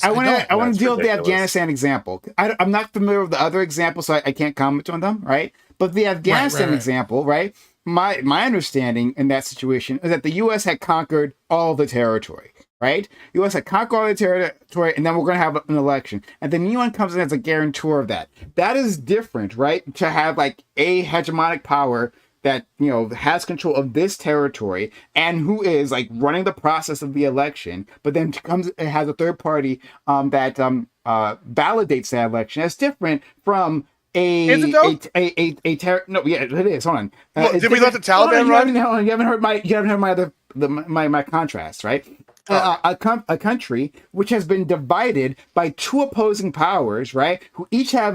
I want to deal with the Afghanistan example. I'm not familiar with the other examples, so I can't comment on them, right? But the Afghanistan example, right? My understanding in that situation is that the U.S. had conquered all the territory, right? The U.S. had conquered all the territory, and then we're going to have an election. And then the UN comes in as a guarantor of that. That is different, right? To have like a hegemonic power that, you know, has control of this territory and who is like running the process of the election, but then comes and has a third party that validates that election. That's different from no, yeah, it is. Hold on. Did we let the Taliban run? You haven't heard my contrast, right? A country which has been divided by two opposing powers, right? Who each have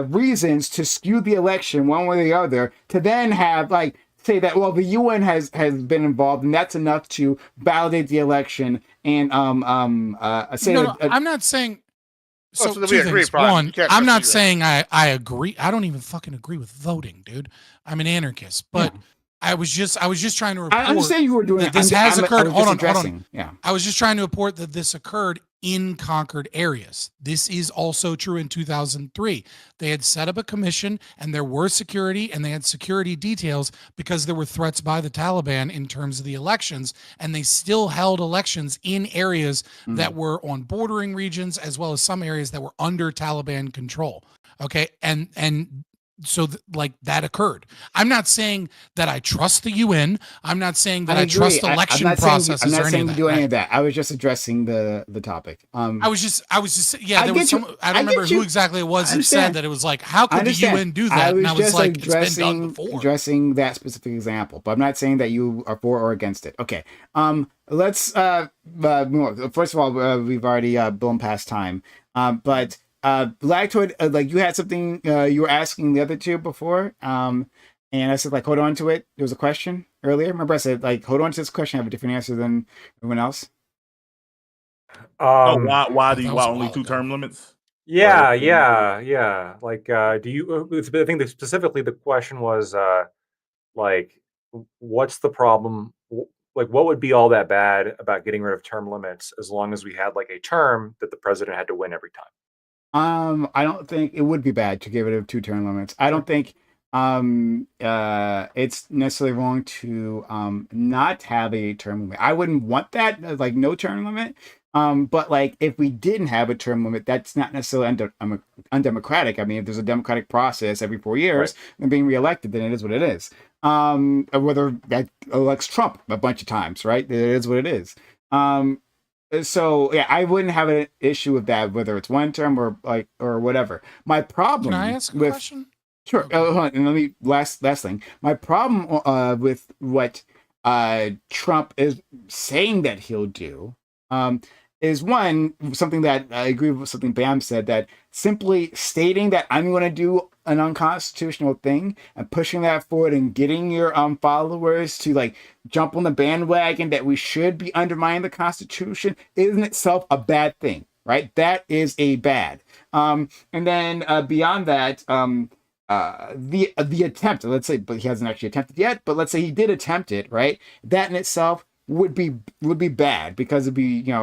reasons to skew the election one way or the other, to then have like say that, well, the UN has been involved and that's enough to validate the election and say I'm not saying. So we agree, one, I'm not saying I agree. I don't even fucking agree with voting, dude. I'm an anarchist, but yeah. I was just trying to report. I understand you were doing that this has occurred. Hold on. Yeah. I was just trying to report that this occurred in conquered areas. This is also true in 2003. They had set up a commission and there were security and they had security details because there were threats by the Taliban in terms of the elections, and they still held elections in areas that were on bordering regions as well as some areas that were under Taliban control. Okay. And so like that occurred. I'm not saying that I trust the UN. I'm not saying that I trust election processes. I'm not saying to do any of that. I was just addressing the topic. I was just yeah. There was some. I don't remember who exactly it was that said that it was like, how could the UN do that? And I was like, it's been done before. Addressing that specific example, but I'm not saying that you are for or against it. Okay. Let's first of all, we've already blown past time. But Lactoid, like you had something you were asking the other two before, and I said like hold on to it. There was a question earlier. Remember I said like hold on to this question. I have a different answer than everyone else. Why only 2 term limits? Yeah. Like, do you? I think that specifically the question was like, what's the problem? Like, what would be all that bad about getting rid of term limits as long as we had like a term that the president had to win every time? I don't think it would be bad to get rid of 2 term limits. I don't think it's necessarily wrong to not have a term limit. I wouldn't want that, like no term limit. But like if we didn't have a term limit, that's not necessarily undemocratic. I mean, if there's a democratic process every 4 years and being reelected, then it is what it is. Whether that elects Trump a bunch of times, right? It is what it is. So yeah, I wouldn't have an issue with that, whether it's 1 term or whatever. My problem. Can I ask a question? Sure. Hold on, and let me last thing. My problem with what Trump is saying that he'll do is something that I agree with something Bam said, that simply stating that I'm going to do an unconstitutional thing and pushing that forward and getting your followers to like jump on the bandwagon that we should be undermining the Constitution is in itself a bad thing, right? That is a bad. And then beyond that, the attempt, let's say, but he hasn't actually attempted yet, but let's say he did attempt it, right? That in itself would be bad because it'd be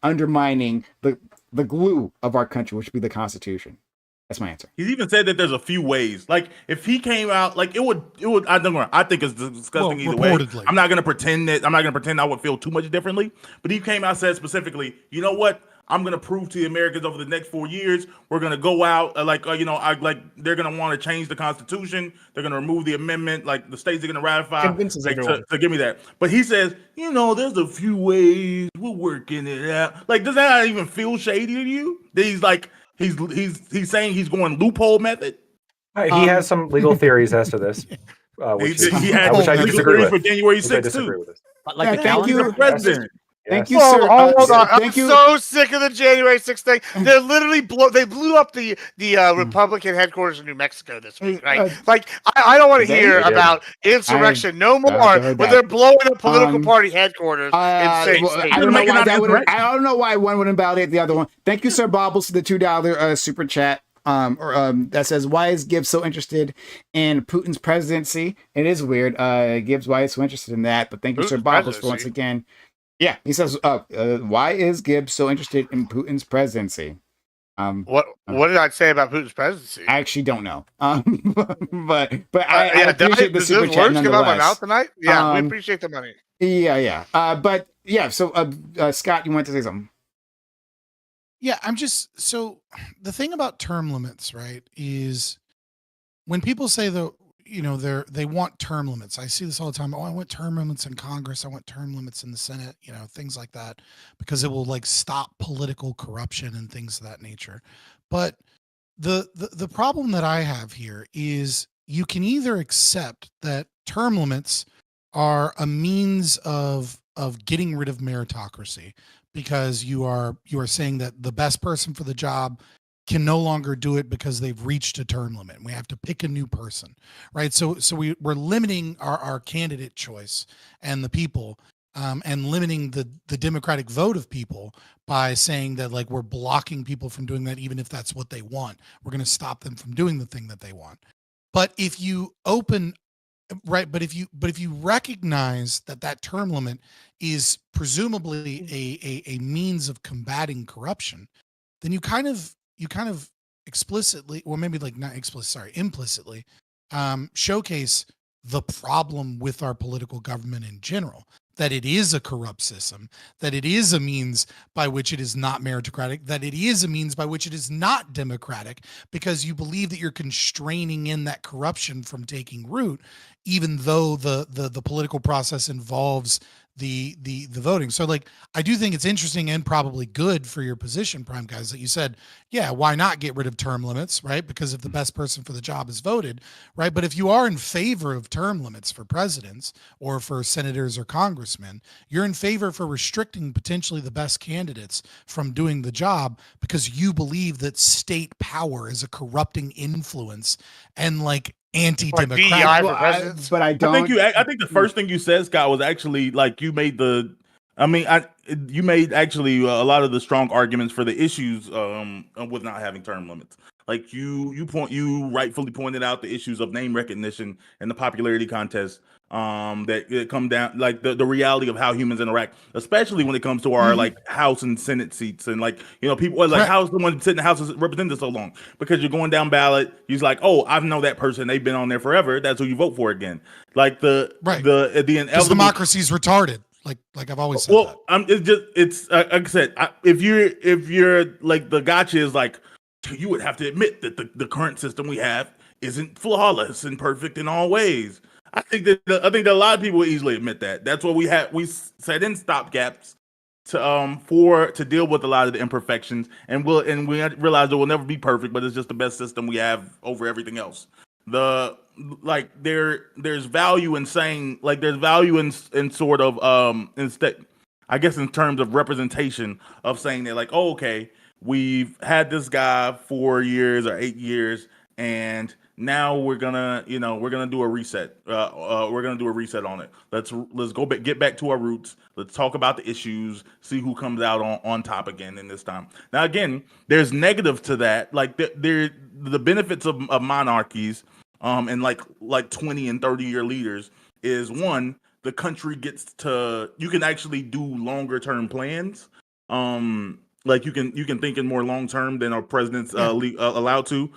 undermining the glue of our country, which would be the Constitution. That's my answer. He's even said that there's a few ways. Like if he came out, like it would. I think it's disgusting either way. I'm not gonna pretend I would feel too much differently. But he came out and said specifically, you know what? I'm gonna prove to the Americans over the next 4 years, we're gonna go out they're gonna want to change the Constitution. They're gonna remove the amendment. Like the states are gonna ratify. Convinces everyone to give me that. But he says, there's a few ways. We're working it out. Like, does that not even feel shady to you? That he's like. He's saying he's going loophole method. He has some legal theories as to this, which I disagree with. For January 6th too. Like the thank you, president. Thank you, sir. Hold on. I'm so sick of the January 6th thing. They're literally blew up the Republican headquarters in New Mexico this week, right? I don't want to hear about insurrection no more when they're blowing up political party headquarters I don't know why I don't know why one would invalidate the other one. Thank you, Sir Bobbles, for the $2 super chat. That says, why is Gibbs so interested in Putin's presidency? It is weird. Gibbs, why is so interested in that? But thank you, Sir Bobbles, for once again. Yeah, he says, why is Gibbs so interested in Putin's presidency? What did I say about Putin's presidency? I actually don't know. But I appreciate the super chat nonetheless. Come out of my mouth tonight? Yeah, we appreciate the money. Yeah. But yeah, so Scott, you want to say something? Yeah, so the thing about term limits, right, is when people say they want term limits. I see this all the time. Oh, I want term limits in Congress. I want term limits in the Senate, things like that, because it will stop political corruption and things of that nature. But the problem that I have here is you can either accept that term limits are a means of getting rid of meritocracy, because you are saying that the best person for the job can no longer do it because they've reached a term limit. We have to pick a new person, right? So we're limiting our candidate choice and the people, and limiting the democratic vote of people by saying that we're blocking people from doing that, even if that's what they want. We're going to stop them from doing the thing that they want. But if you but if you recognize that term limit is presumably a means of combating corruption, then you kind of explicitly, or maybe implicitly, showcase the problem with our political government in general, that it is a corrupt system, that it is a means by which it is not meritocratic, that it is a means by which it is not democratic, because you believe that you're constraining in that corruption from taking root, even though the political process involves the voting. So I do think it's interesting and probably good for your position, Prime Guys, that you said, yeah, why not get rid of term limits, right? Because if the best person for the job is voted, right? But if you are in favor of term limits for presidents or for senators or congressmen, you're in favor for restricting potentially the best candidates from doing the job because you believe that state power is a corrupting influence and anti-democratic. But I don't. I think the first thing you said, Scott, was actually you made you made actually a lot of the strong arguments for the issues with not having term limits. You rightfully pointed out the issues of name recognition and the popularity contest that it come down the reality of how humans interact, especially when it comes to our House and Senate seats, and people how's someone sitting in the House of Representatives so long? Because you're going down ballot, you're like, oh, I know that person, they've been on there forever, that's who you vote for again. Because democracy's retarded. Like I've always said. Well, it's like I said, if you're the gotcha is you would have to admit that the current system we have isn't flawless and perfect in all ways. I think that a lot of people will easily admit that. That's what we had. We set in stopgaps to deal with a lot of the imperfections, and we realize it will never be perfect, but it's just the best system we have over everything else. There's value in saying there's value in sort of instead, I guess, in terms of representation of saying that oh, okay, we've had this guy 4 years or 8 years, and now we're gonna do a reset. We're gonna do a reset on it. Let's go back, get back to our roots. Let's talk about the issues, see who comes out on top again in this time. Now, again, there's negative to that. The benefits of monarchies, and 20 and 30-year leaders is, one, the country you can actually do longer term plans. You can think in more long term than our president's allowed to.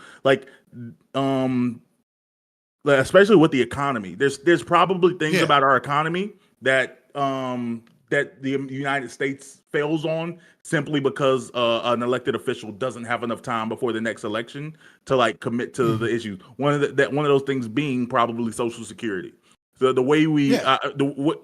Especially with the economy, there's probably things about our economy that the United States fails on simply because an elected official doesn't have enough time before the next election to commit to the issues. One of those things being probably Social Security. The way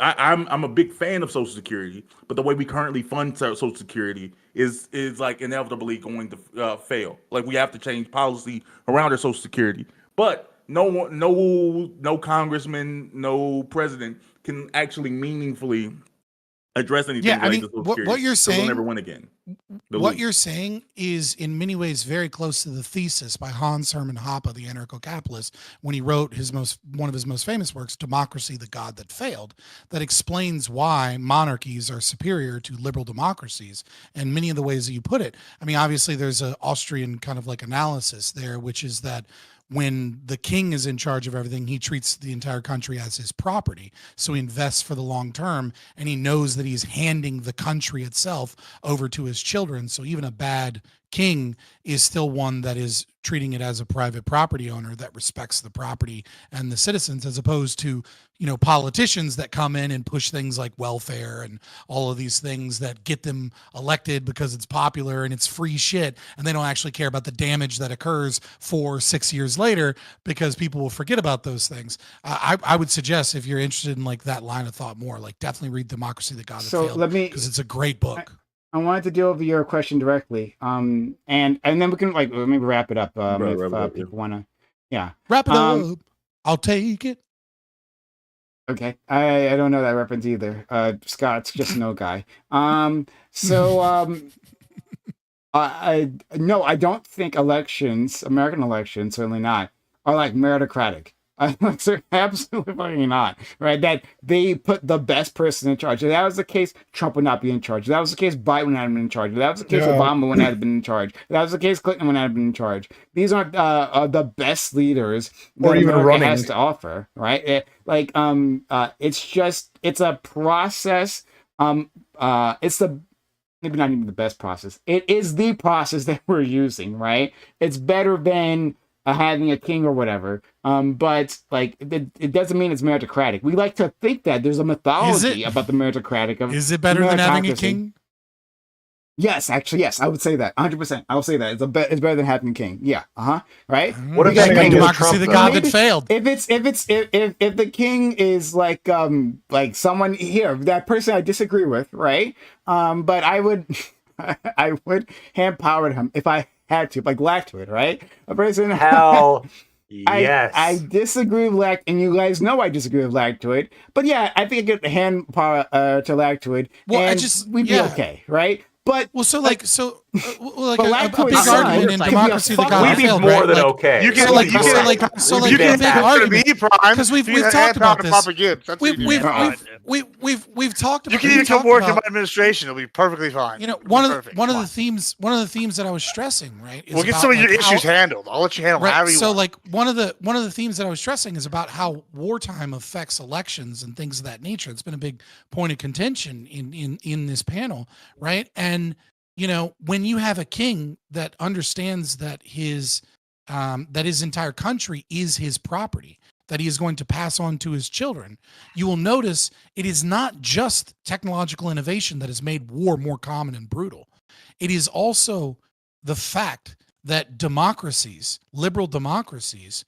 I'm a big fan of Social Security, but the way we currently fund Social Security is inevitably going to fail. We have to change policy around our Social Security, but no congressman, no president can actually meaningfully address anything. Yeah, I mean, what you're saying, we'll never win again. What you're saying is in many ways very close to the thesis by Hans Hermann Hoppe, the anarcho-capitalist, when he wrote one of his most famous works, Democracy, the God That Failed, that explains why monarchies are superior to liberal democracies and many of the ways that you put it. I mean, obviously there's an Austrian kind of like analysis there, which is that when the king is in charge of everything, he treats the entire country as his property. So he invests for the long term, and he knows that he's handing the country itself over to his children. So even a bad king is still one that is treating it as a private property owner that respects the property and the citizens, as opposed to, you know, politicians that come in and push things like welfare and all of these things that get them elected because it's popular and it's free shit, and they don't actually care about the damage that occurs 4 or 6 years later because people will forget about those things. I would suggest, if you're interested in like that line of thought more, like definitely read Democracy, the God That Failed, because it's a great book. I wanted to deal with your question directly, and then we can like maybe wrap it up if people want to. Yeah, wrap it up. I'll take it. Okay, I don't know that reference either. Scott's just no guy. I don't think American elections, certainly not, are like meritocratic. They're absolutely fucking not, right? That they put the best person in charge. If that was the case, Trump would not be in charge. If that was the case, Biden would not have been in charge. If that was the case, Obama would not have been in charge. If that was the case, Clinton would not have been in charge. These aren't the best leaders that America has to offer, right? It's a process. It's maybe not even the best process. It is the process that we're using, right? It's better than having a king or whatever, but like it doesn't mean it's meritocratic. We like to think that there's a mythology about the meritocratic. Is it better than having a king? Yes, actually, yes, I would say that 100%. I will say that it's better than having a king. Yeah, right. What if having Democracy, the God That Failed? If the king is like someone here, that person I disagree with, right? But I would hand power to him if I had to, like Lactoid, right? A person. Hell yes. I disagree with and you guys know I disagree with Lactoid. But yeah, I think I get hand power to Lactoid. Well, we'd be okay, right? But a big argument in Democracy, the God That Failed, more than okay. You can because we've talked about this. We've talked about. You can even come work in my administration; it'll be perfectly fine. You know, one of the themes that I was stressing, right? We'll get some of your issues handled. I'll let you handle however you want. So, like one of the themes that I was stressing is about how wartime affects elections and things of that nature. It's been a big point of contention in this panel, right? And you know, when you have a king that understands that his entire country is his property, that he is going to pass on to his children, you will notice it is not just technological innovation that has made war more common and brutal. It is also the fact that democracies, liberal democracies,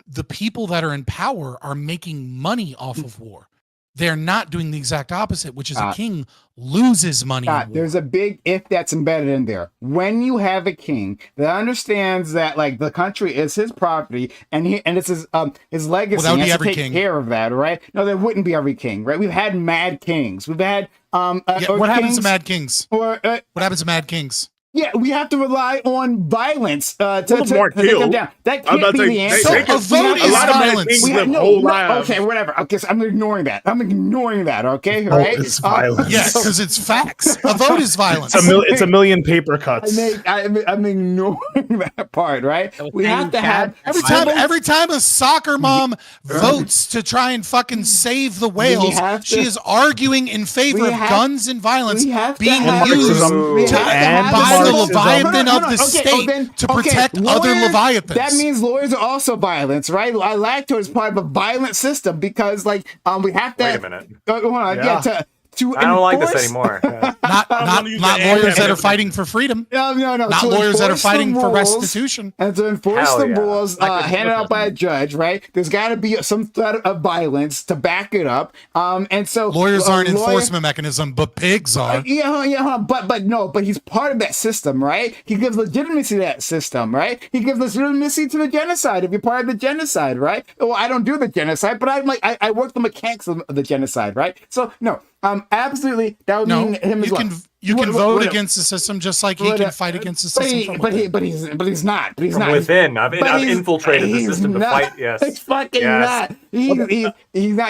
the people that are in power are making money off of war. They're not doing the exact opposite, which is a king loses money. There's a big if that's embedded in there. When you have a king that understands that like the country is his property and it's his legacy, well, he has to take care of that, right? No, there wouldn't be every king, right? We've had mad kings. We've had what happens to mad kings? What happens to mad kings? Yeah, we have to rely on violence to take them down. That can't be the answer. A vote is violence. Okay, whatever. Okay, so I'm ignoring that. Okay, right? It's violence. Yes, because it's facts. A vote is violence. It's a million paper cuts. I'm ignoring that part, right? We have to have every time a soccer mom votes to try and fucking save the whales, she is arguing in favor of guns and violence being used by the Leviathan of the state to protect other Leviathans. That means lawyers are also violence, right? Lactose is part of a violent system because, like, we have to. Wait a minute. Hold on, I don't like this anymore. Not lawyers that are fighting for freedom. No. Not lawyers that are fighting for restitution. And to enforce the rules handed out by a judge, right? There's got to be some threat of violence to back it up. And so lawyers aren't an enforcement mechanism, but pigs are. But he's part of that system, right? He gives legitimacy to that system, right? He gives legitimacy to the genocide if you're part of the genocide, right? Well, I don't do the genocide, but I work the mechanics of the genocide, right? So no. Absolutely, that would mean him as well. You can vote against the system just like he can fight against the system. But he's not. But he's not. Within, I've infiltrated the system to fight. Yes, he's fucking not. He's not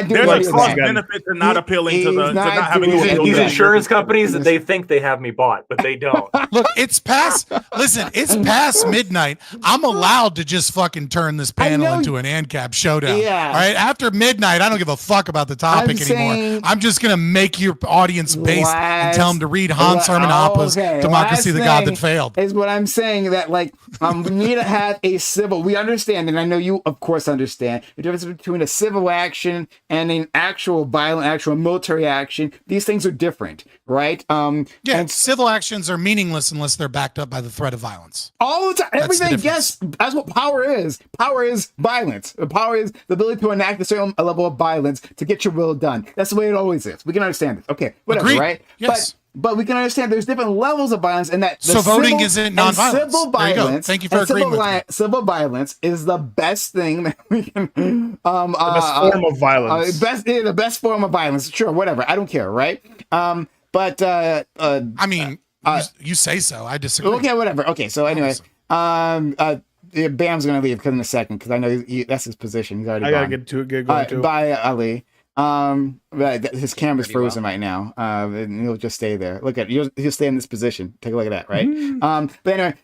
doing. There's a cost benefit to not appealing to not having these insurance companies that they think they have me bought, but they don't. Look, it's past. Listen, it's past midnight. I'm allowed to just fucking turn this panel into an ANCAP showdown. Yeah. All right. After midnight, I don't give a fuck about the topic anymore. I'm just gonna make your audience based and tell them to read Hans Hermann Oppe's Democracy, the God That Failed. Is what I'm saying, that like we need to have a civil. We understand, and I know you, of course, understand the difference between a civil action and an actual violent, actual military action. These things are different, right? And civil actions are meaningless unless they're backed up by the threat of violence. All the time, everything. Yes, that's what power is. Power is violence. Power is the ability to enact a certain level of violence to get your will done. That's the way it always is. We can understand this. Okay, whatever, Agreed. right? Yes. But we can understand there's different levels of violence, and that so voting isn't nonviolence. Civil violence. Thank you for agreeing with me. Civil violence is the best thing that we can. The best form of violence. The best form of violence. Sure, whatever. I don't care, right? I mean, you say so. I disagree. Okay, whatever. Okay, so anyway, Bam's gonna leave in a second because I know that's his position. He's already. I gotta get going too. Bye, Ali. His camera's frozen right now. And he'll just stay there. Look at he'll stay in this position. Take a look at that, right? But anyway,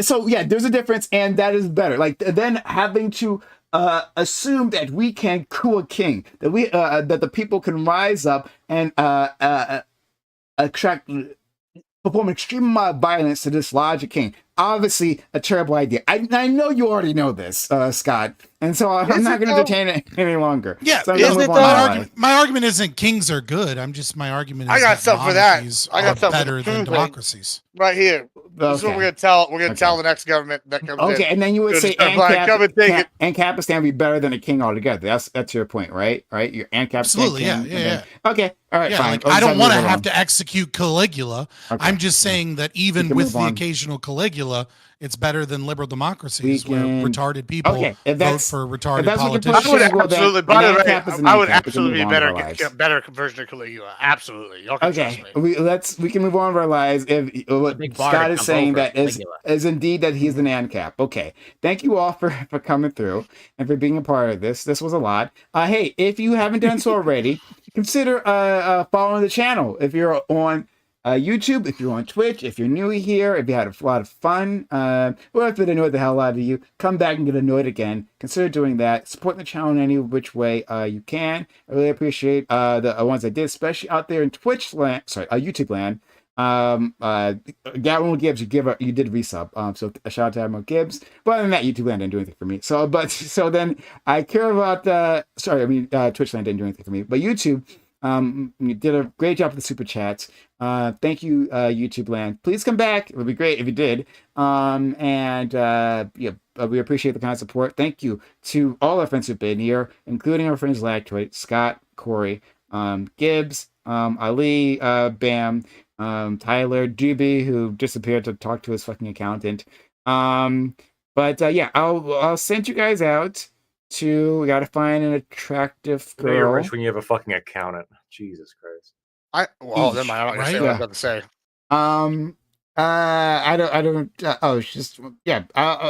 so yeah, there's a difference, and that is better. Like then having to assume that we can coup a king, that we that the people can rise up and perform extreme amount of violence to dislodge a king. Obviously, a terrible idea. I know you already know this, Scott, and so I'm not going to entertain it any longer. Yeah, so my argument isn't kings are good. My argument is I got something for that. I got something better than democracies. Right here. This is what we're gonna tell. We're gonna tell the next government that comes in. Okay, and then you would say ANCAP would be better than a king altogether. That's your point, right? Right? Your ANCAP. Absolutely, yeah. Okay, all right, fine. Like, I don't want to have to execute Caligula. Okay. I'm just saying that even with the occasional Caligula, it's better than liberal democracies where retarded people vote for retarded politicians. I would absolutely be a better conversion of Caligula. Absolutely. Okay, we can move on with our lives. If what Scott is saying that is indeed that he's an ANCAP. Okay, thank you all for coming through and for being a part of this. This was a lot. Hey, if you haven't done so already, consider following the channel. If you're on YouTube, if you're on Twitch, if you're new here, if you had a lot of fun, or if it annoyed the hell out of you, come back and get annoyed again. Consider doing that. Support the channel in any which way you can. I really appreciate the ones I did, especially out there in YouTube land. Gabriel Gibbs, you did resub. So a shout out to Admiral Gibbs. But other than that, YouTube land didn't do anything for me. So then I care about Twitch land didn't do anything for me. But YouTube. You did a great job with the super chats. Thank you, YouTube land. Please come back. It would be great if you did. We appreciate the kind of support. Thank you to all our friends who've been here, including our friends Lactoid, Scott, Corey, Gibbs, Ali, Bam, Tyler, Doobie, who disappeared to talk to his fucking accountant. I'll send you guys out. We gotta find an attractive girl. You're rich when you have a fucking accountant. Jesus Christ. Never mind. I'm not gonna say what I was about to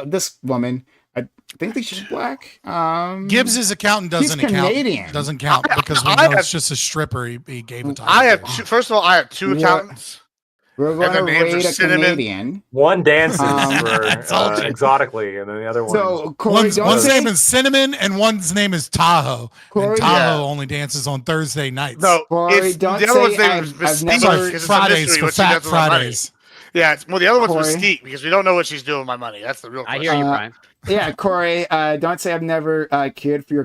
say. This woman. I think that she's black. Gibbs's accountant doesn't count because we know it's just a stripper. He gave a title. First of all, I have two accountants. We're going to rate a Canadian. One dances exotically, and then the other one. So Corey, one's name is Cinnamon, and one's name is Tahoe. Corey, and Tahoe only dances on Thursday nights. No, Corey, don't the other one's name is Fridays for Fat Fridays. Yeah, the other one's Mystique because we don't know what she's doing with my money. That's the real question. I hear you, Brian. Yeah, Corey, don't say I've never cared for your